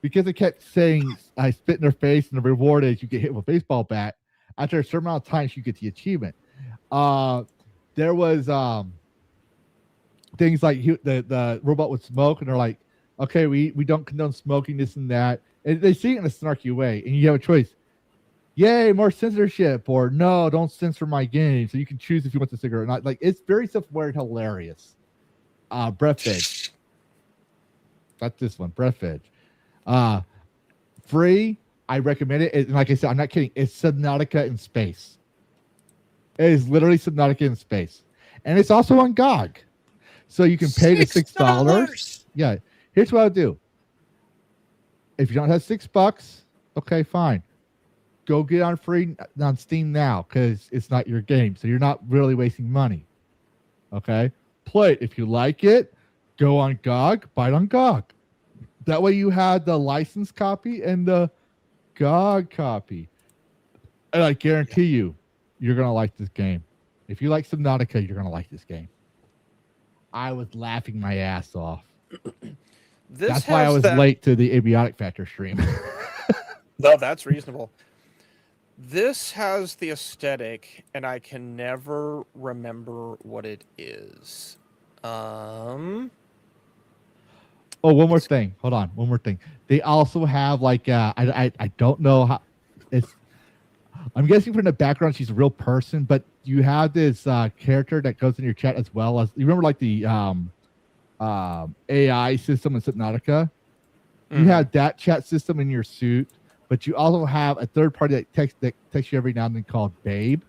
because it kept saying I spit in their face, and the reward is you get hit with a baseball bat. After a certain amount of time, you get the achievement. There was things like the robot would smoke, and they're like, okay, we don't condone smoking, this and that. And they see it in a snarky way, and you have a choice. Yay, more censorship, or no, don't censor my game. So you can choose if you want the cigarette or not. Like, it's very self-aware and hilarious. Breath Edge. Not this one, Breath Edge. Free, I recommend it. And like I said, I'm not kidding. It's Subnautica in space. It is literally Subnautica in space. And it's also on GOG. So you can pay the $6. Yeah. Here's what I'll do. If you don't have $6, okay, fine. Go get on free on Steam now, because it's not your game. So you're not really wasting money. Okay? Play it. If you like it, go on GOG, buy it on GOG. That way you have the license copy and the GOG copy. And I guarantee you're going to like this game. If you like Subnautica, you're going to like this game. I was laughing my ass off. That's why I was late to the Abiotic Factor stream. No, that's reasonable. This has the aesthetic, and I can never remember what it is. Oh, one more thing. Hold on. One more thing. They also have like I don't know how it's. I'm guessing from the background she's a real person, but you have this character that goes in your chat as well as you remember like the AI system in Subnautica. You have that chat system in your suit, but you also have a third party that texts you every now and then called Babe.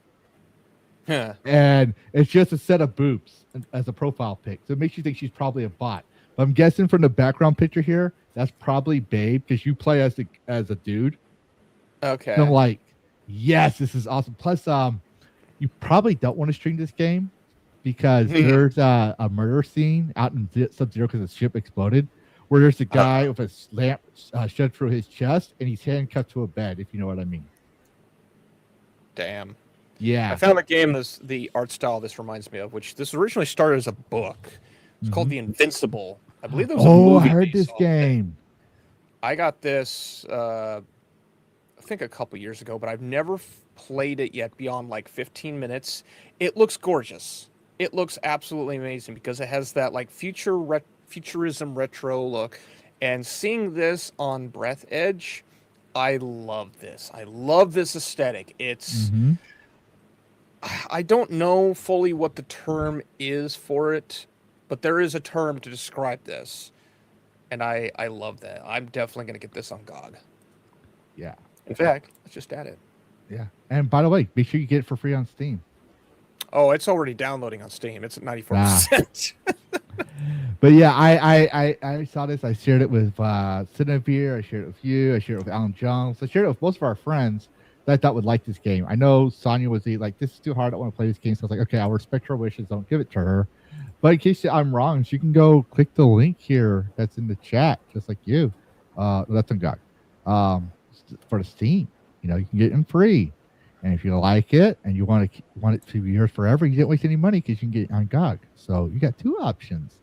Yeah. And it's just a set of boobs as a profile pic. So it makes you think she's probably a bot. But I'm guessing from the background picture here, that's probably Babe because you play as a dude. Okay. And I'm like, yes, this is awesome. Plus, you probably don't want to stream this game because there's a murder scene out in Sub-Zero because the ship exploded, where there's a guy with a lamp shed through his chest and he's handcuffed to a bed, if you know what I mean. Damn. Yeah. I found a game, the art style this reminds me of, which this originally started as a book. It's called The Invincible. I believe there was a movie. I heard based this off game. I got this, I think a couple years ago, but I've never played it yet beyond like 15 minutes. It looks gorgeous. It looks absolutely amazing because it has that like futurism retro look. And seeing this on Breath Edge, I love this. I love this aesthetic. It's... I don't know fully what the term is for it, but there is a term to describe this. And I love that. I'm definitely going to get this on GOG. Yeah. In fact, let's just add it. Yeah. And by the way, make sure you get it for free on Steam. Oh, it's already downloading on Steam. It's at 94%. But yeah, I saw this. I shared it with Cinevere. I shared it with you. I shared it with Alan Jones. I shared it with most of our friends that I thought would like this game. I know Sonia was like, this is too hard. I don't want to play this game. So I was like, okay, I'll respect her wishes. Don't give it to her. But in case I'm wrong, you can go click the link here that's in the chat, just like you. That's on GOG. For the Steam, you can get it in free. And if you like it and you want it to be yours forever, you didn't waste any money because you can get it on GOG. So you got two options.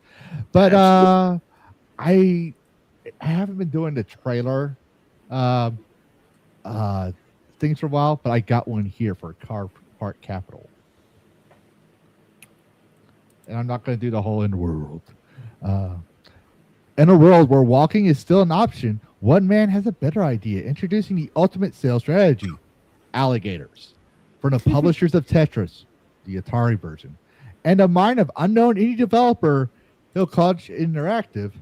But I haven't been doing the trailer things for a while, but I got one here for Car Park Capital. And I'm not going to do the whole in world. In a world where walking is still an option, one man has a better idea, introducing the ultimate sales strategy: alligators. From the publishers of Tetris, the Atari version, and a mind of unknown indie developer, Hill College Interactive.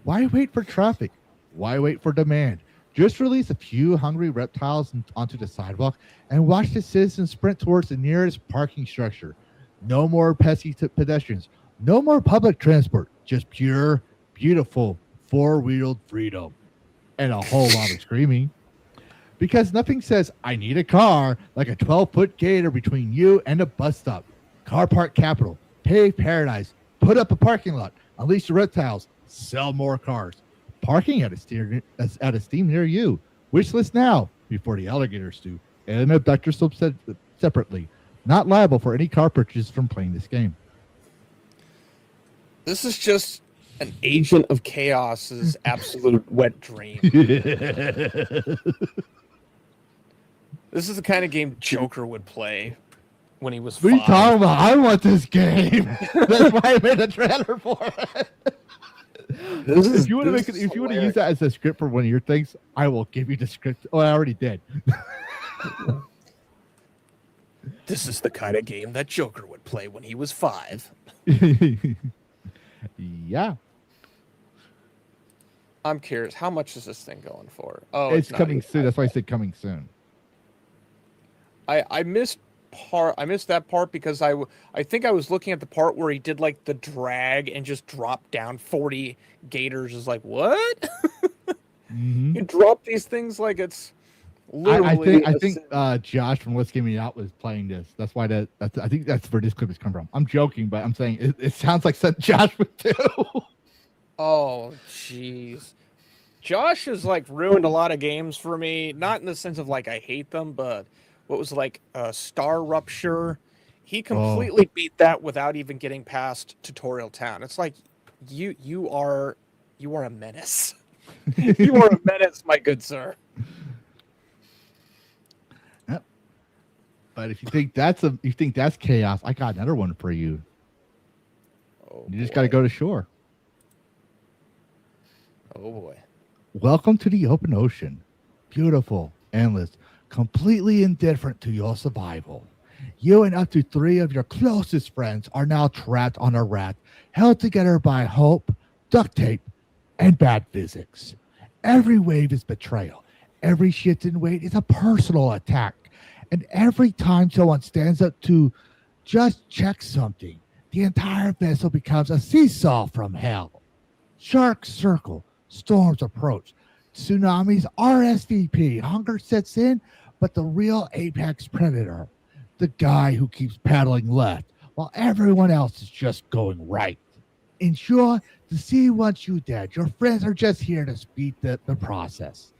Why wait for traffic? Why wait for demand? Just release a few hungry reptiles onto the sidewalk and watch the citizens sprint towards the nearest parking structure. No more pesky pedestrians. No more public transport. Just pure, beautiful, four-wheeled freedom. And a whole lot of screaming. Because nothing says, I need a car, like a 12-foot gator between you and a bus stop. Car Park Capital. Pay paradise. Put up a parking lot. Unleash the reptiles. Sell more cars. Parking at a Steam near you. Wish list now before the alligators do. And abductors separately. Not liable for any car purchases from playing this game. This is just an Agent of Chaos's absolute wet dream. This is the kind of game Joker would play when he was 5. What are you talking about? I want this game. That's why I made a trailer for it. If you want to use that as a script for one of your things, I will give you the script. Oh, I already did. This is the kind of game that Joker would play when he was 5. Yeah. I'm curious, how much is this thing going for? Oh, it's coming soon. That's why I said coming soon. I missed that part because I think I was looking at the part where he did like the drag and just dropped down 40 gators. Is like, what? Mm-hmm. You drop these things like it's literally. I think Josh from Let's Get Me Out was playing this. That's why I think that's where this clip has come from. I'm joking, but I'm saying it sounds like something Josh would do. Oh, jeez. Josh has like ruined a lot of games for me. Not in the sense of like I hate them, but what was like Star Rupture. He completely beat that without even getting past Tutorial Town. It's like you are a menace. You are a menace, my good sir. Yep. But if you think that's chaos, I got another one for you. Oh, you just got to go to shore. Oh boy. Welcome to the open ocean. Beautiful, endless, completely indifferent to your survival. You and up to 3 of your closest friends are now trapped on a raft, held together by hope, duct tape, and bad physics. Every wave is betrayal. Every shift in weight is a personal attack. And every time someone stands up to just check something, the entire vessel becomes a seesaw from hell. Sharks circle, storms approach, tsunamis RSVP, hunger sets in, but the real apex predator, the guy who keeps paddling left while everyone else is just going right. Ensure to see once you dead, your friends are just here to speed the process.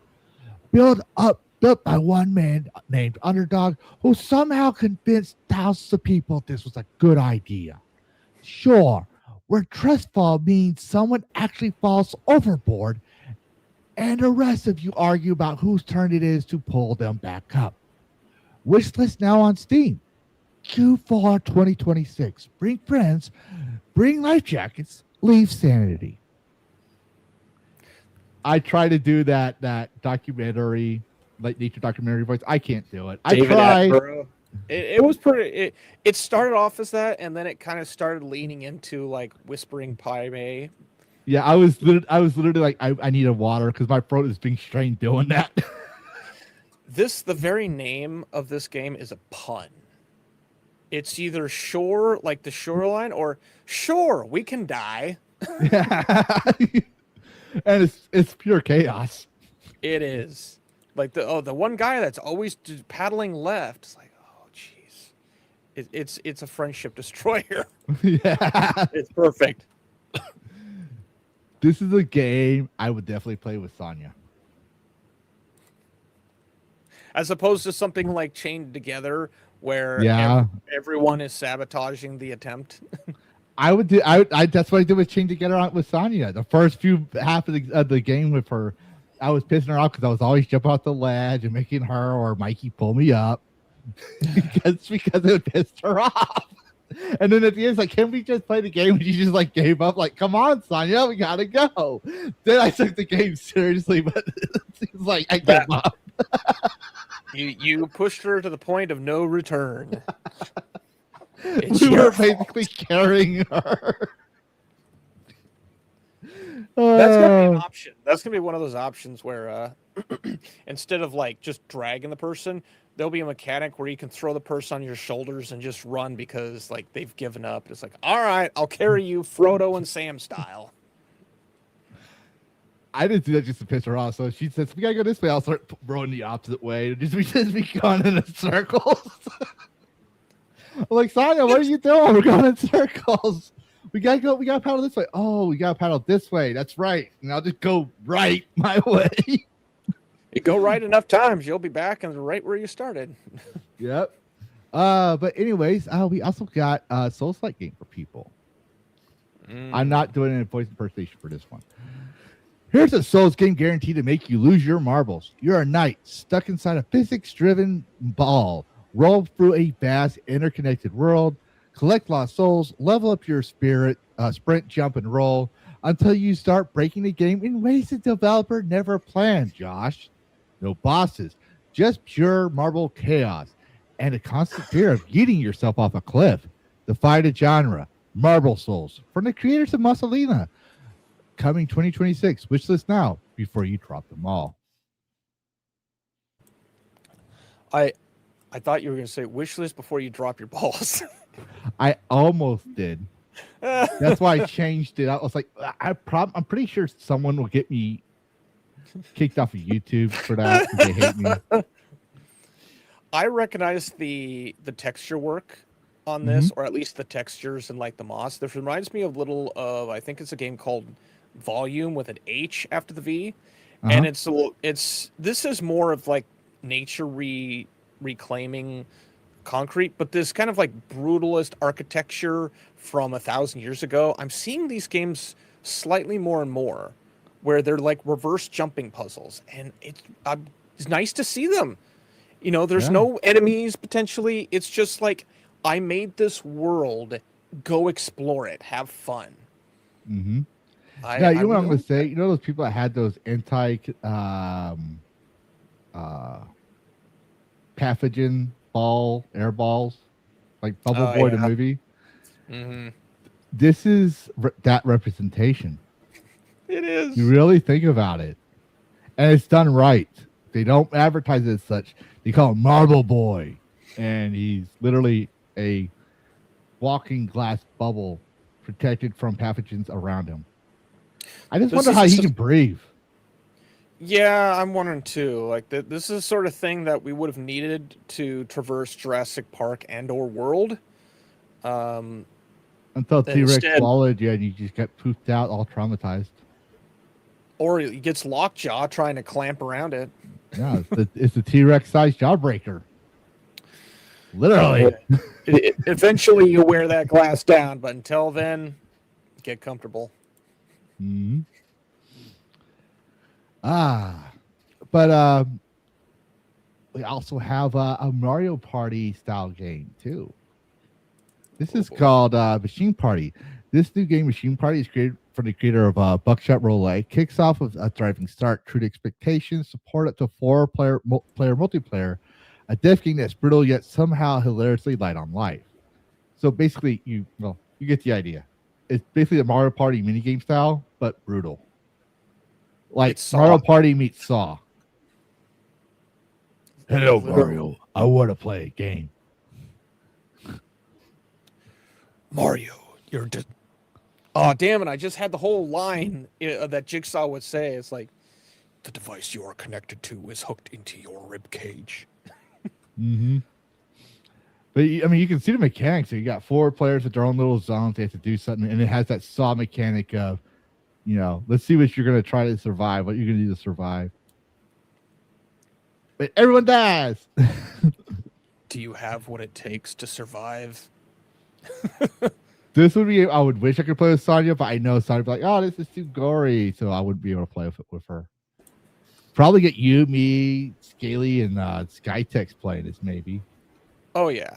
Built by one man named Underdog, who somehow convinced thousands of people this was a good idea. Sure, where trust fall means someone actually falls overboard, and the rest of you argue about whose turn it is to pull them back up. Wishlist now on Steam. Q4 2026. Bring friends, bring life jackets, leave sanity. I try to do that documentary, like nature documentary voice. I can't do it. David I try. Attenborough. It was pretty. It started off as that, and then it kind of started leaning into like whispering Pai Mei. Yeah, I was literally like, I need a water because my throat is being strained doing that. The very name of this game is a pun. It's either shore, like the shoreline, or sure, we can die. Yeah. And it's pure chaos. It is. Like the one guy that's always paddling left. It's like, oh jeez. It's a friendship destroyer. Yeah. It's perfect. This is a game I would definitely play with Sonya. As opposed to something like Chained Together, where everyone is sabotaging the attempt. I would do. I that's what I did with Chained Together with Sonya. The first few half of the game with her, I was pissing her off because I was always jumping off the ledge and making her or Mikey pull me up because it pissed her off. And then at the end, it's like, can we just play the game? And she just like gave up. Like, come on, Sonya, we gotta go. Then I took the game seriously, but it seems like I gave up. You pushed her to the point of no return. We were basically carrying her. That's gonna be an option. That's gonna be one of those options where instead of like just dragging the person, there'll be a mechanic where you can throw the person on your shoulders and just run because like they've given up. It's like, all right, I'll carry you Frodo and Sam style. I didn't do that just to piss her off. So she says, we gotta go this way. I'll start rowing the opposite way. We just be going in circles. I'm like, Sonya, what are you doing? We're going in circles. We gotta paddle this way. Oh, we gotta paddle this way. That's right. And I'll just go right my way. You go right enough times, you'll be back and right where you started. Yep. But anyways, we also got a Souls-like game for people. I'm not doing any voice impersonation for this one. Here's a Souls game guaranteed to make you lose your marbles. You're a knight stuck inside a physics-driven ball. Roll through a vast, interconnected world. Collect lost souls. Level up your spirit. Sprint, jump, and roll until you start breaking the game in ways the developer never planned, Josh. No bosses. Just pure marble chaos. And a constant fear of yeeting yourself off a cliff. Defy the genre. Marble Souls. From the creators of Mussolina. Coming 2026. Wishlist now before you drop them all. I thought you were going to say wishlist before you drop your balls. I almost did. That's why I changed it. I was like, I'm pretty sure someone will get me kicked off of YouTube for that. They hate me. I recognize the texture work on this, or at least the textures and like the moss. This reminds me of I think it's a game called Volume with an H after the V, and this is more of like nature reclaiming concrete, but this kind of like brutalist architecture from 1,000 years ago. I'm seeing these games slightly more and more where they're like reverse jumping puzzles, and it's nice to see them. You know, there's no enemies potentially. It's just like, I made this world, go explore it, have fun. Mm-hmm. You know what I'm going to say? You know those people that had those pathogen air balls like Bubble Oh, Boy the yeah. movie. Mm-hmm. This is that representation. It is. You really think about it, and it's done right. They don't advertise it as such. They call him Marble Boy, and he's literally a walking glass bubble protected from pathogens around him. I just wonder how he can breathe. Yeah, I'm wondering too. Like this is the sort of thing that we would have needed to traverse Jurassic Park and/or World. Until T-Rex instead- swallowed you and you just got poofed out, all traumatized. Or he gets lockjaw trying to clamp around it. Yeah, it's the T-Rex sized jawbreaker. Literally. Eventually, you wear that glass down, but until then, get comfortable. Mm-hmm. But we also have a Mario Party style game too. This is called Machine Party. This new game, Machine Party, is created for the creator of Buckshot Roulette. Kicks off with a thriving start, true to expectations, support up to 4-player multiplayer, a death game that's brutal yet somehow hilariously light on life. So basically, you get the idea. It's basically a Mario Party minigame style, but brutal. Like Mario Party meets Saw. Hello, Mario. I want to play a game. Mario, you're just... Oh, damn it. I just had the whole line that Jigsaw would say. It's like, the device you are connected to is hooked into your rib cage. Mm-hmm. But, I mean, you can see the mechanics. So you got 4 players with their own little zones. They have to do something. And it has that Saw mechanic of, let's see what you're going to try to survive, what you're going to do to survive. But everyone dies. Do you have what it takes to survive? This would be, I would wish I could play with Sonya, but I know Sonya would be like, oh, this is too gory. So I wouldn't be able to play with her. Probably get you, me, Scaly, and Skytex playing this maybe. Oh, yeah.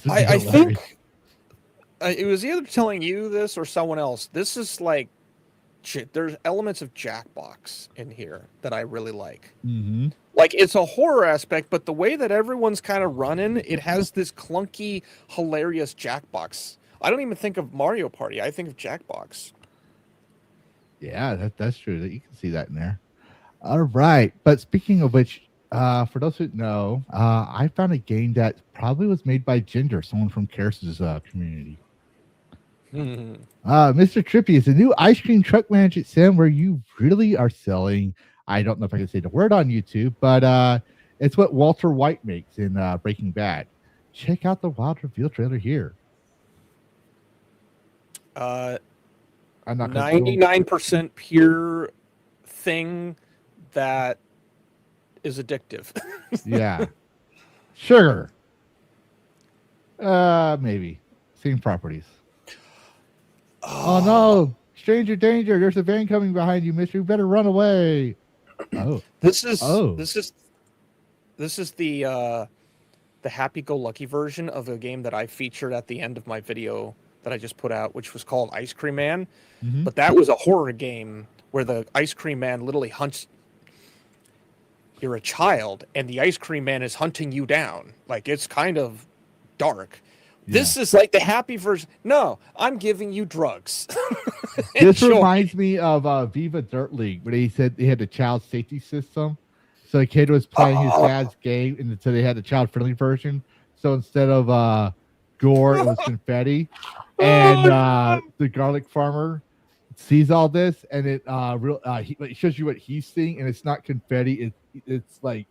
I think it was either telling you this or someone else. This is like, there's elements of Jackbox in here that I really like. Mm-hmm. Like, it's a horror aspect, but the way that everyone's kind of running, it has this clunky, hilarious Jackbox. I don't even think of Mario Party. I think of Jackbox. Yeah, that's true. That you can see that in there. All right. But speaking of which, for those who know, I found a game that probably was made by Ginger, someone from Karis's community. Mr. Trippy is a new ice cream truck management sim where you really are selling. I don't know if I can say the word on YouTube, but it's what Walter White makes in Breaking Bad. Check out the wild reveal trailer here. I'm not 99% pure thing that is addictive. Yeah. Sugar. Maybe. Same properties. Oh no. Stranger danger. There's a van coming behind you, mister. You better run away. Oh. This is the happy-go-lucky version of a game that I featured at the end of my video that I just put out, which was called Ice Cream Man. Mm-hmm. But that was a horror game where the ice cream man literally hunts. You're a child, and the ice cream man is hunting you down. Like, it's kind of dark. Yeah. This is like the happy version. No, I'm giving you drugs. This reminds me of Viva Dirt League, where they said they had a child safety system. So the kid was playing his dad's game, and so they had a child-friendly version. So instead of gore, it was confetti. And the garlic farmer sees all this, and it shows you what he's seeing, and it's not confetti. It's like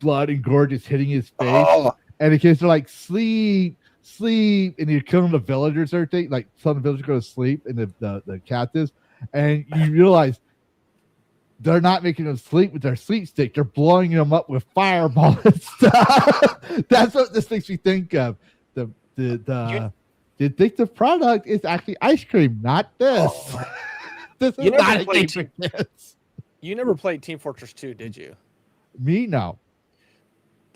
blood and gore just hitting his face. And the kids are like, sleep, and you're killing the villagers or everything. Like, some of the villagers go to sleep, and the captives, and you realize they're not making them sleep with their sleep stick. They're blowing them up with fireball and stuff. That's what this makes me think of. The addictive product is actually ice cream, not this. This is not a game for kids. You never played Team Fortress 2, did you? Me, no.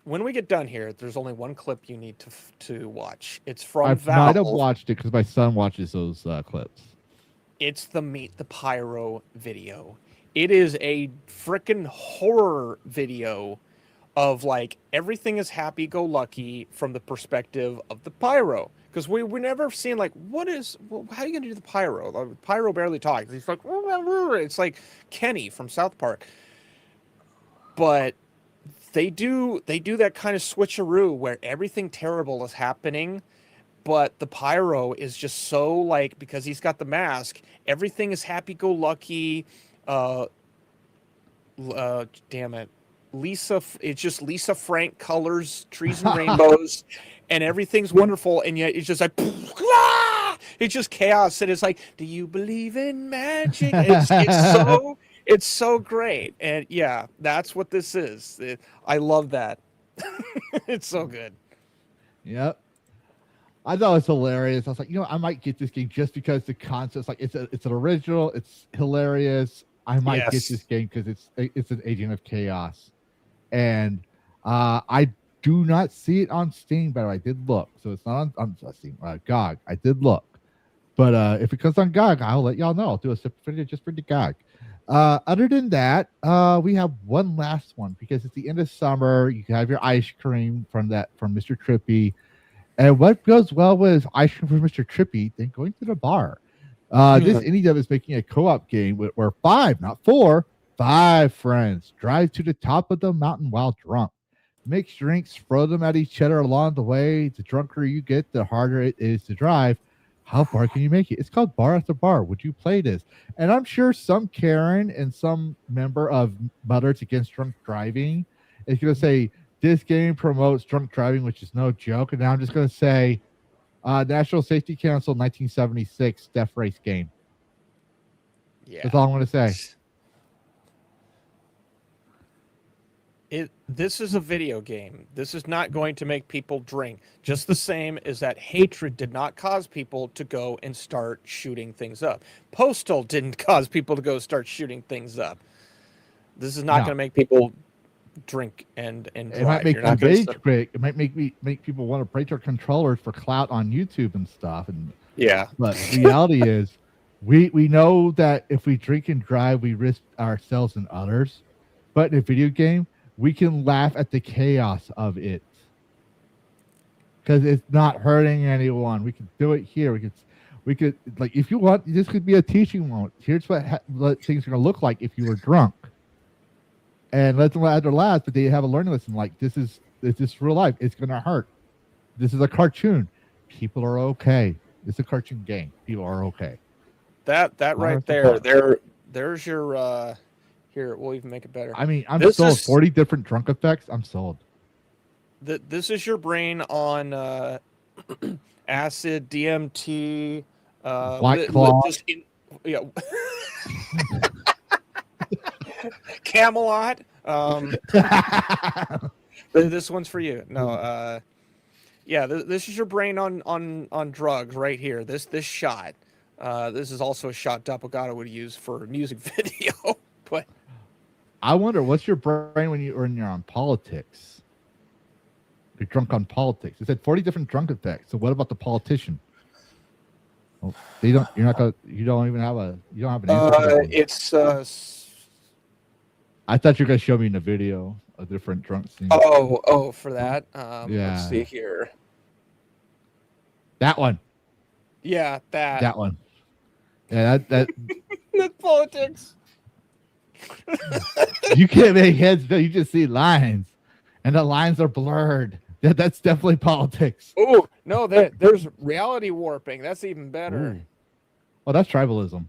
When we get done here, there's only one clip you need to watch. It's from Valve. I might have watched it because my son watches those clips. It's the Meet the Pyro video. It is a freaking horror video of like everything is happy-go-lucky from the perspective of the pyro. Because we never seen like how are you gonna do the pyro? The pyro barely talks. He's like it's like Kenny from South Park. But they do that kind of switcheroo where everything terrible is happening, but the pyro is just so like, because he's got the mask, everything is happy-go-lucky. Damn it, it's just Lisa Frank colors, trees and rainbows, and everything's wonderful, and yet it's just like it's just chaos, and it's like, do you believe in magic? It's so great, and yeah, that's what this is. I love that. It's so good. Yep. I thought it was hilarious. I was like, I might get this game just because the concept's like it's an original, it's hilarious. I might get this game because it's an Agent of Chaos, and I do not see it on Steam, but I did look, so it's not on Steam. GOG. I did look, but if it comes on GOG, I'll let y'all know. I'll do a separate video just for the GOG. Other than that, we have one last one because it's the end of summer. You can have your ice cream from Mr. Trippy. And what goes well with ice cream from Mr. Trippy than going to the bar? This indie dev is making a co-op game where 5, not 4, 5 friends drive to the top of the mountain while drunk. Mix drinks, throw them at each other along the way. The drunker you get, the harder it is to drive. How far can you make it? It's called Bar After Bar. Would you play this? And I'm sure some Karen and some member of Mothers Against Drunk Driving is going to say, this game promotes drunk driving, which is no joke. And now I'm just going to say, National Safety Council 1976 Death Race game. Yeah. That's all I'm going to say. This is a video game. This is not going to make people drink. Just the same as that hatred did not cause people to go and start shooting things up. Postal didn't cause people to go start shooting things up. This is not going to make people drink and drive. It might make them rage quick. It might make people want to break their controllers for clout on YouTube and stuff. And but the reality is, we know that if we drink and drive, we risk ourselves and others. But in a video game, we can laugh at the chaos of it because it's not hurting anyone. We can do it here. We could like, if you want, this could be a teaching moment. Here's what things are going to look like if you were drunk, and let them add their laughs. But they have a learning lesson. Like, this is real life. It's going to hurt. This is a cartoon. People are okay. It's a cartoon game. People are okay. That right there. There's your. Here, we'll even make it better. I mean, I'm sold. 40 different drunk effects. I'm sold. This is your brain on acid, DMT, White Claw. Camelot. This one's for you. No, this is your brain on drugs right here. This shot. This is also a shot Doppelgato would use for music video, but. I wonder, what's your brain when you're on politics? You're drunk on politics. It said 40 different drunk effects. So what about the politician? Well, you don't have an answer. It's I thought you were gonna show me in the video a different drunk scene. Oh, for that. Let's see here. That one. Yeah, that one. Yeah, that that's politics. You can't make heads, you just see lines, and the lines are blurred. That's definitely politics. Oh no, there's reality warping. That's even better. Ooh. Oh, that's tribalism.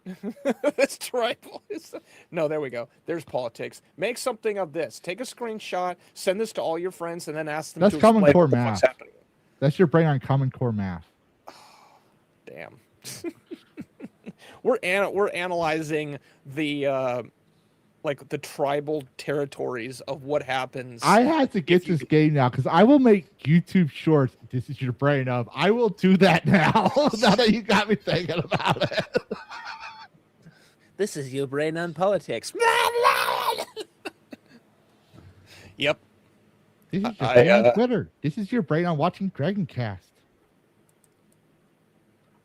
That's tribalism. No, there we go. There's politics. Make something of this. Take a screenshot, send this to all your friends, and then ask them. That's to Common explain Core what the math. fuck's happening. That's your brain on Common Core math. Damn. We're analyzing the like the tribal territories of what happens. I had to get this game now because I will make YouTube shorts. This is your brain of. I will do that now. Now that you got me thinking about it. This is your brain on politics. Yep. This is your brain on Twitter. This is your brain on watching DragonCast.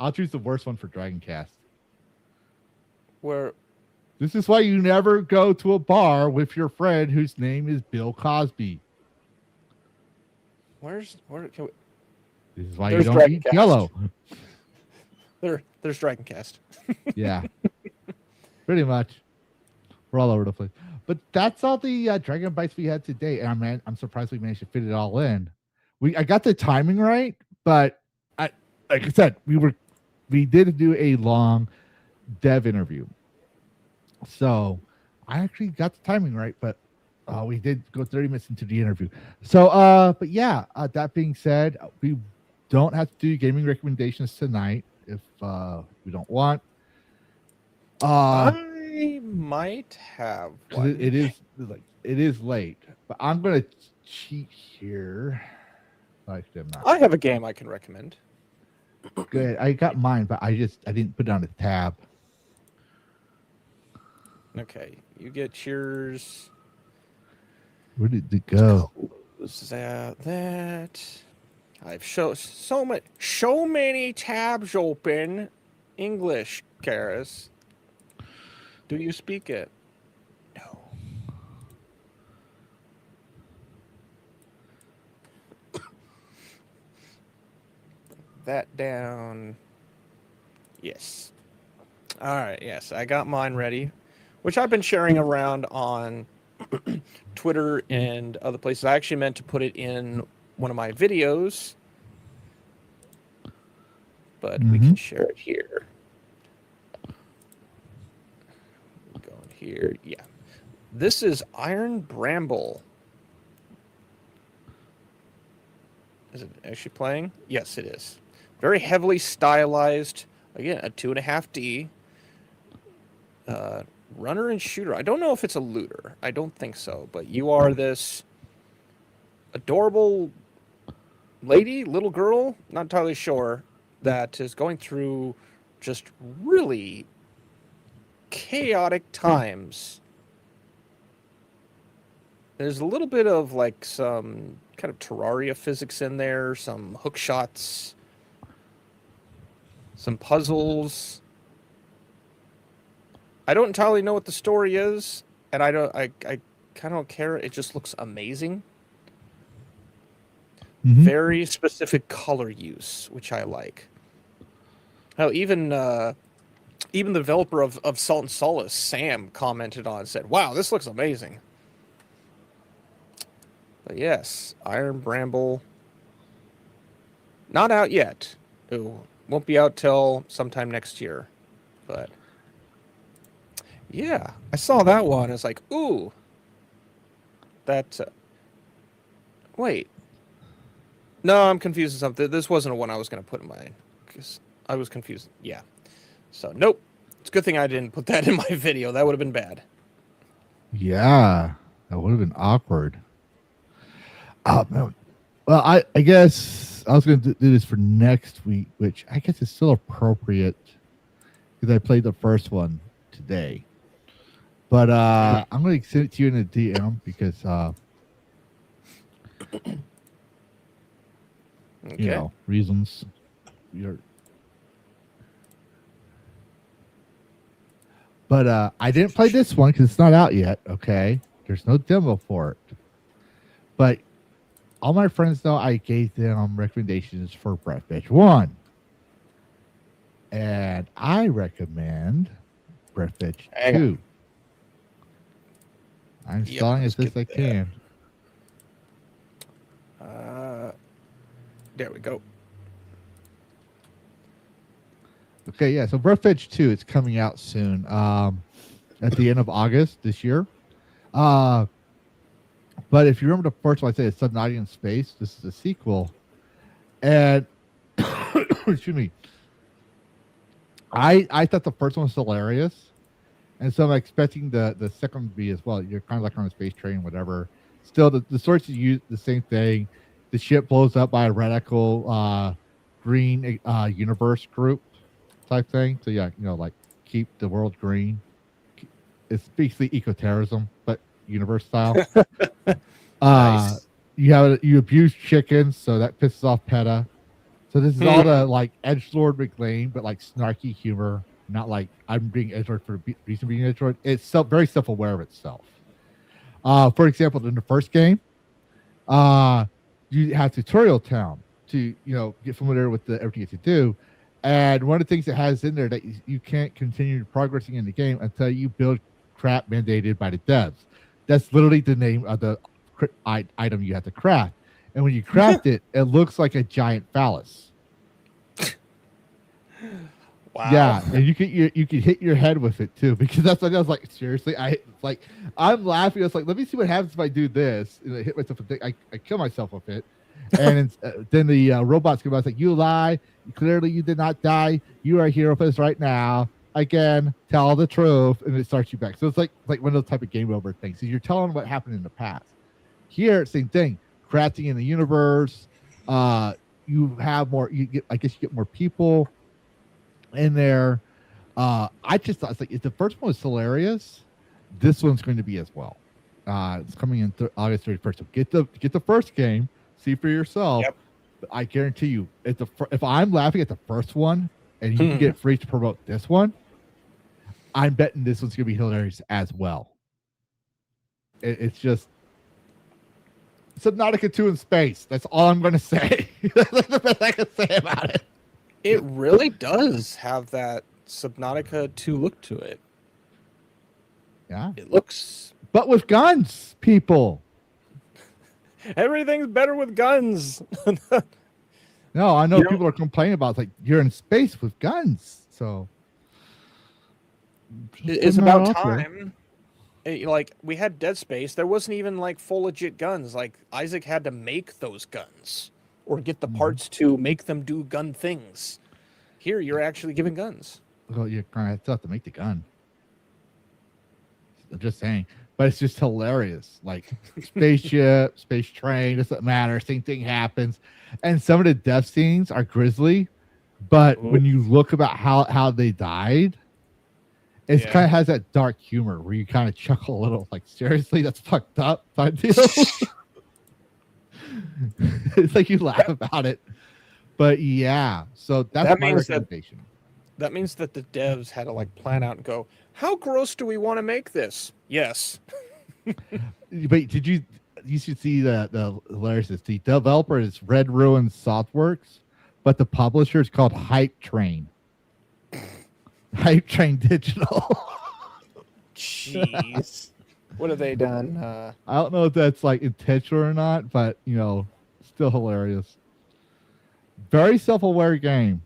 I'll choose the worst one for DragonCast. Where This is why you never go to a bar with your friend whose name is Bill Cosby. Where? This is why There's you don't eat DragonCast. Jello. There's DragonCast. Yeah, pretty much. We're all over the place. But that's all the Dragon Bites we had today, and I'm surprised we managed to fit it all in. I got the timing right, but like I said, we did do a long dev interview, so I actually got the timing right, but we did go 30 minutes into the interview. So, but yeah, that being said, we don't have to do gaming recommendations tonight if we don't want. I might have one. It is late, but I'm gonna cheat here. Actually, I'm not. I have a game I can recommend. Good. I got mine, but I didn't put it on the tab. Okay, you get yours. Where did it go? That I've so many tabs open. English, Karis. Do you speak it? No. That down. Yes. All right. Yes, I got mine ready, which I've been sharing around on Twitter and other places. I actually meant to put it in one of my videos, but we can share it here. Going here. Yeah. This is Iron Bramble. Is it actually playing? Yes, it is. Very heavily stylized. Again, a 2.5D. Runner and shooter. I don't know if it's a looter. I don't think so. But you are this adorable little girl, not entirely sure, that is going through just really chaotic times. There's a little bit of like some kind of Terraria physics in there, some hook shots, some puzzles. I don't entirely know what the story is, and I kind of don't care. It just looks amazing. Very specific color use, which I like. Hell, even the developer of Salt and Solace, Sam, commented on it, said, "Wow, this looks amazing." But yes, Iron Bramble. Not out yet. It won't be out till sometime next year. But yeah, I saw that one. It's like, ooh. That. Wait. No, I'm confusing something. This wasn't one I was going to put in my. Because I was confused. Yeah. So, nope. It's a good thing I didn't put that in my video. That would have been bad. Yeah, that would have been awkward. Well, I guess I was going to do this for next week, which I guess is still appropriate because I played the first one today. But I'm going to send it to you in a DM because, you know, reasons. But I didn't play this one because it's not out yet. Okay, there's no demo for it. But all my friends know I gave them recommendations for Breathedge 1. And I recommend Breathedge 2. I'm installing as best I can. There we go. Okay, yeah. So Breathedge 2 is coming out soon. At the end of August this year. But if you remember the first one, I said it's Subnautica in Space. This is a sequel. And excuse me. I thought the first one was hilarious. And so I'm expecting the second one to be as well. You're kind of like on a space train, whatever. Still, the source is used the same thing. The ship blows up by a radical green universe group type thing. So yeah, you know, like keep the world green. It's basically eco-terrorism, but universe style. Nice. You abuse chickens, so that pisses off PETA. So this is all the like edgelord McLean, but like snarky humor. not like I'm being edgelord for the reason of being edgelord. It's very self-aware of itself. For example, in the first game, you have tutorial town to get familiar with everything you have to do. And one of the things it has in there that you can't continue progressing in the game until you build crap mandated by the devs. That's literally the name of the item you have to craft. And when you craft it, it looks like a giant phallus. Wow. Yeah, and you can hit your head with it too, because that's what I was like. Seriously, I'm laughing. I was like, let me see what happens if I do this. And I hit myself with it. I kill myself with it. And then the robots come out. It's like, you lie. Clearly, you did not die. You are a hero for us right now. Again, tell the truth, and it starts you back. So it's like one of those type of game over things. So you're telling what happened in the past. Here, same thing. Crafting in the universe. You have more. I guess you get more people in there. I just thought, it's like, if the first one was hilarious, this one's going to be as well. It's coming in August 31st. So get the first game, see for yourself. Yep. I guarantee you, if I'm laughing at the first one and you can get free to promote this one, I'm betting this one's gonna be hilarious as well. It's just Subnautica 2 in space. That's all I'm gonna say. That's the best I can say about it. It really does have that Subnautica 2 look to it. Yeah. It looks... But with guns, people. Everything's better with guns. No, I know people are complaining about, it's like, you're in space with guns. So it's about time. Like, we had Dead Space. There wasn't even like full legit guns. Like, Isaac had to make those guns or get the parts to make them do gun things. Here, you're actually giving guns. Well, you're gonna have to make the gun. I'm just saying. But it's just hilarious. Like, spaceship, space train, doesn't matter. Same thing happens. And some of the death scenes are grisly. But when you look about how they died, it kind of has that dark humor where you kind of chuckle a little. Like, seriously, that's fucked up. It's like you laugh about it. But yeah, so that's my recommendation. That means that the devs had to like plan out and go, how gross do we want to make this? Yes. But you should see the hilarious. The developer is Red Ruin Softworks, but the publisher is called Hype Train. Hype Train Digital. Jeez. What have they done? I don't know if that's like intentional or not, but still hilarious. Very self-aware game.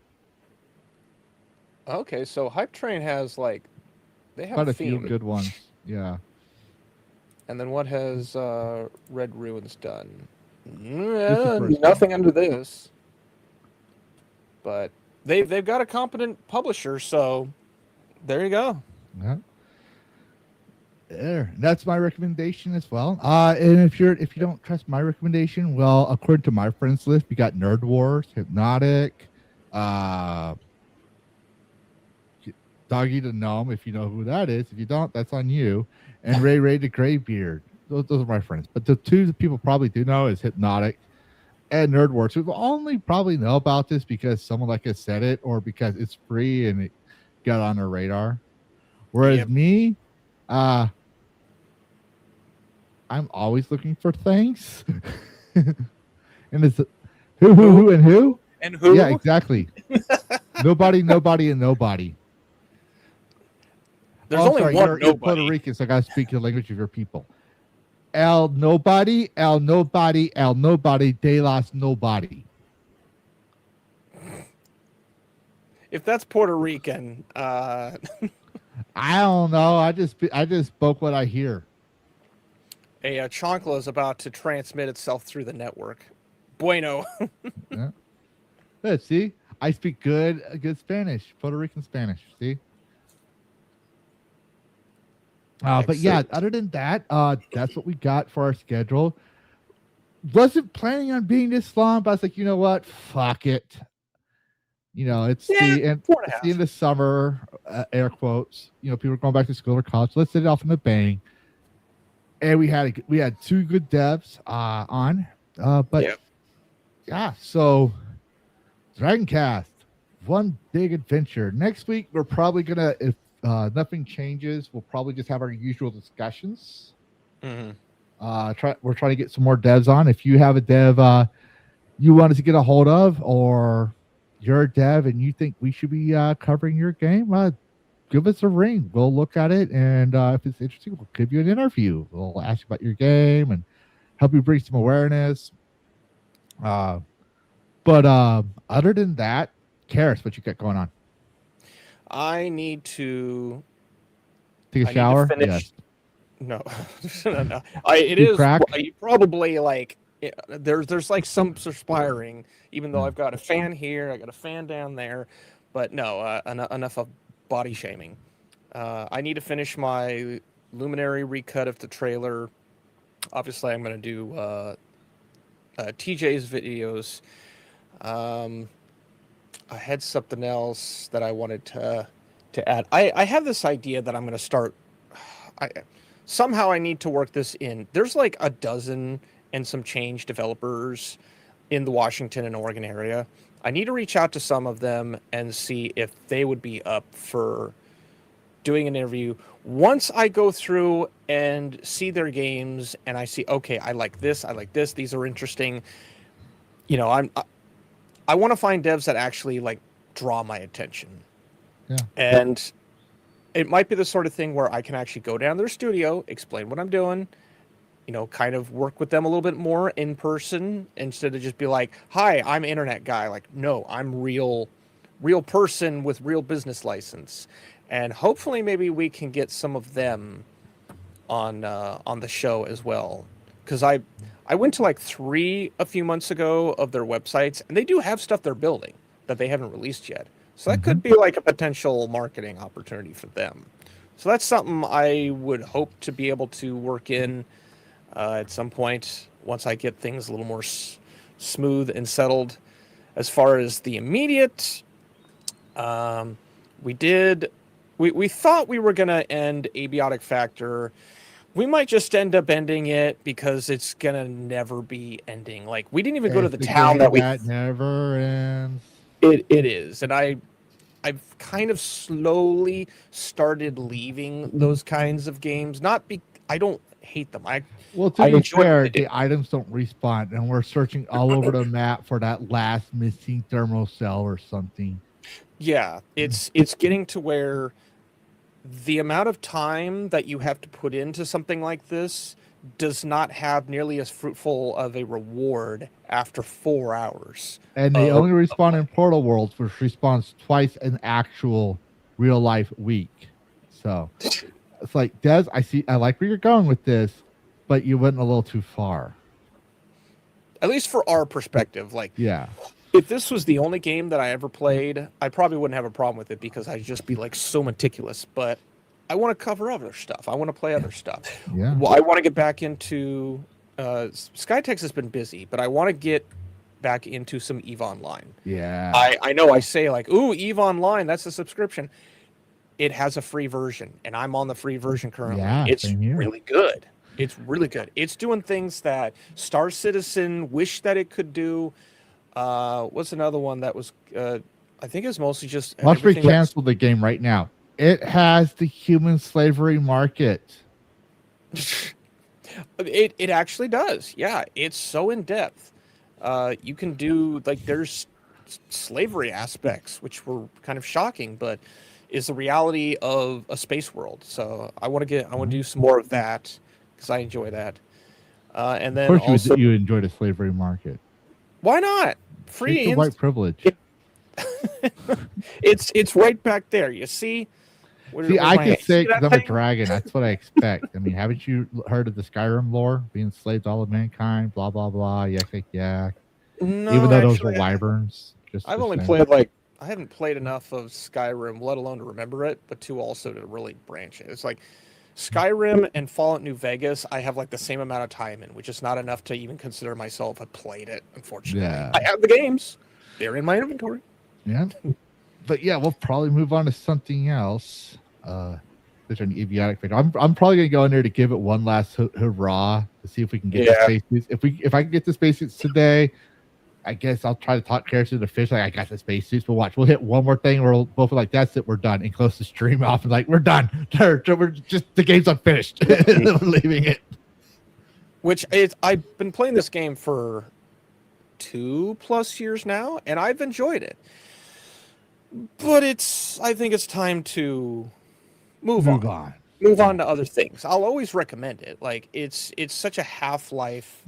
Okay, so Hype Train has like they have quite a theme. few good ones. Yeah. And then what has Red Ruins done? Just Nothing under this. But they've got a competent publisher, so there you go. Yeah. There. That's my recommendation as well. And if you don't trust my recommendation, well, according to my friends list, we got Nerd Wars, Hypnotic, Doggy the Gnome, if you know who that is. If you don't, that's on you. And Ray the Graybeard. Those are my friends. But the two that people probably do know is Hypnotic and Nerd Wars. We only probably know about this because someone like us said it, or because it's free and it got on our radar. Whereas me, I'm always looking for things. And it's who, and who? And who? Yeah, exactly. Nobody, and nobody. There's only one you're nobody. Puerto Rican, so I gotta speak the language of your people. El nobody, de las nobody. If that's Puerto Rican, I don't know. I just spoke what I hear. a chancla is about to transmit itself through the network. Bueno. Yeah. Let's see. I speak good Spanish, Puerto Rican Spanish. See. But yeah, other than that, that's what we got for our schedule. Wasn't planning on being this long, but I was like, you know what? Fuck it. It's the end of summer, air quotes. People are going back to school or college. Let's hit it off in a bang. And we had two good devs on. But yeah, so DragonCast one big adventure. Next week, we're probably gonna, if nothing changes, we'll probably just have our usual discussions. Mm-hmm. We're trying to get some more devs on. If you have a dev you want us to get a hold of, or you're a dev and you think we should be covering your game, give us a ring. We'll look at it, and if it's interesting, we'll give you an interview. We'll ask you about your game and help you bring some awareness. But other than that, Karis, what you got going on? I need to Take a shower? finish. Yes. No, no. It You is crack? you probably like there's like some perspiring, even though I've got a fan here, I got a fan down there, but no, enough of body shaming. I need to finish my Luminary recut of the trailer. Obviously, I'm going to do TJ's videos. I had something else that I wanted to add. I have this idea that I'm going to start. Somehow I need to work this in. There's like a dozen and some change developers in the Washington and Oregon area. I need to reach out to some of them and see if they would be up for doing an interview. Once I go through and see their games and I see, okay, I like this, these are interesting. You know, I want to find devs that actually like draw my attention. Yeah. And it might be the sort of thing where I can actually go down to their studio, explain what I'm doing, you know, kind of work with them a little bit more in person instead of just be like, hi, I'm internet guy. Like, no, I'm real person with real business license. And hopefully maybe we can get some of them on the show as well. Because I went to like 3 a few months ago of their websites, and they do have stuff they're building that they haven't released yet. So that could be like a potential marketing opportunity for them. So that's something I would hope to be able to work in at some point once I get things a little more smooth and settled. As far as the immediate, we thought we were going to end Abiotic Factor. We might just end up ending it because it's going to never be ending. Like, we didn't even go to the town that never ends. It is. And I've kind of slowly started leaving those kinds of games. I don't hate them. Well, to be fair, the items don't respawn, and we're searching all over the map for that last missing thermal cell or something. Yeah, it's getting to where the amount of time that you have to put into something like this does not have nearly as fruitful of a reward after 4 hours. And they only respawn in Portal Worlds, which respawns twice an actual real life week. So it's like, Des, I like where you're going with this, but you went a little too far. At least for our perspective. Like, yeah. If this was the only game that I ever played, I probably wouldn't have a problem with it because I'd just be like so meticulous. But I want to cover other stuff. I want to play other stuff. Yeah. Well, I want to get back into Skytex has been busy, but I want to get back into some EVE Online. Yeah. I know I say like, ooh, EVE Online, that's a subscription. It has a free version, and I'm on the free version currently. Yeah, it's really good. It's really good. It's doing things that Star Citizen wished that it could do. What's another one that was I think it's mostly just Must we cancel the game right now? It has the human slavery market. It actually does. Yeah, it's so in depth. You can do like there's slavery aspects which were kind of shocking, but is the reality of a space world. So I want to do some more of that because I enjoy that. And then of course, you enjoy the slavery market. Why not? Free it's white privilege. It's right back there. You see? I can say because I'm a dragon. That's what I expect. I mean, haven't you heard of the Skyrim lore? Being enslaved all of mankind, blah, blah, blah, yak. No, even though those were wyverns. I've only played I haven't played enough of Skyrim, let alone to remember it, but also to really branch it. It's like Skyrim and Fallout New Vegas, I have like the same amount of time in, which is not enough to even consider myself a played it, unfortunately. Yeah. I have the games. They're in my inventory. Yeah. But yeah, we'll probably move on to something else. There's an Abiotic Factor. I'm probably gonna go in there to give it one last hurrah to see if we can get the space. If I can get the space today, I guess I'll try to talk characters to the fish. Like, I got the spacesuits, but watch, we'll hit one more thing where we'll both be like, that's it, we're done, and close the stream off and like, we're done. We're just, the game's unfinished. We're leaving it. Which is, I've been playing this game for 2+ years now, and I've enjoyed it. But I think it's time to move on. Move on to other things. I'll always recommend it. Like, it's such a Half-Life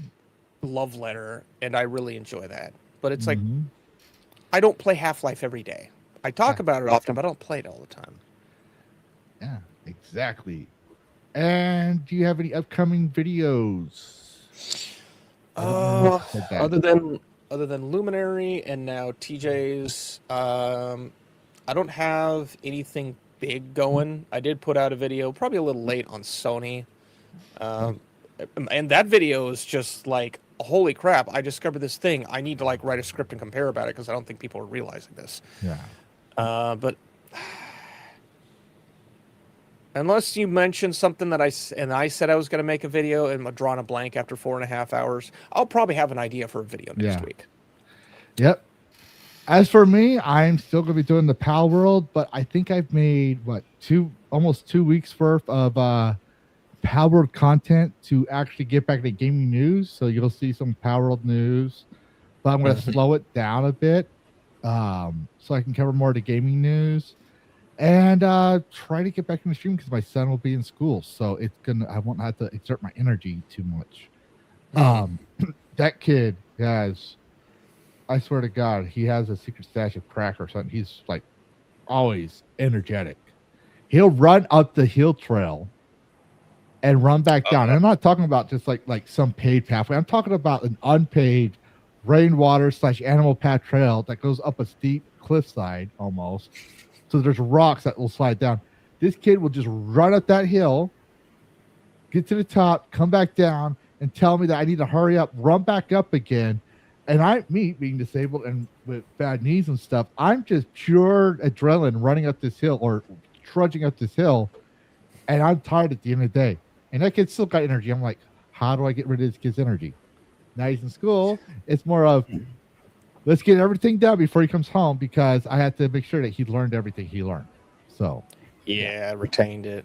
love letter, and I really enjoy that. But it's like, I don't play Half-Life every day. I talk about it often, but I don't play it all the time. Yeah, exactly. And do you have any upcoming videos? Other than Luminary and now TJ's, I don't have anything big going. I did put out a video, probably a little late, on Sony. And that video is just like, holy crap, I discovered this thing. I need to like write a script and compare about it because I don't think people are realizing this. Yeah. But unless you mention something that I said I was going to make a video and I'm drawing a blank after 4.5 hours, I'll probably have an idea for a video next week. Yep. As for me, I'm still going to be doing the Pal World, but I think I've made almost 2 weeks worth of Pal World content to actually get back to gaming news. So you'll see some Pal World news, but I'm going to slow it down a bit so I can cover more of the gaming news and try to get back in the stream because my son will be in school. So I won't have to exert my energy too much. That kid has, I swear to God, he has a secret stash of crack or something. He's like always energetic. He'll run up the hill trail and run back down. And I'm not talking about just like some paid pathway. I'm talking about an unpaid rainwater / animal path trail that goes up a steep cliffside almost. So there's rocks that will slide down. This kid will just run up that hill, get to the top, come back down, and tell me that I need to hurry up, run back up again. And me being disabled and with bad knees and stuff, I'm just pure adrenaline running up this hill or trudging up this hill. And I'm tired at the end of the day. And that kid still got energy. I'm like, how do I get rid of this kid's energy? Now he's in school. It's more of, let's get everything done before he comes home because I have to make sure that he learned everything he learned. So. Yeah, retained it.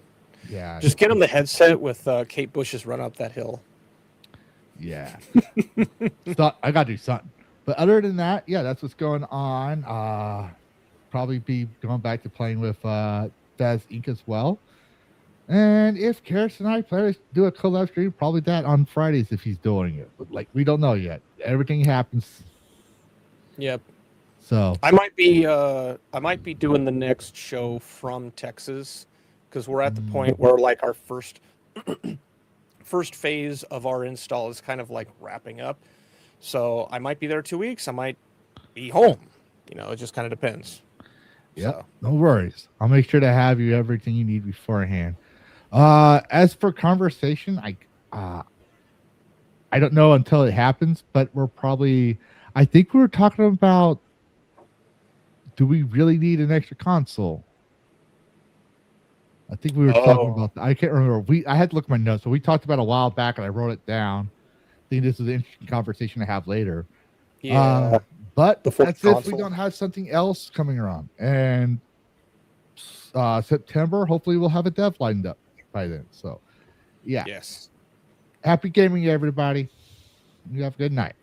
Yeah. Just get him the headset with Kate Bush's Run Up That Hill. Yeah. I got to do something. But other than that, yeah, that's what's going on. Probably be going back to playing with Daz Inc. as well. And if Karis and I do a collab stream, probably that on Fridays if he's doing it. But like, we don't know yet. Everything happens. Yep. So I might be doing the next show from Texas because we're at the point where like our first phase of our install is kind of like wrapping up. So I might be there 2 weeks. I might be home. It just kind of depends. Yeah, so. No worries. I'll make sure to have you everything you need beforehand. As for conversation, I don't know until it happens, but I think we were talking about, do we really need an extra console? I think we were talking about that. I can't remember. I had to look at my notes. So we talked about a while back and I wrote it down. I think this is an interesting conversation to have later. Yeah. But the that's console. if we don't have something else coming around. And September, hopefully we'll have a dev lined up by then. So, yeah. Yes. Happy gaming, everybody. You have a good night.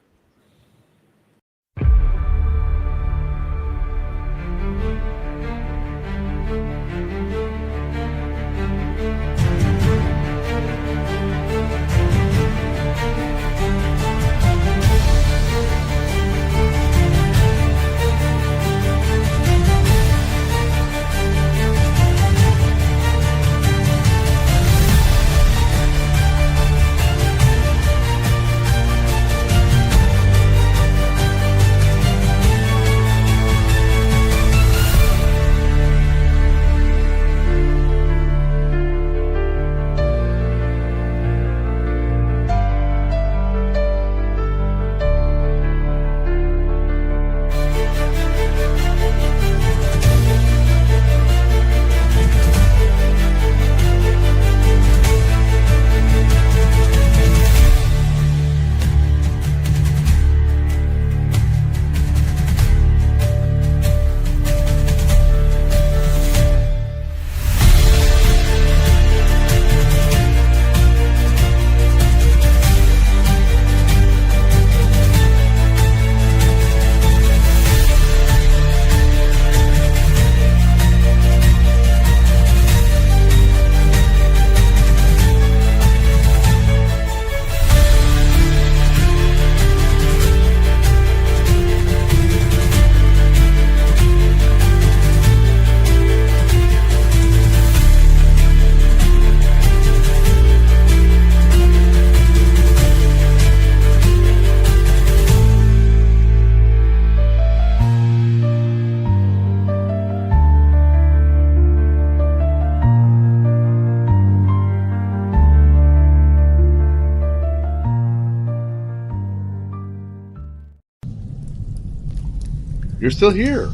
You're still here.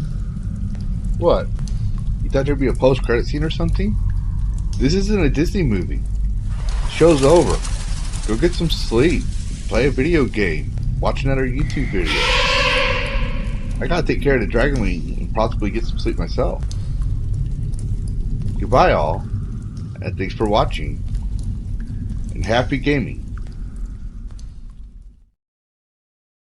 What? You thought there'd be a post-credit scene or something? This isn't a Disney movie. Show's over. Go get some sleep. Play a video game. Watch another YouTube video. I gotta take care of the Dragon Wing and possibly get some sleep myself. Goodbye all, and thanks for watching. And happy gaming.